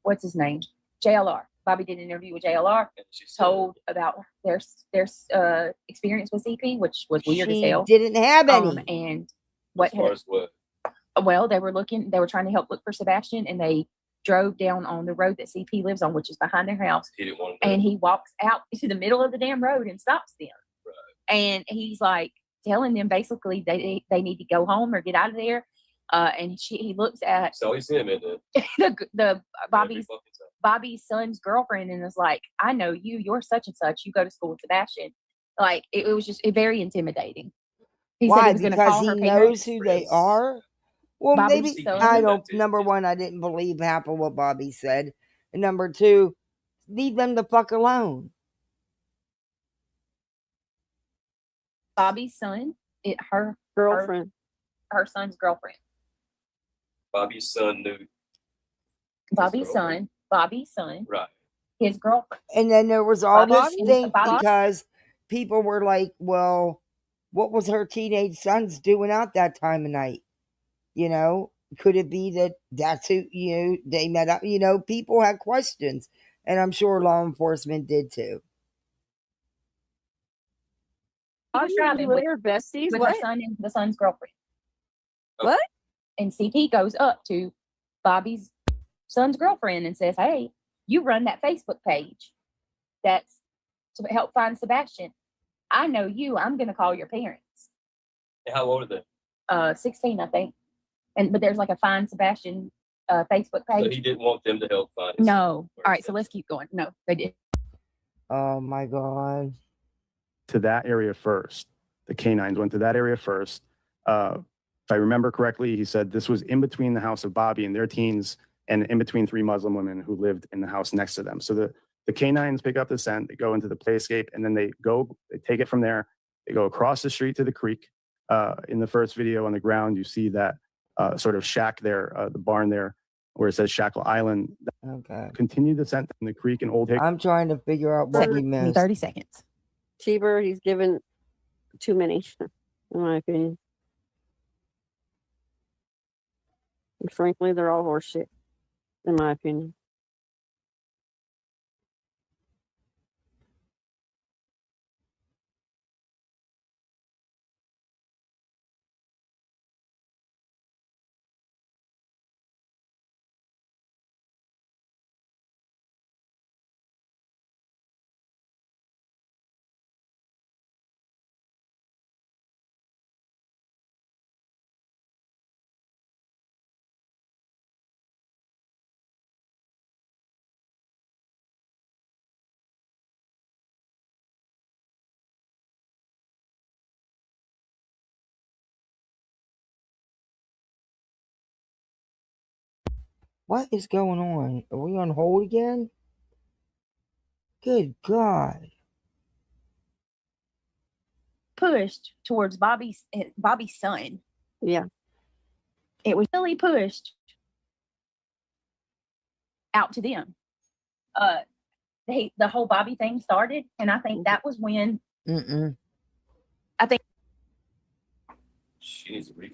What's his name? JLR. Bobby did an interview with JLR. Told about their experience with CP, which was weird as She hell. didn't have any. And what? As far as what? Well, they were trying to help look for Sebastian, and they drove down on the road that CP lives on, which is behind their house. He didn't want to. And he walks out to the middle of the damn road and stops them. Right. And he's like telling them basically they need to go home or get out of there. And he looks at So he's him, isn't it? the Every fucking time. Bobby's son's girlfriend, and is like, I know you. You're such and such. You go to school with Sebastian. Like it was just very intimidating. He said Why? he was going to Because call he her knows parents. who they are? Well, Bobby's maybe son. I don't. Number one, I didn't believe half of what Bobby said. And number two, leave them the fuck alone. Bobby's son, her Girlfriend. her son's girlfriend. Bobby's son knew. Bobby's girlfriend. son, Right. his girlfriend. And then there was all this Bobby- stink Bobby- because people were like, well, what was her teenage sons doing out that time of night? You know, could it be that that's who, they met up? People had questions. And I'm sure law enforcement did too. He was driving with her besties. with What? her son and the son's girlfriend. What? And CP goes up to Bobby's son's girlfriend and says, hey, you run that Facebook page that's to help find Sebastian. I know you. I'm going to call your parents. How old are they? 16, I think. But there's like a Find Sebastian Facebook So page. he didn't want them to help find his No. All right, so let's keep going. No, they did. Oh my God. To that area first. The canines went to that area first. If I remember correctly, he said this was in between the house of Bobby and their teens and in between 3 Muslim women who lived in the house next to them. So the canines pick up the scent, they go into the playscape, and then they take it from there. They go across the street to the creek. In the first video on the ground, you see that sort of shack there, the barn there, where it says Shackle Island. Okay. Continue the scent in the creek in Old Hick. I'm trying to figure out what we missed. 30 seconds. T-Bird, he's given too many, in my opinion. And frankly, they're all horseshit, in my opinion. What is going on? Are we on hold again? Good God. Pushed towards Bobby's son. Yeah. It was really pushed out to them. the whole Bobby thing started, and I think that was when I think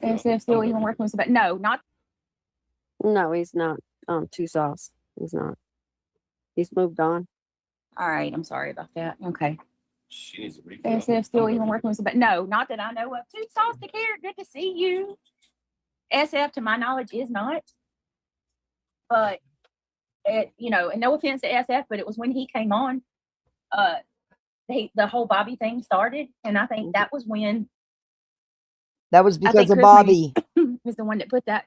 SF still even working with somebody. No, not No, he's not. Two sauce. He's not. He's moved on. all right. I'm sorry about that. Okay. She's SF still even working with somebody. No, not that I know of. Two sauce the carrot. Good to see you. SF, to my knowledge, is not. But it, and no offense to SF, but it was when he came on, the whole Bobby thing started, and I think that was when. That was I because think of Chris Bobby. was the one that put that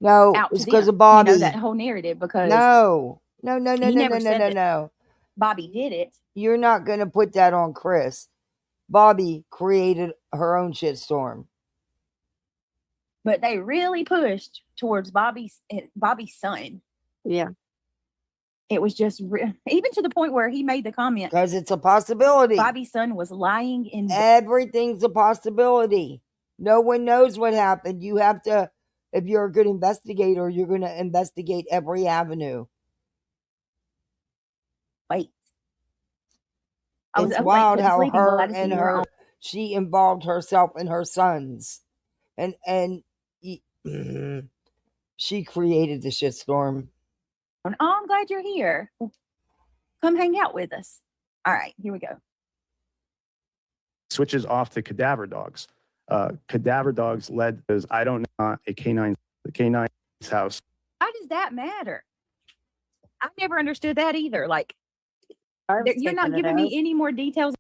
No, out it's to because them, of Bobby. that whole narrative, because No. he never said that No. Bobby did it. You're not going to put that on Chris. Bobby created her own shitstorm. But they really pushed towards Bobby's son. Yeah. It was just even to the point where he made the comment, because it's a possibility. Bobby's son was lying in Everything's a possibility. No one knows what happened. You have to, if you're a good investigator, you're going to investigate every avenue. Wait. It's wild how her and her, she involved herself and her sons. And she created the shitstorm. Oh, I'm glad you're here. Come hang out with us. All right, here we go. Switches off to cadaver dogs. Cadaver dogs led as I don't know the K9's house. How does that matter? I've never understood that either. Like, you're not giving me any more details.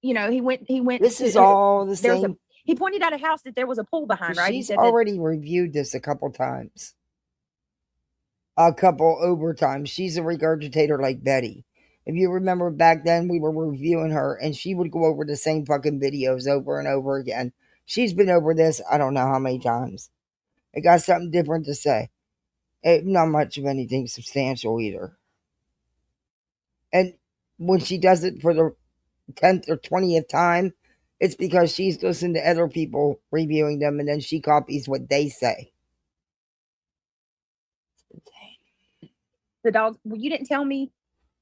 He went. This is all the same. He pointed out a house that there was a pool behind, right? She's already reviewed this a couple times. A couple overtimes. She's a regurgitator like Betty. If you remember back then, we were reviewing her and she would go over the same fucking videos over and over again. She's been over this, I don't know how many times. It got something different to say. Not much of anything substantial either. And when she does it for the 10th or 20th time, it's because she's listened to other people reviewing them and then she copies what they say. The dog. Well, you didn't tell me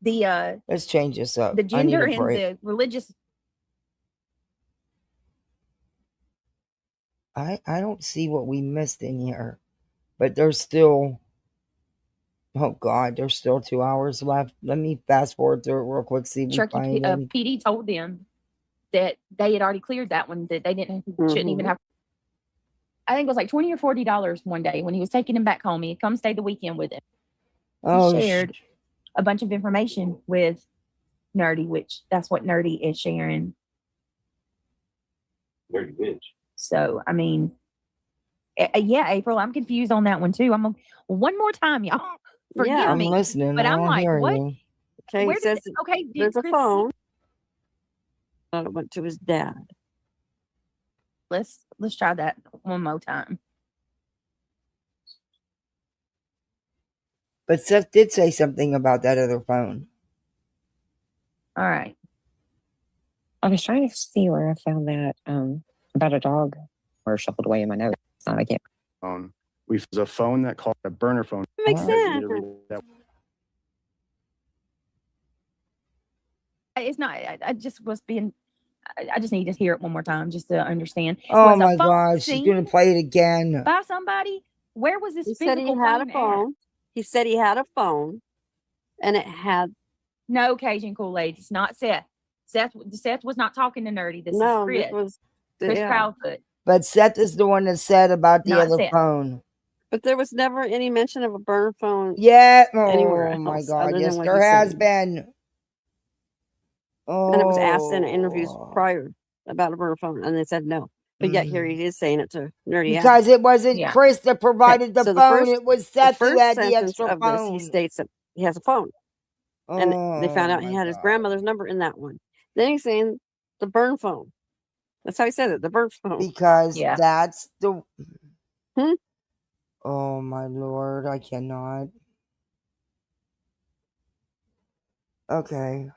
the let's change this up. The gender and the religious. I don't see what we missed in here, but there's still. Oh God, there's still 2 hours left. Let me fast forward through it real quick. See if Turkey PD told them that they had already cleared that one. That they shouldn't even have. I think it was like $20 or $40 one day when he was taking him back home. He come stay the weekend with him. He shared a bunch of information with Nerdy, which that's what Nerdy is sharing. Nerdy bitch. So, I mean, yeah, April, I'm confused on that one too. One more time, y'all. Forgive me. I'm listening. But I'm like, what? You. Okay, Where it says there's a phone. Thought it went to his dad. Let's try that one more time. But Seth did say something about that other phone. All right. I was trying to see where I found that about a dog or shuffled away in my notes. I can't. We found a phone that called a burner phone. Makes sense. It's not. I just was being. I just need to hear it one more time just to understand. Oh my God, she's gonna play it again. By somebody. Where was this? He said he had a phone. He said he had a phone, and it had no Cajun Kool-Aid. It's not Seth. Seth was not talking to Nerdy. This is Chris. This was Chris Proudfoot. But Seth is the one that said about the other phone. But there was never any mention of a burner phone. Yeah. Anywhere Oh my else God. other Yes, than what there you has said. been. Oh. And it was asked in interviews prior about a burner phone, and they said no. But yet here he is saying it to Nerdy. Because it wasn't Chris that provided the phone. It was Seth who had the extra phone. He states that he has a phone. And they found out he had his grandmother's number in that one. Then he's saying the burn phone. That's how he said it, the burn phone. Because that's the... Oh my Lord, I cannot. Okay.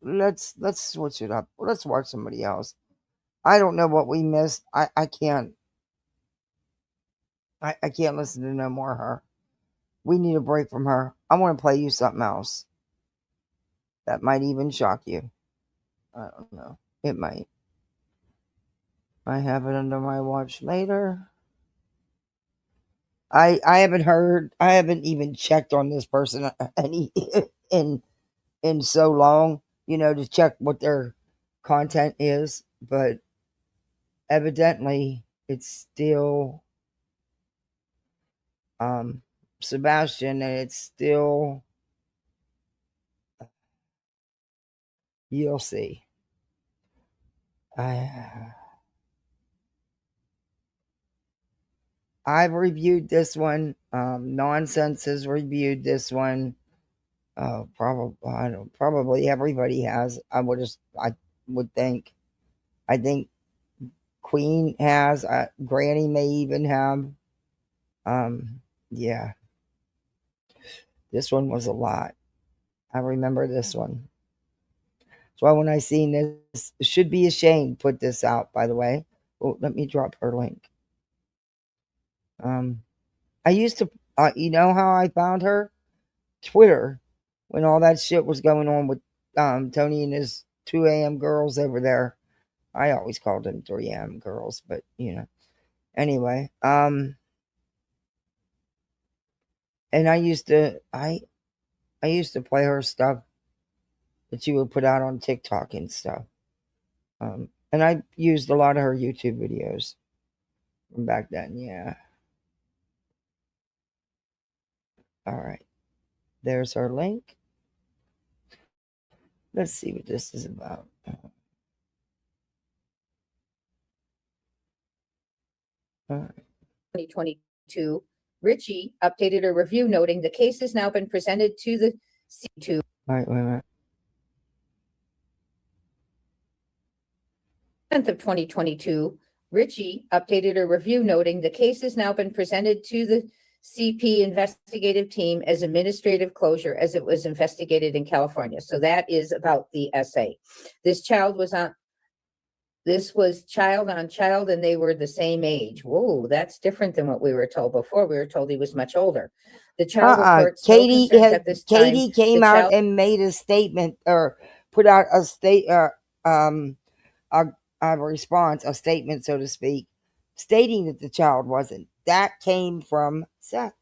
Let's switch it up. Let's watch somebody else. I don't know what we missed. I can't. I can't listen to no more of her. We need a break from her. I want to play you something else. That might even shock you. I don't know. It might. I have it under my watch later. I haven't heard. I haven't even checked on this person any in so long. To check what their content is, but evidently it's still Sebastian, and it's still. You'll see. I've reviewed this one. Nonsense has reviewed this one. Probably everybody has. I would think. I think Queen has. Granny may even have. Yeah. This one was a lot. I remember this one. That's why when I seen this, should be ashamed. Put this out, by the way. Oh, let me drop her link. I used to, you know how I found her? Twitter, when all that shit was going on with Tony and his 2 a.m. girls over there. I always called them 3 a.m. girls, but anyway. And I used to play her stuff that she would put out on TikTok and stuff. And I used a lot of her YouTube videos from back then. Yeah. All right. There's her link. Let's see what this is about. 2022, Richie updated a review noting the case has now been presented to the C2. All right, wait a minute. 10th of 2022, Richie updated a review noting the case has now been presented to the CP investigative team as administrative closure as it was investigated in California. So that is about the essay. This was child on child and they were the same age. Whoa, that's different than what we were told before. We were told he was much older. The child reports no concerns at this time. Katie came out and made a statement or put out a response, a statement, so to speak, stating that the child wasn't. That came from Seth.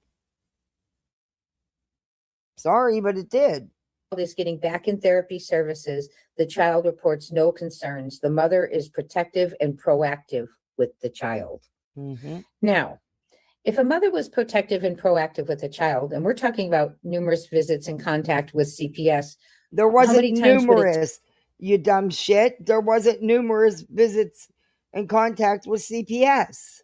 Sorry, but it did. Is getting back in therapy services. The child reports no concerns. The mother is protective and proactive with the child. Mm-hmm. Now, if a mother was protective and proactive with a child, and we're talking about numerous visits and contact with CPS, there wasn't numerous, you dumb shit. There wasn't numerous visits and contact with CPS.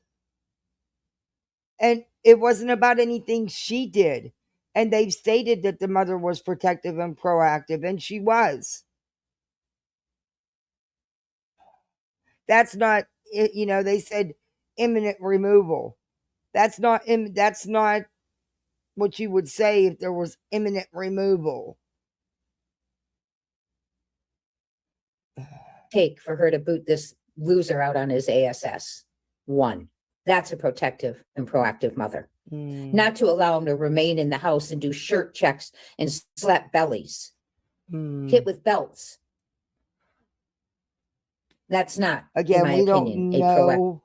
And it wasn't about anything she did. And they've stated that the mother was protective and proactive, and she was. That's not, they said imminent removal. That's not what you would say if there was imminent removal. Take for her to boot this loser out on his ASS. 1. That's a protective and proactive mother. Not to allow him to remain in the house and do shirt checks and slap bellies. Hit with belts. That's not, again, in my we opinion, don't know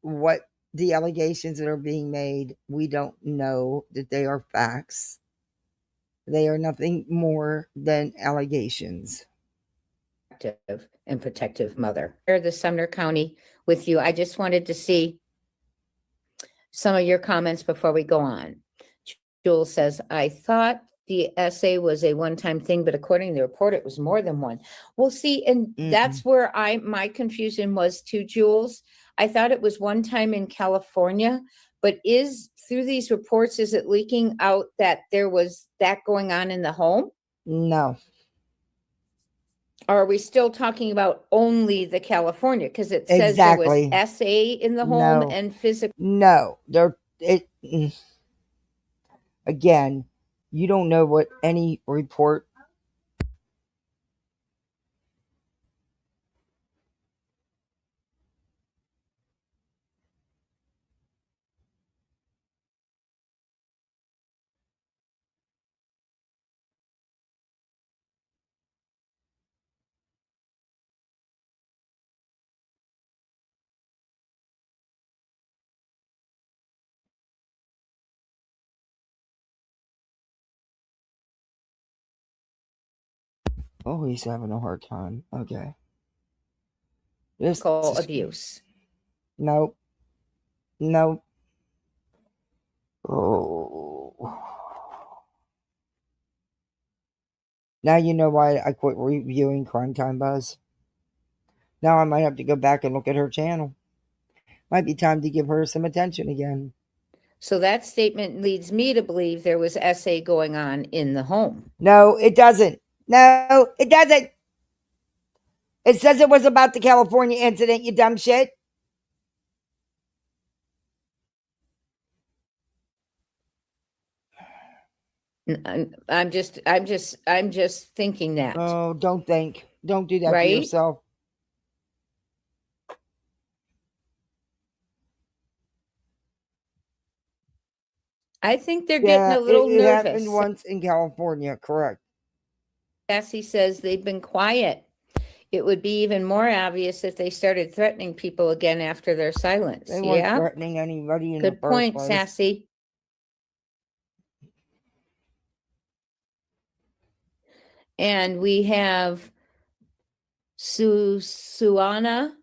what the allegations that are being made. We don't know that they are facts. They are nothing more than allegations. And protective mother. The Sumner County with you. I just wanted to see some of your comments before we go on. Jules says, I thought the essay was a one-time thing, but according to the report, it was more than one. Well, see, and that's where my confusion was too, Jules. I thought it was one time in California, but through these reports, is it leaking out that there was that going on in the home? No. Or are we still talking about only the California? Because it says there was SA in the home and physical. No, again, you don't know what any report Oh, he's having a hard time. Okay. Physical abuse. Nope. Nope. Oh. Now you know why I quit reviewing Crime Time Buzz. Now I might have to go back and look at her channel. Might be time to give her some attention again. So that statement leads me to believe there was SA going on in the home. No, it doesn't. No, it doesn't. It says it was about the California incident, you dumb shit. I'm just thinking that. Oh, don't think. Don't do that to Right? yourself. I think they're getting a little it nervous. happened once in California, correct. Cassie says they've been quiet. It would be even more obvious if they started threatening people again after their silence. They weren't Yeah. threatening anybody in the Good first point, place. Sassy. And we have Suana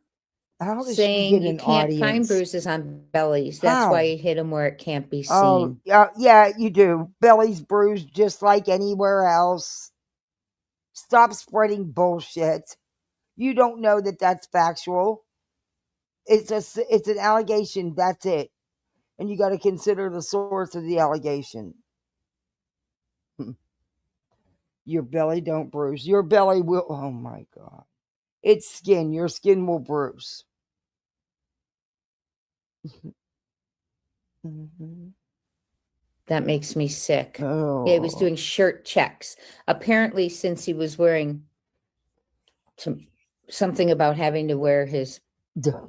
How does she saying get you an can't find audience? bruises on bellies. That's How? why you hit them where it can't be seen. Oh, yeah, you do. Belly's bruised just like anywhere else. Stop spreading bullshit. You don't know that that's factual. It's an allegation. That's it. And you got to consider the source of the allegation. Your belly don't bruise. Your belly will. Oh my God. It's skin. Your skin will bruise. That makes me sick. Oh. Yeah, he was doing shirt checks. Apparently, since he was wearing something about having to wear his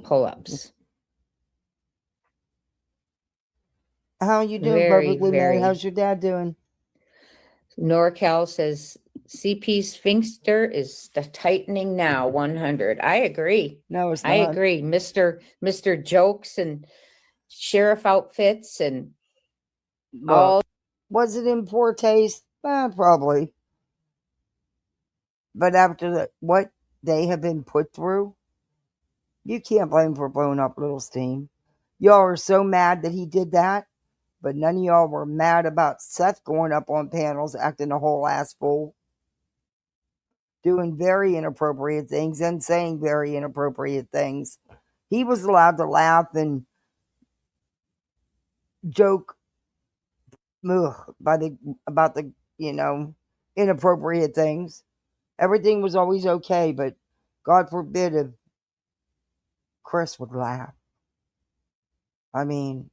pull-ups. How you doing, Very, perfectly very. Mary? How's your dad doing? NorCal says CP Sphinxter is tightening now 100. I agree. No, it's not. I agree. Mr. Jokes and sheriff outfits and all. Was it in poor taste? Probably. But after what they have been put through, you can't blame for blowing up Little Steam. Y'all are so mad that he did that, but none of y'all were mad about Seth going up on panels acting a whole ass fool, doing very inappropriate things and saying very inappropriate things. He was allowed to laugh and joke about the inappropriate things. Everything was always okay, but God forbid if Chris would laugh. I mean,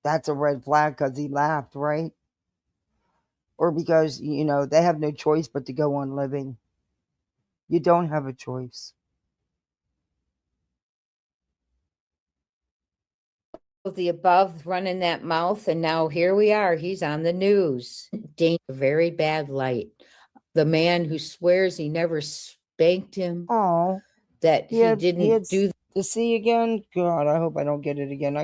that's a red flag because he laughed, right? Or because, they have no choice but to go on living. You don't have a choice. Of the above, running that mouth, and now here we are. He's on the news. Very bad light. The man who swears he never spanked him. Oh, that he didn't do to see again. God, I hope I don't get it again.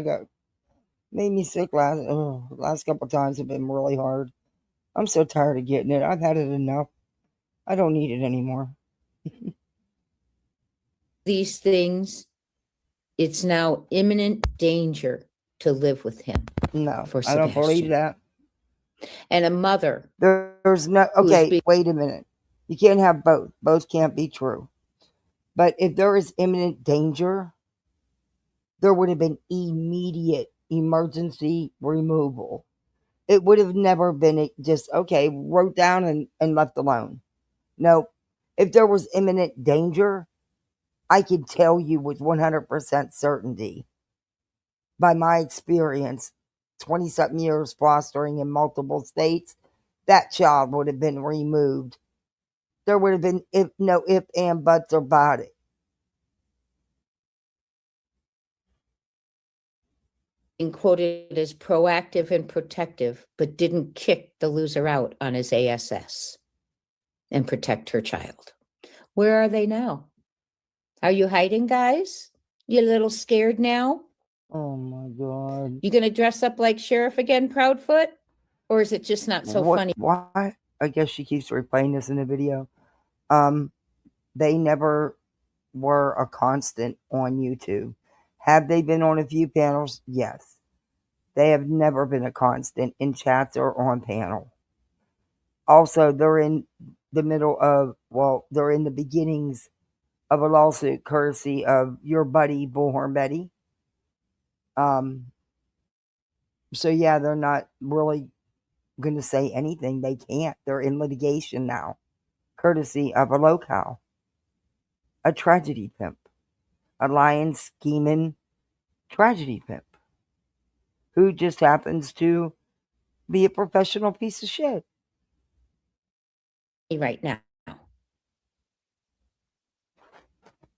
Made me sick last couple times have been really hard. I'm so tired of getting it. I've had it enough. I don't need it anymore. these things. It's now imminent danger to live with him. No, for I don't believe that. And a mother. There's no, okay, wait a minute. You can't have both. Both can't be true. But if there is imminent danger, there would have been immediate emergency removal. It would have never been just, okay, wrote down and left alone. No, if there was imminent danger, I could tell you with 100% certainty, by my experience, 20-something years fostering in multiple states, that child would have been removed. There would have been no ifs, and buts about it. Being quoted as proactive and protective, but didn't kick the loser out on his ASS and protect her child. Where are they now? Are you hiding, guys? You a little scared now? Oh my God. You gonna dress up like sheriff again, Proudfoot? Or is it just not so funny? Why? I guess she keeps replaying this in the video. They never were a constant on YouTube. Have they been on a few panels? Yes. They have never been a constant in chats or on panel. Also, they're in the middle of, well, they're in the beginnings of a lawsuit courtesy of your buddy Bullhornbetty. So yeah, they're not really going to say anything. They can't. They're in litigation now, courtesy of a locale, a tragedy pimp, a lying, scheming tragedy pimp who just happens to be a professional piece of shit. Right now.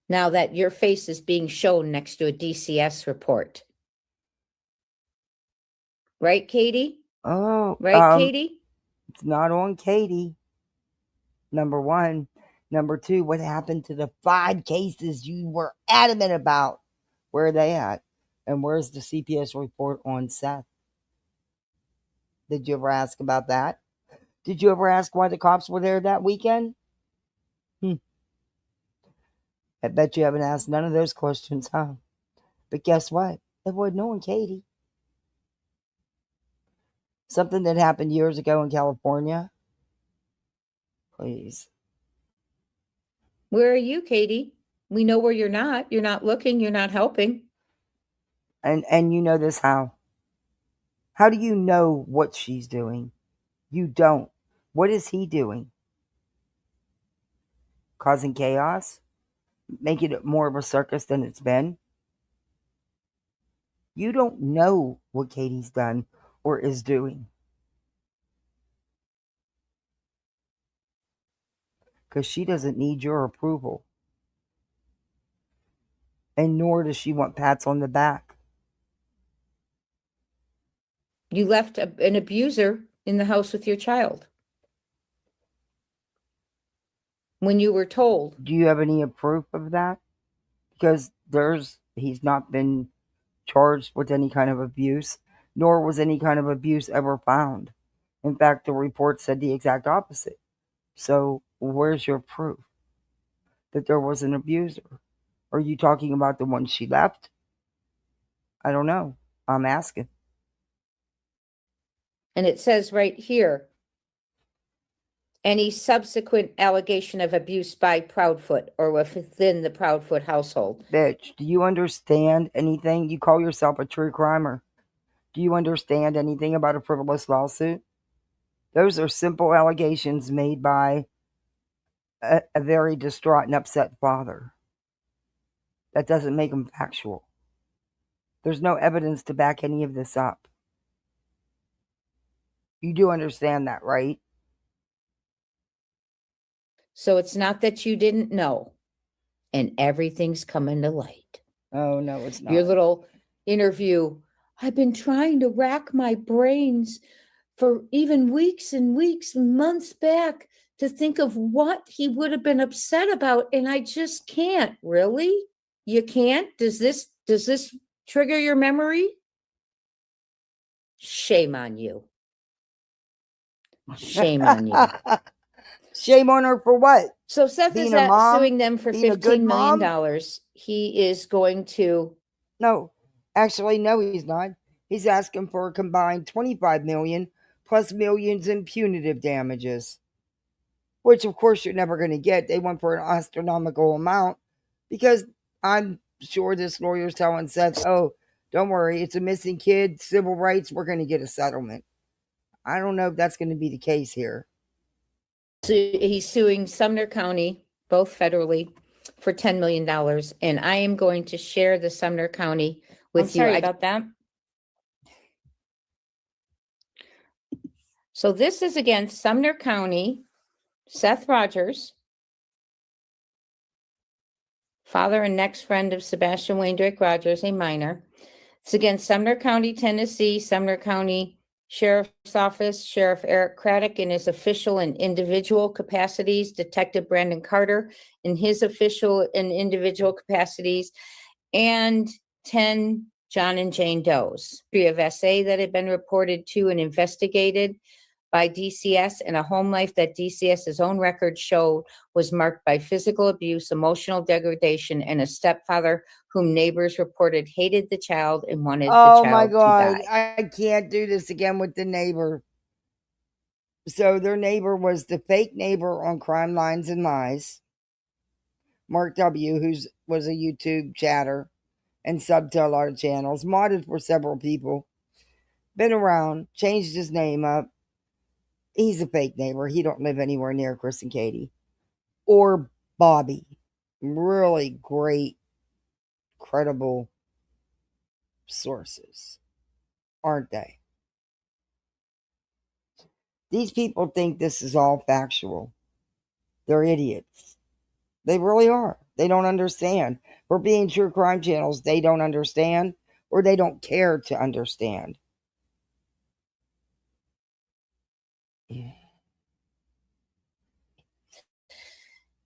Now that your face is being shown next to a DCS report. Right, Katie? Oh, right, Katie? It's not on Katie. Number one. Number two, what happened to the 5 cases you were adamant about? Where are they at? And where's the CPS report on Seth? Did you ever ask about that? Did you ever ask why the cops were there that weekend? I bet you haven't asked none of those questions, huh? But guess what? It wasn't on Katie. Something that happened years ago in California. Please. Where are you, Katie? We know where you're not. You're not looking. You're not helping. And you know this how? How do you know what she's doing? You don't. What is he doing? Causing chaos? Making it more of a circus than it's been? You don't know what Katie's done or is doing. Because she doesn't need your approval. And nor does she want pats on the back. You left an abuser in the house with your child. When you were told. Do you have any proof of that? Because he's not been charged with any kind of abuse, nor was any kind of abuse ever found. In fact, the report said the exact opposite. So where's your proof that there was an abuser? Are you talking about the one she left? I don't know. I'm asking. And it says right here, any subsequent allegation of abuse by Proudfoot or within the Proudfoot household. Bitch, do you understand anything? You call yourself a true crimer. Do you understand anything about a frivolous lawsuit? Those are simple allegations made by a very distraught and upset father. That doesn't make them factual. There's no evidence to back any of this up. You do understand that, right? So it's not that you didn't know, and everything's coming to light. Oh, no, it's not. Your little interview, I've been trying to rack my brains for even weeks and weeks, months back to think of what he would have been upset about, and I just can't. Really? You can't? Does this trigger your memory? Shame on you. Shame on you. Shame on her for what? So Seth Being is a mom? suing them for Being a good $15 million. mom? He is going to. No, actually, no, he's not. He's asking for a combined $25 million plus millions in punitive damages, which of course you're never going to get. They went for an astronomical amount because I'm sure this lawyer's telling Seth, oh, don't worry, it's a missing kid, civil rights, we're going to get a settlement. I don't know if that's going to be the case here. So he's suing Sumner County, both federally, for $10 million. And I am going to share the Sumner County with you. Sorry about that. So this is against Sumner County, Seth Rogers, father and next friend of Sebastian Wayne Drake Rogers, a minor. It's against Sumner County, Tennessee, Sumner County Sheriff's Office, Sheriff Eric Craddock in his official and individual capacities, Detective Brandon Carter in his official and individual capacities, and 10 John and Jane Does. 3 of SA that had been reported to and investigated. by DCS and a home life that DCS's own records showed was marked by physical abuse, emotional degradation, and a stepfather whom neighbors reported hated the child and wanted the Oh my child to God. die. I can't do this again with the neighbor. So their neighbor was the fake neighbor on Crime Lines and Lies, Mark W., who was a YouTube chatter and sub to a lot of channels, modded for several people, been around, changed his name up. He's a fake neighbor. He don't live anywhere near Chris and Katie. Or Bobby. Really great, credible sources, aren't they? These people think this is all factual. They're idiots. They really are. They don't understand. For being true crime channels, they don't understand, or they don't care to understand.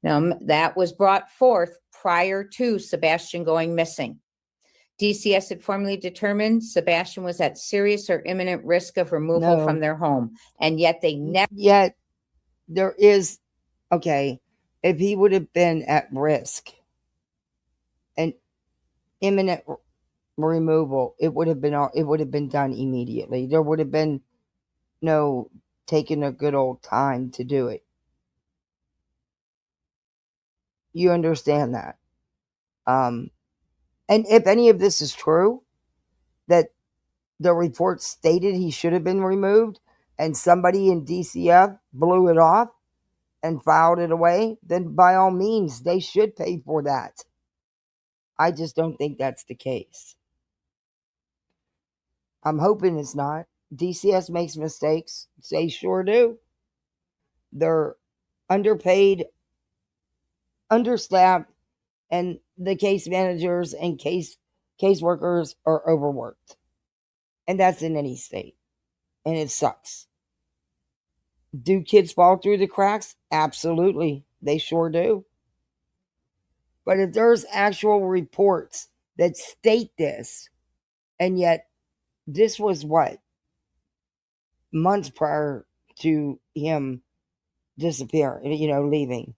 Now, that was brought forth prior to Sebastian going missing. DCS had formally determined Sebastian was at serious or imminent risk of removal No. from their home, and yet they never. Yet there is, okay, if he would have been at risk and imminent removal, it would have been done immediately. There would have been no taking a good old time to do it. You understand that? And if any of this is true, that the report stated he should have been removed and somebody in DCF blew it off and filed it away, then by all means, they should pay for that. I just don't think that's the case. I'm hoping it's not. DCS makes mistakes. They sure do. They're underpaid, understaffed, and the case managers and caseworkers are overworked. And that's in any state. And it sucks. Do kids fall through the cracks? Absolutely. They sure do. But if there's actual reports that state this, and yet this was what? Months prior to him disappearing, leaving.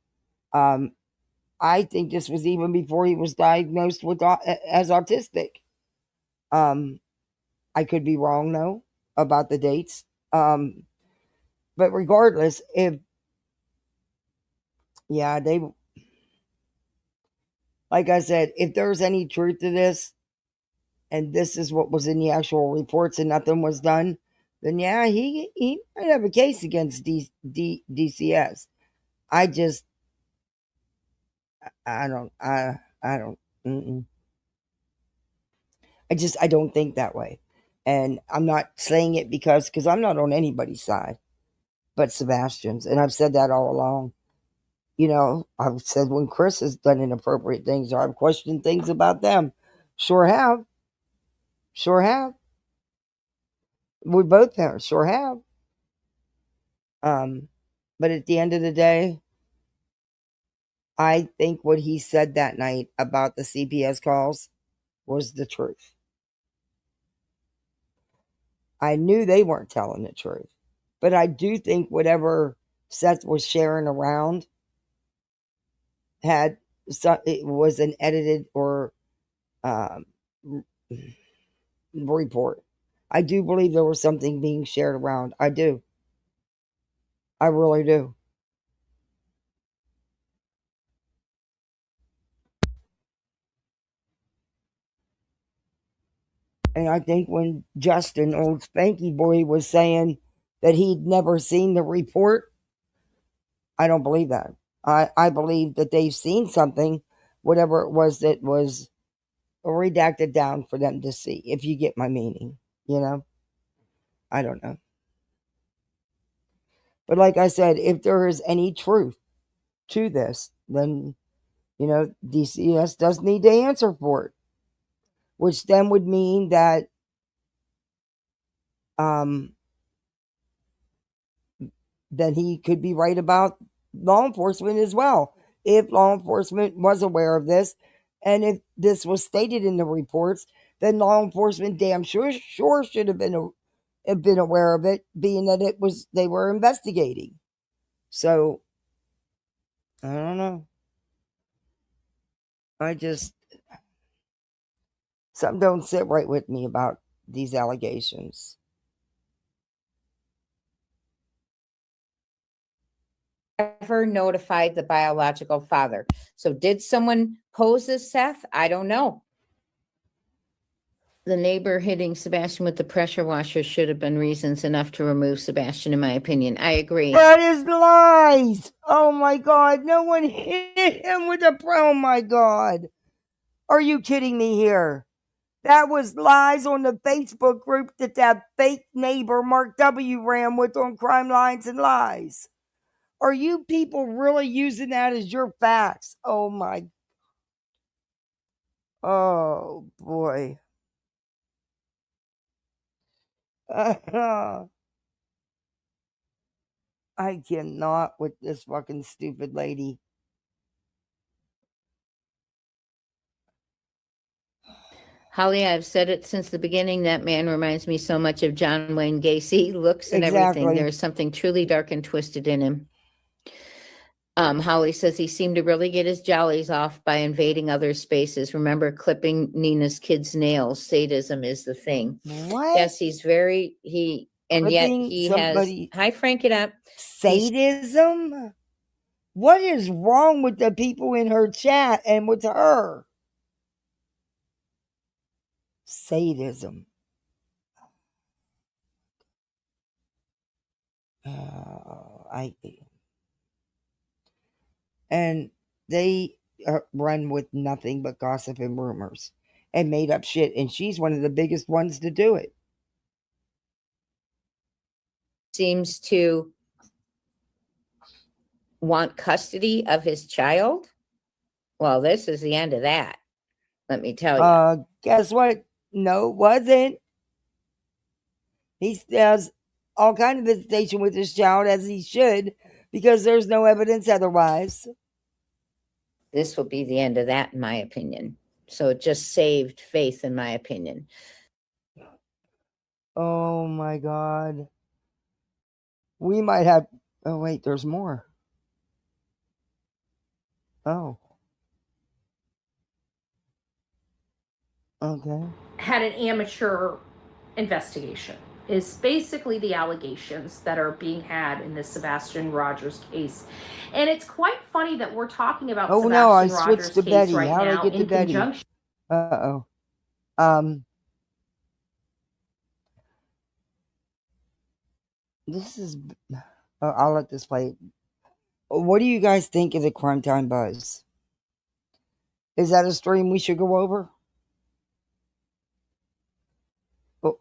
I think this was even before he was diagnosed with as autistic. I could be wrong though about the dates. But regardless, like I said, if there's any truth to this, and this is what was in the actual reports and nothing was done, then yeah, he might have a case against DCS. I don't think that way. And I'm not saying it because I'm not on anybody's side but Sebastian's. And I've said that all along. I've said when Chris has done inappropriate things or I've questioned things about them. Sure have. We both parents sure have. But at the end of the day, I think what he said that night about the CPS calls was the truth. I knew they weren't telling the truth. But I do think whatever Seth was sharing around it was an edited or report. I do believe there was something being shared around. I do. I really do. And I think when Justin, old Spanky Boy, was saying that he'd never seen the report, I don't believe that. I believe that they've seen something, whatever it was that was redacted down for them to see, if you get my meaning, I don't know. But like I said, if there is any truth to this, then, DCS does need to answer for it. Which then would mean that then he could be right about law enforcement as well. If law enforcement was aware of this, and if this was stated in the reports, then law enforcement damn sure should have been have been aware of it, being that they were investigating. So I don't know. Something don't sit right with me about these allegations. Ever notified the biological father. So did someone pose as Seth? I don't know. The neighbor hitting Sebastian with the pressure washer should have been reasons enough to remove Sebastian, in my opinion. I agree. That is lies. Oh my God. No one hit him with oh my God. Are you kidding me here? That was lies on the Facebook group that fake neighbor Mark W. ran with on Crime Lines and Lies. Are you people really using that as your facts? Oh my. Oh boy. I cannot with this fucking stupid lady. Holly, I've said it since the beginning. That man reminds me so much of John Wayne Gacy. Looks and everything. Exactly. There's something truly dark and twisted in him. Holly says he seemed to really get his jollies off by invading other spaces. Remember clipping Nina's kid's nails. Sadism is the thing. What? Yes, he's very, and yet Clipping he somebody- has, hi, Frank it up. Sadism? What is wrong with the people in her chat and with her? Sadism. And they run with nothing but gossip and rumors and made up shit. And she's one of the biggest ones to do it. Seems to want custody of his child. Well, this is the end of that. Let me tell you. Guess what? No, it wasn't. He does all kind of visitation with his child, as he should, because there's no evidence otherwise. This will be the end of that, in my opinion. So it just saved Faith, in my opinion. Oh my God. We might have. Oh, wait, there's more. Oh. Okay. Had an amateur investigation is basically the allegations that are being had in this Sebastian Rogers case. And it's quite funny that we're talking about Oh Sebastian no, I Rogers switched to case Betty. right How did I now get to in Betty? conjunction. Uh-oh. This is... I'll let this play. What do you guys think of the Crime Time Buzz? Is that a stream we should go over?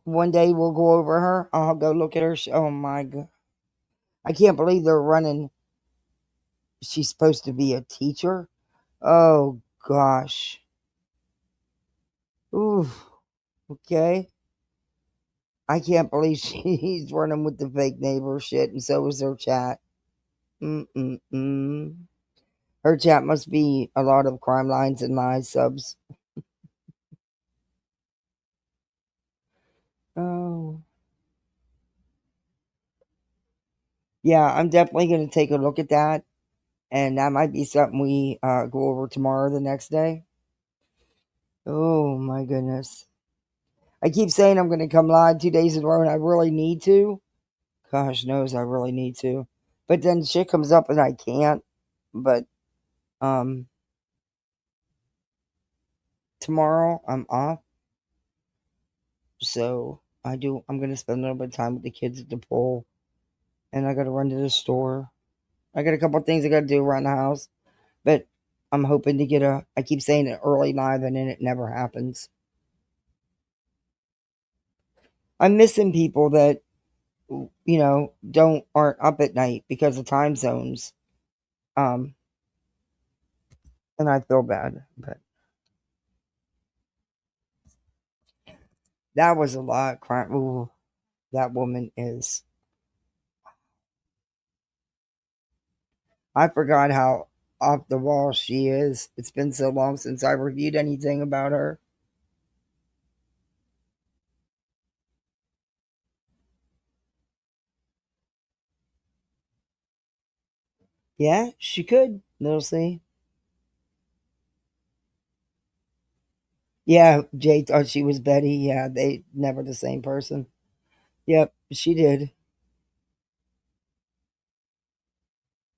One day we'll go over her. I'll go look at her. Oh my God. I can't believe they're running. She's supposed to be a teacher. Oh gosh. Ooh. Okay. I can't believe she's running with the fake neighbor shit, and so is her chat. Her chat must be a lot of Crime Lines and Lies subs. Oh. Yeah, I'm definitely going to take a look at that. And that might be something we go over tomorrow, the next day. Oh, my goodness. I keep saying I'm going to come live 2 days in a row, and I really need to. Gosh knows I really need to. But then shit comes up and I can't. But tomorrow I'm off. So I'm going to spend a little bit of time with the kids at the pool. And I got to run to the store. I got a couple of things I got to do around the house. But I'm hoping to get I keep saying an early live, and then it never happens. I'm missing people that, aren't up at night because of time zones. And I feel bad, but that was a lot. Ooh, that woman is. I forgot how off the wall she is. It's been so long since I reviewed anything about her. Yeah, she could. We'll see. Yeah, Jay thought she was Betty. Yeah, they never the same person. Yep, she did.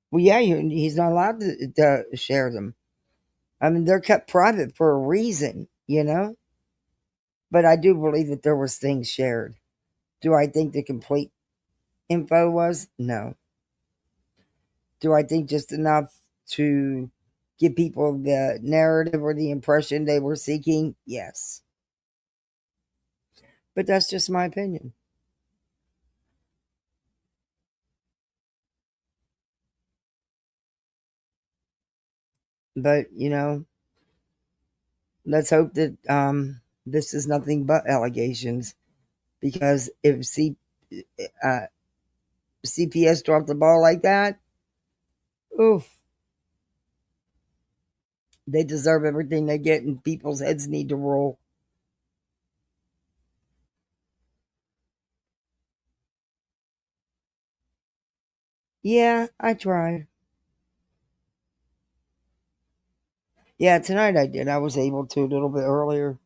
Well, yeah, he's not allowed to share them. I mean, they're kept private for a reason, you know? But I do believe that there was things shared. Do I think the complete info was? No. Do I think just enough to give people the narrative or the impression they were seeking? Yes. But that's just my opinion. But, let's hope that this is nothing but allegations, because if CPS dropped the ball like that, oof, they deserve everything they get, and people's heads need to roll. Yeah, I tried. Yeah, tonight I did. I was able to a little bit earlier.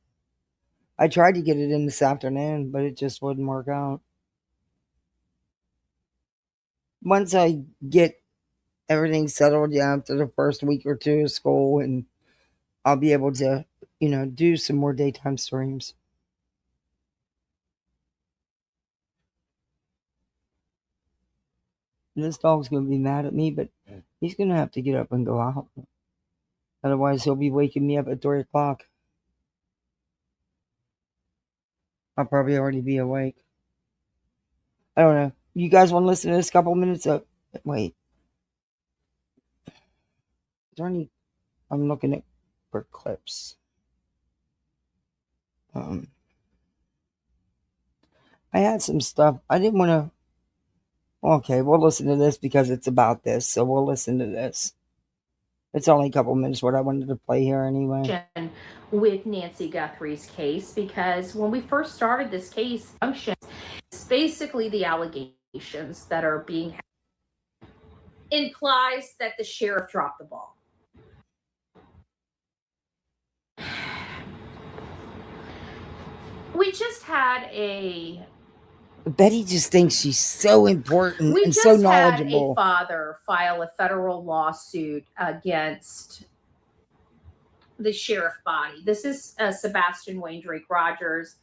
I tried to get it in this afternoon, but it just wouldn't work out. Once I get everything settled down after the first week or two of school, and I'll be able to, do some more daytime streams. This dog's going to be mad at me, but he's going to have to get up and go out. Otherwise, he'll be waking me up at 3 o'clock. I'll probably already be awake. I don't know. You guys want to listen to this couple minutes of... Wait. Is there any... I'm looking at for clips. I had some stuff. I didn't want to... Okay, we'll listen to this because it's about this, so we'll listen to this. It's only a couple minutes what I wanted to play here anyway. With Nancy Guthrie's case, because when we first started this case, it's basically the allegations that are being implies that the sheriff dropped the ball. We just had a... Betty just thinks she's so important and so knowledgeable. We just had a father file a federal lawsuit against the sheriff body. This is Sebastian Wayne Drake Rogers.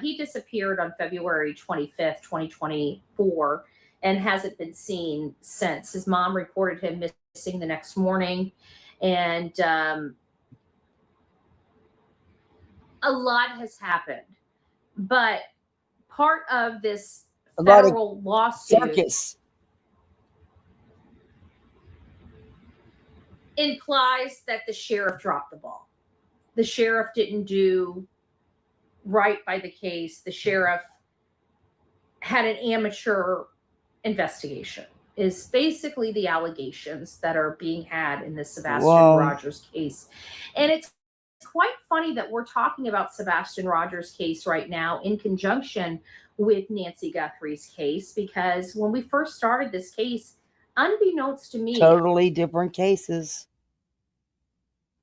He disappeared on February 25th, 2024, and hasn't been seen since. His mom reported him missing the next morning, and a lot has happened. But part of this federal lawsuit circus implies that the sheriff dropped the ball. The sheriff didn't do right by the case. The sheriff had an amateur investigation, is basically the allegations that are being had in the Sebastian Rogers case. And it's quite funny that we're talking about Sebastian Rogers' case right now in conjunction with Nancy Guthrie's case, because when we first started this case, unbeknownst to me, totally different cases.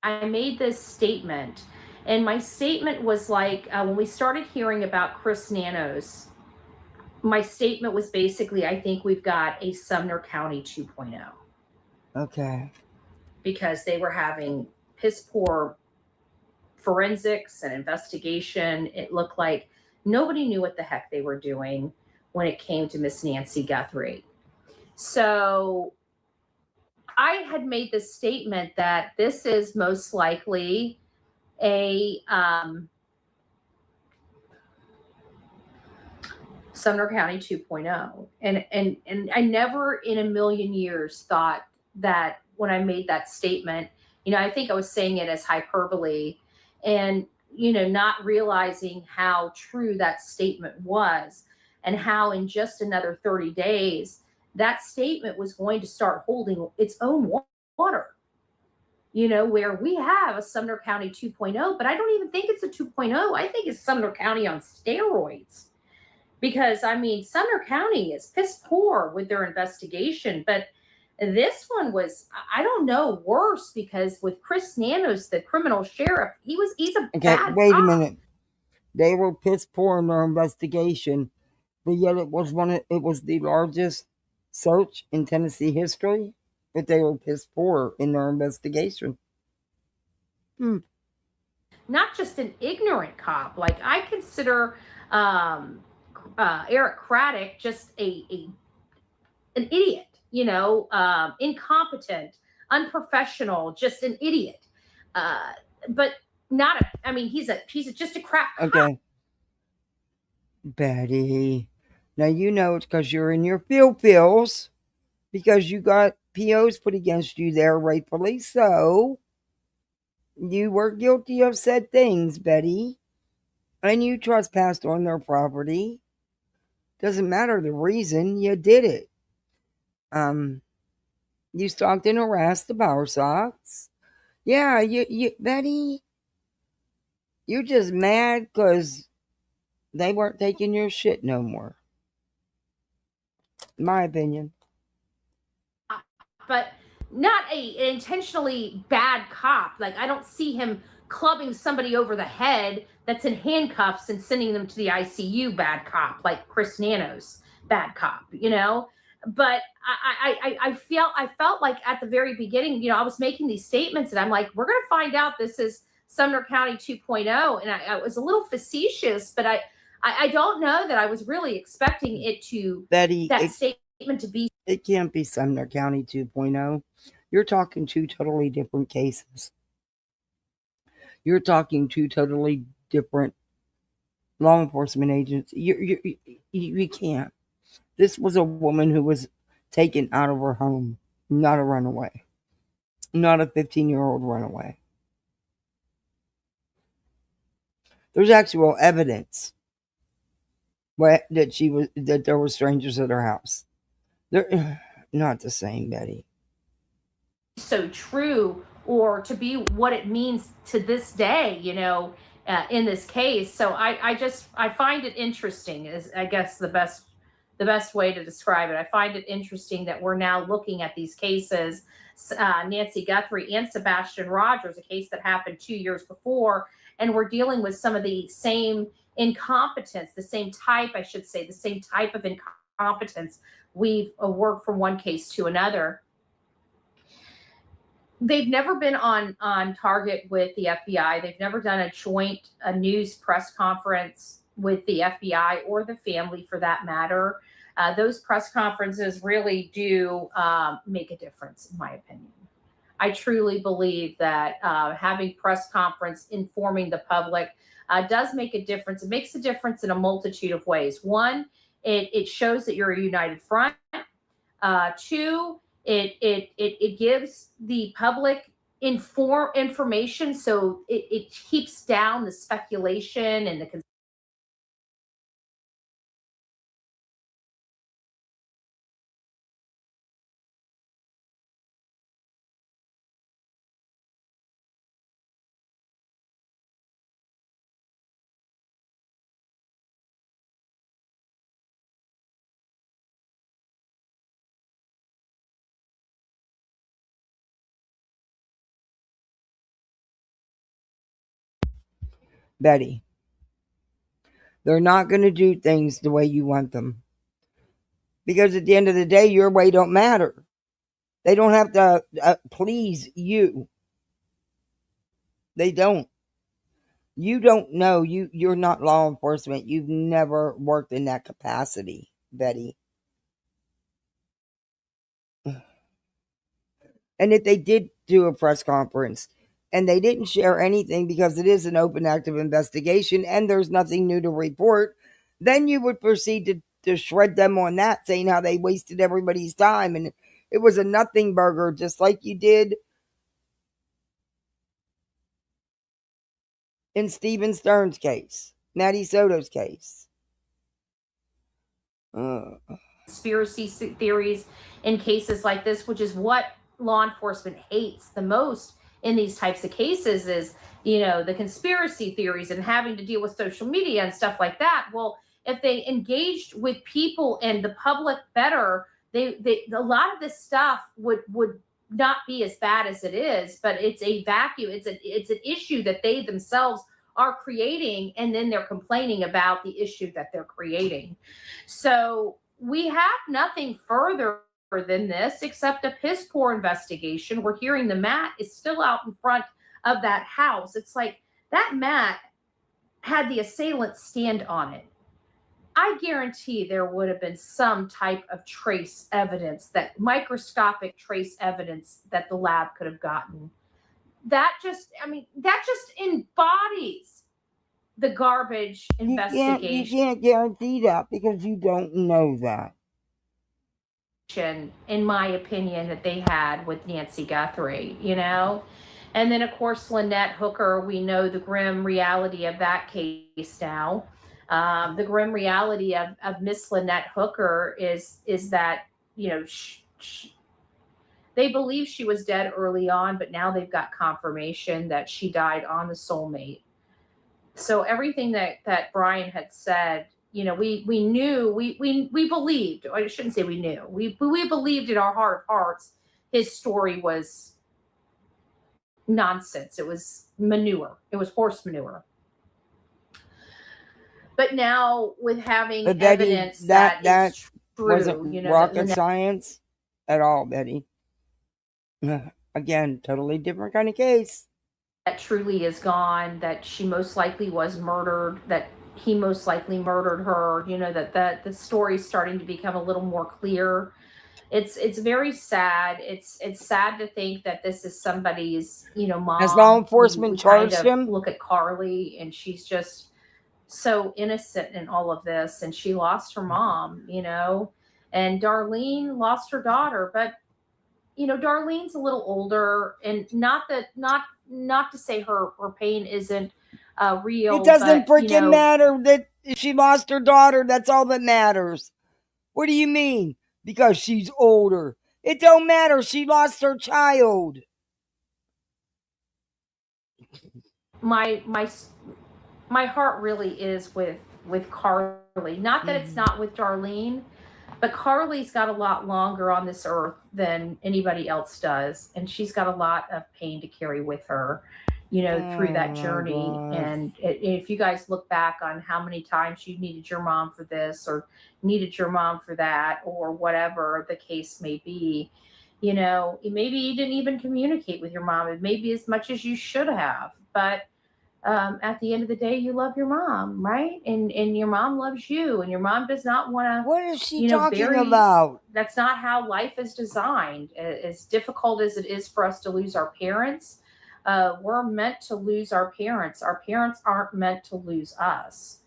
I made this statement, and my statement was like, when we started hearing about Chris Nanos, my statement was basically, I think we've got a Sumner County 2.0. Okay. Because they were having piss poor forensics and investigation. It looked like nobody knew what the heck they were doing when it came to Miss Nancy Guthrie. So I had made this statement that this is most likely a Sumner County 2.0. And I never in a million years thought that when I made that statement, I think I was saying it as hyperbole and, not realizing how true that statement was, and how in just another 30 days, that statement was going to start holding its own water, where we have a Sumner County 2.0, but I don't even think it's a 2.0. I think it's Sumner County on steroids. Because, Sumner County is piss poor with their investigation, but This one was, I don't know, worse, because with Chris Nanos, the criminal sheriff, he's a Okay, bad wait a cop. minute. They were piss poor in their investigation, but yet it was the largest search in Tennessee history, but they were piss poor in their investigation. Not just an ignorant cop. Like, I consider Eric Craddock just an idiot, incompetent, unprofessional, just an idiot. But not he's just a crap cop. Okay. Betty, now you know it's because you're in your feels because you got POs put against you there, rightfully so. You were guilty of said things, Betty, and you trespassed on their property. Doesn't matter the reason, you did it. You stalked and harassed the Power Sox. Yeah, you Betty, you're just mad because they weren't taking your shit no more. My opinion. But not an intentionally bad cop. Like, I don't see him clubbing somebody over the head that's in handcuffs and sending them to the ICU, bad cop, like Chris Nanos, bad cop, But I felt like at the very beginning, I was making these statements and I'm like, we're going to find out this is Sumner County 2.0. And I was a little facetious, but I don't know that I was really expecting it to, Betty, statement to be. It can't be Sumner County 2.0. You're talking two totally different cases. You're talking two totally different law enforcement agents. You can't. This was a woman who was taken out of her home, not a runaway, not a 15-year-old runaway. There's actual evidence that there were strangers at her house. They're not the same, Betty. So true, or to be what it means to this day, in this case. So I find it interesting, is I guess the best way to describe it. I find it interesting that we're now looking at these cases, Nancy Guthrie and Sebastian Rogers, a case that happened 2 years before, and we're dealing with some of the same incompetence, the same type of incompetence. We've worked from one case to another. They've never been on target with the FBI. They've never done a news press conference with the FBI or the family, for that matter. Those press conferences really do make a difference, in my opinion. I truly believe that having press conference informing the public does make a difference. It makes a difference in a multitude of ways. One, it shows that you're a united front. Two, it gives the public information, so it keeps down the speculation and the Betty, they're not going to do things the way you want them, because at the end of the day, your way don't matter. They don't have to please you. They don't. You don't know. You're not law enforcement. You've never worked in that capacity, Betty. And if they did do a press conference and they didn't share anything because it is an open active investigation and there's nothing new to report, then you would proceed to shred them on that, saying how they wasted everybody's time and it was a nothing burger, just like you did in Stephen Stern's case, Natty Soto's case. Conspiracy theories in cases like this, which is what law enforcement hates the most in these types of cases, is the conspiracy theories and having to deal with social media and stuff like that. Well, if they engaged with people and the public better, a lot of this stuff would not be as bad as it is, but it's a vacuum. It's an issue that they themselves are creating, and then they're complaining about the issue that they're creating. So we have nothing further than this except a piss poor investigation. We're hearing the mat is still out in front of that house. It's like that mat had the assailant stand on it. I guarantee there would have been some type of trace evidence, that microscopic trace evidence that the lab could have gotten. That just embodies the garbage investigation. You can't guarantee that because you don't know that. In my opinion, that they had with Nancy Guthrie, you know? And then, of course, Lynette Hooker, we know the grim reality of that case now. The grim reality of Miss Lynette Hooker is that, you know, they believe she was dead early on, but now they've got confirmation that she died on the Soulmate. So everything that Brian had said, you know, we knew, we believed. I shouldn't say we knew. We believed in our heart of hearts his story was nonsense. It was manure. It was horse manure. But now with having evidence that it's true, wasn't you know, rocket science at all, Betty. Again, totally different kind of case. That truly is gone, that she most likely was murdered, that he most likely murdered her, you know, that the story's starting to become a little more clear. It's very sad. It's sad to think that this is somebody's, you know, mom. Has law enforcement charged him? Look at Carly, and she's just so innocent in all of this, and she lost her mom, you know, and Darlene lost her daughter. But you know, Darlene's a little older, and not to say her pain isn't real. It doesn't freaking know, matter that she lost her daughter. That's all that matters. What do you mean? Because she's older. It don't matter. She lost her child. My heart really is with Carly. Not that it's not with Darlene, but Carly's got a lot longer on this earth than anybody else does, and she's got a lot of pain to carry with her, you know, through that journey. And if you guys look back on how many times you needed your mom for this or needed your mom for that, or whatever the case may be, you know, maybe you didn't even communicate with your mom, maybe as much as you should have, but at the end of the day, you love your mom, right? And your mom loves you, and your mom does not want to. What is she talking about? That's not how life is designed. As difficult as it is for us to lose our parents, we're meant to lose our parents. Our parents aren't meant to lose us.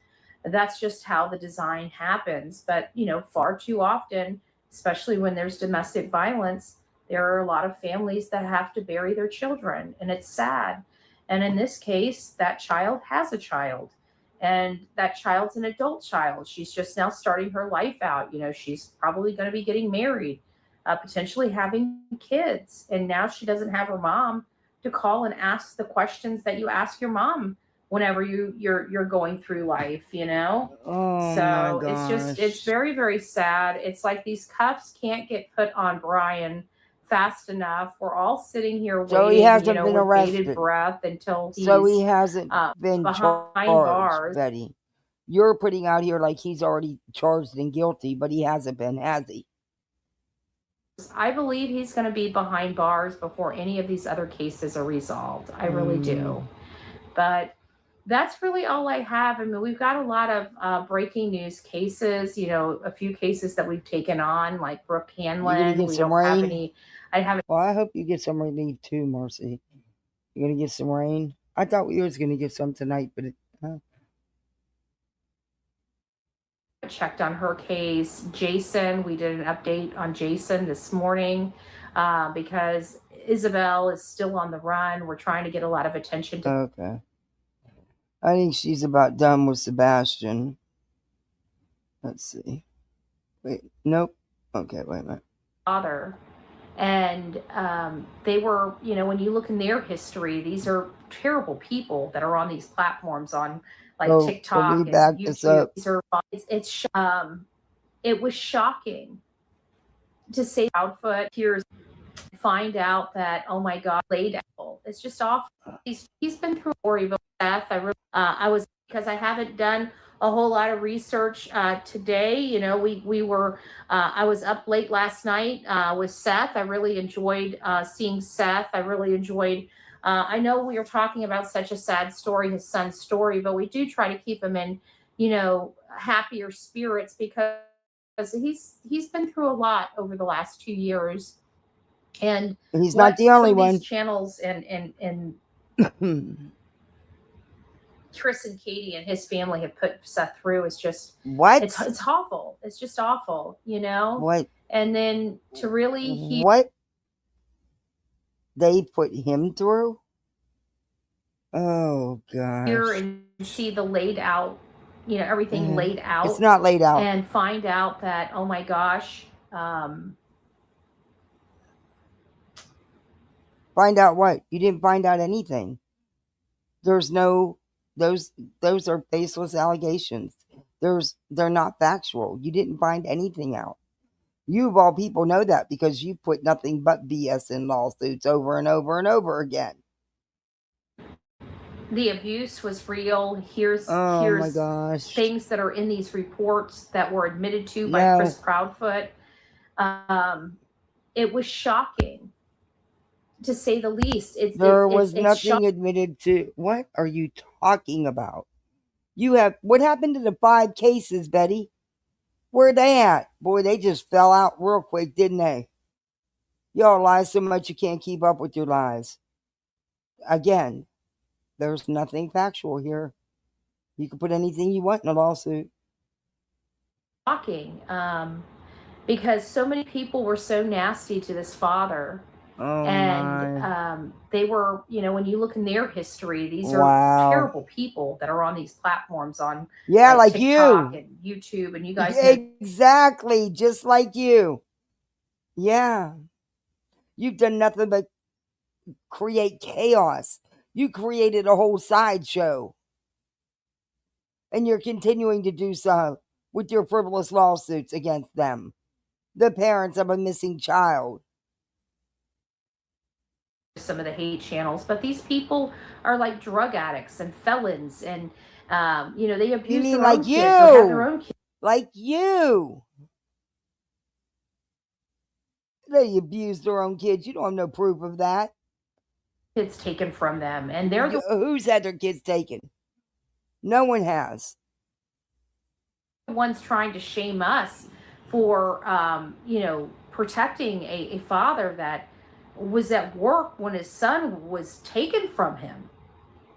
That's just how the design happens. But, you know, far too often, especially when there's domestic violence, there are a lot of families that have to bury their children, and it's sad. And in this case, that child has a child, and that child's an adult child. She's just now starting her life out. You know, she's probably going to be getting married, potentially having kids. And now she doesn't have her mom to call and ask the questions that you ask your mom whenever you're going through life, you know? Oh, so my gosh. it's very, very sad. It's like these cuffs can't get put on Brian fast enough. We're all sitting here waiting, So he hasn't been with arrested. bated breath until he's So he hasn't been behind charged, bars. Betty. You're putting out here like he's already charged and guilty, but he hasn't been, has he? I believe he's going to be behind bars before any of these other cases are resolved. I really do. But that's really all I have. I mean, we've got a lot of breaking news cases, you know, a few cases that we've taken on, like Brooke Hanlon. We don't have any. Well, I hope you get some relief too, Marcy. You're going to get some rain? I thought we was going to get some tonight, but checked on her case. Jason, we did an update on Jason this morning because Isabel is still on the run. We're trying to get a lot of attention to. Okay. I think she's about done with Sebastian. Let's see. Wait, nope. Okay, wait a minute. Father. And they were, you know, when you look in their history, these are terrible people that are on these platforms on like TikTok and YouTube. These are, it was shocking to say Proudfoot here's find out that, oh my God, laid out. It's just awful. He's been through a story with Seth. I was, because I haven't done a whole lot of research today. You know, we were I was up late last night with Seth. I really enjoyed seeing Seth. I really enjoyed I know we are talking about such a sad story, his son's story, but we do try to keep him in, you know, happier spirits because he's been through a lot over the last 2 years. And he's not the only one. Channels and Chris and Katie and his family have put Seth through is just it's awful. It's just awful, you know. What? And then to really what they put him through? Oh gosh. Hear and see the laid out, you know, everything laid out. It's not laid out. And find out that, oh my gosh. Find out what? You didn't find out anything. There's no those are baseless allegations. They're not factual. You didn't find anything out. You of all people know that because you put nothing but BS in lawsuits over and over and over again. The abuse was real. Here's my gosh. Things that are in these reports that were admitted to by Chris Proudfoot. It was shocking, to say the least. There was nothing admitted to. What are you talking about? What happened to the 5 cases, Betty? Where they at? Boy, they just fell out real quick, didn't they? Y'all lie so much you can't keep up with your lies. Again, there's nothing factual here. You can put anything you want in a lawsuit. Shocking, because so many people were so nasty to this father. Oh, and they were, you know, when you look in their history, these are terrible people that are on these platforms on like TikTok you and YouTube, and you guys exactly just like you. Yeah, you've done nothing but create chaos. You created a whole sideshow, and you're continuing to do so with your frivolous lawsuits against them, the parents of a missing child. Some of the hate channels, but these people are like drug addicts and felons, and you know, they abuse their own kids or have their own kids. Like you. They abuse their own kids. You don't have no proof of that. Kids taken from them, and they're who's had their kids taken? No one has. The ones trying to shame us for you know, protecting a father that was at work when his son was taken from him,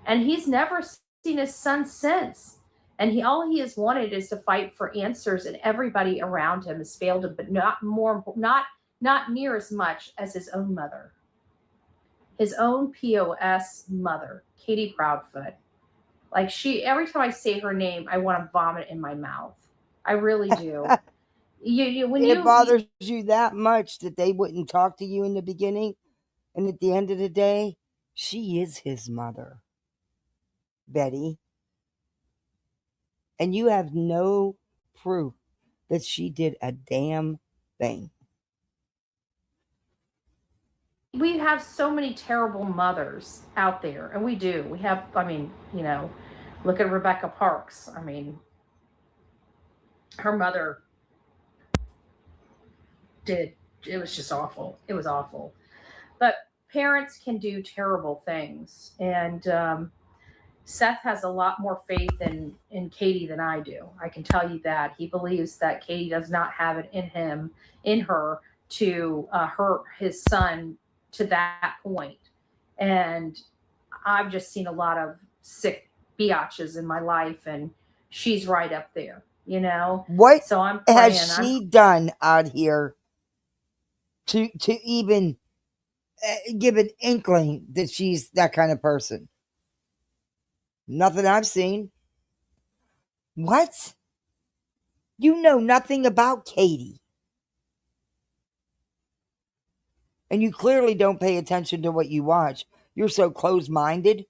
and he's never seen his son since. And all he has wanted is to fight for answers, and everybody around him has failed him, but not near as much as his own mother, his own POS mother, Katie Proudfoot. Like, every time I say her name, I want to vomit in my mouth. I really do. It bothers you that much that they wouldn't talk to you in the beginning, and at the end of the day, she is his mother, Betty, and you have no proof that she did a damn thing. We have so many terrible mothers out there, and we do. We have, I mean, you know, look at Rebecca Parks. I mean, her mother it was just awful. It was awful. But parents can do terrible things, and Seth has a lot more faith in Katie than I do. I can tell you that. He believes that Katie does not have it in her to hurt his son to that point. And I've just seen a lot of sick biatches in my life, and she's right up there, you know. What so I'm praying, has she done out here to even give an inkling that she's that kind of person? Nothing I've seen. What? You know nothing about Katie. And you clearly don't pay attention to what you watch. You're so closed-minded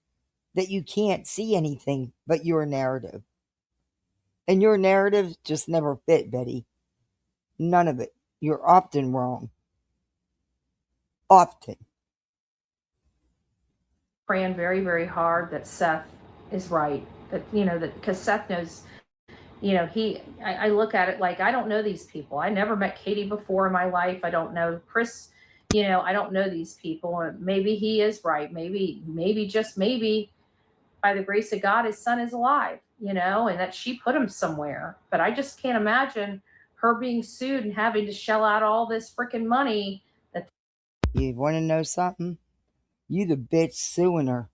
that you can't see anything but your narrative. And your narrative just never fit, Betty. None of it. You're often wrong. Often. Praying very, very hard that Seth is right. That, you know, that because Seth knows, you know, I look at it like, I don't know these people. I never met Katie before in my life. I don't know Chris, you know, I don't know these people. And maybe he is right. Maybe just maybe by the grace of God, his son is alive, you know, and that she put him somewhere. But I just can't imagine her being sued and having to shell out all this freaking money. You want to know something? You the bitch suing her.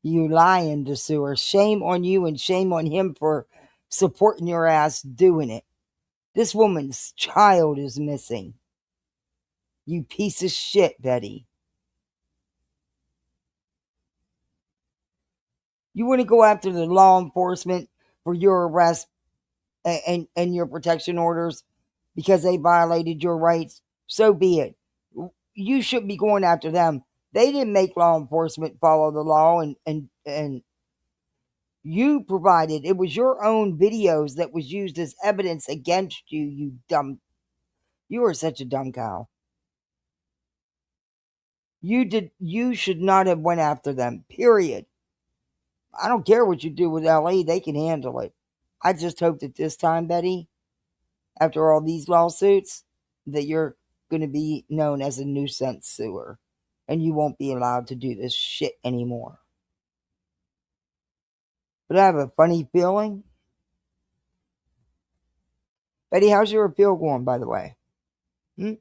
You lying to sue her. Shame on you and shame on him for supporting your ass doing it. This woman's child is missing. You piece of shit, Betty. You want to go after the law enforcement for your arrest and your protection orders because they violated your rights? So be it. You shouldn't be going after them. They didn't make law enforcement follow the law, and you provided, it was your own videos that was used as evidence against you, you are such a dumb cow. You should not have went after them, period. I don't care what you do with LA, they can handle it. I just hope that this time, Betty, after all these lawsuits, that you're going to be known as a nuisance suer and you won't be allowed to do this shit anymore. But I have a funny feeling. Betty, how's your appeal going, by the way? You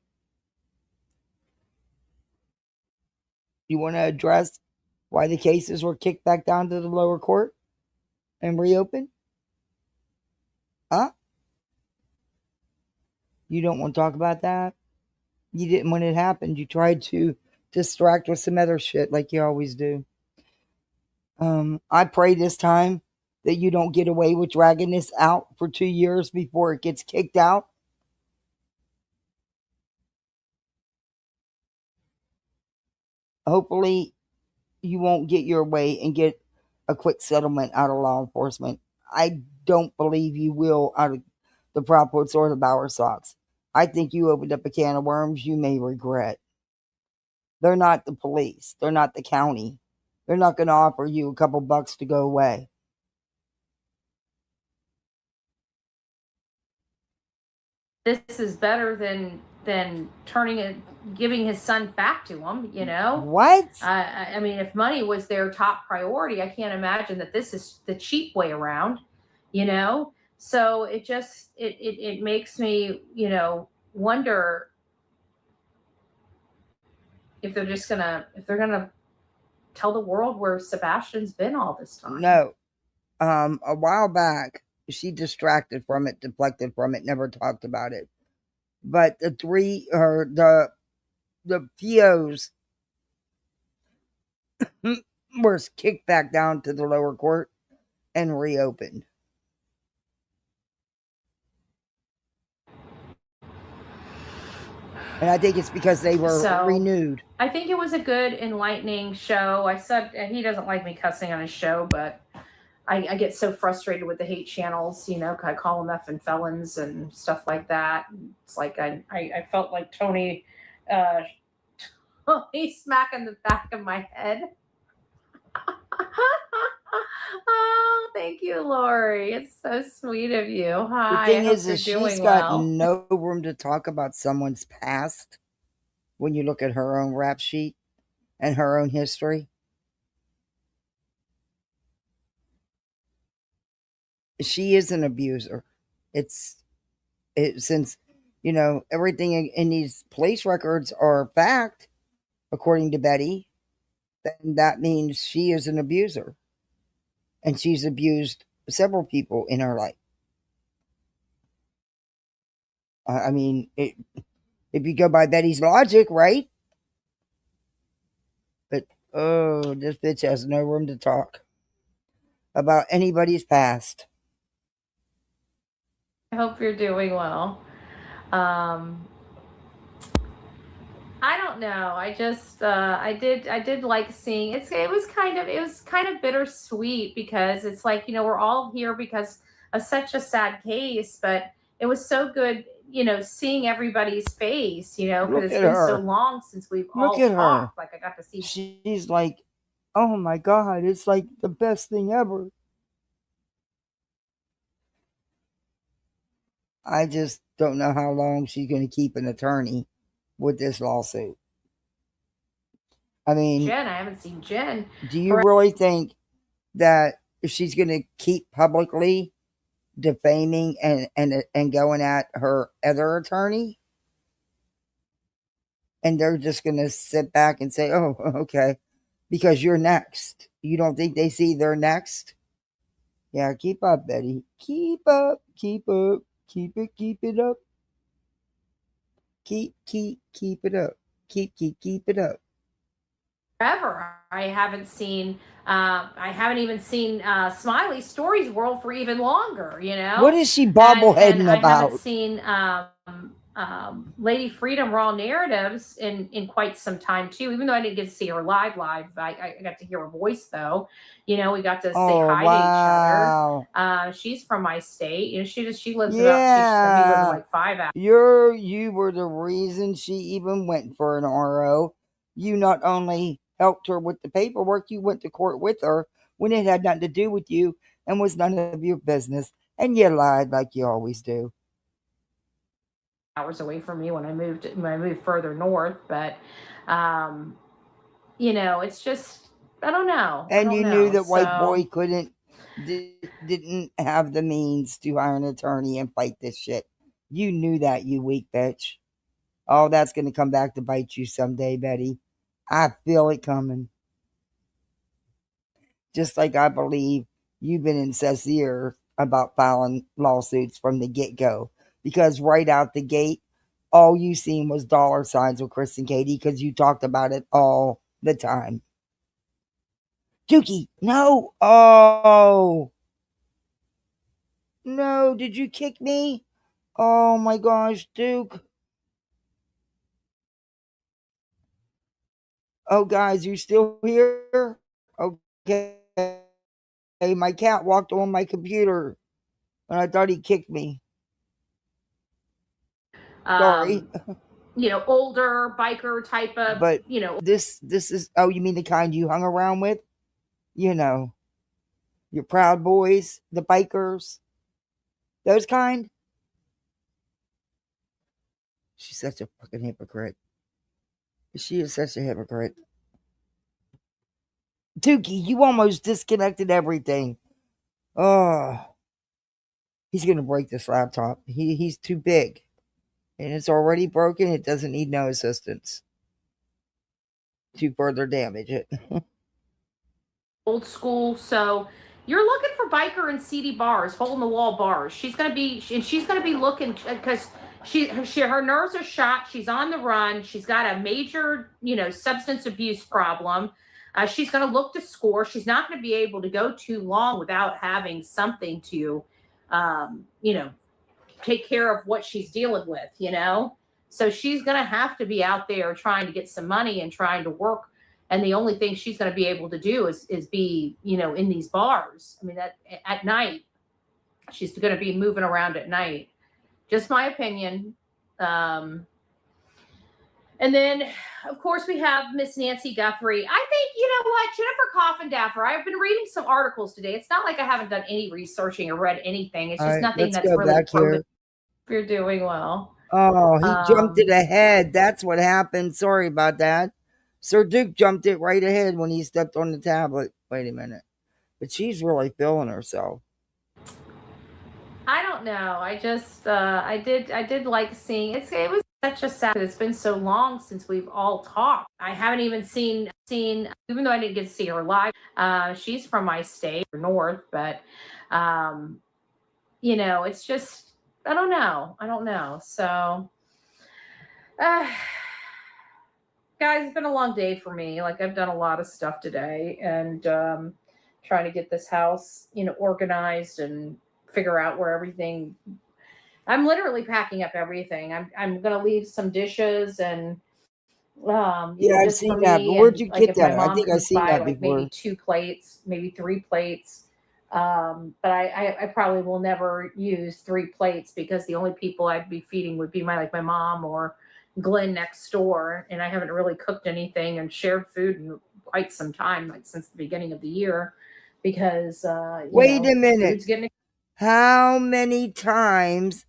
want to address why the cases were kicked back down to the lower court and reopened? Huh? You don't want to talk about that? You didn't when it happened. You tried to distract with some other shit like you always do. I pray this time that you don't get away with dragging this out for 2 years before it gets kicked out. Hopefully, you won't get your way and get a quick settlement out of law enforcement. I don't believe you will out of the Proudfoots or the Bowersox. I think you opened up a can of worms you may regret. They're not the police. They're not the county. They're not going to offer you a couple bucks to go away. This is better than turning it, giving his son back to him, you know? What? I mean, if money was their top priority, I can't imagine that this is the cheap way around, you know? So it just, it makes me, you know, wonder if they're just gonna, if they're gonna tell the world where Sebastian's been all this time. No. A while back, she distracted from it, deflected from it, never talked about it. But the POs were kicked back down to the lower court and reopened. And I think it's because they were renewed. I think it was a good, enlightening show. I said he doesn't like me cussing on his show, but I get so frustrated with the hate channels, you know, I call them effing felons and stuff like that. It's like I felt like Tony smacking the back of my head. Oh, thank you, Lori. It's so sweet of you. Hi. The thing is she's got no room to talk about someone's past when you look at her own rap sheet and her own history. She is an abuser. Since, you know, everything in these police records are fact, according to Betty, then that means she is an abuser. And she's abused several people in her life. I mean, if you go by Betty's logic, right? But, oh, this bitch has no room to talk about anybody's past. I hope you're doing well. I don't know. I just I did like seeing it. It was kind of bittersweet because it's like, you know, we're all here because of such a sad case, but it was so good seeing everybody's face, because Look it's at been so her. long since we've Look all at her. talked. Like I got to see. She's like, oh my God, it's like the best thing ever. I just don't know how long she's going to keep an attorney with this lawsuit. I mean, Jen, I haven't seen Jen. do you really think that if she's going to keep publicly defaming and going at her other attorney, and they're just going to sit back and say, oh, okay, because you're next? You don't think they see they're next? Yeah, keep up, Betty. Keep up, keep up, keep it up. Keep it up. Keep it up. Forever. I haven't even seen Smiley Stories World for even longer, What is she bobbleheading and I about? haven't seen Lady Freedom Raw Narratives in quite some time too, even though I didn't get to see her live. I got to hear her voice though. We got to say hi to each other. She's from my state. She lives she's gonna be living like 5 hours. You were the reason she even went for an RO. You not only helped her with the paperwork, you went to court with her when it had nothing to do with you and was none of your business. And you lied like you always do. Hours away from me when I moved further north, but it's just, I don't know. And you knew that white boy didn't have the means to hire an attorney and fight this shit. You knew that, you weak bitch. Oh, that's going to come back to bite you someday, Betty. I feel it coming. Just like I believe you've been insincere about filing lawsuits from the get-go. Because right out the gate, all you seen was dollar signs with Chris and Katie because you talked about it all the time. Dookie, no. Oh. No, did you kick me? Oh my gosh, Duke. Oh, guys, you still here? Okay. Hey, my cat walked on my computer and I thought he kicked me. Sorry. Older biker type of, but this is, oh, you mean the kind you hung around with? Your Proud Boys, the bikers, those kind. She's such a fucking hypocrite. She is such a hypocrite. Dookie, you almost disconnected everything. Oh, he's gonna break this laptop. He's too big, and it's already broken. It doesn't need no assistance to further damage it. Old school. So you're looking for biker and seedy bars, hole in the wall bars. She's gonna be looking because her nerves are shot. She's on the run. She's got a major substance abuse problem. She's going to look to score. She's not going to be able to go too long without having something to take care of what she's dealing with. So she's going to have to be out there trying to get some money and trying to work. And the only thing she's going to be able to do is be, in these bars. I mean, that at night, she's going to be moving around at night. Just my opinion. And then, of course, we have Miss Nancy Guthrie. I think, Jennifer Coffindaffer, I've been reading some articles today. It's not like I haven't done any researching or read anything. It's just nothing that's really proven. You're doing well. Oh, he jumped it ahead. That's what happened. Sorry about that. Sir Duke jumped it right ahead when he stepped on the tablet. Wait a minute. But she's really feeling herself. I don't know. I just, I did like seeing it. It was such a sad. It's been so long since we've all talked. I haven't even seen, even though I didn't get to see her live. She's from my state, north, but, it's just, I don't know. So, guys, it's been a long day for me. Like I've done a lot of stuff today and, trying to get this house, organized and figure out where everything. I'm literally packing up everything. I'm gonna leave some dishes and I've seen that. But where'd you get that? I think I've seen that before. Maybe 2 plates, maybe 3 plates. But I probably will never use 3 plates because the only people I'd be feeding would be my mom or Glenn next door. And I haven't really cooked anything and shared food in quite some time, like since the beginning of the year, because Wait a minute. food's getting. How many times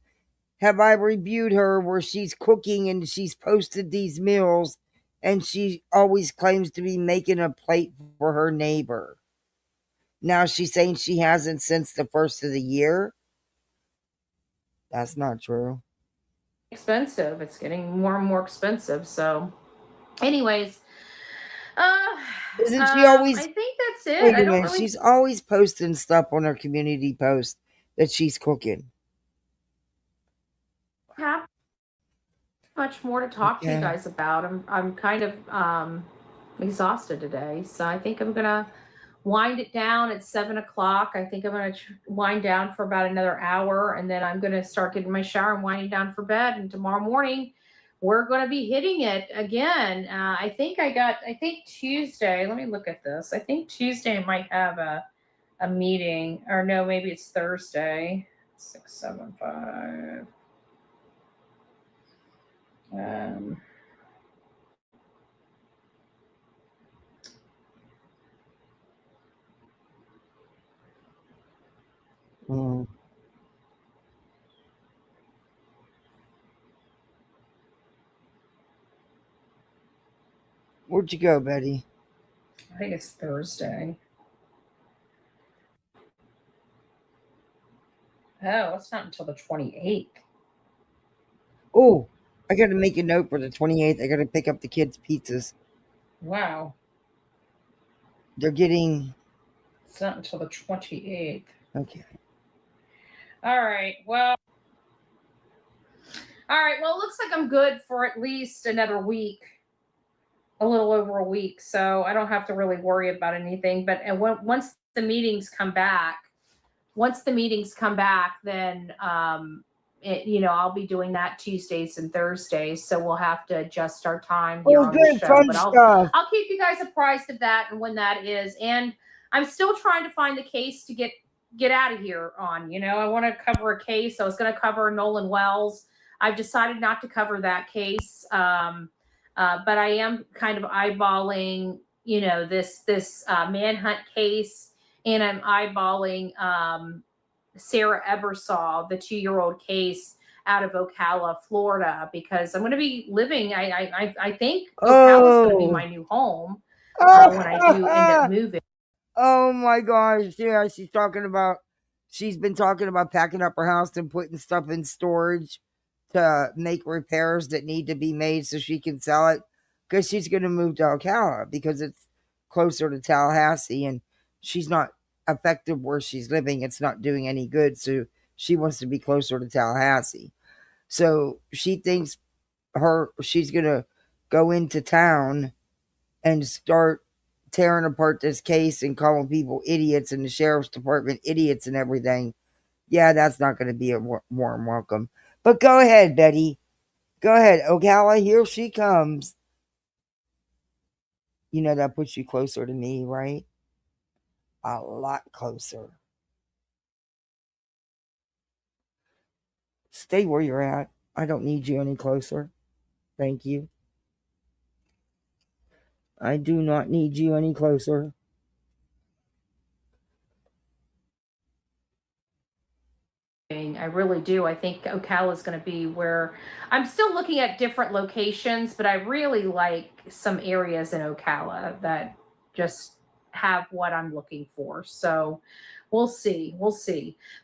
have I reviewed her where she's cooking and she's posted these meals and she always claims to be making a plate for her neighbor? Now she's saying she hasn't since the first of the year. That's not true. Expensive. It's getting more and more expensive. So, anyways, Isn't she always? I think that's it. Wait I a don't minute. really She's always posting stuff on her community post that she's cooking. have much more to talk to you Okay. guys about. I'm kind of exhausted today, so I think I'm gonna wind it down at 7 o'clock. I think I'm gonna wind down for about another hour, and then I'm gonna start getting my shower and winding down for bed. And tomorrow morning, we're gonna be hitting it again. I think Tuesday. Let me look at this. I think Tuesday I might have a meeting, or no, maybe it's Thursday. 675. Where'd you go, Betty? I think it's Thursday. Oh, it's not until the 28th. Oh, I got to make a note for the 28th. I got to pick up the kids' pizzas. Wow. They're getting. It's not until the 28th. Okay. All right. Well, it looks like I'm good for at least another week, a little over a week. So I don't have to really worry about anything. But once the meetings come back, then I'll be doing that Tuesdays and Thursdays. So we'll have to adjust our time here on the show. Fun But stuff. I'll keep you guys apprised of that and when that is. And I'm still trying to find the case to get out of here on. I want to cover a case. I was going to cover Nolan Wells. I've decided not to cover that case. But I am kind of eyeballing, this manhunt case, and I'm eyeballing Sarah Ebersol, the 2-year-old case out of Ocala, Florida, because I'm going to be living. I think Ocala is going to be my new home when I do end up moving. Oh my gosh! Yeah, she's been talking about packing up her house and putting stuff in storage to make repairs that need to be made so she can sell it, because she's going to move to Ocala because it's closer to Tallahassee, and she's not effective where she's living. It's not doing any good, so she wants to be closer to Tallahassee. So she thinks she's going to go into town and start tearing apart this case and calling people idiots and the sheriff's department idiots and everything. Yeah, that's not going to be a warm welcome. But go ahead, Betty. Go ahead. Ocala, here she comes. That puts you closer to me, right? A lot closer. Stay where you're at. I don't need you any closer. Thank you. I do not need you any closer. I really do. I think Ocala is going to be where I'm still looking at different locations, but I really like some areas in Ocala that just have what I'm looking for. So we'll see.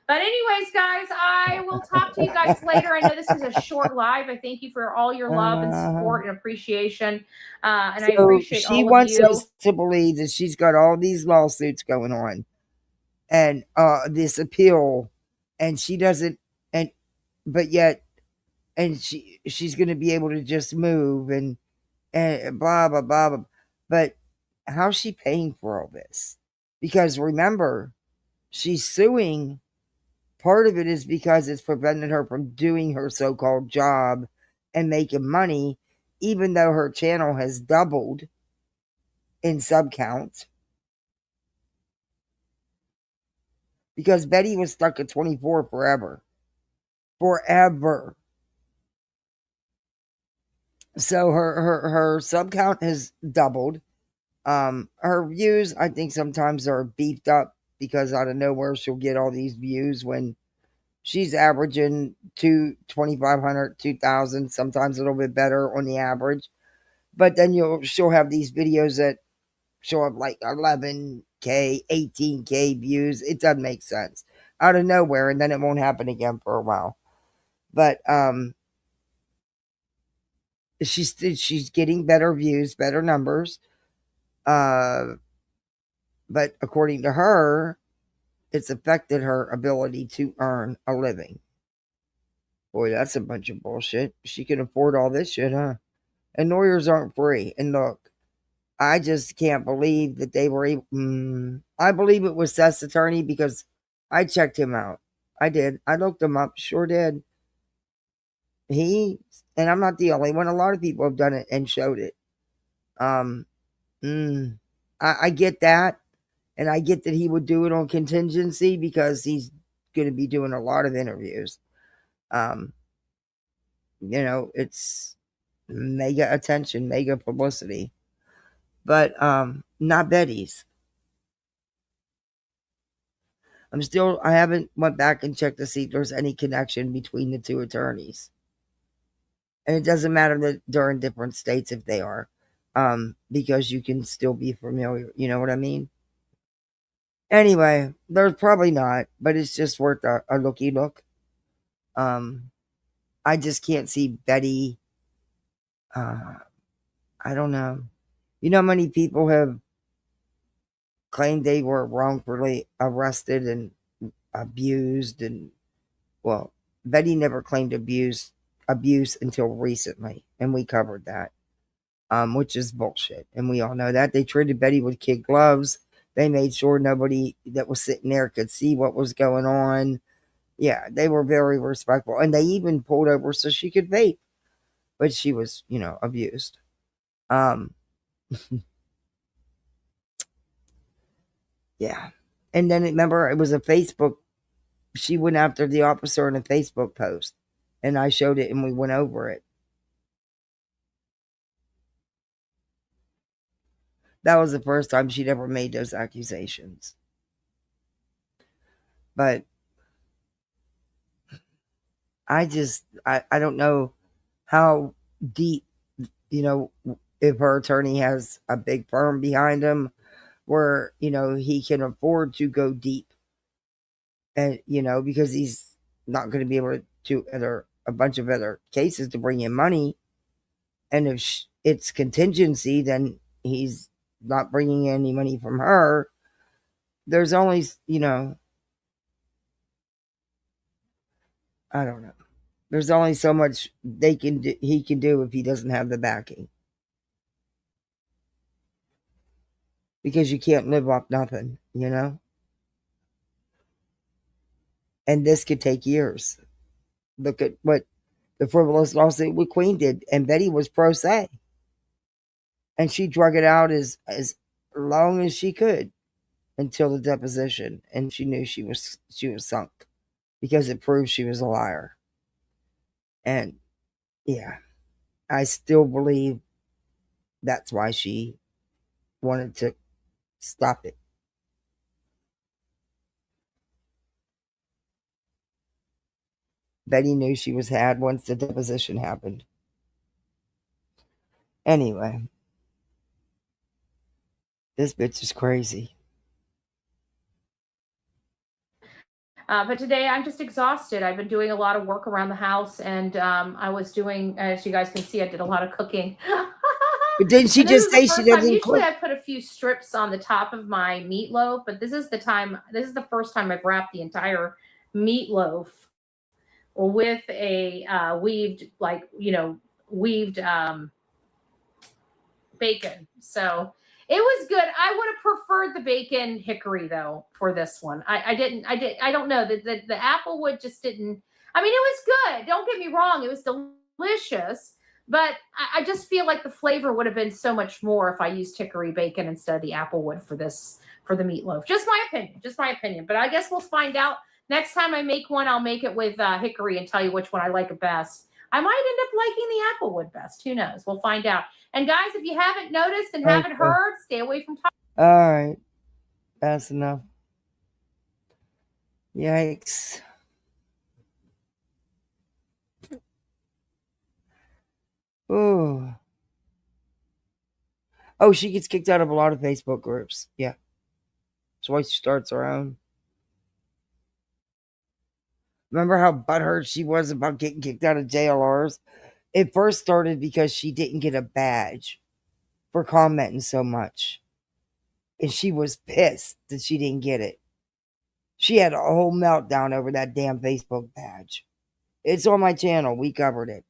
But anyways, guys, I will talk to you guys later. I know this is a short live. I thank you for all your love and support and appreciation. And I appreciate all of you. She wants us to believe that she's got all these lawsuits going on and this appeal, and she doesn't, but yet she's going to be able to just move and blah blah blah blah. But how's she paying for all this? Because remember, she's suing. Part of it is because it's prevented her from doing her so-called job and making money, even though her channel has doubled in sub count. because Betty was stuck at 24 forever. So her sub count has doubled. Her views, I think, sometimes are beefed up because out of nowhere she'll get all these views when she's averaging 2,500, 2,000, sometimes a little bit better on the average. But then she'll have these videos that show up like 11K, 18K views. It doesn't make sense out of nowhere, and then it won't happen again for a while. But she's getting better views, better numbers. But according to her, it's affected her ability to earn a living. Boy, that's a bunch of bullshit. She can afford all this shit, huh? And lawyers aren't free. And look, I just can't believe that they were able. I believe it was Seth's attorney because I checked him out. I did. I looked him up. Sure did. And I'm not the only one. A lot of people have done it and showed it. I get that. And I get that he would do it on contingency because he's going to be doing a lot of interviews. It's mega attention, mega publicity. But not Betty's. I haven't went back and checked to see if there's any connection between the two attorneys. And it doesn't matter that they're in different states if they are. Because you can still be familiar. You know what I mean? Anyway, there's probably not, but it's just worth a looky look. I just can't see Betty. I don't know. You know how many people have claimed they were wrongfully arrested and abused, and well, Betty never claimed abuse until recently, and we covered that, which is bullshit, and we all know that. They treated Betty with kid gloves. They made sure nobody that was sitting there could see what was going on. Yeah, they were very respectful, and they even pulled over so she could vape, but she was, abused. Yeah. And then remember, it was a Facebook. She went after the officer in a Facebook post, and I showed it and we went over it. That was the first time she'd ever made those accusations. But I don't know how deep, if her attorney has a big firm behind him where, he can afford to go deep. And, because he's not going to be able to a bunch of other cases to bring in money. And if it's contingency, then he's not bringing in any money from her. There's only, I don't know. There's only so much he can do if he doesn't have the backing. Because you can't live off nothing, And this could take years. Look at what the frivolous lawsuit with Queen did. And Betty was pro se. And she drug it out as long as she could until the deposition. And she knew she was sunk because it proved she was a liar. And yeah, I still believe that's why she wanted to stop it. Betty knew she was had once the deposition happened. Anyway, this bitch is crazy. But today I'm just exhausted. I've been doing a lot of work around the house, and I was doing, as you guys can see, I did a lot of cooking. But didn't she just say she doesn't Usually cook? I put a few strips on the top of my meatloaf, but this is the first time I've wrapped the entire meatloaf with a weaved bacon. So it was good. I would have preferred the bacon hickory though for this one. I don't know. The applewood just didn't. I mean, it was good. Don't get me wrong. It was delicious, But I just feel like the flavor would have been so much more if I used hickory bacon instead of the applewood for the meatloaf. Just my opinion. But I guess we'll find out. Next time I make one, I'll make it with hickory and tell you which one I like best. I might end up liking the applewood best. Who knows? We'll find out. And guys, if you haven't noticed and haven't heard, stay away from talking. All right. That's enough. Yikes. Ooh. Oh, she gets kicked out of a lot of Facebook groups. Yeah. That's why she starts her own. Remember how butthurt she was about getting kicked out of JLRs? It first started because she didn't get a badge for commenting so much. And she was pissed that she didn't get it. She had a whole meltdown over that damn Facebook badge. It's on my channel. We covered it.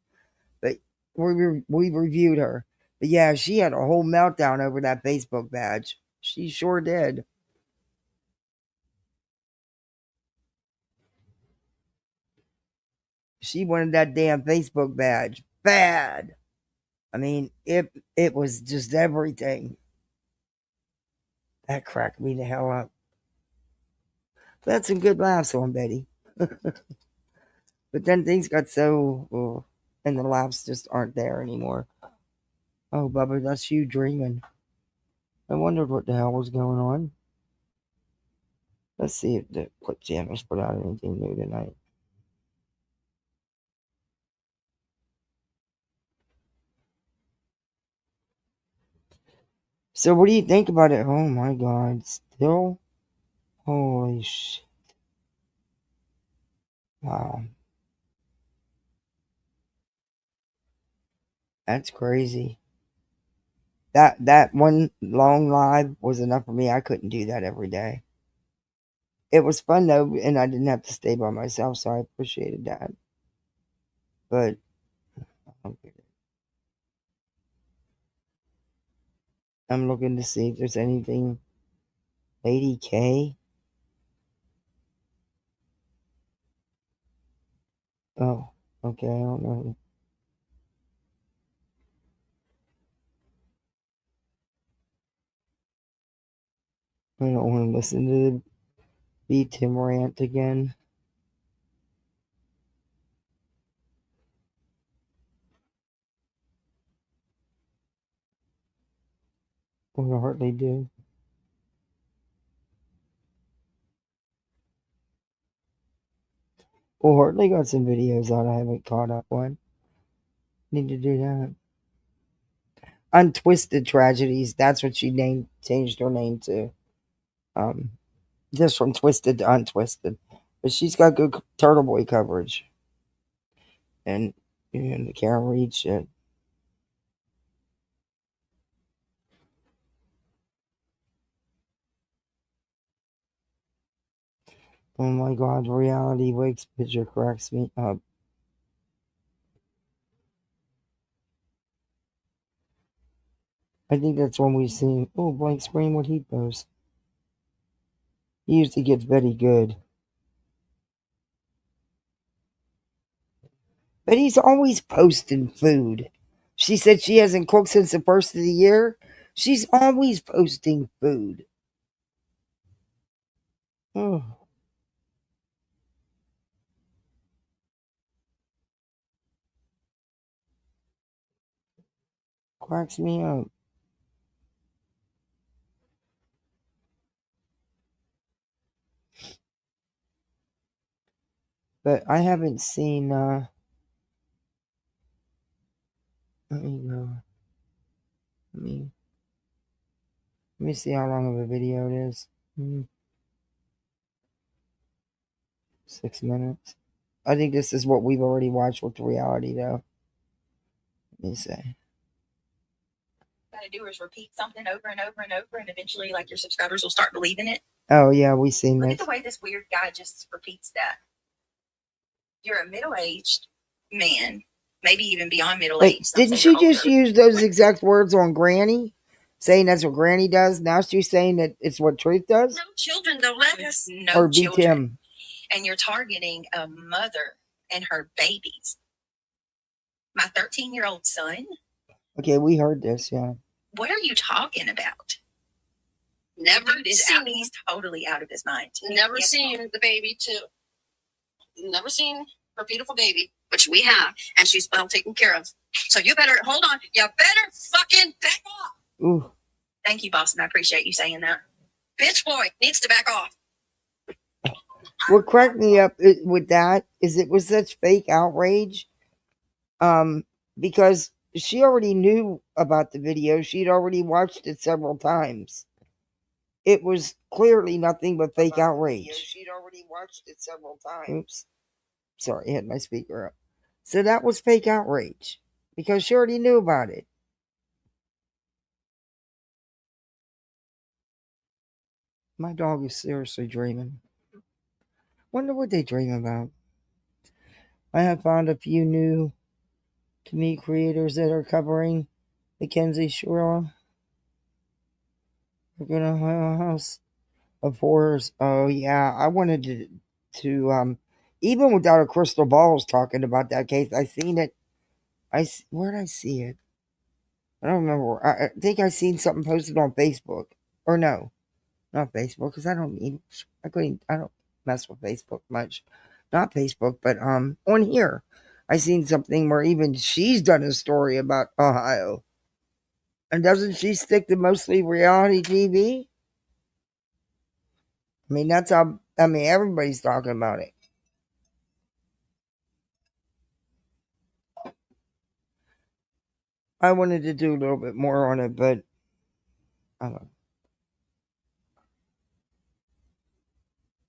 But we reviewed her. But yeah, she had a whole meltdown over that Facebook badge. She sure did. She wanted that damn Facebook badge bad. I mean, it was just everything. That cracked me the hell up. That's some good laughs on Betty. But then things got so, and the laughs just aren't there anymore. Oh, Bubba, that's you dreaming. I wondered what the hell was going on. Let's see if the Clip Channels put out anything new tonight. So what do you think about it? Oh my God, still? Holy shit. Wow. That's crazy. That one long live was enough for me. I couldn't do that every day. It was fun though, and I didn't have to stay by myself, so I appreciated that. But I'm looking to see if there's anything. Lady K. Oh, okay, I don't know. I don't want to listen to the B Tim rant again. I hardly do. Well, Hartley got some videos out I haven't caught up on. Need to do that. Untwisted Tragedies. That's what she changed her name to. Just from Twisted to Untwisted. But she's got good Turtle Boy coverage. And the Karen Reed shit. Oh my God, Reality Wakes picture cracks me up. I think that's when we've seen, blank screen, what he posts. He usually gets Betty good. But he's always posting food. She said she hasn't cooked since the first of the year. She's always posting food. Oh. Cracks me up. But I haven't seen, let me go. Let me see how long of a video it is. 6 minutes. I think this is what we've already watched with the reality, though. Let me see. Gotta do is repeat something over and over and over, and eventually, like, your subscribers will start believing it. Oh, yeah, we've seen Look this. at the way this weird guy just repeats that. You're a middle-aged man, maybe even beyond middle-aged. Wait, didn't she just use those exact words on Granny? Saying that's what Granny does? Now she's saying that it's what Truth does? No children, though. Let us know Or beat children. him? And you're targeting a mother and her babies. My 13-year-old son? Okay, we heard this, yeah. What are you talking about? Never seen. He's totally out of his mind. Never seen the baby too. Never seen her beautiful baby, which we have, and she's well taken care of. So you better hold on. You better fucking back off. Ooh. Thank you, Boston. I appreciate you saying that. Bitch boy needs to back off. What cracked me up with that is it was such fake outrage. Because she already knew about the video. She'd already watched it several times. It was clearly nothing but fake outrage. She'd already watched it several times. Oops. Sorry, I had my speaker up. So that was fake outrage because she already knew about it. My dog is seriously dreaming. Wonder what they dream about. I have found a few new to me creators that are covering Mackenzie Shore. We're gonna have a house of horrors. Oh yeah, I wanted to even without a crystal balls talking about that case. I seen it. Where did I see it? I don't remember. I think I seen something posted on Facebook. Or no, not Facebook because I don't mess with Facebook much. Not Facebook, but on here, I seen something where even she's done a story about Ohio. And doesn't she stick to mostly reality TV? I mean, that's how. I mean, everybody's talking about it. I wanted to do a little bit more on it, but I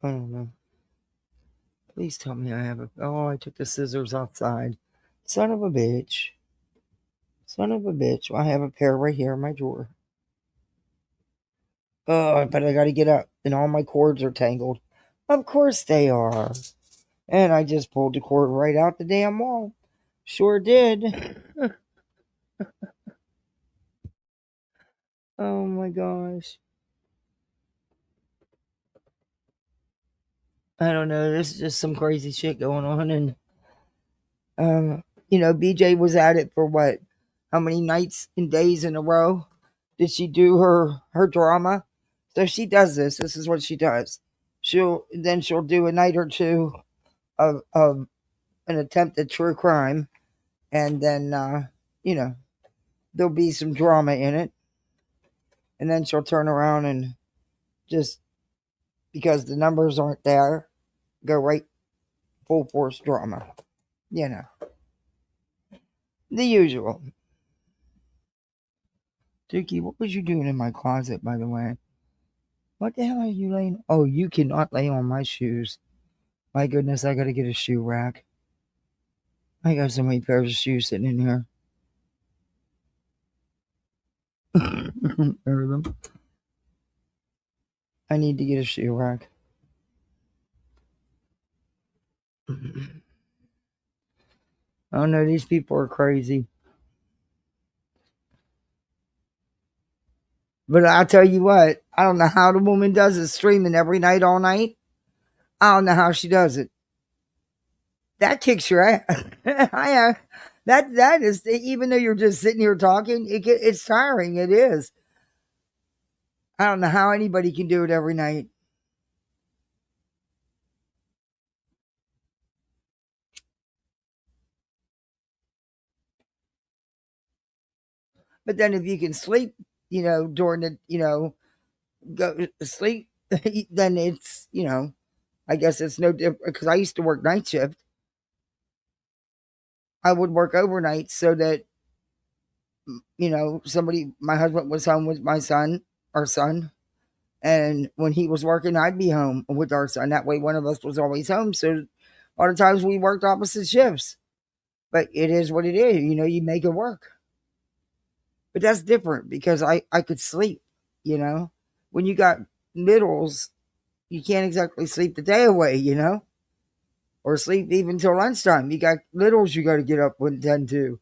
don't know. Please tell me I have a. Oh, I took the scissors outside. Son of a bitch. Son of a bitch. Well, I have a pair right here in my drawer. Oh, but I gotta get up, and all my cords are tangled. Of course they are. And I just pulled the cord right out the damn wall. Sure did. Oh my gosh. I don't know. There's just some crazy shit going on, and BJ was at it for what? How many nights and days in a row did she do her drama? So she does this. This is what she does. She'll do a night or two of an attempted true crime, and then there'll be some drama in it, and then she'll turn around and just because the numbers aren't there, go right full force drama. The usual. Dookie, what was you doing in my closet, by the way? What the hell are you laying? Oh, you cannot lay on my shoes. My goodness, I gotta get a shoe rack. I got so many pairs of shoes sitting in here. There them. I need to get a shoe rack. Oh no, these people are crazy. But I'll tell you what, I don't know how the woman does it, streaming every night, all night. I don't know how she does it. That kicks your ass. That is, even though you're just sitting here talking, it's tiring. It is. I don't know how anybody can do it every night. But then if you can sleep, during the, go to sleep, then it's, I guess it's no different because I used to work night shift. I would work overnight so that, my husband was home with our son. And when he was working, I'd be home with our son. That way one of us was always home. So a lot of times we worked opposite shifts. But it is what it is. You make it work. But that's different because I could sleep, When you got middles, you can't exactly sleep the day away, or sleep even till lunchtime. You got littles you got to get up and tend to.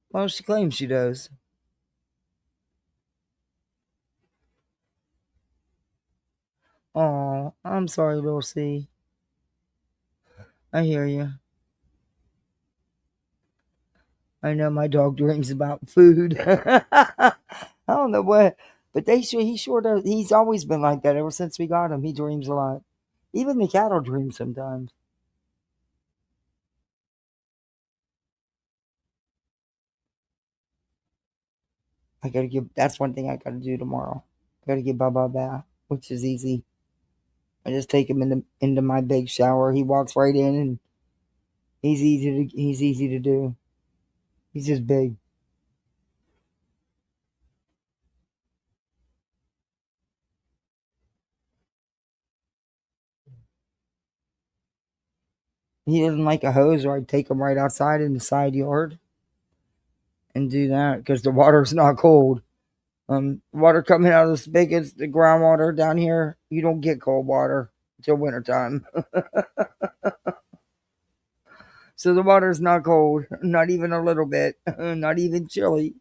Well, she claims she does. Oh, I'm sorry, little C. I hear you. I know my dog dreams about food. I don't know what, but he sure does. He's always been like that ever since we got him. He dreams a lot. Even the cattle dream sometimes. That's one thing I gotta do tomorrow. I gotta give Bubba a bath, which is easy. I just take him into my big shower. He walks right in, and he's easy to do. He's just big. He doesn't like a hose, or I'd take him right outside in the side yard and do that because the water's not cold. Water coming out of the spigots, the groundwater down here, you don't get cold water until wintertime. So the water's not cold, not even a little bit, not even chilly.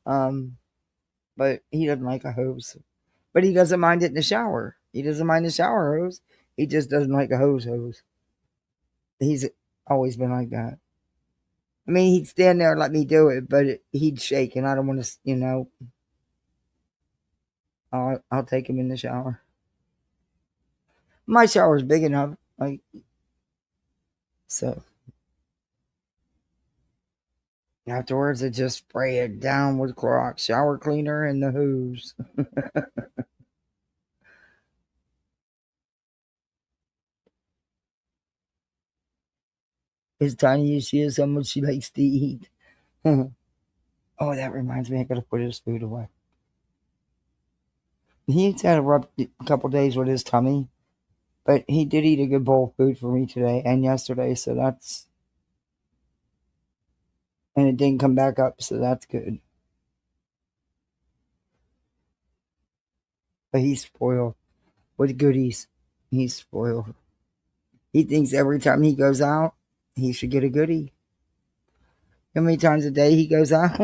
But he doesn't like a hose. But he doesn't mind it in the shower. He doesn't mind the shower hose. He just doesn't like a hose. He's always been like that. I mean, he'd stand there and let me do it, but he'd shake, and I don't want to, I'll take him in the shower. My shower's big enough, so. Afterwards, I just spray it down with Clorox shower cleaner and the hose. As tiny as she is, how much she likes to eat. Oh, that reminds me, I gotta put his food away. He's had a rough couple days with his tummy, but he did eat a good bowl of food for me today and yesterday, so that's. And it didn't come back up, so that's good. But he's spoiled with goodies. He's spoiled. He thinks every time he goes out, he should get a goodie. How many times a day he goes out?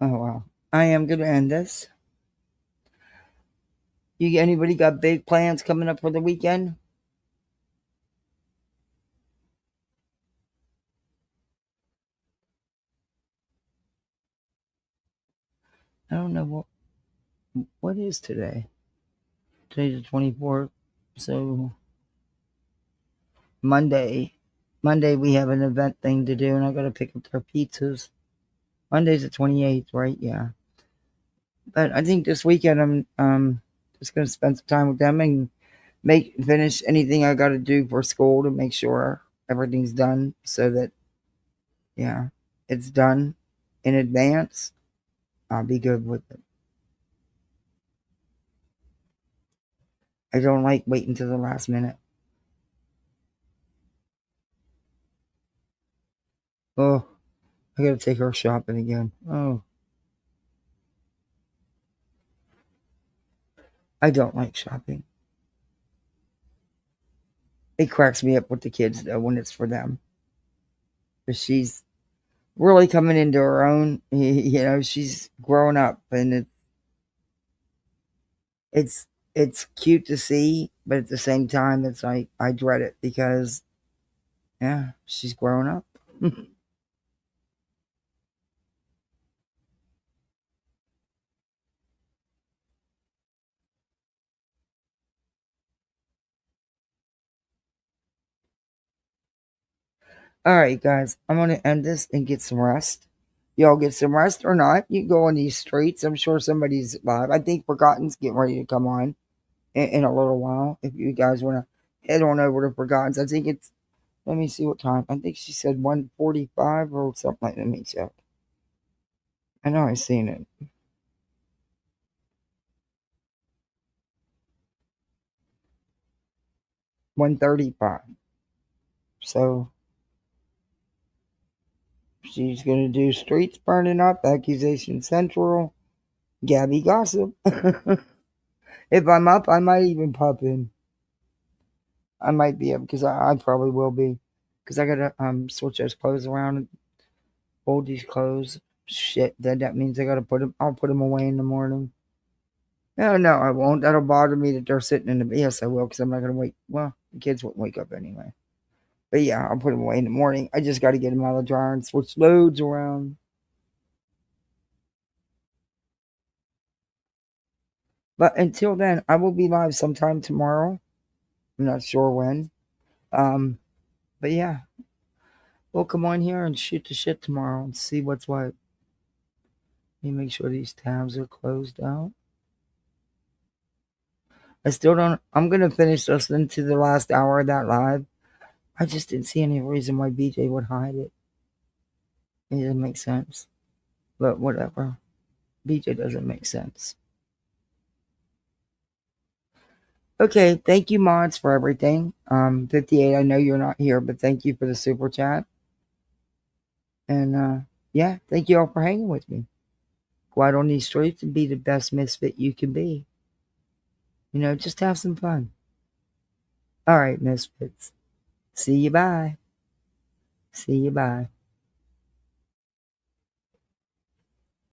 Oh, wow. I am going to end this. Anybody got big plans coming up for the weekend? I don't know what is today. Today's the 24th. So Monday we have an event thing to do, and I got to pick up their pizzas. Monday's the 28th, right? Yeah. But I think this weekend I'm just going to spend some time with them and finish anything I got to do for school to make sure everything's done, so that it's done in advance. I'll be good with it. I don't like waiting till the last minute. Oh, I gotta take her shopping again. Oh, I don't like shopping. It cracks me up with the kids though when it's for them. But she's really coming into her own. She's growing up, and it's cute to see, but at the same time, it's like I dread it because, yeah, she's growing up. All right, guys, I'm going to end this and get some rest. Y'all get some rest or not. You can go on these streets. I'm sure somebody's live. I think Forgotten's getting ready to come on in a little while. If you guys want to head on over to Forgotten's, I think it's, let me see what time. I think she said 1:45 or something like that. Let me check. I know I've seen it. $1:35. So she's going to do Streets Burning Up, Accusation Central, Gabby Gossip. If I'm up, I might even pop in. I might be up because I probably will be. Because I gotta switch those clothes around and fold these clothes. Shit, then that means I gotta put them. I'll put them away in the morning. No, I won't. That'll bother me that they're sitting in the. Yes, I will, because I'm not gonna wake. Well, the kids won't wake up anyway. But yeah, I'll put them away in the morning. I just got to get them out of the dryer and switch loads around. But until then, I will be live sometime tomorrow. I'm not sure when. But yeah, we'll come on here and shoot the shit tomorrow and see what's what. Let me make sure these tabs are closed out. I still don't. I'm gonna finish listening to the last hour of that live. I just didn't see any reason why BJ would hide it. It doesn't make sense. But whatever. BJ doesn't make sense. Okay, thank you, mods, for everything. 58, I know you're not here, but thank you for the super chat. And yeah, thank you all for hanging with me. Go out on these streets and be the best misfit you can be. You know, just have some fun. All right, misfits. See you bye. See you bye.